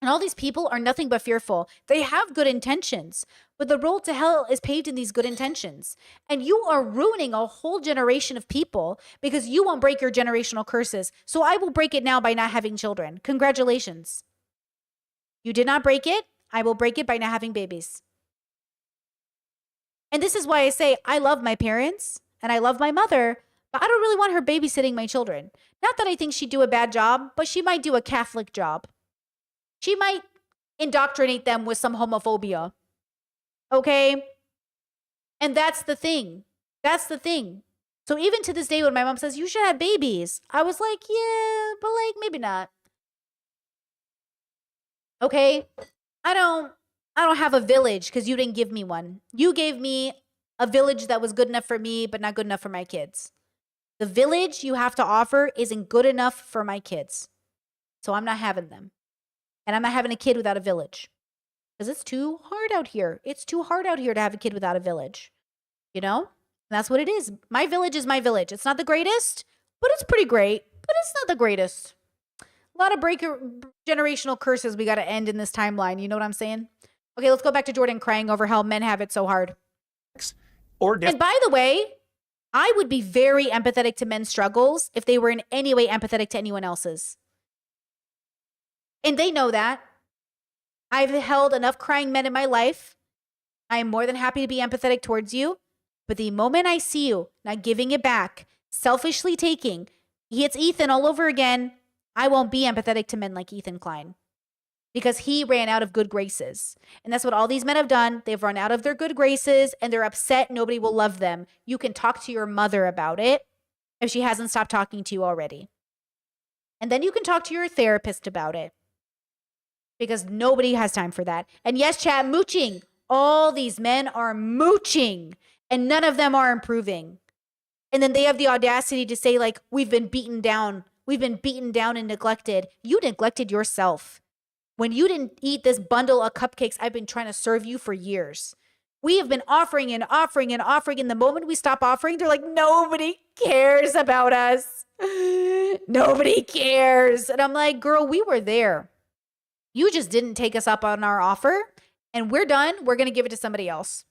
and all these people are nothing but fearful. They have good intentions, but the road to hell is paved in these good intentions. And you are ruining a whole generation of people because you won't break your generational curses. So I will break it now by not having children. Congratulations. You did not break it. I will break it by not having babies. And this is why I say I love my parents and I love my mother, but I don't really want her babysitting my children. Not that I think she'd do a bad job, but she might do a Catholic job. She might indoctrinate them with some homophobia. Okay? And that's the thing. That's the thing. So even to this day when my mom says, you should have babies, I was like, yeah, but like maybe not. Okay? I don't have a village because you didn't give me one. You gave me a village that was good enough for me, but not good enough for my kids. The village you have to offer isn't good enough for my kids. So I'm not having them. And I'm not having a kid without a village. Because it's too hard out here. It's too hard out here to have a kid without a village. You know? And that's what it is. My village is my village. It's not the greatest, but it's pretty great. But it's not the greatest. A lot of generational curses we got to end in this timeline. You know what I'm saying? Okay, let's go back to Jordan crying over how men have it so hard. And by the way, I would be very empathetic to men's struggles if they were in any way empathetic to anyone else's. And they know that. I've held enough crying men in my life. I am more than happy to be empathetic towards you. But the moment I see you not giving it back, selfishly taking, it's Ethan all over again, I won't be empathetic to men like Ethan Klein. because he ran out of good graces. And that's what all these men have done. They've run out of their good graces and they're upset nobody will love them. You can talk to your mother about it if she hasn't stopped talking to you already. And then you can talk to your therapist about it because nobody has time for that. And yes, chat, mooching. All these men are mooching and none of them are improving. And then they have the audacity to say, like, we've been beaten down. We've been beaten down and neglected. You neglected yourself. When you didn't eat this bundle of cupcakes I've been trying to serve you for years. We have been offering and offering and offering. And the moment we stop offering, they're like, nobody cares about us. Nobody cares. And I'm like, girl, we were there. You just didn't take us up on our offer. And we're done. We're going to give it to somebody else.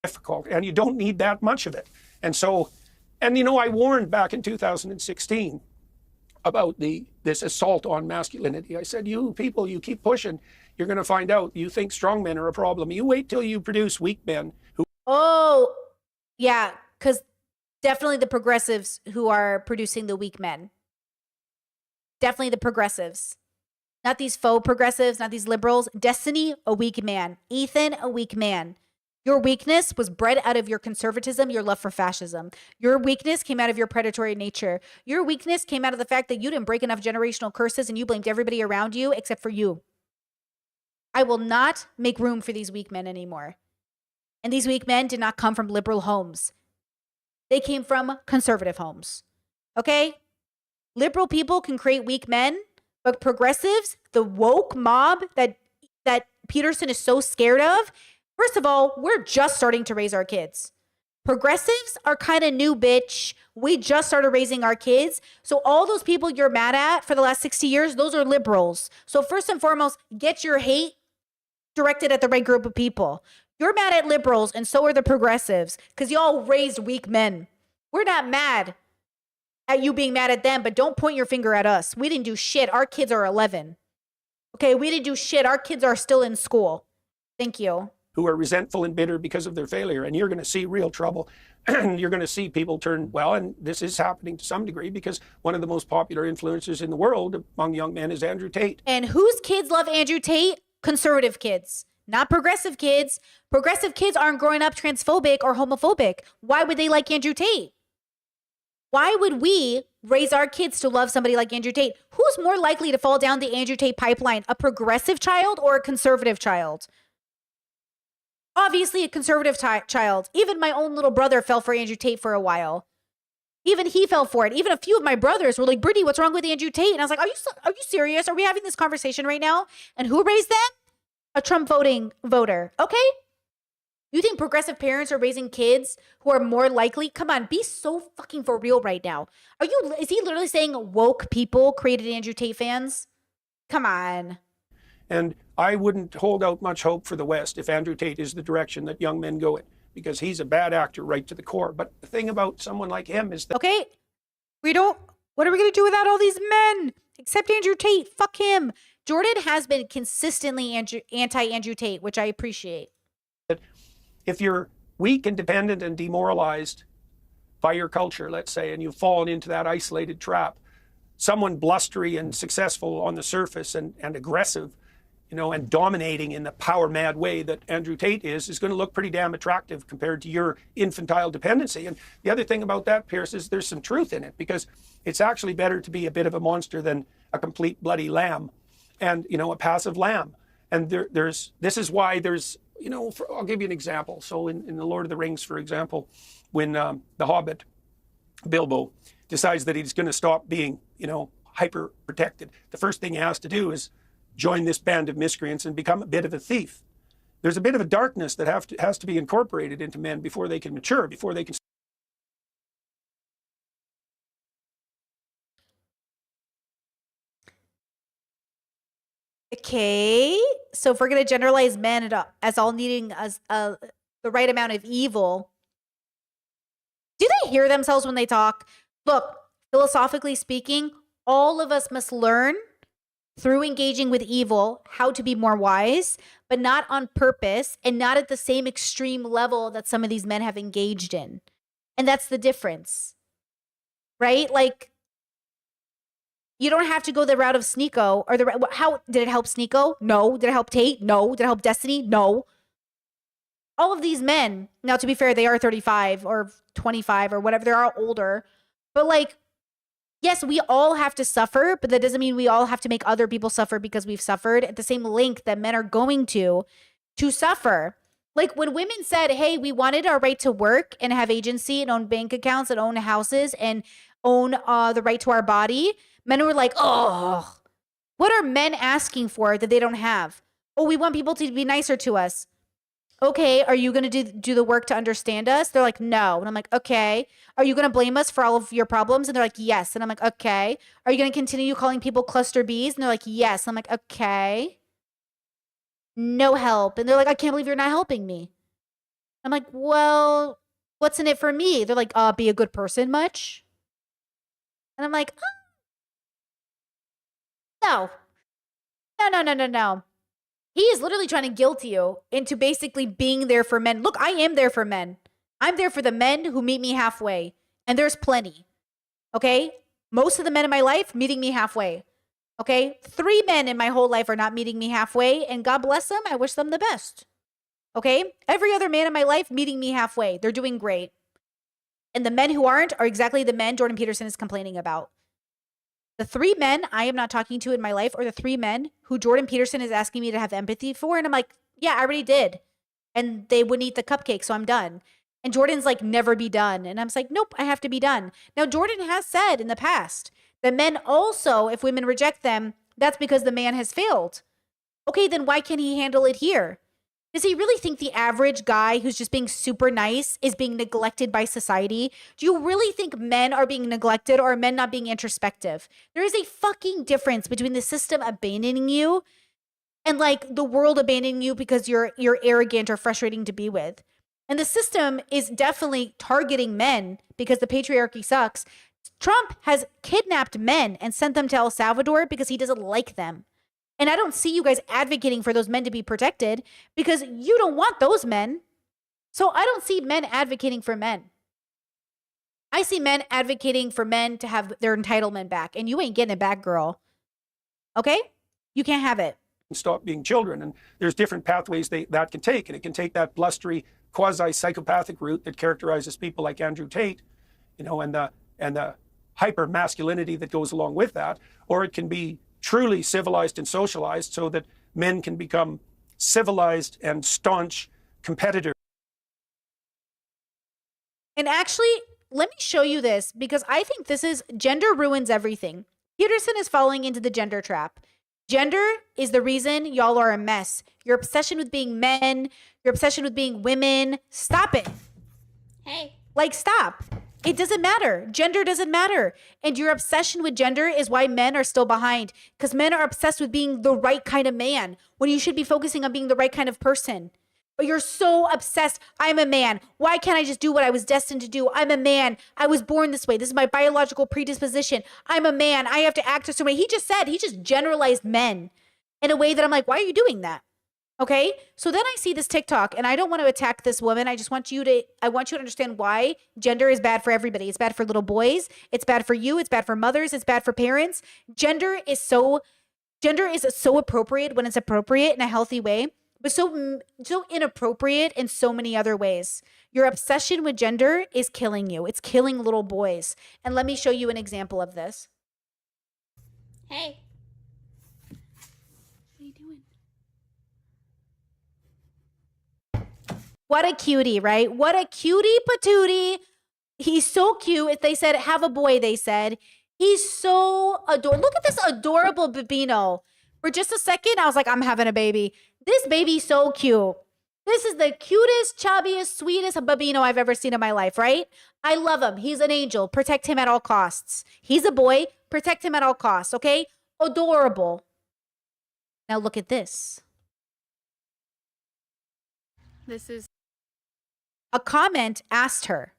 Difficult, and you don't need that much of it. And so, and you know, I warned back in 2016 about this assault on masculinity. I said, you people, you keep pushing, you're going to find out. You think strong men are a problem. You wait till you produce weak men who. Oh, yeah, because definitely the progressives who are producing the weak men. Definitely the progressives. Not these faux progressives, not these liberals. Destiny, a weak man. Ethan, a weak man. Your weakness was bred out of your conservatism, your love for fascism. Your weakness came out of your predatory nature. Your weakness came out of the fact that you didn't break enough generational curses and you blamed everybody around you except for you. I will not make room for these weak men anymore. And these weak men did not come from liberal homes. They came from conservative homes. Okay? Liberal people can create weak men, but progressives, the woke mob that Peterson is so scared of, first of all, we're just starting to raise our kids. Progressives are kind of new, bitch. We just started raising our kids. So all those people you're mad at for the last 60 years, those are liberals. So first and foremost, get your hate directed at the right group of people. You're mad at liberals, and so are the progressives, because y'all raised weak men. We're not mad at you being mad at them, but don't point your finger at us. We didn't do shit. Our kids are 11. Okay, we didn't do shit. Our kids are still in school. Thank you. Who are resentful and bitter because of their failure. And you're going to see real trouble. You're going to see people turn, well, and this is happening to some degree because one of the most popular influencers in the world among young men is Andrew Tate. And whose kids love Andrew Tate? Conservative kids, not progressive kids. Progressive kids aren't growing up transphobic or homophobic. Why would they like Andrew Tate? Why would we raise our kids to love somebody like Andrew Tate? Who's more likely to fall down the Andrew Tate pipeline, a progressive child or a conservative child? Obviously a conservative child. Even my own little brother fell for Andrew Tate for a while. Even he fell for it. Even a few of my brothers were like, Brittany, what's wrong with Andrew Tate? And I was like, are you serious? Are we having this conversation right now? And who raised them? A Trump voter. Okay. You think progressive parents are raising kids who are more likely? Come on, be so fucking for real right now. Is he literally saying woke people created Andrew Tate fans? Come on. And I wouldn't hold out much hope for the West if Andrew Tate is the direction that young men go in, because he's a bad actor right to the core. But the thing about someone like him is that... Okay, what are we going to do without all these men? Except Andrew Tate, fuck him. Jordan has been consistently anti-Andrew Tate, which I appreciate. If you're weak and dependent and demoralized by your culture, let's say, and you've fallen into that isolated trap, someone blustery and successful on the surface and aggressive, you know, and dominating in the power mad way that Andrew Tate is going to look pretty damn attractive compared to your infantile dependency. And the other thing about that, Pierce, is there's some truth in it, because it's actually better to be a bit of a monster than a complete bloody lamb and, you know, a passive lamb. And this is why there's, you know, I'll give you an example. So in The Lord of the Rings, for example, when the Hobbit, Bilbo, decides that he's going to stop being, you know, hyper protected, the first thing he has to do is join this band of miscreants and become a bit of a thief. There's a bit of a darkness that has to be incorporated into men before they can mature, before they can... Okay, so if we're going to generalize men as all needing the right amount of evil, do they hear themselves when they talk? Look, philosophically speaking, all of us must learn through engaging with evil how to be more wise, but not on purpose and not at the same extreme level that some of these men have engaged in. And that's the difference, right? Like, You don't have to go the route of Sneeko or how did it help Sneeko? No. Did it help Tate? No. Did it help Destiny? No. All of these men, now to be fair, they are 35 or 25 or whatever. They are older. But like, yes, we all have to suffer, but that doesn't mean we all have to make other people suffer because we've suffered at the same length that men are going to suffer. Like when women said, hey, we wanted our right to work and have agency and own bank accounts and own houses and own the right to our body, men were like, oh, what are men asking for that they don't have? Oh, we want people to be nicer to us. Okay, are you going to do the work to understand us? They're like, no. And I'm like, okay. Are you going to blame us for all of your problems? And they're like, yes. And I'm like, okay. Are you going to continue calling people cluster Bs? And they're like, yes. And I'm like, okay. No help. And they're like, I can't believe you're not helping me. I'm like, well, what's in it for me? They're like, be a good person much? And I'm like, no. No. He is literally trying to guilt you into basically being there for men. Look, I am there for men. I'm there for the men who meet me halfway. And there's plenty. Okay? Most of the men in my life meeting me halfway. Okay? 3 men in my whole life are not meeting me halfway. And God bless them. I wish them the best. Okay? Every other man in my life meeting me halfway. They're doing great. And the men who aren't are exactly the men Jordan Peterson is complaining about. The 3 men I am not talking to in my life are the 3 men who Jordan Peterson is asking me to have empathy for. And I'm like, yeah, I already did. And they wouldn't eat the cupcake, so I'm done. And Jordan's like, never be done. And I'm like, nope, I have to be done. Now, Jordan has said in the past that men also, if women reject them, that's because the man has failed. Okay, then why can't he handle it here? Does he really think the average guy who's just being super nice is being neglected by society? Do you really think men are being neglected or are men not being introspective? There is a fucking difference between the system abandoning you and like the world abandoning you because you're arrogant or frustrating to be with. And the system is definitely targeting men because the patriarchy sucks. Trump has kidnapped men and sent them to El Salvador because he doesn't like them. And I don't see you guys advocating for those men to be protected because you don't want those men. So I don't see men advocating for men. I see men advocating for men to have their entitlement back. And you ain't getting it back, girl. Okay? You can't have it. Stop being children. And there's different pathways that can take. And it can take that blustery, quasi-psychopathic route that characterizes people like Andrew Tate, and the hyper masculinity that goes along with that. Or it can be truly civilized and socialized so that men can become civilized and staunch competitors. And actually, let me show you this because I think this is gender ruins everything. Peterson is falling into the gender trap. Gender is the reason y'all are a mess. Your obsession with being men, your obsession with being women. Stop it. Hey. Like, stop. It doesn't matter. Gender doesn't matter. And your obsession with gender is why men are still behind. Because men are obsessed with being the right kind of man when you should be focusing on being the right kind of person. But you're so obsessed. I'm a man. Why can't I just do what I was destined to do? I'm a man. I was born this way. This is my biological predisposition. I'm a man. I have to act a certain way. He just generalized men in a way that I'm like, why are you doing that? Okay. So then I see this TikTok and I don't want to attack this woman. I want you to understand why gender is bad for everybody. It's bad for little boys. It's bad for you. It's bad for mothers. It's bad for parents. Gender is so appropriate when it's appropriate in a healthy way, but so inappropriate in so many other ways. Your obsession with gender is killing you. It's killing little boys. And let me show you an example of this. Hey. What a cutie, right? What a cutie patootie. He's so cute. If they said, have a boy, they said. He's so adorable. Look at this adorable Babino. For just a second, I was like, I'm having a baby. This baby's so cute. This is the cutest, chubbiest, sweetest Babino I've ever seen in my life, right? I love him. He's an angel. Protect him at all costs. He's a boy. Protect him at all costs, okay? Adorable. Now look at this. This is A comment asked her,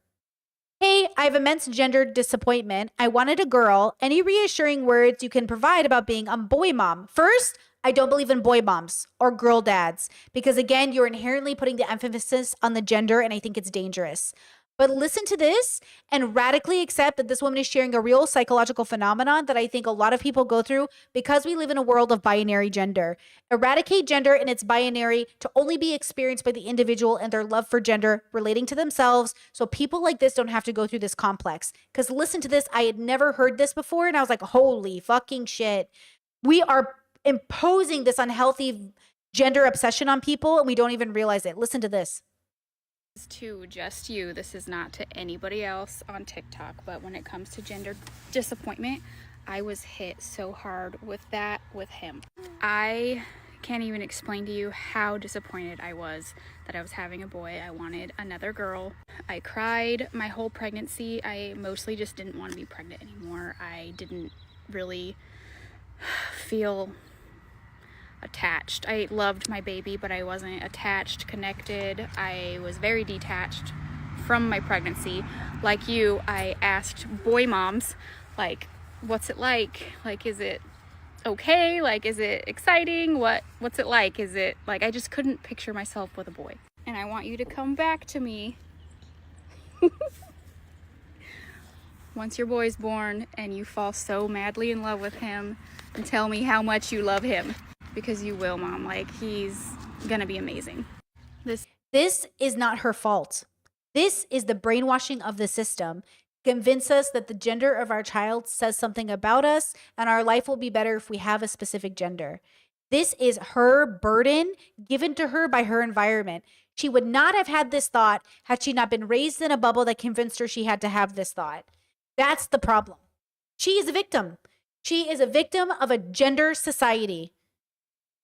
hey, I have immense gender disappointment. I wanted a girl. Any reassuring words you can provide about being a boy mom? First, I don't believe in boy moms or girl dads because, again, you're inherently putting the emphasis on the gender, and I think it's dangerous. But listen to this and radically accept that this woman is sharing a real psychological phenomenon that I think a lot of people go through because we live in a world of binary gender. Eradicate gender and its binary to only be experienced by the individual and their love for gender relating to themselves. So people like this don't have to go through this complex. Because listen to this, I had never heard this before. And I was like, holy fucking shit. We are imposing this unhealthy gender obsession on people and we don't even realize it. Listen to this. To just you. This is not to anybody else on TikTok, but when it comes to gender disappointment, I was hit so hard with that with him. I can't even explain to you how disappointed I was that I was having a boy. I wanted another girl. I cried my whole pregnancy. I mostly just didn't want to be pregnant anymore. I didn't really feel attached. I loved my baby, but I wasn't attached, connected. I was very detached from my pregnancy. Like you, I asked boy moms, like, what's it like? Like, is it okay? Like, is it exciting? What's it like? Is it like, I just couldn't picture myself with a boy. And I want you to come back to me once your boy's born and you fall so madly in love with him and tell me how much you love him. Because you will, Mom. Like, he's gonna be amazing. This is not her fault. This is the brainwashing of the system. Convince us that the gender of our child says something about us and our life will be better if we have a specific gender. This is her burden given to her by her environment. She would not have had this thought had she not been raised in a bubble that convinced her she had to have this thought. That's the problem. She is a victim. She is a victim of a gender society.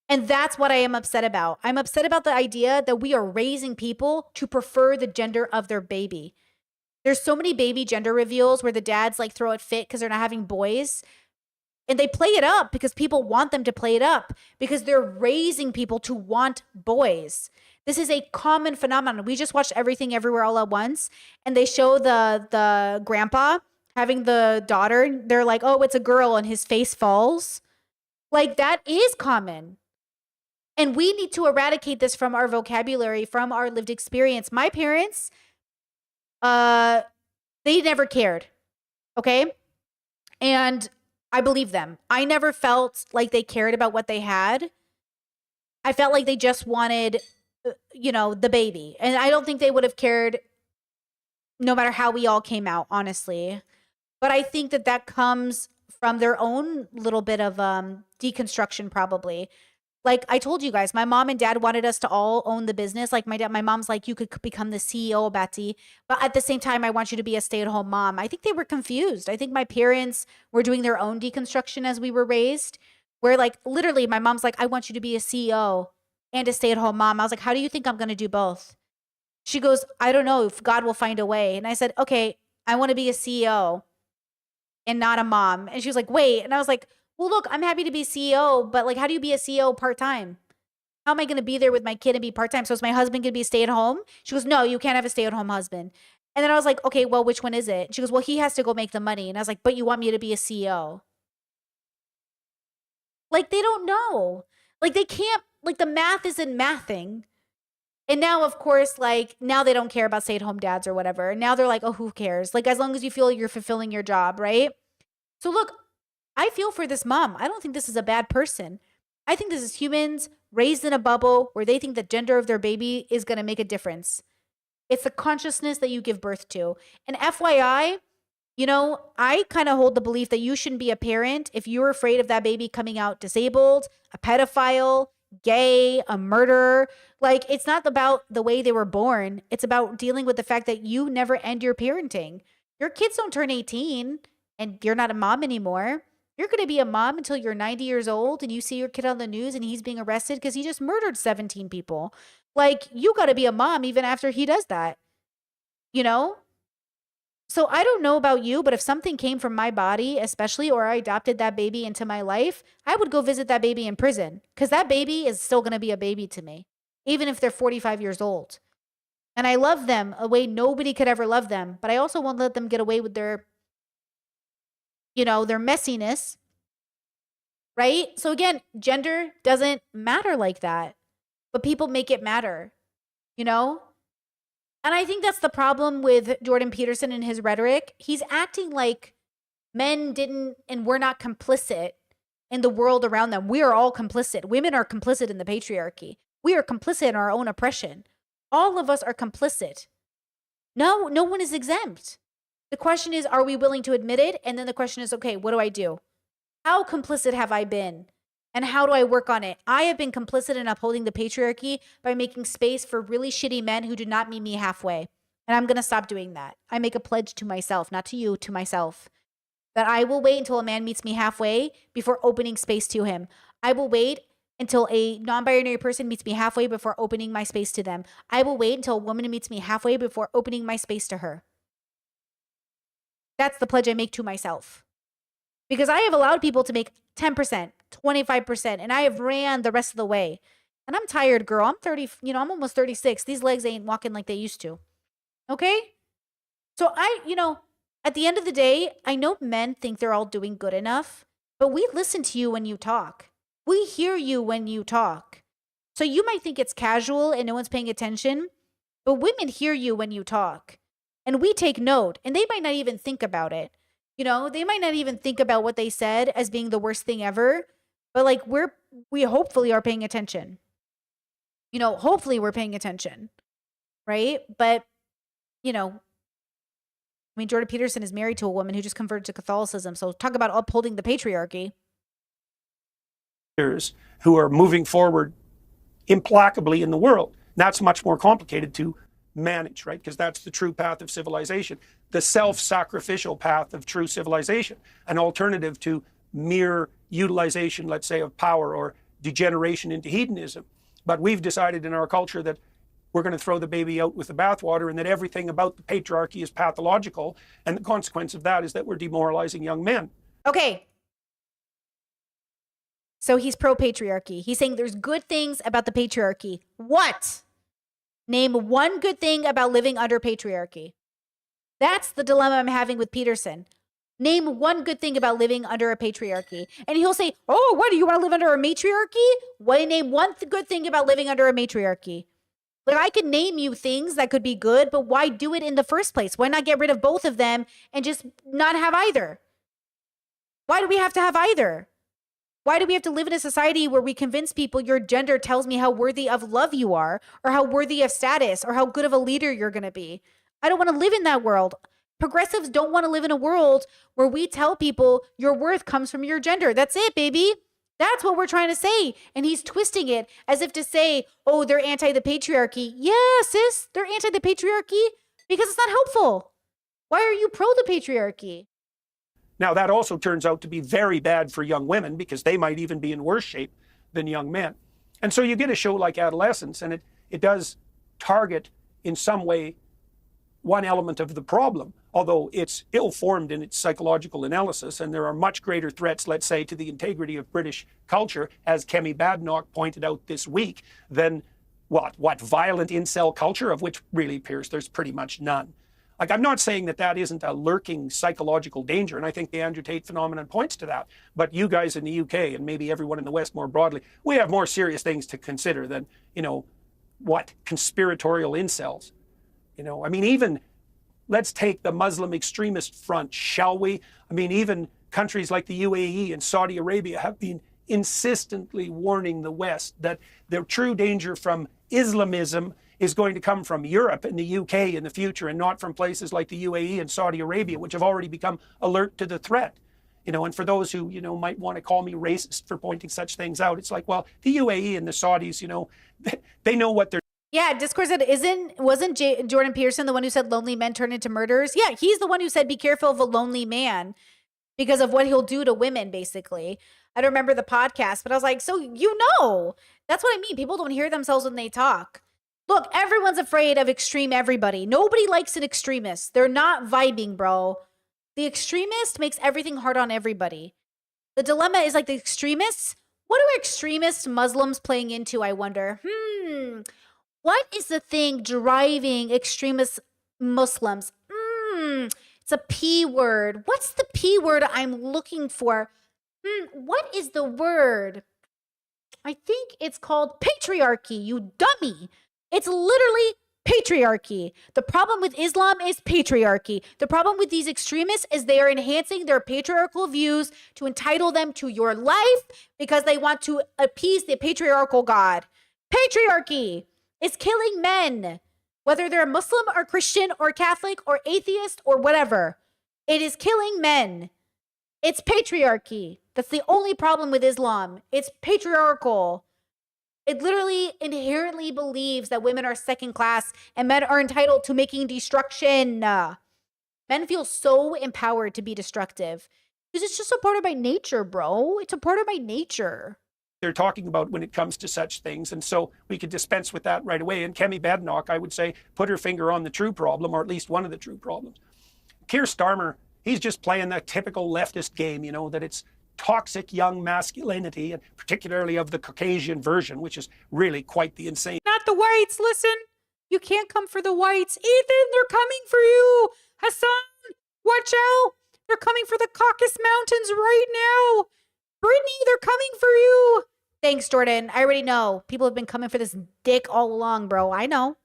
And that's what I am upset about. I'm upset about the idea that we are raising people to prefer the gender of their baby. There's so many baby gender reveals where the dads like throw a fit because they're not having boys. And they play it up because people want them to play it up because they're raising people to want boys. This is a common phenomenon. We just watched Everything Everywhere All at Once and they show the grandpa having the daughter. They're like, oh, it's a girl and his face falls. Like that is common. And we need to eradicate this from our vocabulary, from our lived experience. My parents, they never cared. Okay. And I believe them. I never felt like they cared about what they had. I felt like they just wanted, the baby. And I don't think they would have cared no matter how we all came out, honestly. But I think that comes from their own little bit of deconstruction, probably. Like I told you guys, my mom and dad wanted us to all own the business. Like my mom's like, you could become the CEO, Betty. But at the same time, I want you to be a stay-at-home mom. I think they were confused. I think my parents were doing their own deconstruction as we were raised. Where like literally my mom's like, I want you to be a CEO and a stay-at-home mom. I was like, how do you think I'm going to do both? She goes, I don't know if God will find a way. And I said, okay, I want to be a CEO and not a mom. And she was like, wait. And I was like, well, look, I'm happy to be CEO, but like, how do you be a CEO part-time? How am I going to be there with my kid and be part-time? So is my husband going to be stay at home? She goes, no, you can't have a stay-at-home husband. And then I was like, okay, well, which one is it? She goes, well, he has to go make the money. And I was like, but you want me to be a CEO? Like, they don't know. Like, they can't, like, the math isn't mathing. And now, of course, like, now they don't care about stay-at-home dads or whatever. And now they're like, oh, who cares? Like, as long as you feel you're fulfilling your job, right? So look, I feel for this mom. I don't think this is a bad person. I think this is humans raised in a bubble where they think the gender of their baby is going to make a difference. It's the consciousness that you give birth to. And FYI, I kind of hold the belief that you shouldn't be a parent if you're afraid of that baby coming out disabled, a pedophile, gay, a murderer. Like, it's not about the way they were born. It's about dealing with the fact that you never end your parenting. Your kids don't turn 18 and you're not a mom anymore. You're going to be a mom until you're 90 years old and you see your kid on the news and he's being arrested because he just murdered 17 people. Like, you got to be a mom even after he does that, So I don't know about you, but if something came from my body, especially, or I adopted that baby into my life, I would go visit that baby in prison because that baby is still going to be a baby to me, even if they're 45 years old. And I love them a way nobody could ever love them, but I also won't let them get away with their messiness, right? So again, gender doesn't matter like that, but people make it matter, And I think that's the problem with Jordan Peterson and his rhetoric. He's acting like men didn't and we're not complicit in the world around them. We are all complicit. Women are complicit in the patriarchy. We are complicit in our own oppression. All of us are complicit. No one is exempt. The question is, are we willing to admit it? And then the question is, okay, what do I do? How complicit have I been? And how do I work on it? I have been complicit in upholding the patriarchy by making space for really shitty men who do not meet me halfway. And I'm going to stop doing that. I make a pledge to myself, not to you, to myself, that I will wait until a man meets me halfway before opening space to him. I will wait until a non-binary person meets me halfway before opening my space to them. I will wait until a woman meets me halfway before opening my space to her. That's the pledge I make to myself. Because I have allowed people to make 10%, 25%, and I have ran the rest of the way. And I'm tired, girl. I'm 30, I'm almost 36. These legs ain't walking like they used to. Okay? So at the end of the day, I know men think they're all doing good enough, but we listen to you when you talk. We hear you when you talk. So you might think it's casual and no one's paying attention, but women hear you when you talk. And we take note, and they might not even think about it. They might not even think about what they said as being the worst thing ever, but like we hopefully are paying attention. Hopefully we're paying attention, right? But, Jordan Peterson is married to a woman who just converted to Catholicism. So talk about upholding the patriarchy. Who are moving forward implacably in the world. That's much more complicated to manage, right? Because that's the true path of civilization, the self-sacrificial path of true civilization, an alternative to mere utilization, let's say, of power or degeneration into hedonism. But we've decided in our culture that we're going to throw the baby out with the bathwater and that everything about the patriarchy is pathological. And the consequence of that is that we're demoralizing young men. Okay. So he's pro-patriarchy. He's saying there's good things about the patriarchy. What? Name one good thing about living under patriarchy. That's the dilemma I'm having with Peterson. Name one good thing about living under a patriarchy. And he'll say, oh, what, do you want to live under a matriarchy? Name one good thing about living under a matriarchy. Like, I could name you things that could be good, but why do it in the first place? Why not get rid of both of them and just not have either? Why do we have to have either? Why do we have to live in a society where we convince people your gender tells me how worthy of love you are, or how worthy of status, or how good of a leader you're going to be? I don't want to live in that world. Progressives don't want to live in a world where we tell people your worth comes from your gender. That's it, baby. That's what we're trying to say. And he's twisting it as if to say, oh, they're anti the patriarchy. Yeah, sis, they're anti the patriarchy because it's not helpful. Why are you pro the patriarchy? Now, that also turns out to be very bad for young women because they might even be in worse shape than young men. And so you get a show like Adolescence, and it does target in some way one element of the problem, although it's ill-formed in its psychological analysis, and there are much greater threats, let's say, to the integrity of British culture, as Kemi Badenoch pointed out this week, than what violent incel culture, of which really appears there's pretty much none. Like, I'm not saying that that isn't a lurking psychological danger, and I think the Andrew Tate phenomenon points to that. But you guys in the UK, and maybe everyone in the West more broadly, we have more serious things to consider than, conspiratorial incels. Even let's take the Muslim extremist front, shall we? Even countries like the UAE and Saudi Arabia have been insistently warning the West that the true danger from Islamism is going to come from Europe and the UK in the future, and not from places like the UAE and Saudi Arabia, which have already become alert to the threat. And for those who, might want to call me racist for pointing such things out, it's like, well, the UAE and the Saudis, they know what they're. Yeah, Discourse said, wasn't Jordan Peterson the one who said lonely men turn into murderers? Yeah, he's the one who said be careful of a lonely man because of what he'll do to women, basically. I don't remember the podcast, but I was like, so that's what I mean. People don't hear themselves when they talk. Look, everyone's afraid of extreme everybody. Nobody likes an extremist. They're not vibing, bro. The extremist makes everything hard on everybody. The dilemma is like the extremists. What are extremist Muslims playing into, I wonder? What is the thing driving extremist Muslims? It's a P word. What's the P word I'm looking for? What is the word? I think it's called patriarchy, you dummy. It's literally Patriarchy. The problem with Islam is patriarchy. The problem with these extremists is they are enhancing their patriarchal views to entitle them to your life because they want to appease the patriarchal God. Patriarchy is killing men, whether they're Muslim or Christian or Catholic or atheist or whatever. It is killing men. It's patriarchy. That's the only problem with Islam. It's patriarchal. It literally inherently believes that women are second class and men are entitled to making destruction. Men feel so empowered to be destructive because it's just a part of my nature, bro. It's a part of my nature. They're talking about when it comes to such things. And so we could dispense with that right away. And Kemi Badenoch, I would say, put her finger on the true problem, or at least one of the true problems. Keir Starmer, he's just playing that typical leftist game, you know, that it's toxic young masculinity, and particularly of the Caucasian version, which is really quite the insane. Not the whites, listen. You can't come for the whites. Ethan, they're coming for you. Hassan, watch out. They're coming for the Caucasus Mountains right now. Brittany, they're coming for you. Thanks, Jordan. I already know. People have been coming for this dick all along, bro. I know.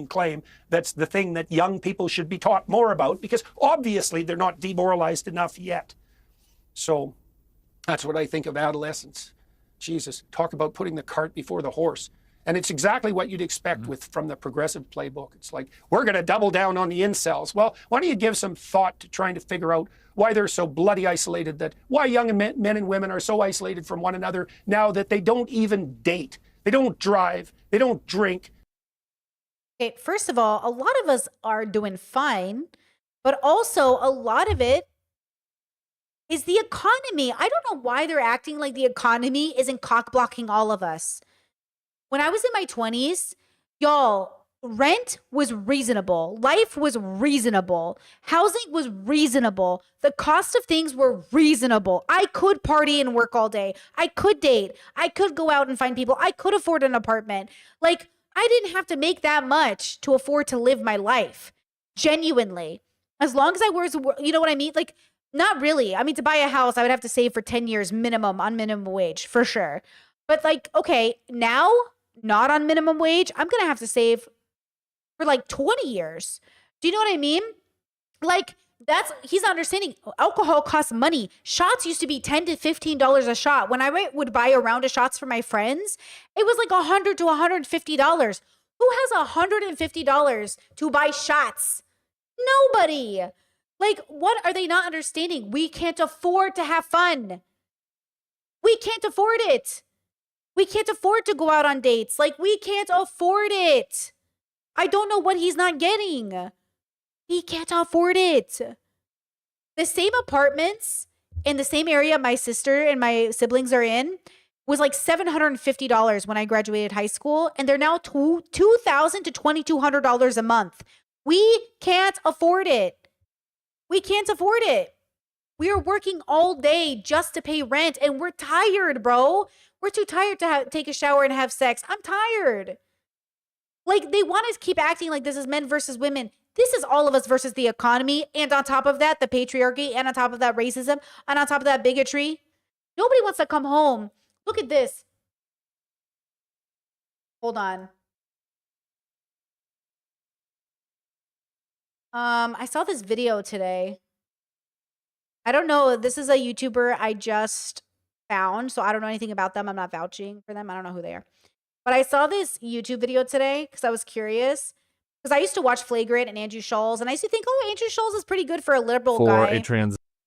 Claim that's the thing that young people should be taught more about, because obviously they're not demoralized enough yet. So that's what I think of adolescence. Jesus, talk about putting the cart before the horse. And it's exactly what you'd expect from the progressive playbook. It's like, we're going to double down on the incels. Well, why don't you give some thought to trying to figure out why they're so bloody isolated, that why young men and women are so isolated from one another now that they don't even date, they don't drive, they don't drink. Okay, first of all, a lot of us are doing fine, but also a lot of it is the economy. I don't know why they're acting like the economy isn't cock blocking all of us. When I was in my 20s, y'all, rent was reasonable. Life was reasonable. Housing was reasonable. The cost of things were reasonable. I could party and work all day. I could date. I could go out and find people. I could afford an apartment. Like, I didn't have to make that much to afford to live my life. Genuinely. As long as I was, you know what I mean? Like, not really. I mean, to buy a house, I would have to save for 10 years minimum on minimum wage, for sure. But like, okay, now, not on minimum wage, I'm going to have to save for like 20 years. Do you know what I mean? Like, he's not understanding. Alcohol costs money. Shots used to be $10 to $15 a shot. When I would buy a round of shots for my friends, it was like $100 to $150. Who has $150 to buy shots? Nobody. Like, what are they not understanding? We can't afford to have fun. We can't afford it. We can't afford to go out on dates. Like, we can't afford it. I don't know what he's not getting. He can't afford it. The same apartments in the same area my sister and my siblings are in was like $750 when I graduated high school, and they're now $2,000 to $2,200 a month. We can't afford it. We can't afford it. We are working all day just to pay rent, and we're tired, bro. We're too tired to take a shower and have sex. I'm tired. Like, they want to keep acting like this is men versus women. This is all of us versus the economy. And on top of that, the patriarchy. And on top of that, racism. And on top of that, bigotry. Nobody wants to come home. Look at this. Hold on. I saw this video today. I don't know. This is a YouTuber I just found, so I don't know anything about them. I'm not vouching for them. I don't know who they are. But I saw this YouTube video today because I was curious. Because I used to watch Flagrant and Andrew Schulz, and I used to think, oh, Andrew Schulz is pretty good for a liberal guy.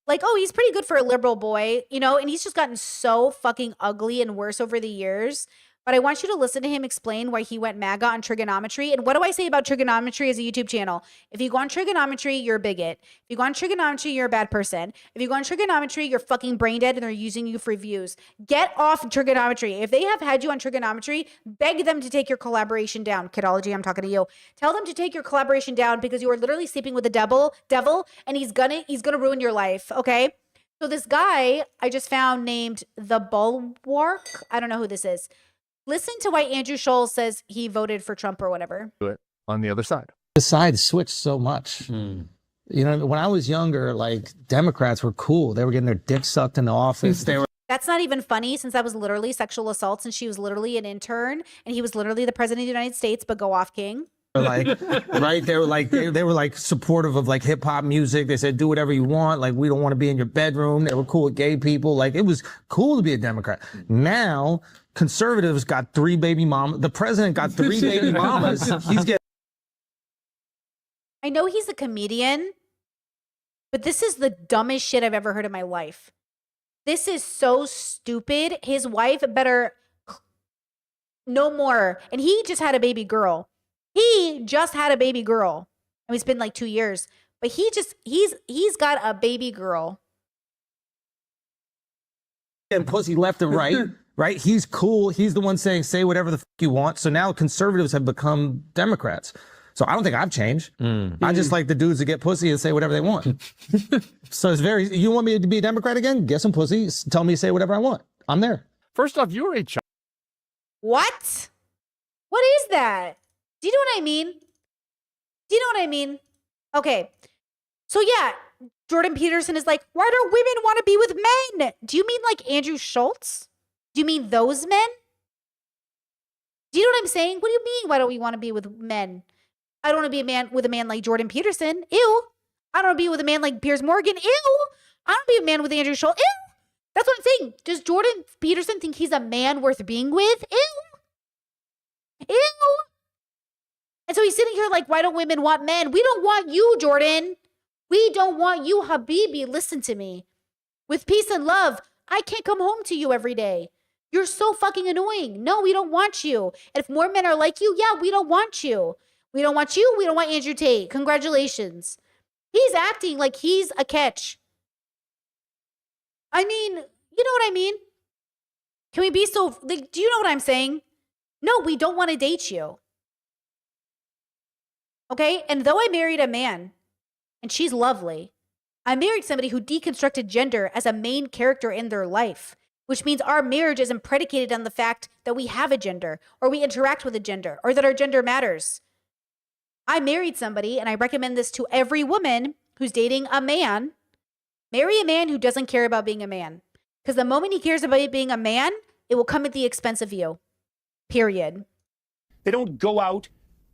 Like, oh, he's pretty good for a liberal boy, you know? And he's just gotten so fucking ugly and worse over the years. But I want you to listen to him explain why he went MAGA on trigonometry. And what do I say about trigonometry as a YouTube channel? If you go on trigonometry, you're a bigot. If you go on trigonometry, you're a bad person. If you go on trigonometry, you're fucking brain dead and they're using you for views. Get off trigonometry. If they have had you on trigonometry, beg them to take your collaboration down. Kidology, I'm talking to you. Tell them to take your collaboration down because you are literally sleeping with the devil, and he's gonna ruin your life, okay? So this guy I just found named The Bulwark. I don't know who this is. Listen to why Andrew Schulz says he voted for Trump or whatever. Do it on the other side. The sides switched so much. You know, when I was younger, like, Democrats were cool. They were getting their dick sucked in the office. They were. That's not even funny since that was literally sexual assault, since she was literally an intern and he was literally the president of the United States, but go off, King. like, right? They were like, they were like supportive of like hip hop music. They said, do whatever you want. Like, we don't want to be in your bedroom. They were cool with gay people. Like, it was cool to be a Democrat. Now, conservatives got 3 baby mamas. The president got 3 baby mamas. He's getting. I know he's a comedian, but this is the dumbest shit I've ever heard in my life. This is so stupid. His wife better no more. And he just had a baby girl. He just had a baby girl. I mean, it's been like 2 years, but he's got a baby girl. And pussy left and right, right? He's cool. He's the one saying, say whatever the fuck you want. So now conservatives have become Democrats. So I don't think I've changed. I just like the dudes that get pussy and say whatever they want. So it's very, you want me to be a Democrat again? Get some pussy. Tell me to say whatever I want. I'm there. First off, you're a child. What? What is that? Do you know what I mean? Do you know what I mean? Okay. So yeah, Jordan Peterson is like, why do women want to be with men? Do you mean like Andrew Schultz? Do you mean those men? Do you know what I'm saying? What do you mean, why don't we want to be with men? I don't want to be with a man like Jordan Peterson. Ew. I don't want to be with a man like Piers Morgan. Ew. I don't want to be a man with Andrew Schultz. Ew. That's what I'm saying. Does Jordan Peterson think he's a man worth being with? Ew. Ew. And so he's sitting here like, why don't women want men? We don't want you, Jordan. We don't want you, Habibi. Listen to me. With peace and love, I can't come home to you every day. You're so fucking annoying. No, we don't want you. And if more men are like you, yeah, we don't want you. We don't want you. We don't want Andrew Tate. Congratulations. He's acting like he's a catch. I mean, you know what I mean? Can we be so, like, do you know what I'm saying? No, we don't want to date you. Okay? And though I married a man, and she's lovely, I married somebody who deconstructed gender as a main character in their life, which means our marriage isn't predicated on the fact that we have a gender, or we interact with a gender, or that our gender matters. I married somebody, and I recommend this to every woman who's dating a man. Marry a man who doesn't care about being a man. Because the moment he cares about being a man, it will come at the expense of you. Period. They don't go out,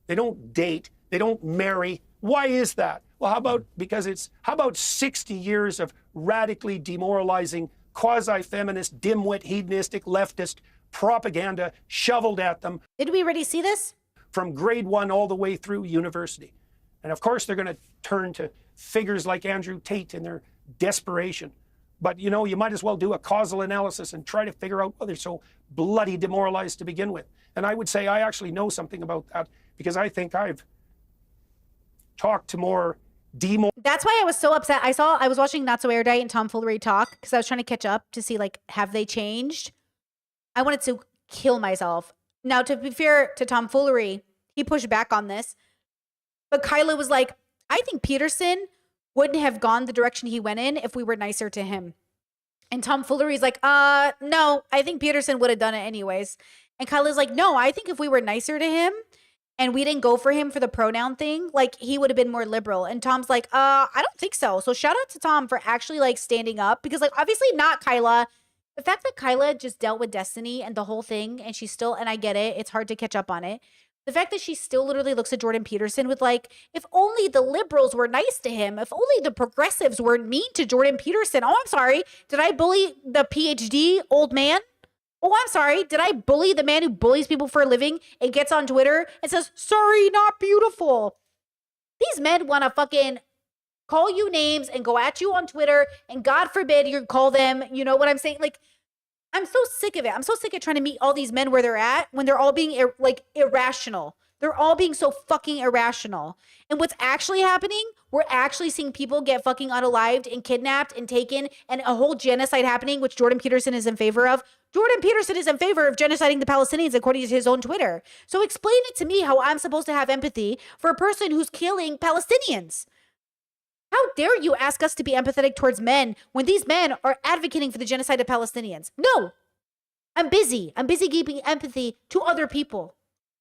they don't date, they don't marry. Why is that? Well, how about 60 years of radically demoralizing, quasi-feminist, dimwit, hedonistic, leftist propaganda shoveled at them. Did we already see this? From grade 1 all the way through university. And of course, they're going to turn to figures like Andrew Tate in their desperation. But, you know, you might as well do a causal analysis and try to figure out why they're so bloody demoralized to begin with. And I would say I actually know something about that because I think I've talked to more That's why I was so upset. I was watching Not So Erudite and Tom Foolery talk because I was trying to catch up to see, like, have they changed? I wanted to kill myself. Now, to be fair to Tom Foolery, he pushed back on this. But Kyla was like, I think Peterson wouldn't have gone the direction he went in if we were nicer to him. And Tom Foolery's like, no, I think Peterson would have done it anyways. And Kyla's like, no, I think if we were nicer to him and we didn't go for him for the pronoun thing, like, he would have been more liberal. And Tom's like, I don't think so. So shout out to Tom for actually, like, standing up because, like, obviously not Kyla. The fact that Kyla just dealt with Destiny and the whole thing, and she's still, and I get it, it's hard to catch up on it. The fact that she still literally looks at Jordan Peterson with, like, if only the liberals were nice to him, if only the progressives were mean to Jordan Peterson. Oh, I'm sorry. Did I bully the PhD old man? Oh, I'm sorry. Did I bully the man who bullies people for a living and gets on Twitter and says, sorry, not beautiful? These men want to fucking call you names and go at you on Twitter, and God forbid you call them, you know what I'm saying? Like, I'm so sick of it. I'm so sick of trying to meet all these men where they're at when they're all being irrational. They're all being so fucking irrational. And what's actually happening, we're actually seeing people get fucking unalived and kidnapped and taken, and a whole genocide happening, which Jordan Peterson is in favor of. Jordan Peterson is in favor of genociding the Palestinians according to his own Twitter. So explain it to me how I'm supposed to have empathy for a person who's killing Palestinians. How dare you ask us to be empathetic towards men when these men are advocating for the genocide of Palestinians? No. I'm busy. I'm busy giving empathy to other people.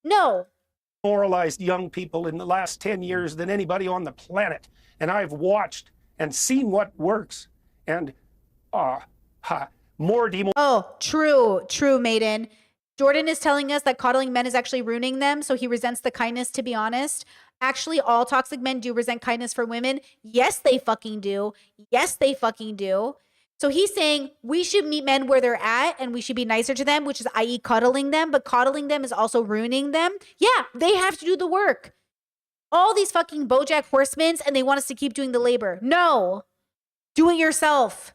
No. Moralized young people in the last 10 years than anybody on the planet. And I've watched and seen what works. And more Oh, true, Maiden. Jordan is telling us that coddling men is actually ruining them, so he resents the kindness, to be honest. Actually, all toxic men do resent kindness for women. Yes, they fucking do. Yes, they fucking do. So he's saying we should meet men where they're at and we should be nicer to them, which is i.e. cuddling them, but coddling them is also ruining them. Yeah, they have to do the work. All these fucking BoJack Horsemans, and they want us to keep doing the labor. No, do it yourself.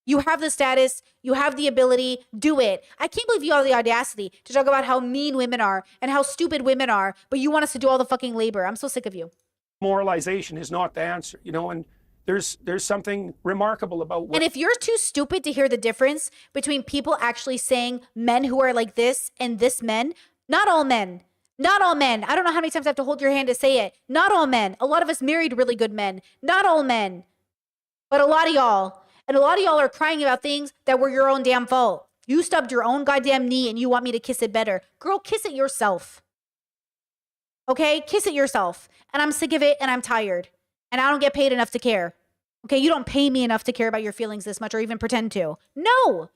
You have the status, you have the ability, do it. I can't believe you have the audacity to talk about how mean women are and how stupid women are, but you want us to do all the fucking labor. I'm so sick of you. Moralization is not the answer, you know, and there's something remarkable about what And if you're too stupid to hear the difference between people actually saying men who are like this and this men, not all men. Not all men. I don't know how many times I have to hold your hand to say it. Not all men. A lot of us married really good men. Not all men. But a lot of y'all. And a lot of y'all are crying about things that were your own damn fault. You stubbed your own goddamn knee and you want me to kiss it better. Girl, kiss it yourself. Okay? Kiss it yourself. And I'm sick of it and I'm tired. And I don't get paid enough to care. Okay? You don't pay me enough to care about your feelings this much or even pretend to. No!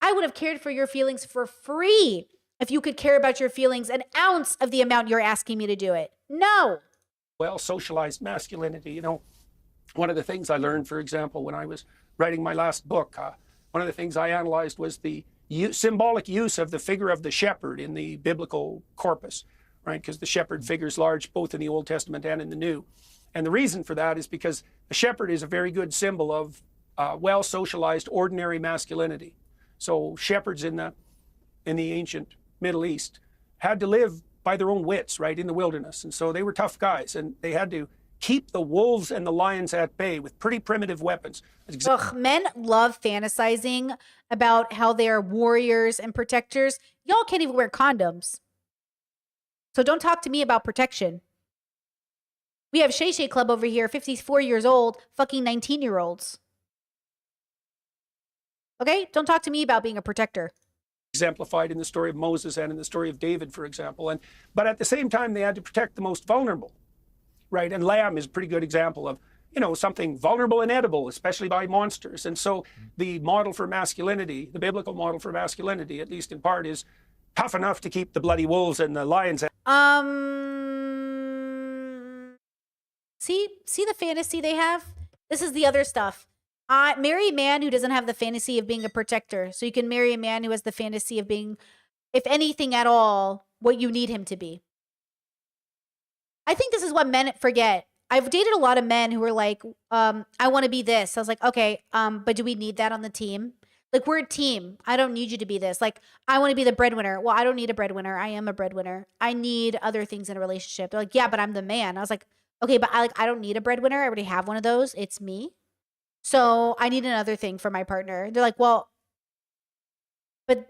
I would have cared for your feelings for free if you could care about your feelings an ounce of the amount you're asking me to do it. No! well socialized masculinity. You know, one of the things I learned, for example, when I was writing my last book, one of the things I analyzed was the symbolic use of the figure of the shepherd in the biblical corpus, right? Because the shepherd figures large both in the Old Testament and in the New. And the reason for that is because the shepherd is a very good symbol of well-socialized, ordinary masculinity. So shepherds in the ancient Middle East had to live by their own wits, right, in the wilderness. And so they were tough guys, and they had to keep the wolves and the lions at bay with pretty primitive weapons. Ugh, men love fantasizing about how they are warriors and protectors. Y'all can't even wear condoms. So don't talk to me about protection. We have Shay Shay Club over here, 54 years old, fucking 19-year-olds. Okay? Don't talk to me about being a protector. Exemplified in the story of Moses and in the story of David, for example. But at the same time, they had to protect the most vulnerable, right? And lamb is a pretty good example of, you know, something vulnerable and edible, especially by monsters. And so the model for masculinity, the biblical model for masculinity, at least in part, is tough enough to keep the bloody wolves and the lions. See the fantasy they have? This is the other stuff. Marry a man who doesn't have the fantasy of being a protector. So you can marry a man who has the fantasy of being, if anything at all, what you need him to be. I think this is what men forget. I've dated a lot of men who were like, I want to be this. I was like, okay, but do we need that on the team? Like, we're a team. I don't need you to be this. Like, I want to be the breadwinner. Well, I don't need a breadwinner. I am a breadwinner. I need other things in a relationship. They're like, yeah, but I'm the man. I was like, okay, but I don't need a breadwinner. I already have one of those. It's me. So I need another thing for my partner. They're like, well, but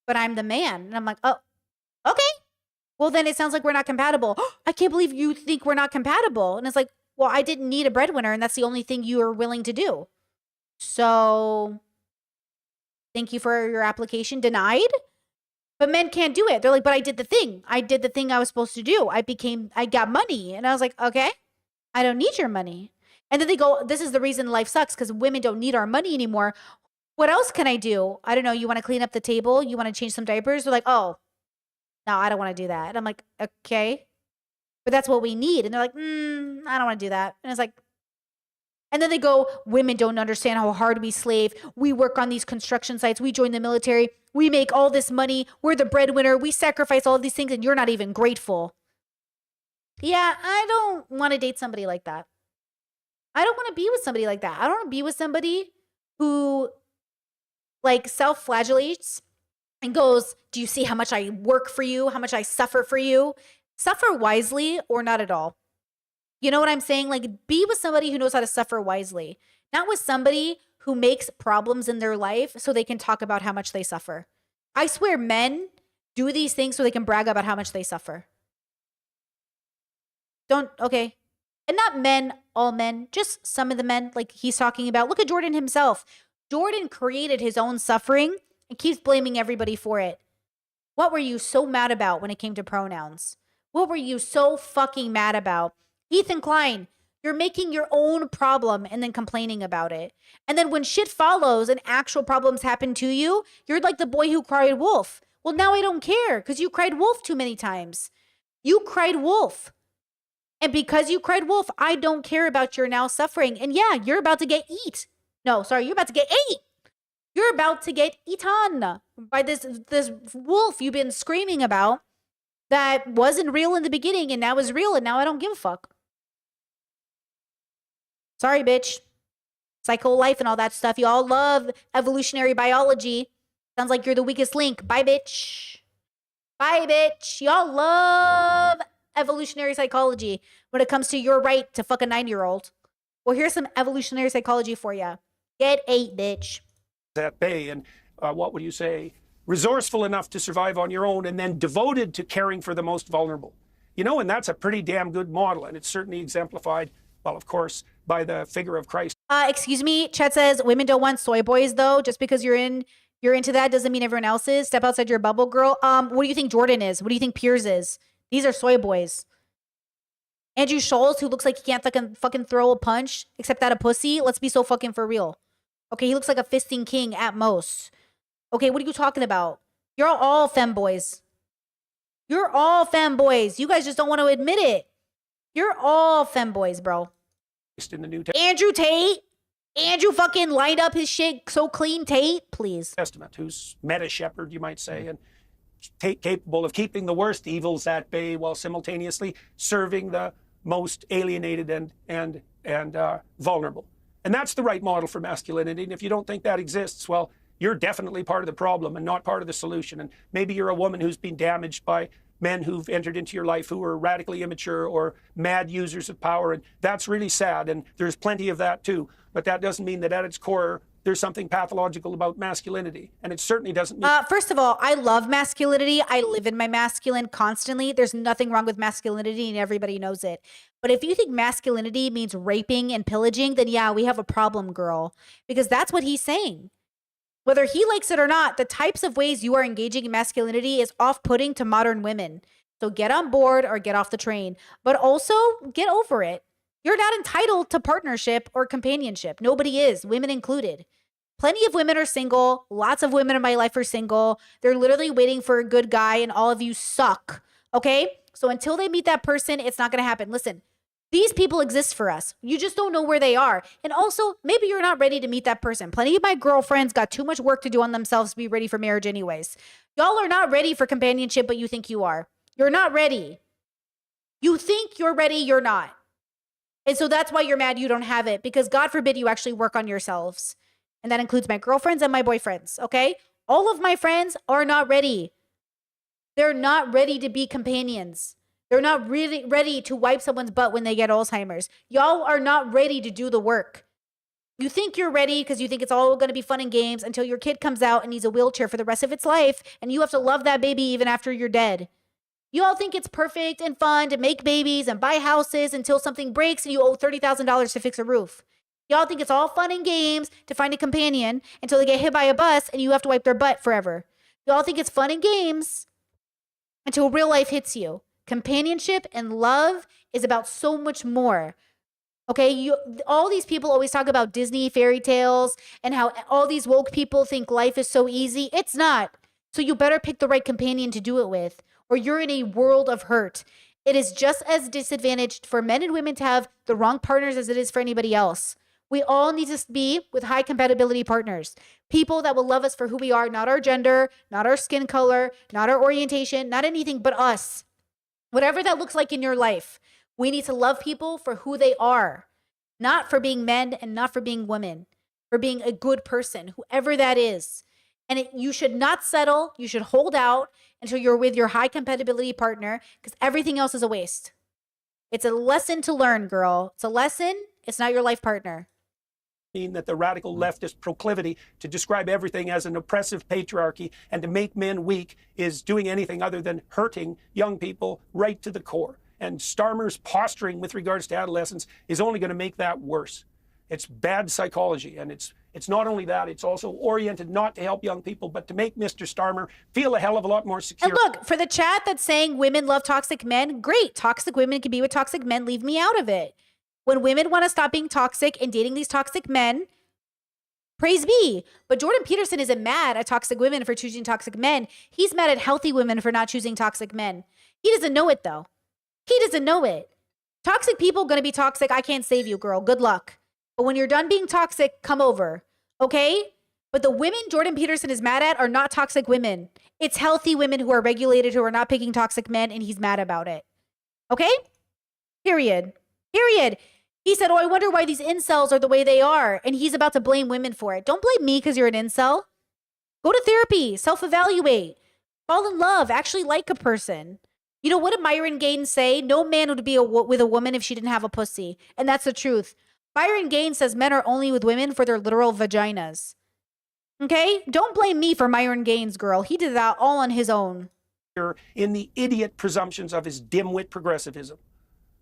I'm the man. And I'm like, oh, okay. Well, then it sounds like we're not compatible. I can't believe you think we're not compatible. And it's like, well, I didn't need a breadwinner, and that's the only thing you are willing to do. So thank you for your application. Denied. But men can't do it. They're like, but I did the thing. I did the thing I was supposed to do. I got money. And I was like, okay, I don't need your money. And then they go, this is the reason life sucks, because women don't need our money anymore. What else can I do? I don't know. You want to clean up the table? You want to change some diapers? They're like, oh, no, I don't want to do that. And I'm like, okay, but that's what we need. And they're like, I don't want to do that. And it's like, and then they go, women don't understand how hard we slave. We work on these construction sites. We join the military. We make all this money. We're the breadwinner. We sacrifice all of these things, and you're not even grateful. Yeah, I don't want to date somebody like that. I don't want to be with somebody like that. I don't want to be with somebody who like self-flagellates and goes, do you see how much I work for you? How much I suffer for you? Suffer wisely or not at all. You know what I'm saying? Like, be with somebody who knows how to suffer wisely, not with somebody who makes problems in their life so they can talk about how much they suffer. I swear men do these things so they can brag about how much they suffer. Okay. And not men, all men, just some of the men like he's talking about. Look at Jordan himself. Jordan created his own suffering and keeps blaming everybody for it. What were you so mad about when it came to pronouns? What were you so fucking mad about? Ethan Klein, you're making your own problem and then complaining about it. And then when shit follows and actual problems happen to you, you're like the boy who cried wolf. Well, now I don't care because you cried wolf too many times. You cried wolf. And because you cried wolf, I don't care about your now suffering. And yeah, you're about to get eat. No, sorry, you're about to get ate. You're about to get eaten by this wolf you've been screaming about that wasn't real in the beginning and now is real and now I don't give a fuck. Sorry, bitch. Psycho life and all that stuff. Y'all love evolutionary biology. Sounds like you're the weakest link. Bye, bitch. Bye, bitch. Y'all love evolutionary psychology when it comes to your right to fuck a 9-year-old. Well, here's some evolutionary psychology for you. Get 8, bitch. At bay and what would you say, resourceful enough to survive on your own and then devoted to caring for the most vulnerable. You know, and that's a pretty damn good model. And it's certainly exemplified, well, of course, by the figure of Christ. Excuse me, Chet says women don't want soy boys though. Just because you're into that doesn't mean everyone else is. Step outside your bubble, girl. What do you think Jordan is? What do you think Piers is? These are soy boys. Andrew Scholes, who looks like he can't fucking throw a punch, except that a pussy. Let's be so fucking for real. Okay, he looks like a fisting king at most. Okay, what are you talking about? You're all femboys. You're all femboys. You guys just don't want to admit it. You're all femboys, bro. In the New Andrew Tate. Andrew fucking lined up his shit so clean, Tate, please. Testament, who's meta shepherd, you might say, and capable of keeping the worst evils at bay while simultaneously serving the most alienated and vulnerable. And that's the right model for masculinity. And if you don't think that exists, well, you're definitely part of the problem and not part of the solution. And maybe you're a woman who's been damaged by men who've entered into your life who are radically immature or mad users of power. And that's really sad. And there's plenty of that too. But that doesn't mean that at its core, there's something pathological about masculinity. And it certainly doesn't mean... First of all, I love masculinity. I live in my masculine constantly. There's nothing wrong with masculinity and everybody knows it. But if you think masculinity means raping and pillaging, then yeah, we have a problem, girl. Because that's what he's saying. Whether he likes it or not, the types of ways you are engaging in masculinity is off-putting to modern women. So get on board or get off the train. But also, get over it. You're not entitled to partnership or companionship. Nobody is, women included. Plenty of women are single. Lots of women in my life are single. They're literally waiting for a good guy, and all of you suck. Okay? So until they meet that person, it's not going to happen. Listen, these people exist for us. You just don't know where they are. And also, maybe you're not ready to meet that person. Plenty of my girlfriends got too much work to do on themselves to be ready for marriage anyways. Y'all are not ready for companionship, but you think you are. You're not ready. You think you're ready, you're not. And so that's why you're mad you don't have it, because God forbid you actually work on yourselves. And that includes my girlfriends and my boyfriends, okay? All of my friends are not ready. They're not ready to be companions. They're not really ready to wipe someone's butt when they get Alzheimer's. Y'all are not ready to do the work. You think you're ready because you think it's all going to be fun and games until your kid comes out and needs a wheelchair for the rest of its life, and you have to love that baby even after you're dead. You all think it's perfect and fun to make babies and buy houses until something breaks and you owe $30,000 to fix a roof. Y'all think it's all fun and games to find a companion until they get hit by a bus and you have to wipe their butt forever. Y'all think it's fun and games until real life hits you. Companionship and love is about so much more. Okay, all these people always talk about Disney fairy tales and how all these woke people think life is so easy. It's not. So you better pick the right companion to do it with, or you're in a world of hurt. It is just as disadvantaged for men and women to have the wrong partners as it is for anybody else. We all need to be with high compatibility partners. People that will love us for who we are, not our gender, not our skin color, not our orientation, not anything but us. Whatever that looks like in your life, we need to love people for who they are, not for being men and not for being women, for being a good person, whoever that is. And you should not settle. You should hold out until you're with your high compatibility partner, because everything else is a waste. It's a lesson to learn, girl. It's a lesson. It's not your life partner. That the radical leftist proclivity to describe everything as an oppressive patriarchy and to make men weak is doing anything other than hurting young people right to the core. And Starmer's posturing with regards to adolescence is only going to make that worse. It's bad psychology, and it's not only that, it's also oriented not to help young people, but to make Mr. Starmer feel a hell of a lot more secure. And look, for the chat that's saying women love toxic men, great. Toxic women can be with toxic men. Leave me out of it. When women want to stop being toxic and dating these toxic men, Praise be. But Jordan Peterson isn't mad at toxic women for choosing toxic men. He's mad at healthy women for not choosing toxic men. He doesn't know it though. He doesn't know it. Toxic people gonna be toxic. I can't save you, girl. Good luck. But when you're done being toxic, come over. Okay? But the women Jordan Peterson is mad at are not toxic women. It's healthy women who are regulated, who are not picking toxic men, and he's mad about it. Okay? Period. Period. He said, oh, I wonder why these incels are the way they are. And he's about to blame women for it. Don't blame me because you're an incel. Go to therapy. Self-evaluate. Fall in love. Actually like a person. You know, what did Myron Gaines say? No man would be with a woman if she didn't have a pussy. And that's the truth. Myron Gaines says men are only with women for their literal vaginas. Okay? Don't blame me for Myron Gaines, girl. He did that all on his own. In the idiot presumptions of his dimwit progressivism.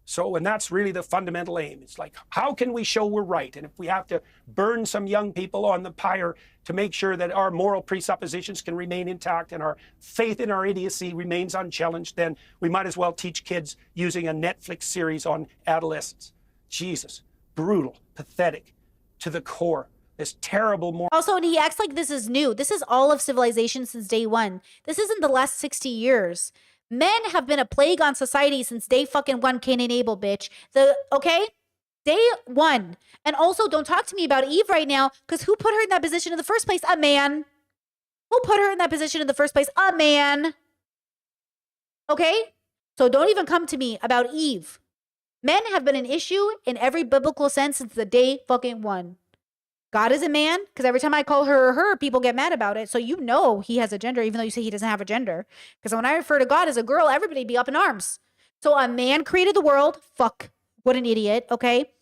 So, and that's really the fundamental aim. It's like, how can we show we're right? And if we have to burn some young people on the pyre to make sure that our moral presuppositions can remain intact and our faith in our idiocy remains unchallenged, then we might as well teach kids using a Netflix series on adolescence. Jesus, brutal, pathetic, to the core. This terrible moral. Also, and he acts like this is new. This is all of civilization since day one. This isn't the last 60 years. Men have been a plague on society since day fucking one, Cain and Abel, bitch. Okay? Day one. And also, don't talk to me about Eve right now, because who put her in that position in the first place? A man. Who put her in that position in the first place? A man. Okay? So don't even come to me about Eve. Men have been an issue in every biblical sense since the day fucking one. God is a man, because every time I call her, people get mad about it. So you know he has a gender, even though you say he doesn't have a gender. Because when I refer to God as a girl, everybody be up in arms. So a man created the world. Fuck. What an idiot. Okay.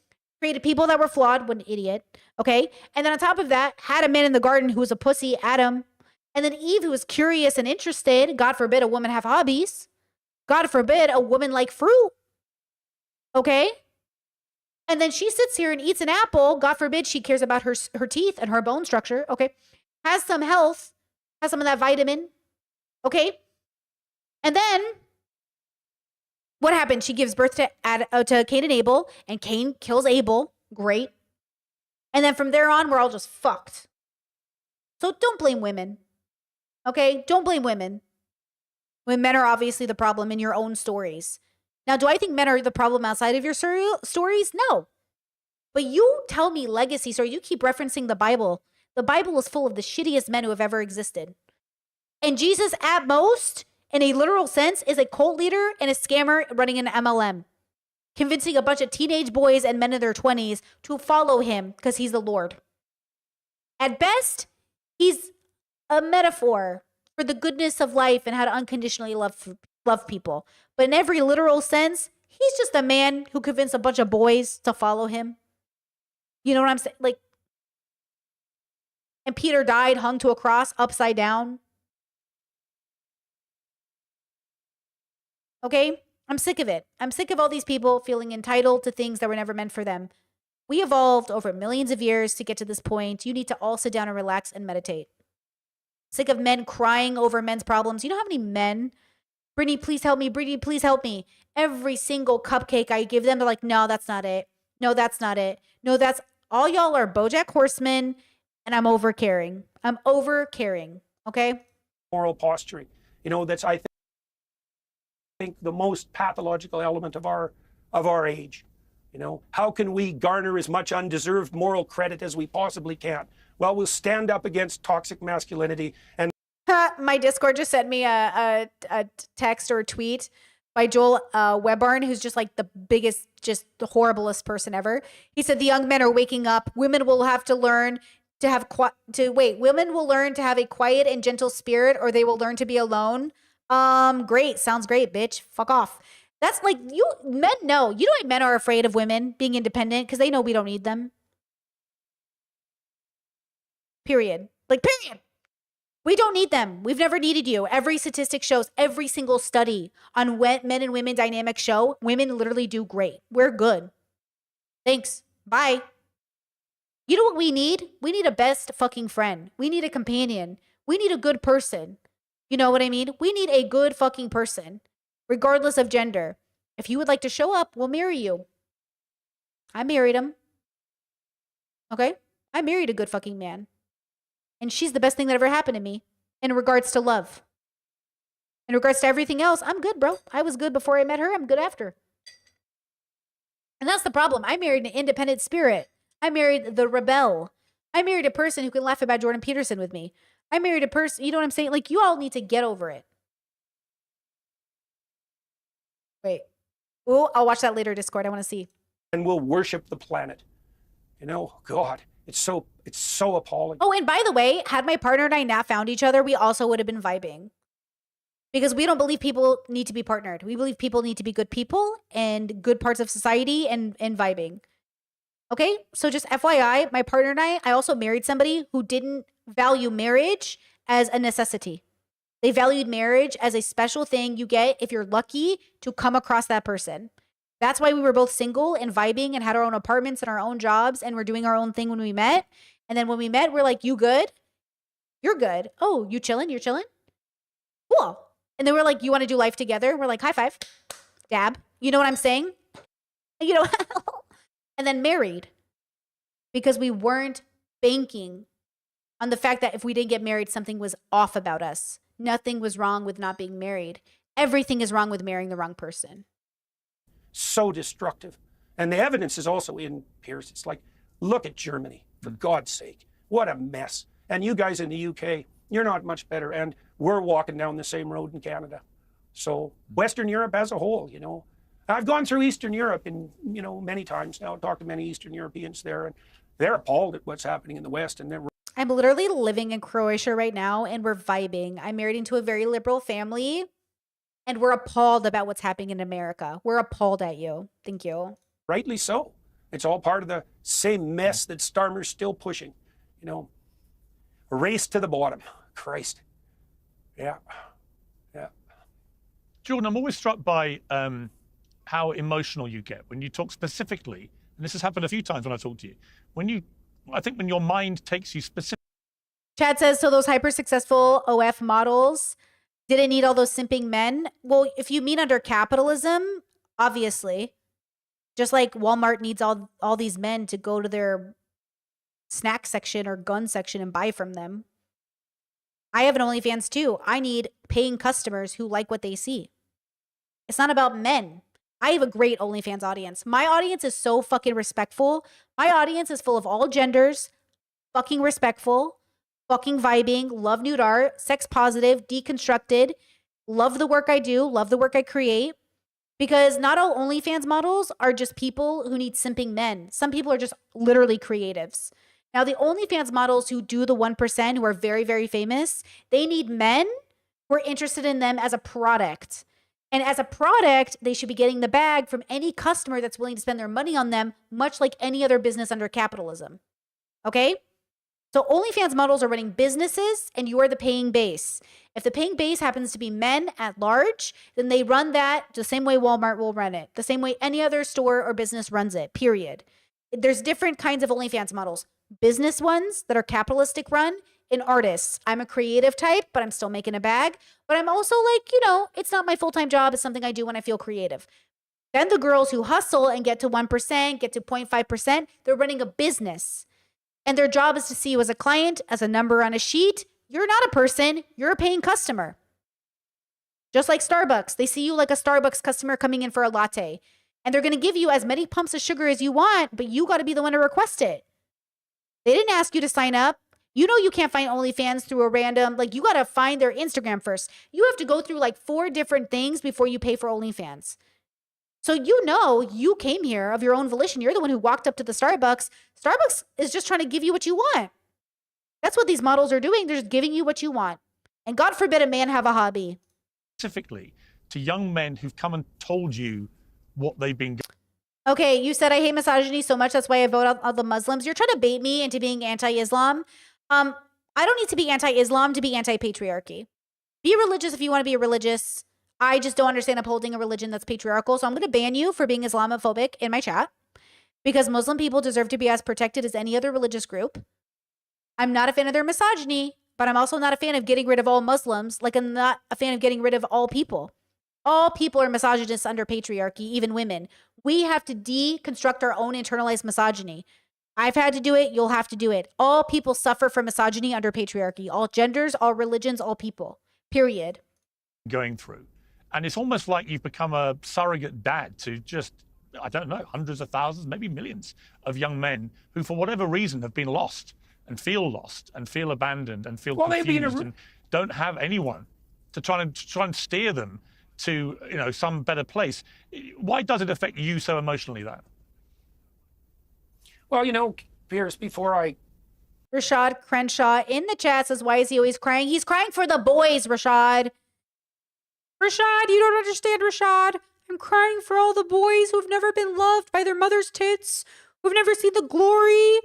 Created people that were flawed. What an idiot. Okay. And then on top of that, had a man in the garden who was a pussy, Adam. And then Eve, who was curious and interested. God forbid a woman have hobbies. God forbid a woman like fruit. Okay. And then she sits here and eats an apple. God forbid she cares about her teeth and her bone structure. Okay. Has some health. Has some of that vitamin. Okay. And then what happened? She gives birth to Cain and Abel. And Cain kills Abel. Great. And then from there on, we're all just fucked. So don't blame women. Okay. Don't blame women. When men are obviously the problem in your own stories. Now, do I think men are the problem outside of your stories? No. But you tell me legacy story. You keep referencing the Bible. The Bible is full of the shittiest men who have ever existed. And Jesus, at most, in a literal sense, is a cult leader and a scammer running an MLM, convincing a bunch of teenage boys and men in their 20s to follow him because he's the Lord. At best, he's a metaphor for the goodness of life and how to unconditionally love people. But in every literal sense, he's just a man who convinced a bunch of boys to follow him. You know what I'm saying? Like, and Peter died hung to a cross upside down. Okay? I'm sick of it. I'm sick of all these people feeling entitled to things that were never meant for them. We evolved over millions of years to get to this point. You need to all sit down and relax and meditate. Sick of men crying over men's problems. You know how many men, Brittany, please help me. Brittany, please help me. Every single cupcake I give them, they're like, no, that's not it. No, that's not it. No, that's all y'all are BoJack Horseman, and I'm over caring. I'm over caring. Okay? Moral posturing. You know, that's, I think the most pathological element of our age. You know, how can we garner as much undeserved moral credit as we possibly can? Well, we'll stand up against toxic masculinity and my Discord just sent me a text or a tweet by Joel Webbarn, who's just like the biggest, just the horriblest person ever. He said the young men are waking up. Women will have to learn to have women will learn to have a quiet and gentle spirit, or they will learn to be alone. Great, sounds great, bitch. Fuck off. That's like men know. You know why men are afraid of women being independent? Because they know we don't need them. Period. Like, period. We don't need them. We've never needed you. Every statistic shows, every single study on men and women dynamic show, women literally do great. We're good. Thanks. Bye. You know what we need? We need a best fucking friend. We need a companion. We need a good person. You know what I mean? We need a good fucking person, regardless of gender. If you would like to show up, we'll marry you. I married him. Okay? I married a good fucking man. And she's the best thing that ever happened to me in regards to love. In regards to everything else, I'm good, bro. I was good before I met her. I'm good after. And that's the problem. I married an independent spirit. I married the rebel. I married a person who can laugh about Jordan Peterson with me. I married a person, you know what I'm saying? Like, you all need to get over it. Wait. Oh, I'll watch that later, Discord. I want to see. And we'll worship the planet. You know, God, it's so appalling. Oh, and by the way, had my partner and I not found each other, we also would have been vibing. Because we don't believe people need to be partnered. We believe people need to be good people and good parts of society and vibing. Okay? So just FYI, my partner and I also married somebody who didn't value marriage as a necessity. They valued marriage as a special thing you get if you're lucky to come across that person. That's why we were both single and vibing and had our own apartments and our own jobs and we're doing our own thing when we met. And then when we met, we're like, you good? You're good. Oh, you chilling? You're chilling? Cool. And then we're like, you want to do life together? We're like, high five. Dab. You know what I'm saying? You know, and then married. Because we weren't banking on the fact that if we didn't get married, something was off about us. Nothing was wrong with not being married. Everything is wrong with marrying the wrong person. So destructive. And the evidence is also in, Piers. It's like, look at Germany, for God's sake. What a mess. And you guys in the UK, you're not much better. And we're walking down the same road in Canada. So Western Europe as a whole, you know. I've gone through Eastern Europe many times now, talked to many Eastern Europeans there, and they're appalled at what's happening in the West. And they're I'm literally living in Croatia right now and we're vibing. I'm married into a very liberal family and we're appalled about what's happening in America. We're appalled at you. Thank you. rightly so. It's all part of the same mess that Starmer's still pushing. You know, a race to the bottom. Christ. Yeah. Yeah. Jordan, I'm always struck by how emotional you get when you talk specifically, and this has happened a few times when I talk to you, I think when your mind takes you specific. Chad says, so those hyper successful OF models didn't need all those simping men. Well, if you mean under capitalism, obviously, just like Walmart needs all these men to go to their snack section or gun section and buy from them. I have an OnlyFans too. I need paying customers who like what they see. It's not about men. I have a great OnlyFans audience. My audience is so fucking respectful. My audience is full of all genders, fucking respectful, fucking vibing, love nude art, sex positive, deconstructed, love the work I do, love the work I create. Because not all OnlyFans models are just people who need simping men. Some people are just literally creatives. Now, the OnlyFans models who do the 1%, who are very, very famous, they need men who are interested in them as a product. And as a product, they should be getting the bag from any customer that's willing to spend their money on them, much like any other business under capitalism. Okay? So OnlyFans models are running businesses and you are the paying base. If the paying base happens to be men at large, then they run that the same way Walmart will run it, the same way any other store or business runs it, period. There's different kinds of OnlyFans models. Business ones that are capitalistic run, and artists. I'm a creative type, but I'm still making a bag. But I'm also like, you know, it's not my full-time job. It's something I do when I feel creative. Then the girls who hustle and get to 1%, get to 0.5%, they're running a business. And their job is to see you as a client, as a number on a sheet. You're not a person. You're a paying customer. Just like Starbucks. They see you like a Starbucks customer coming in for a latte. And they're going to give you as many pumps of sugar as you want, but you got to be the one to request it. They didn't ask you to sign up. You know you can't find OnlyFans through a random, like you got to find their Instagram first. You have to go through like 4 different things before you pay for OnlyFans. So you know you came here of your own volition. You're the one who walked up to the Starbucks. Starbucks is just trying to give you what you want. That's what these models are doing. They're just giving you what you want. And God forbid a man have a hobby. Specifically to young men who've come and told you what they've been. Okay, you said I hate misogyny so much, that's why I vote out all the Muslims. You're trying to bait me into being anti-Islam. I don't need to be anti-Islam to be anti-patriarchy. Be religious if you want to be religious. I just don't understand upholding a religion that's patriarchal. So I'm going to ban you for being Islamophobic in my chat because Muslim people deserve to be as protected as any other religious group. I'm not a fan of their misogyny, but I'm also not a fan of getting rid of all Muslims. Like I'm not a fan of getting rid of all people. All people are misogynists under patriarchy, even women. We have to deconstruct our own internalized misogyny. I've had to do it. You'll have to do it. All people suffer from misogyny under patriarchy. All genders, all religions, all people. Period. Going through. And it's almost like you've become a surrogate dad to just, I don't know, hundreds of thousands, maybe millions of young men who, for whatever reason, have been lost and feel abandoned and feel confused and don't have anyone to try and steer them to, you know, some better place. Why does it affect you so emotionally, that? Well, you know, Pierce, before I Rashad Crenshaw in the chat says, why is he always crying? He's crying for the boys, Rashad. Rashad, you don't understand, Rashad. I'm crying for all the boys who've never been loved by their mother's tits, who've never seen the glory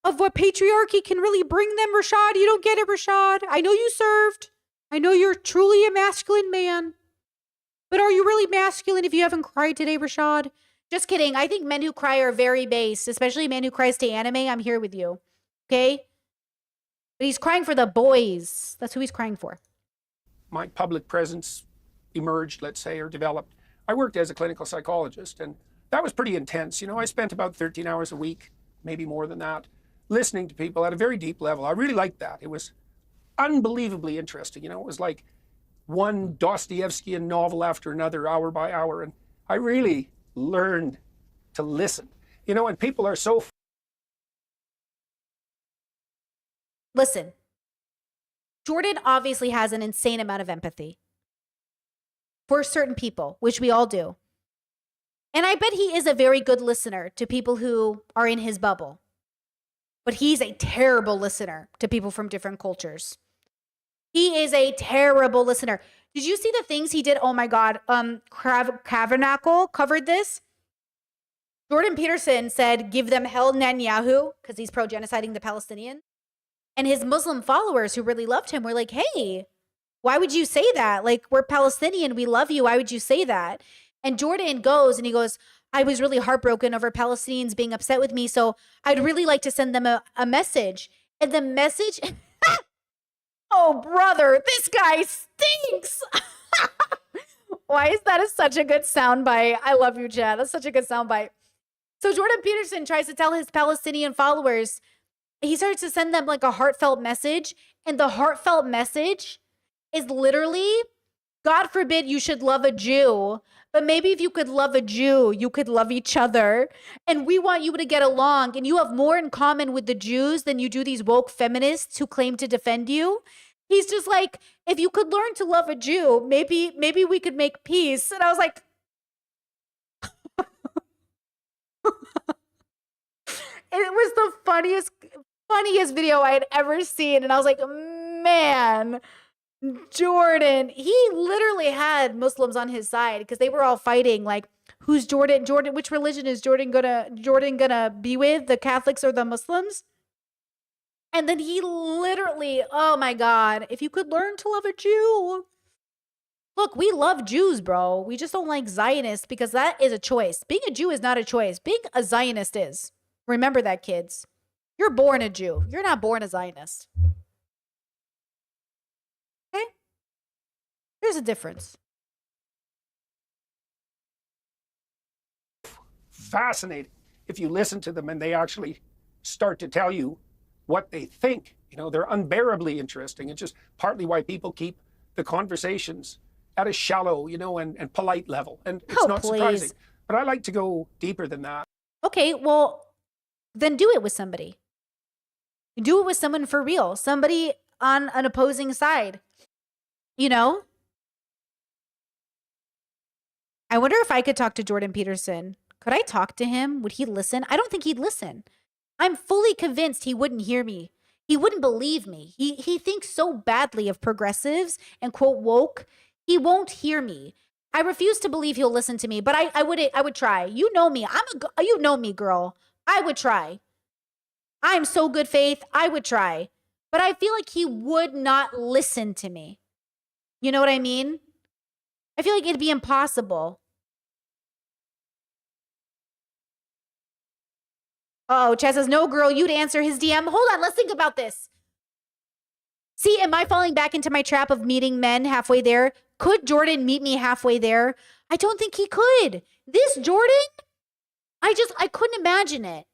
of what patriarchy can really bring them, Rashad. You don't get it, Rashad. I know you served. I know you're truly a masculine man. But are you really masculine if you haven't cried today, Rashad? Just kidding. I think men who cry are very base, especially a man who cries to anime. I'm here with you. Okay? But he's crying for the boys. That's who he's crying for. my public presence emerged, let's say, or developed, I worked as a clinical psychologist, and that was pretty intense. You know, I spent about 13 hours a week, maybe more than that, listening to people at a very deep level. I really liked that. It was unbelievably interesting. You know, it was like one Dostoevskian novel after another, hour by hour, and I really learned to listen. You know, and people are so... Listen, Jordan obviously has an insane amount of empathy for certain people, which we all do. And I bet he is a very good listener to people who are in his bubble. But he's a terrible listener to people from different cultures. He is a terrible listener. Did you see the things he did? Oh my God. Kavanagh covered this. Jordan Peterson said, give them hell Netanyahu, because he's pro-genociding the Palestinians. And his Muslim followers who really loved him were like, hey, why would you say that? Like, we're Palestinian. We love you. Why would you say that? And Jordan goes and he goes, I was really heartbroken over Palestinians being upset with me. So I'd really like to send them a message. And the message, oh, brother, this guy stinks. Why is that such a good soundbite? I love you, Chad. That's such a good soundbite. So Jordan Peterson tries to tell his Palestinian followers, he starts to send them like a heartfelt message. And the heartfelt message is literally, God forbid you should love a Jew, but maybe if you could love a Jew, you could love each other. And we want you to get along. And you have more in common with the Jews than you do these woke feminists who claim to defend you. He's just like, if you could learn to love a Jew, maybe we could make peace. And I was like, it was the funniest video I had ever seen. And I was like, man, Jordan, he literally had Muslims on his side because they were all fighting like, who's Jordan, which religion is Jordan gonna be with, the Catholics or the Muslims? And then he literally, oh my God, if you could learn to love a Jew. Look, we love Jews, bro. We just don't like Zionists because that is a choice. Being a Jew is not a choice. Being a Zionist is. Remember that, kids. You're born a Jew. You're not born a Zionist. Okay? There's a difference. fascinating if you listen to them and they actually start to tell you what they think. You know, they're unbearably interesting. It's just partly why people keep the conversations at a shallow, you know, and polite level. And it's not surprising. But I like to go deeper than that. Okay, well, then do it with somebody. Do it with someone for real. Somebody on an opposing side. You know? I wonder if I could talk to Jordan Peterson. Could I talk to him? Would he listen? I don't think he'd listen. I'm fully convinced he wouldn't hear me. He wouldn't believe me. He thinks so badly of progressives and quote woke. He won't hear me. I refuse to believe he'll listen to me, but I would try. You know me. You know me, girl. I would try. I'm so good faith. I would try. But I feel like he would not listen to me. You know what I mean? I feel like it'd be impossible. Oh, Chad says, no, girl, you'd answer his DM. Hold on, let's think about this. See, am I falling back into my trap of meeting men halfway there? Could Jordan meet me halfway there? I don't think he could. This Jordan, I couldn't imagine it.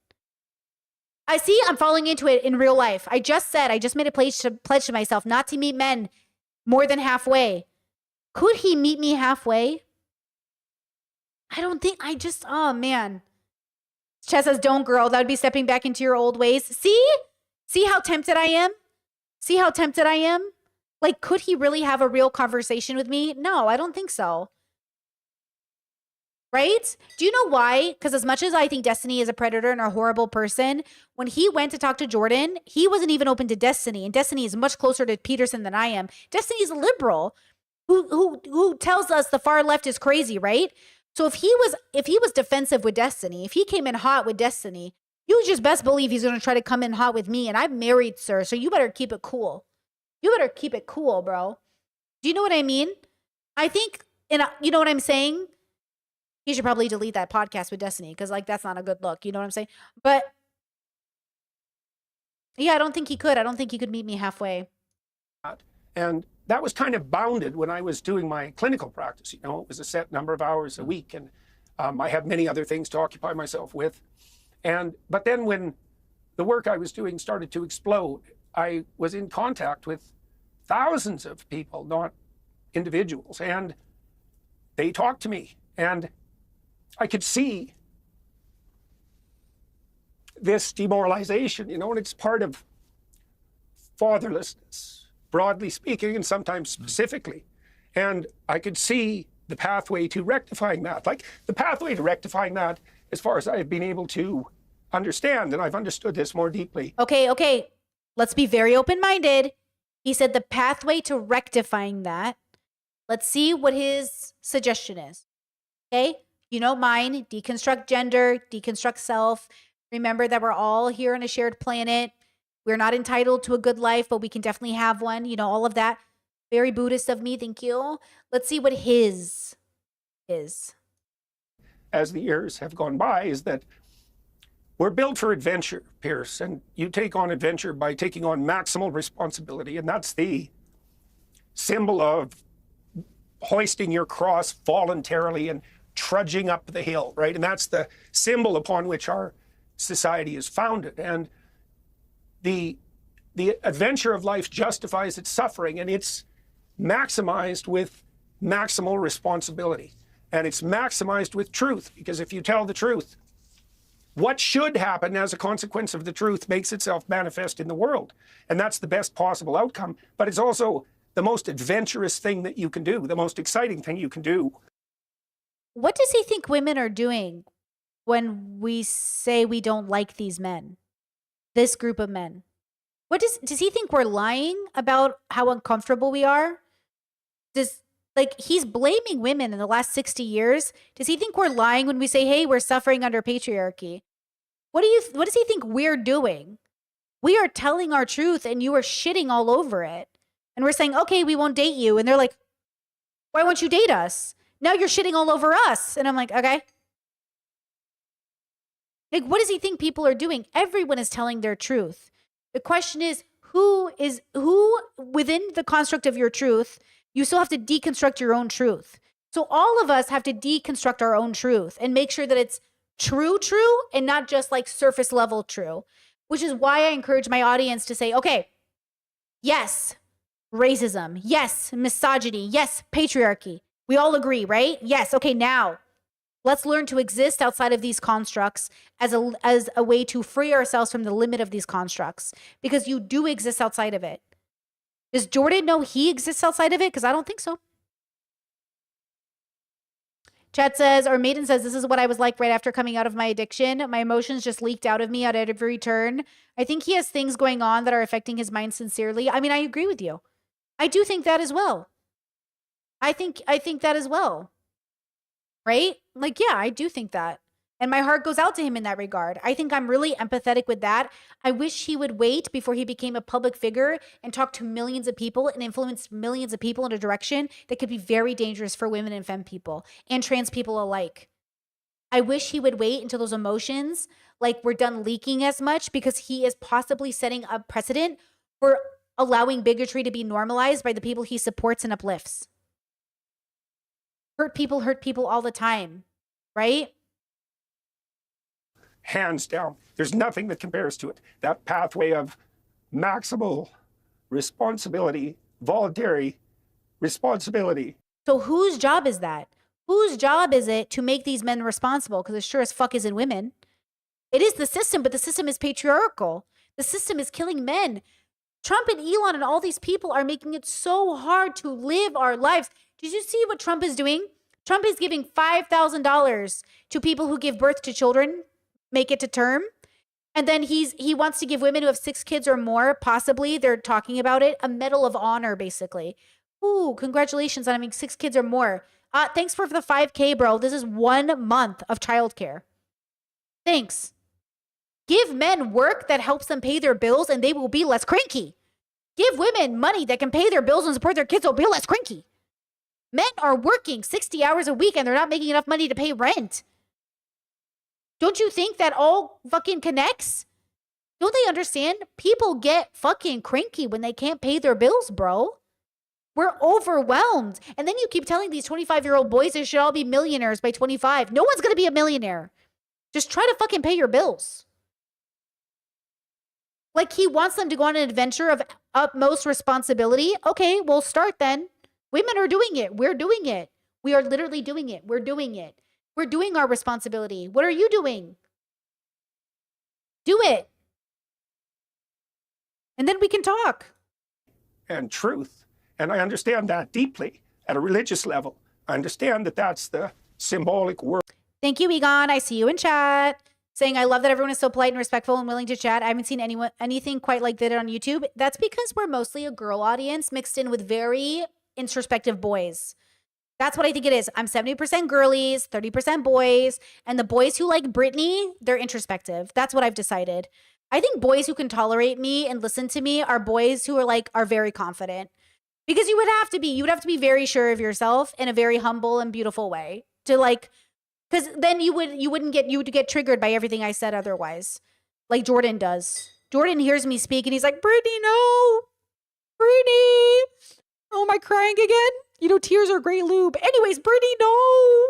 I see I'm falling into it in real life. I just made a pledge to myself not to meet men more than halfway. Could he meet me halfway? I don't think, oh man. Chess says, don't, girl. That would be stepping back into your old ways. See how tempted I am? See how tempted I am? Like, could he really have a real conversation with me? No, I don't think so. Right? Do you know why? Because as much as I think Destiny is a predator and a horrible person, when he went to talk to Jordan, he wasn't even open to Destiny. And Destiny is much closer to Peterson than I am. Destiny is a liberal who tells us the far left is crazy, right? So if he was defensive with Destiny, if he came in hot with Destiny, you just best believe he's going to try to come in hot with me. And I'm married, sir. So you better keep it cool. You better keep it cool, bro. Do you know what I mean? I think, you know what I'm saying? He should probably delete that podcast with Destiny because, like, that's not a good look. You know what I'm saying? But, yeah, I don't think he could. I don't think he could meet me halfway. And that was kind of bounded when I was doing my clinical practice. You know, it was a set number of hours a week. And I had many other things to occupy myself with. But then when the work I was doing started to explode, I was in contact with thousands of people, not individuals. And they talked to me. And I could see this demoralization, you know, and it's part of fatherlessness, broadly speaking, and sometimes specifically. And I could see the pathway to rectifying that. Like, the pathway to rectifying that, as far as I've been able to understand, and I've understood this more deeply. Okay. Let's be very open-minded. He said the pathway to rectifying that. Let's see what his suggestion is. Okay? You know mine, deconstruct gender, deconstruct self. Remember that we're all here on a shared planet. We're not entitled to a good life, but we can definitely have one. You know, all of that. Very Buddhist of me, thank you. Let's see what his is. As the years have gone by, is that we're built for adventure, Pierce, and you take on adventure by taking on maximal responsibility, and that's the symbol of hoisting your cross voluntarily and trudging up the hill, right? And that's the symbol upon which our society is founded. And the adventure of life justifies its suffering, and it's maximized with maximal responsibility. And it's maximized with truth, because if you tell the truth, what should happen as a consequence of the truth makes itself manifest in the world. And that's the best possible outcome. But it's also the most adventurous thing that you can do, the most exciting thing you can do. What does he think women are doing when we say we don't like these men? This group of men. What does he think we're lying about how uncomfortable we are? He's blaming women in the last 60 years. Does he think we're lying when we say, hey, we're suffering under patriarchy? What does he think we're doing? We are telling our truth and you are shitting all over it. And we're saying, okay, we won't date you. And they're like, why won't you date us? Now you're shitting all over us. And I'm like, okay. Like, what does he think people are doing? Everyone is telling their truth. The question is, who within the construct of your truth, you still have to deconstruct your own truth. So all of us have to deconstruct our own truth and make sure that it's true and not just like surface level true, which is why I encourage my audience to say, okay, yes, racism. Yes, misogyny. Yes, patriarchy. We all agree, right? Yes. Okay, now let's learn to exist outside of these constructs as a way to free ourselves from the limit of these constructs, because you do exist outside of it. Does Jordan know he exists outside of it? Because I don't think so. Chat says, or Maiden says, this is what I was like right after coming out of my addiction. My emotions just leaked out of me at every turn. I think he has things going on that are affecting his mind sincerely. I mean, I agree with you. I do think that as well. I think that as well. Right? Like, yeah, I do think that. And my heart goes out to him in that regard. I think I'm really empathetic with that. I wish he would wait before he became a public figure and talk to millions of people and influence millions of people in a direction that could be very dangerous for women and femme people and trans people alike. I wish he would wait until those emotions were done leaking as much, because he is possibly setting a precedent for allowing bigotry to be normalized by the people he supports and uplifts. Hurt people all the time, right? hands down. There's nothing that compares to it. That pathway of maximal responsibility, voluntary responsibility. So whose job is that? Whose job is it to make these men responsible? Because it sure as fuck isn't women. It is the system, but the system is patriarchal. The system is killing men. Trump and Elon and all these people are making it so hard to live our lives. Did you see what Trump is doing? Trump is giving $5,000 to people who give birth to children, make it to term. And then he wants to give women who have 6 kids or more, possibly, they're talking about it, a medal of honor, basically. Ooh, congratulations on having 6 kids or more. Thanks for the 5K, bro. This is 1 month of childcare. Thanks. Give men work that helps them pay their bills and they will be less cranky. Give women money that can pay their bills and support their kids, they'll be less cranky. Men are working 60 hours a week and they're not making enough money to pay rent. Don't you think that all fucking connects? Don't they understand? People get fucking cranky when they can't pay their bills, bro. We're overwhelmed. And then you keep telling these 25-year-old boys they should all be millionaires by 25. No one's going to be a millionaire. Just try to fucking pay your bills. Like he wants them to go on an adventure of utmost responsibility. Okay, we'll start then. Women are doing it. We're doing it. We are literally doing it. We're doing it. We're doing our responsibility. What are you doing? Do it. And then we can talk. And truth. And I understand that deeply at a religious level. I understand that that's the symbolic word. Thank you, Egon. I see you in chat. Saying, I love that everyone is so polite and respectful and willing to chat. I haven't seen anything quite like that on YouTube. That's because we're mostly a girl audience mixed in with very introspective boys. That's what I think it is. I'm 70% girlies, 30% boys. And the boys who like Britney, they're introspective. That's what I've decided. I think boys who can tolerate me and listen to me are boys who are very confident. Because you would have to be very sure of yourself in a very humble and beautiful way to because then you would get triggered by everything I said otherwise, like Jordan does. Jordan hears me speak and he's like, Brittany, no, Brittany, oh, am I crying again? You know, tears are great lube. Anyways, Brittany, no.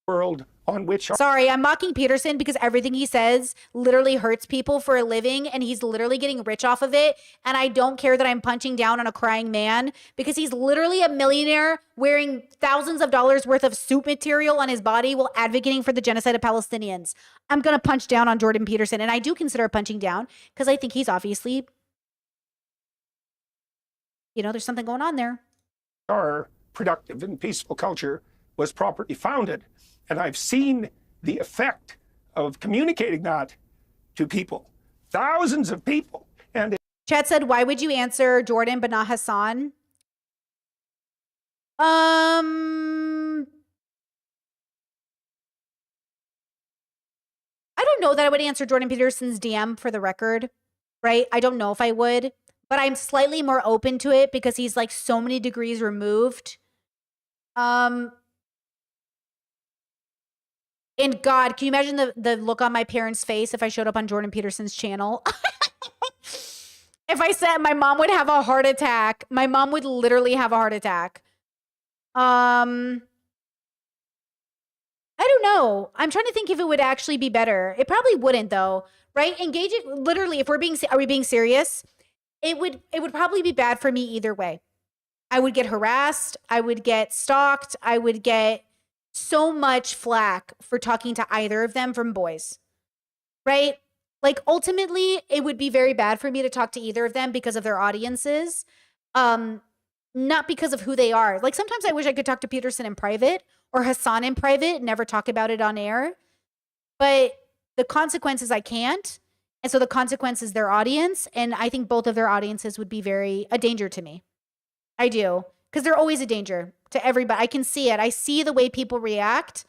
World on which Sorry, I'm mocking Peterson because everything he says literally hurts people for a living and he's literally getting rich off of it. And I don't care that I'm punching down on a crying man because he's literally a millionaire wearing thousands of dollars worth of suit material on his body while advocating for the genocide of Palestinians. I'm going to punch down on Jordan Peterson. And I do consider punching down because I think he's obviously, there's something going on there. our productive and peaceful culture was properly founded. And I've seen the effect of communicating that to people, thousands of people. And Chat said, why would you answer Jordan but not Hassan? I don't know that I would answer Jordan Peterson's DM for the record, right? I don't know if I would, but I'm slightly more open to it because he's like so many degrees removed. And God, can you imagine the look on my parents' face if I showed up on Jordan Peterson's channel? If I said my mom would have a heart attack, my mom would literally have a heart attack. I don't know. I'm trying to think if it would actually be better. It probably wouldn't though, right? Engage it literally. If are we being serious? It would probably be bad for me either way. I would get harassed. I would get stalked. I would get so much flack for talking to either of them from boys, right? Like ultimately it would be very bad for me to talk to either of them because of their audiences. Not because of who they are. Like sometimes I wish I could talk to Peterson in private or Hassan in private, never talk about it on air. But the consequences I can't. And so the consequence is their audience. And I think both of their audiences would be a danger to me. I do. Because they're always a danger to everybody. I can see it. I see the way people react.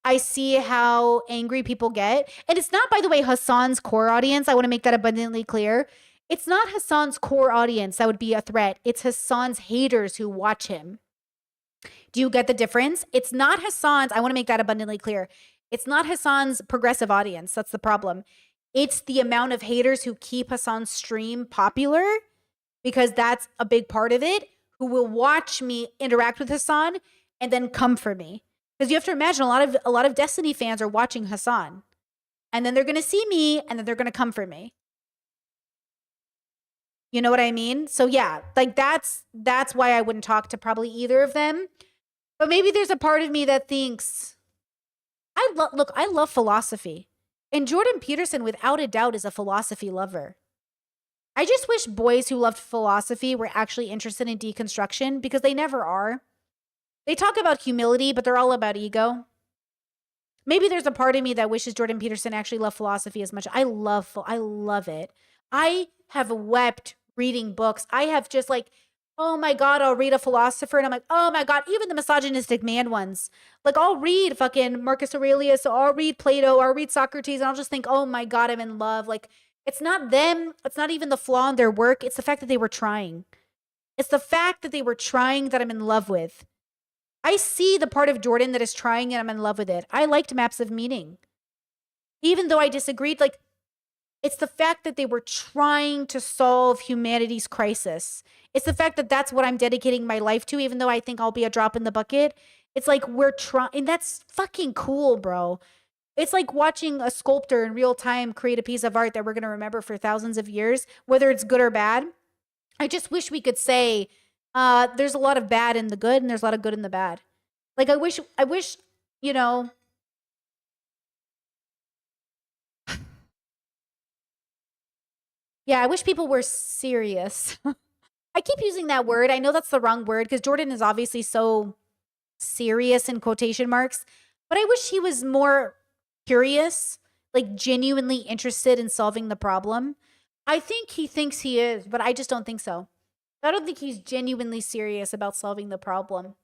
I see how angry people get. And it's not, by the way, Hassan's core audience. I want to make that abundantly clear. It's not Hassan's core audience that would be a threat. It's Hassan's haters who watch him. Do you get the difference? It's not Hassan's. I want to make that abundantly clear. It's not Hassan's progressive audience. That's the problem. It's the amount of haters who keep Hassan's stream popular, because that's a big part of it, who will watch me interact with Hassan and then come for me. Because you have to imagine a lot of Destiny fans are watching Hassan. and then they're going to see me, and then they're going to come for me. You know what I mean? So yeah, like that's why I wouldn't talk to probably either of them. But maybe there's a part of me that thinks I love philosophy. And Jordan Peterson, without a doubt, is a philosophy lover. I just wish boys who loved philosophy were actually interested in deconstruction, because they never are. They talk about humility, but they're all about ego. Maybe there's a part of me that wishes Jordan Peterson actually loved philosophy as much. I love it. I have wept reading books. I have just like, oh my God, I'll read a philosopher and I'm like, oh my God, even the misogynistic man ones. Like I'll read fucking Marcus Aurelius, or I'll read Plato, or I'll read Socrates, and I'll just think, oh my God, I'm in love. Like it's not them. It's not even the flaw in their work. It's the fact that they were trying. It's the fact that they were trying that I'm in love with. I see the part of Jordan that is trying and I'm in love with it. I liked Maps of Meaning. Even though I disagreed, like, it's the fact that they were trying to solve humanity's crisis. It's the fact that that's what I'm dedicating my life to, even though I think I'll be a drop in the bucket. It's like we're trying, and that's fucking cool, bro. It's like watching a sculptor in real time create a piece of art that we're going to remember for thousands of years, whether it's good or bad. I just wish we could say there's a lot of bad in the good and there's a lot of good in the bad. Like I wish, you know, yeah, I wish people were serious. I keep using that word. I know that's the wrong word because Jordan is obviously so serious in quotation marks, but I wish he was more curious, like genuinely interested in solving the problem. I think he thinks he is, but I just don't think so. I don't think he's genuinely serious about solving the problem.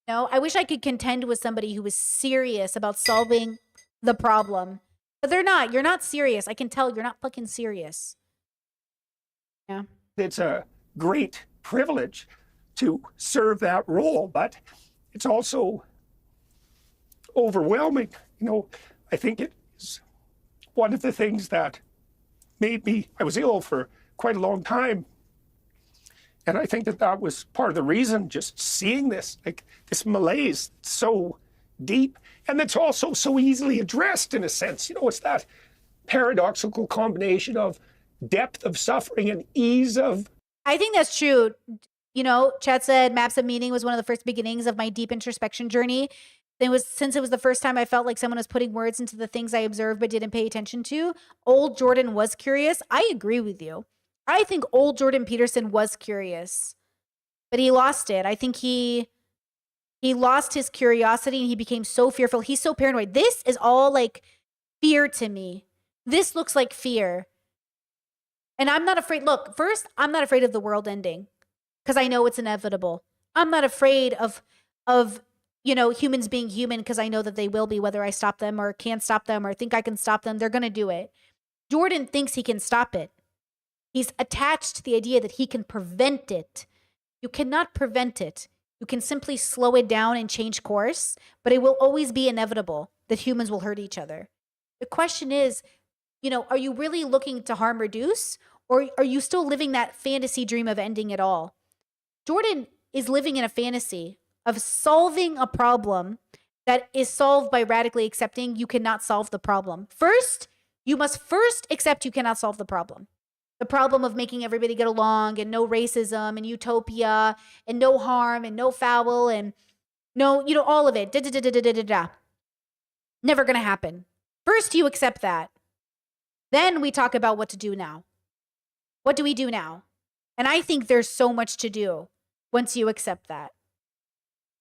No, I wish I could contend with somebody who was serious about solving the problem. But they're not. You're not serious. I can tell you're not fucking serious. Yeah. It's a great privilege to serve that role, but it's also overwhelming. You know, I think it is one of the things that made me, I was ill for quite a long time. And I think that that was part of the reason, just seeing this, like this malaise so deep. And it's also so easily addressed in a sense. You know, it's that paradoxical combination of depth of suffering and ease of. I think that's true. You know, Chad said Maps of Meaning was one of the first beginnings of my deep introspection journey. Since it was the first time I felt like someone was putting words into the things I observed but didn't pay attention to. Old Jordan was curious. I agree with you. I think old Jordan Peterson was curious, but he lost it. I think he lost his curiosity and he became so fearful. He's so paranoid. This is all like fear to me. This looks like fear. And I'm not afraid. Look, first, I'm not afraid of the world ending because I know it's inevitable. I'm not afraid of you know, humans being human because I know that they will be, whether I stop them or can't stop them or think I can stop them. They're going to do it. Jordan thinks he can stop it. He's attached to the idea that he can prevent it. You cannot prevent it. You can simply slow it down and change course, but it will always be inevitable that humans will hurt each other. The question is, you know, are you really looking to harm reduce, or are you still living that fantasy dream of ending it all? Jordan is living in a fantasy of solving a problem that is solved by radically accepting you cannot solve the problem. First, you must first accept you cannot solve the problem. The problem of making everybody get along and no racism and utopia and no harm and no foul and no, you know, all of it. Never going to happen. First, you accept that. Then we talk about what to do now. What do we do now? And I think there's so much to do once you accept that.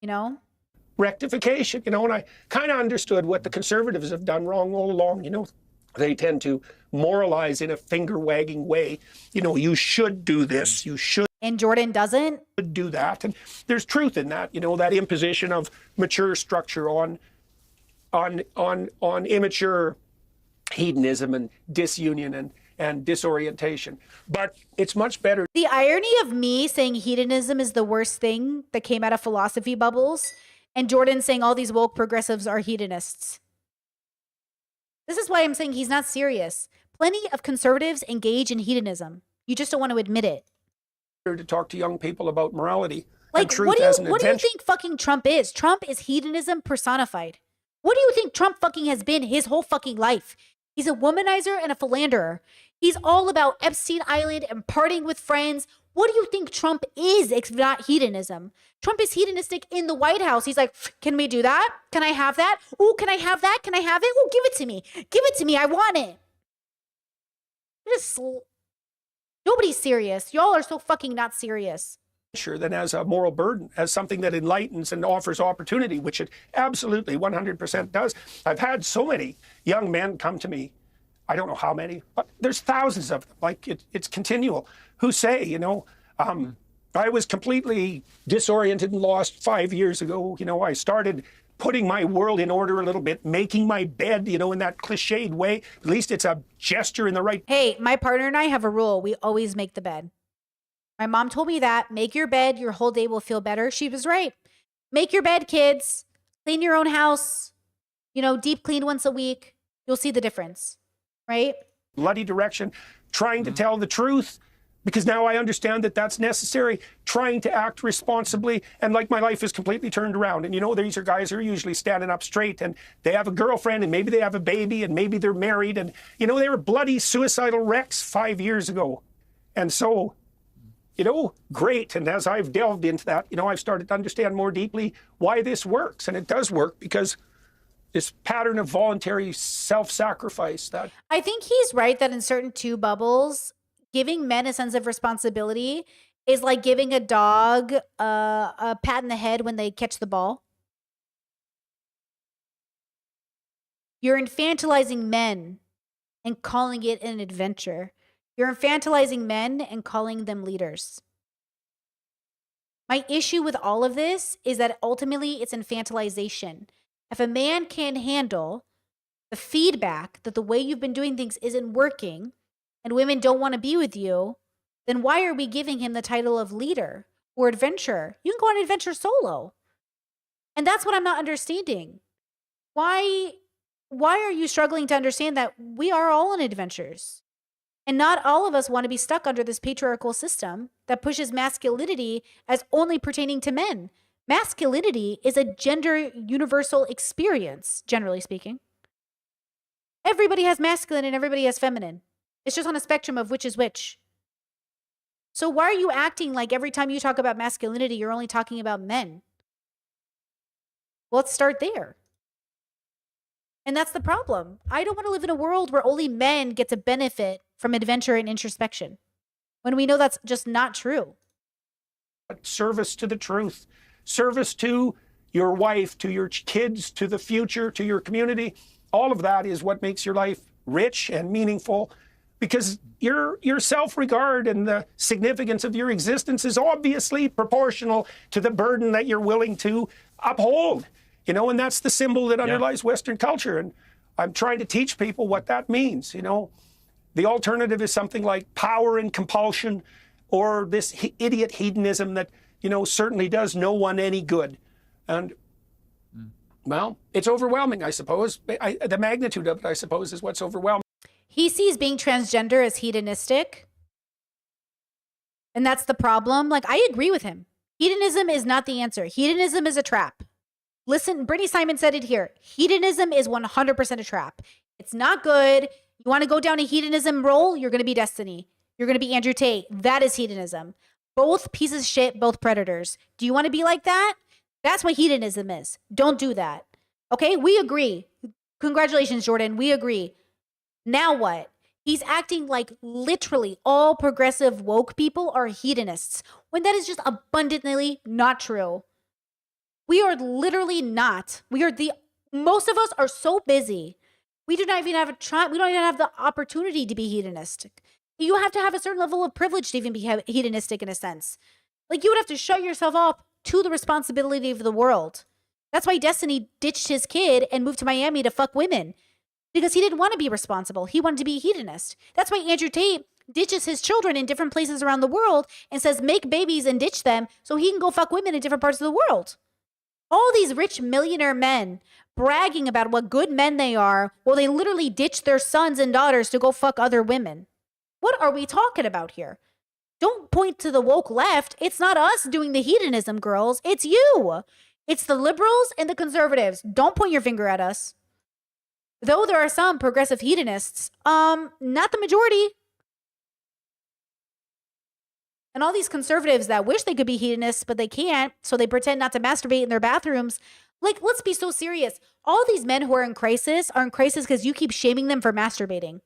You know? Rectification, you know, and I kind of understood what the conservatives have done wrong all along, you know. They tend to moralize in a finger-wagging way. You know, you should do this. You should. And Jordan doesn't do that. And there's truth in that. You know, that imposition of mature structure on immature hedonism and disunion and disorientation. But it's much better. The irony of me saying hedonism is the worst thing that came out of philosophy bubbles, and Jordan saying all these woke progressives are hedonists. This is why I'm saying he's not serious. Plenty of conservatives engage in hedonism. You just don't want to admit it. To talk to young people about morality like, and truth what do as an you intention. think fucking Trump is? Trump is hedonism personified. What do you think Trump fucking has been his whole fucking life? He's a womanizer and a philanderer. He's all about Epstein Island and partying with friends. What do you think Trump is if not hedonism? Trump is hedonistic in the White House. He's like, can we do that? Can I have that? Oh, can I have that? Can I have it? Oh, give it to me. Give it to me. I want it. Nobody's serious. Y'all are so fucking not serious. Than as a moral burden, as something that enlightens and offers opportunity, which it absolutely 100% does. I've had so many young men come to me, I don't know how many, but there's thousands of them, like it's continual, who say, you know, I was completely disoriented and lost 5 years ago. You know, I started putting my world in order a little bit, making my bed, you know, in that cliched way. At least it's a gesture in the right. Hey, my partner and I have a rule. We always make the bed. My mom told me that. Make your bed. Your whole day will feel better. She was right. Make your bed, kids. Clean your own house. You know, deep clean once a week. You'll see the difference, right? Bloody direction, trying to tell the truth, because now I understand that that's necessary, trying to act responsibly, and like my life is completely turned around. And you know, these are guys who are usually standing up straight, and they have a girlfriend, and maybe they have a baby, and maybe they're married, and you know, they were bloody suicidal wrecks 5 years ago. And so, you know, great. And as I've delved into that, you know, I've started to understand more deeply why this works. And it does work because this pattern of voluntary self-sacrifice that I think he's right that in certain two bubbles, giving men a sense of responsibility is like giving a dog a pat in the head when they catch the ball. You're infantilizing men and calling it an adventure. You're infantilizing men and calling them leaders. My issue with all of this is that ultimately it's infantilization. If a man can't handle the feedback that the way you've been doing things isn't working and women don't want to be with you, then why are we giving him the title of leader or adventurer? You can go on an adventure solo. And that's what I'm not understanding. Why are you struggling to understand that we are all on adventures? And not all of us want to be stuck under this patriarchal system that pushes masculinity as only pertaining to men. Masculinity is a gender universal experience, generally speaking. Everybody has masculine and everybody has feminine. It's just on a spectrum of which is which. So why are you acting like every time you talk about masculinity, you're only talking about men? Well, let's start there. And that's the problem. I don't want to live in a world where only men get to benefit from adventure and introspection, when we know that's just not true. service to the truth, service to your wife, to your kids, to the future, to your community, all of that is what makes your life rich and meaningful, because your self-regard and the significance of your existence is obviously proportional to the burden that you're willing to uphold. You know, and that's the symbol that underlies Western culture. And I'm trying to teach people what that means. You know, the alternative is something like power and compulsion, or this idiot hedonism that, you know, certainly does no one any good. And well, it's overwhelming, I suppose. The magnitude of it, I suppose, is what's overwhelming. He sees being transgender as hedonistic. And that's the problem. Like, I agree with him. Hedonism is not the answer. Hedonism is a trap. Listen, Brittany Simon said it here. Hedonism is 100% a trap. It's not good. You want to go down a hedonism role, you're going to be Destiny. You're going to be Andrew Tate. That is hedonism. Both pieces of shit, both predators. Do you want to be like that? That's what hedonism is. Don't do that. Okay, we agree. Congratulations, Jordan. We agree. Now what? He's acting like literally all progressive woke people are hedonists, when that is just abundantly not true. We are literally not. Most of us are so busy. We do not even have we don't even have the opportunity to be hedonistic. You have to have a certain level of privilege to even be hedonistic in a sense. Like, you would have to shut yourself up to the responsibility of the world. That's why Destiny ditched his kid and moved to Miami to fuck women, because he didn't want to be responsible. He wanted to be a hedonist. That's why Andrew Tate ditches his children in different places around the world and says, make babies and ditch them so he can go fuck women in different parts of the world. All these rich millionaire men bragging about what good men they are, while they literally ditch their sons and daughters to go fuck other women. What are we talking about here? Don't point to the woke left. It's not us doing the hedonism, girls. It's you. It's the liberals and the conservatives. Don't point your finger at us. Though there are some progressive hedonists, not the majority. And all these conservatives that wish they could be hedonists, but they can't, so they pretend not to masturbate in their bathrooms. Like, let's be so serious. All these men who are in crisis because you keep shaming them for masturbating.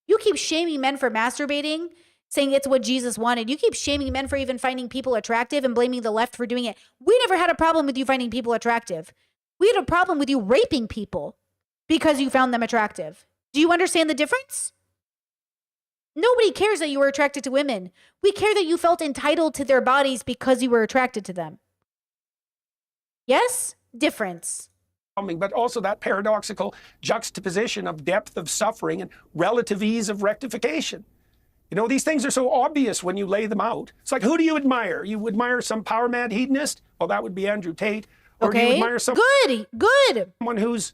You keep shaming men for masturbating, saying it's what Jesus wanted. You keep shaming men for even finding people attractive and blaming the left for doing it. We never had a problem with you finding people attractive. We had a problem with you raping people because you found them attractive. Do you understand the difference? Nobody cares that you were attracted to women. We care that you felt entitled to their bodies because you were attracted to them. Yes? Difference. But also that paradoxical juxtaposition of depth of suffering and relative ease of rectification. You know, these things are so obvious when you lay them out. It's like, who do you admire? You admire some power mad hedonist? Well, that would be Andrew Tate. Or do you admire someone who's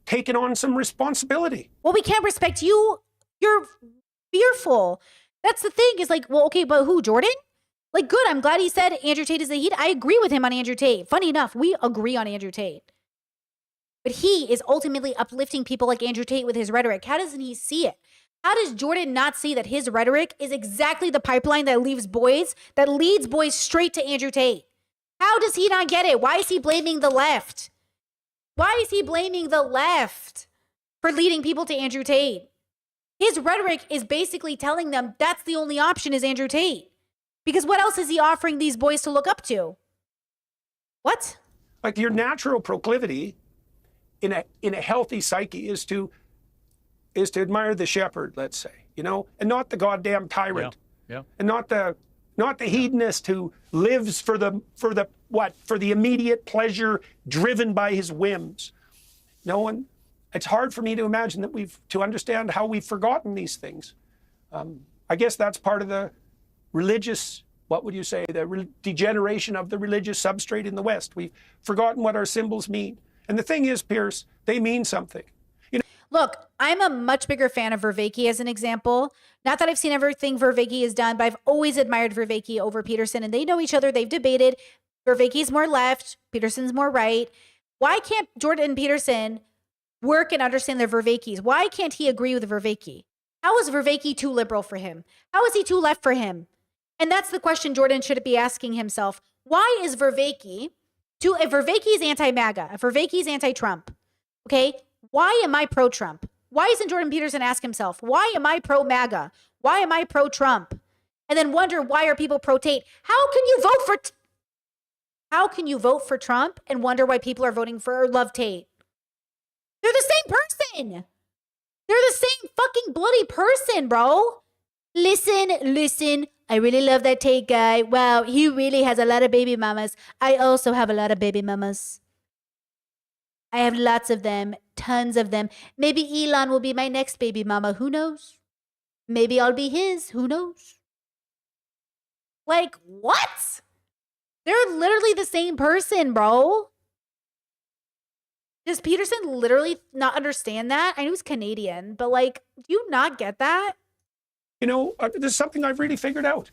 taken on some responsibility? Well, we can't respect you. You're fearful. That's the thing, is like, well, okay, but who, Jordan? Like, good, I'm glad he said Andrew Tate is a hedonist. I agree with him on Andrew Tate. Funny enough, we agree on Andrew Tate. But he is ultimately uplifting people like Andrew Tate with his rhetoric. How doesn't he see it? How does Jordan not see that his rhetoric is exactly the pipeline that leads boys straight to Andrew Tate? How does he not get it? Why is he blaming the left? Why is he blaming the left for leading people to Andrew Tate? His rhetoric is basically telling them that's the only option is Andrew Tate. Because what else is he offering these boys to look up to? What? Like, your natural proclivity in a healthy psyche is to admire the shepherd, let's say, you know, and not the goddamn tyrant. Yeah. And not the hedonist who lives for the immediate pleasure driven by his whims. No one. It's hard for me to imagine to understand how we've forgotten these things. I guess that's part of the religious, what would you say, degeneration of the religious substrate in the West. We've forgotten what our symbols mean. And the thing is, Pierce, they mean something. You know, look, I'm a much bigger fan of Vervaeke as an example. Not that I've seen everything Vervaeke has done, but I've always admired Vervaeke over Peterson, and they know each other. They've debated. Vervaeke's more left, Peterson's more right. Why can't Jordan Peterson work and understand the Vervaekes? Why can't he agree with Vervaeke? How is Vervaeke too liberal for him? How is he too left for him? And that's the question Jordan should be asking himself. Why is Vervaeke if Vervaeke's anti-MAGA, if Vervaeke's anti-Trump, okay, why am I pro-Trump? Why isn't Jordan Peterson ask himself, why am I pro-MAGA? Why am I pro-Trump? And then wonder, why are people pro-Tate? How can you vote for Trump and wonder why people are voting for Love Tate? They're the same person. They're the same fucking bloody person, bro. Listen. I really love that Tate guy. Wow, he really has a lot of baby mamas. I also have a lot of baby mamas. I have lots of them, tons of them. Maybe Elon will be my next baby mama. Who knows? Maybe I'll be his. Who knows? Like, what? They're literally the same person, bro. Does Peterson literally not understand that? I know he's Canadian, but like, do you not get that? You know, this is something I've really figured out.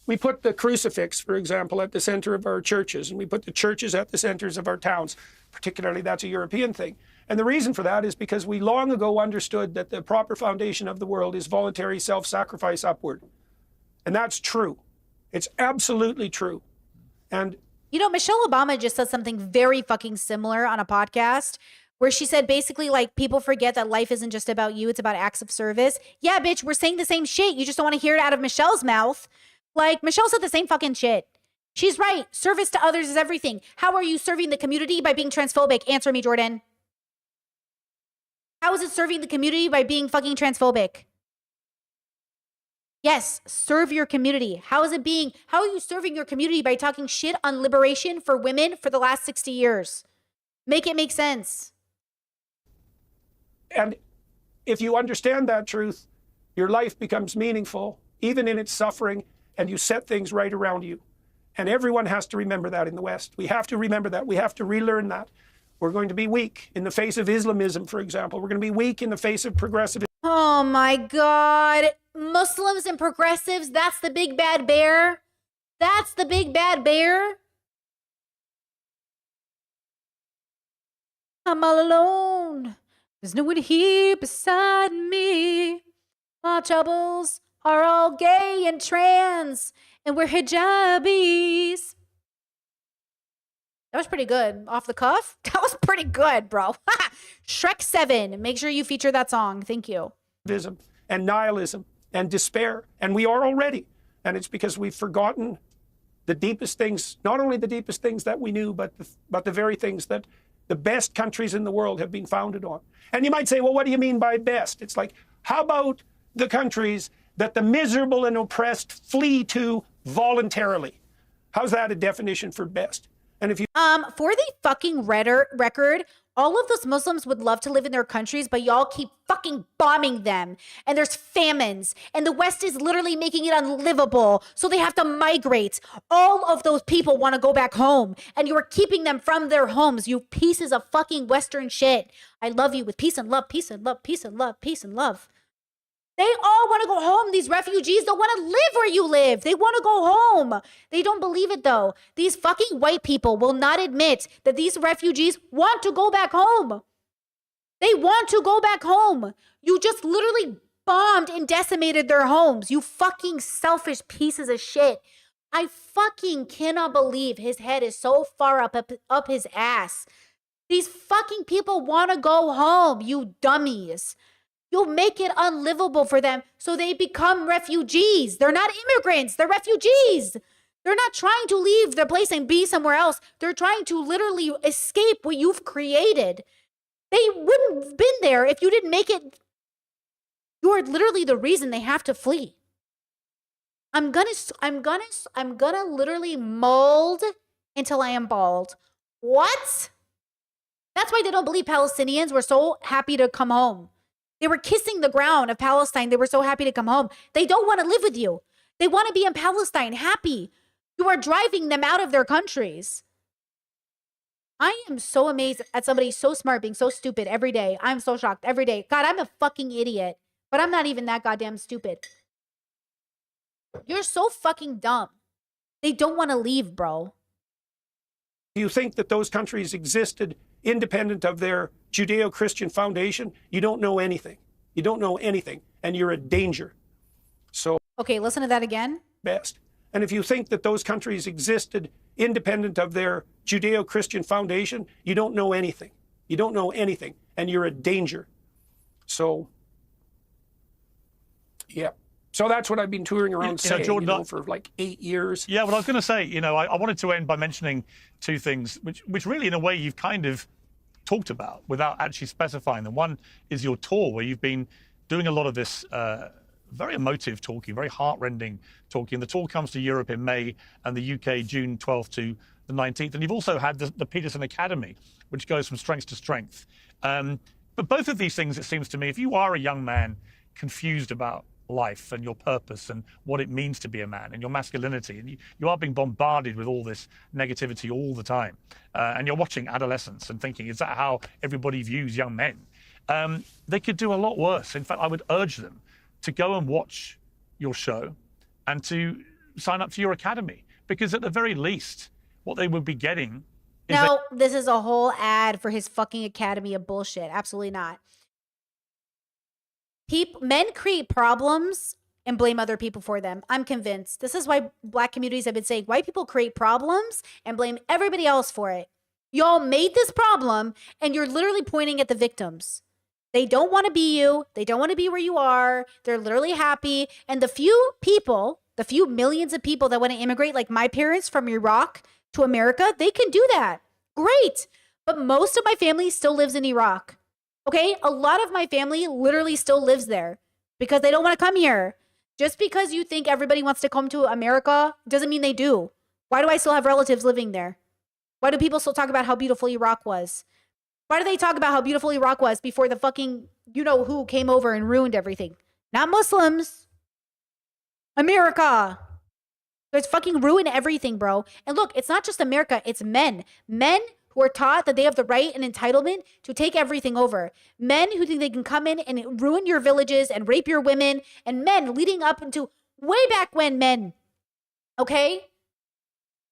We put the crucifix, for example, at the center of our churches, and we put the churches at the centers of our towns. Particularly, that's a European thing. And the reason for that is because we long ago understood that the proper foundation of the world is voluntary self-sacrifice upward. And that's true. It's absolutely true. And you know, Michelle Obama just said something very fucking similar on a podcast where she said basically like people forget that life isn't just about you, it's about acts of service. Yeah, bitch, we're saying the same shit. You just don't want to hear it out of Michelle's mouth. Like, Michelle said the same fucking shit. She's right. Service to others is everything. How are you serving the community? By being transphobic. Answer me, Jordan. How is it serving the community by being fucking transphobic? Yes, serve your community. How are you serving your community by talking shit on liberation for women for the last 60 years? Make it make sense. And if you understand that truth, your life becomes meaningful, even in its suffering, and you set things right around you. And everyone has to remember that in the West. We have to remember that. We have to relearn that. We're going to be weak in the face of Islamism, for example. We're going to be weak in the face of progressivism. Oh my God. Muslims and progressives, that's the big bad bear. That's the big bad bear. I'm all alone. There's no one here beside me. My troubles are all gay and trans, and we're hijabis. That was pretty good. Off the cuff? That was pretty good, bro. Shrek 7. Make sure you feature that song. Thank you. And nihilism and despair. And we are already. And it's because we've forgotten the deepest things, not only the deepest things that we knew, but the very things that the best countries in the world have been founded on. And you might say, well, what do you mean by best? It's like, how about the countries that the miserable and oppressed flee to voluntarily? How's that a definition for best? And if you For the fucking record, all of those Muslims would love to live in their countries, but y'all keep fucking bombing them. And there's famines. And the West is literally making it unlivable. So they have to migrate. All of those people want to go back home. And you are keeping them from their homes, you pieces of fucking Western shit. I love you with peace and love, peace and love, peace and love, peace and love. They all want to go home. These refugees don't want to live where you live. They want to go home. They don't believe it, though. These fucking white people will not admit that these refugees want to go back home. They want to go back home. You just literally bombed and decimated their homes. You fucking selfish pieces of shit. I fucking cannot believe his head is so far up his ass. These fucking people want to go home, you dummies. You'll make it unlivable for them so they become refugees. They're not immigrants. They're refugees. They're not trying to leave their place and be somewhere else. They're trying to literally escape what you've created. They wouldn't have been there if you didn't make it. You are literally the reason they have to flee. I'm gonna literally mold until I am bald. What? That's why they don't believe Palestinians were so happy to come home. They were kissing the ground of Palestine. They were so happy to come home. They don't want to live with you. They want to be in Palestine, happy. You are driving them out of their countries. I am so amazed at somebody so smart being so stupid every day. I'm so shocked every day. God, I'm a fucking idiot, but I'm not even that goddamn stupid. You're so fucking dumb. They don't want to leave, bro. you think that those countries existed independent of their Judeo-Christian foundation, you don't know anything. You don't know anything, and you're a danger. So, Okay, listen to that again. best. And if you think that those countries existed independent of their Judeo-Christian foundation, you don't know anything. You don't know anything, and you're a danger. So, yeah. So that's what I've been touring around saying, Jordan, for like 8 years. Yeah, well, I was going to say, I wanted to end by mentioning two things, which really, in a way, you've kind of talked about without actually specifying them. One is your tour, where you've been doing a lot of this very emotive talking, very heartrending talking. The tour comes to Europe in May and the UK June 12th to the 19th. And you've also had the Peterson Academy, which goes from strength to strength. But both of these things, it seems to me, if you are a young man confused about life and your purpose and what it means to be a man and your masculinity, and you are being bombarded with all this negativity all the time, and you're watching adolescents and thinking, is that how everybody views young men? They could do a lot worse. In fact, I would urge them to go and watch your show and to sign up to your academy, because at the very least, what they would be getting is No, this is a whole ad for his fucking academy of bullshit. Absolutely not. Men create problems and blame other people for them. I'm convinced. This is why Black communities have been saying white people create problems and blame everybody else for it. Y'all made this problem and you're literally pointing at the victims. They don't want to be you. They don't want to be where you are. They're literally happy. And the few people, the few millions of people that want to immigrate, like my parents from Iraq to America, they can do that. Great. But most of my family still lives in Iraq. Okay, a lot of my family literally still lives there because they don't want to come here. Just because you think everybody wants to come to America doesn't mean they do. Why do I still have relatives living there? Why do people still talk about how beautiful Iraq was? Why do they talk about how beautiful Iraq was before the fucking you-know-who came over and ruined everything? Not Muslims. America. It's fucking ruined everything, bro. And look, it's not just America, it's men. Men who are taught that they have the right and entitlement to take everything over. Men who think they can come in and ruin your villages and rape your women. And men leading up into way back when men. Okay?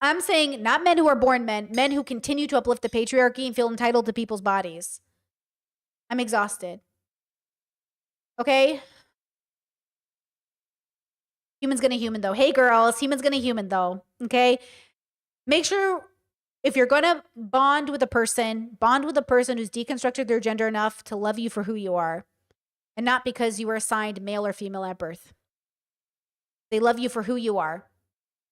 I'm saying not men who are born men, men who continue to uplift the patriarchy and feel entitled to people's bodies. I'm exhausted. Okay? Human's gonna human though. Hey girls, human's gonna human though. Okay? Make sure if you're gonna bond with a person who's deconstructed their gender enough to love you for who you are and not because you were assigned male or female at birth. They love you for who you are,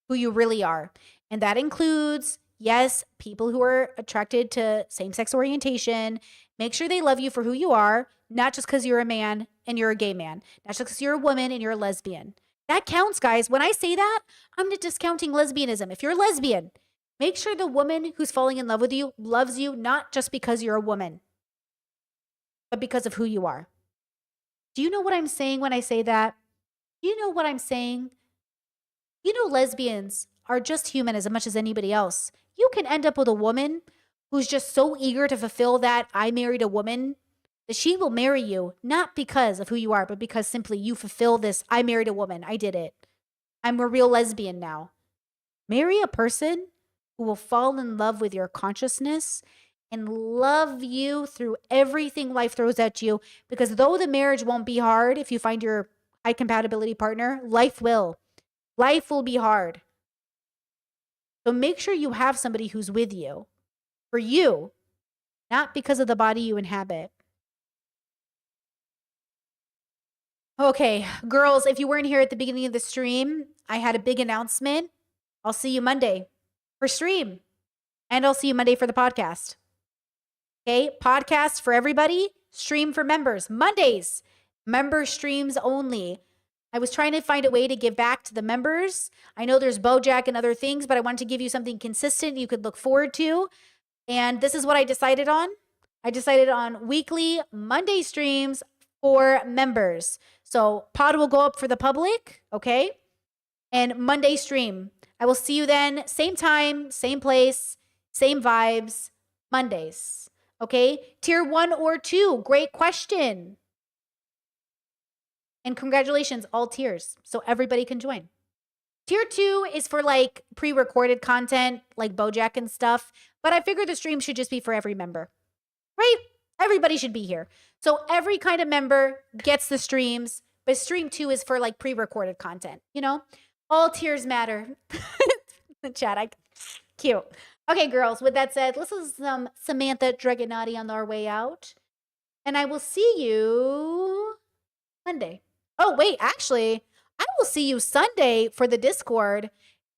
who you really are. And that includes, yes, people who are attracted to same-sex orientation. Make sure they love you for who you are, not just because you're a man and you're a gay man, not just because you're a woman and you're a lesbian. That counts, guys. When I say that, I'm not discounting lesbianism. If you're a lesbian, make sure the woman who's falling in love with you loves you not just because you're a woman, but because of who you are. Do you know what I'm saying when I say that? Do you know what I'm saying? You know, lesbians are just human as much as anybody else. You can end up with a woman who's just so eager to fulfill that I married a woman that she will marry you, not because of who you are, but because simply you fulfill this, I married a woman, I did it. I'm a real lesbian now. Marry a person who will fall in love with your consciousness and love you through everything life throws at you, because though the marriage won't be hard if you find your high compatibility partner, life will. Life will be hard. So make sure you have somebody who's with you for you, not because of the body you inhabit. Okay, girls, if you weren't here at the beginning of the stream, I had a big announcement. I'll see you Monday for stream, and I'll see you Monday for the podcast. Okay, podcast for everybody, stream for members. Mondays, member streams only. I was trying to find a way to give back to the members. I know there's BoJack and other things, but I wanted to give you something consistent you could look forward to. And this is what I decided on. I decided on weekly Monday streams for members. So pod will go up for the public, okay? And Monday stream. I will see you then. Same time, same place, same vibes, Mondays. Okay? Tier 1 or 2. Great question. And congratulations, all tiers. So everybody can join. Tier 2 is for like pre-recorded content, like BoJack and stuff. But I figured the stream should just be for every member. Right? Everybody should be here. So every kind of member gets the streams. But stream 2 is for like pre-recorded content. You know? All tiers matter. The chat, cute. Okay, girls, with that said, let's listen to some Samantha Dragonati on our way out. And I will see you Monday. Oh, wait, actually, I will see you Sunday for the Discord.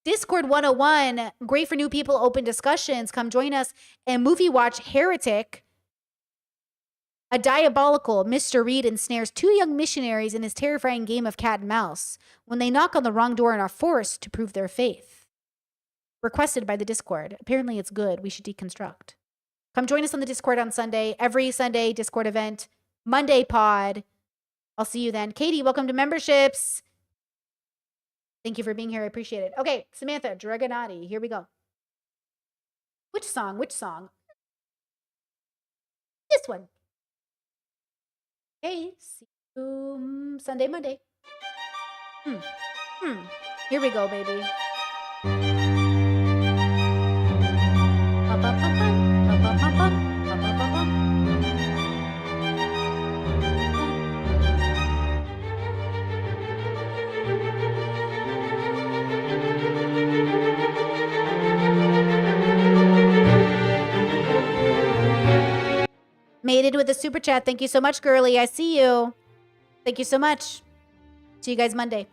Discord 101, great for new people, open discussions. Come join us and movie watch Heretic. A diabolical Mr. Reed ensnares 2 young missionaries in his terrifying game of cat and mouse when they knock on the wrong door and are forced to prove their faith. Requested by the Discord. Apparently it's good. We should deconstruct. Come join us on the Discord on Sunday. Every Sunday, Discord event. Monday pod. I'll see you then. Katie, welcome to memberships. Thank you for being here. I appreciate it. Okay, Samantha Dragonati. Here we go. Which song? Which song? This one. Hey, see you Sunday, Monday. Here we go, baby. Made it with a super chat. Thank you so much, girly. I see you. Thank you so much. See you guys Monday.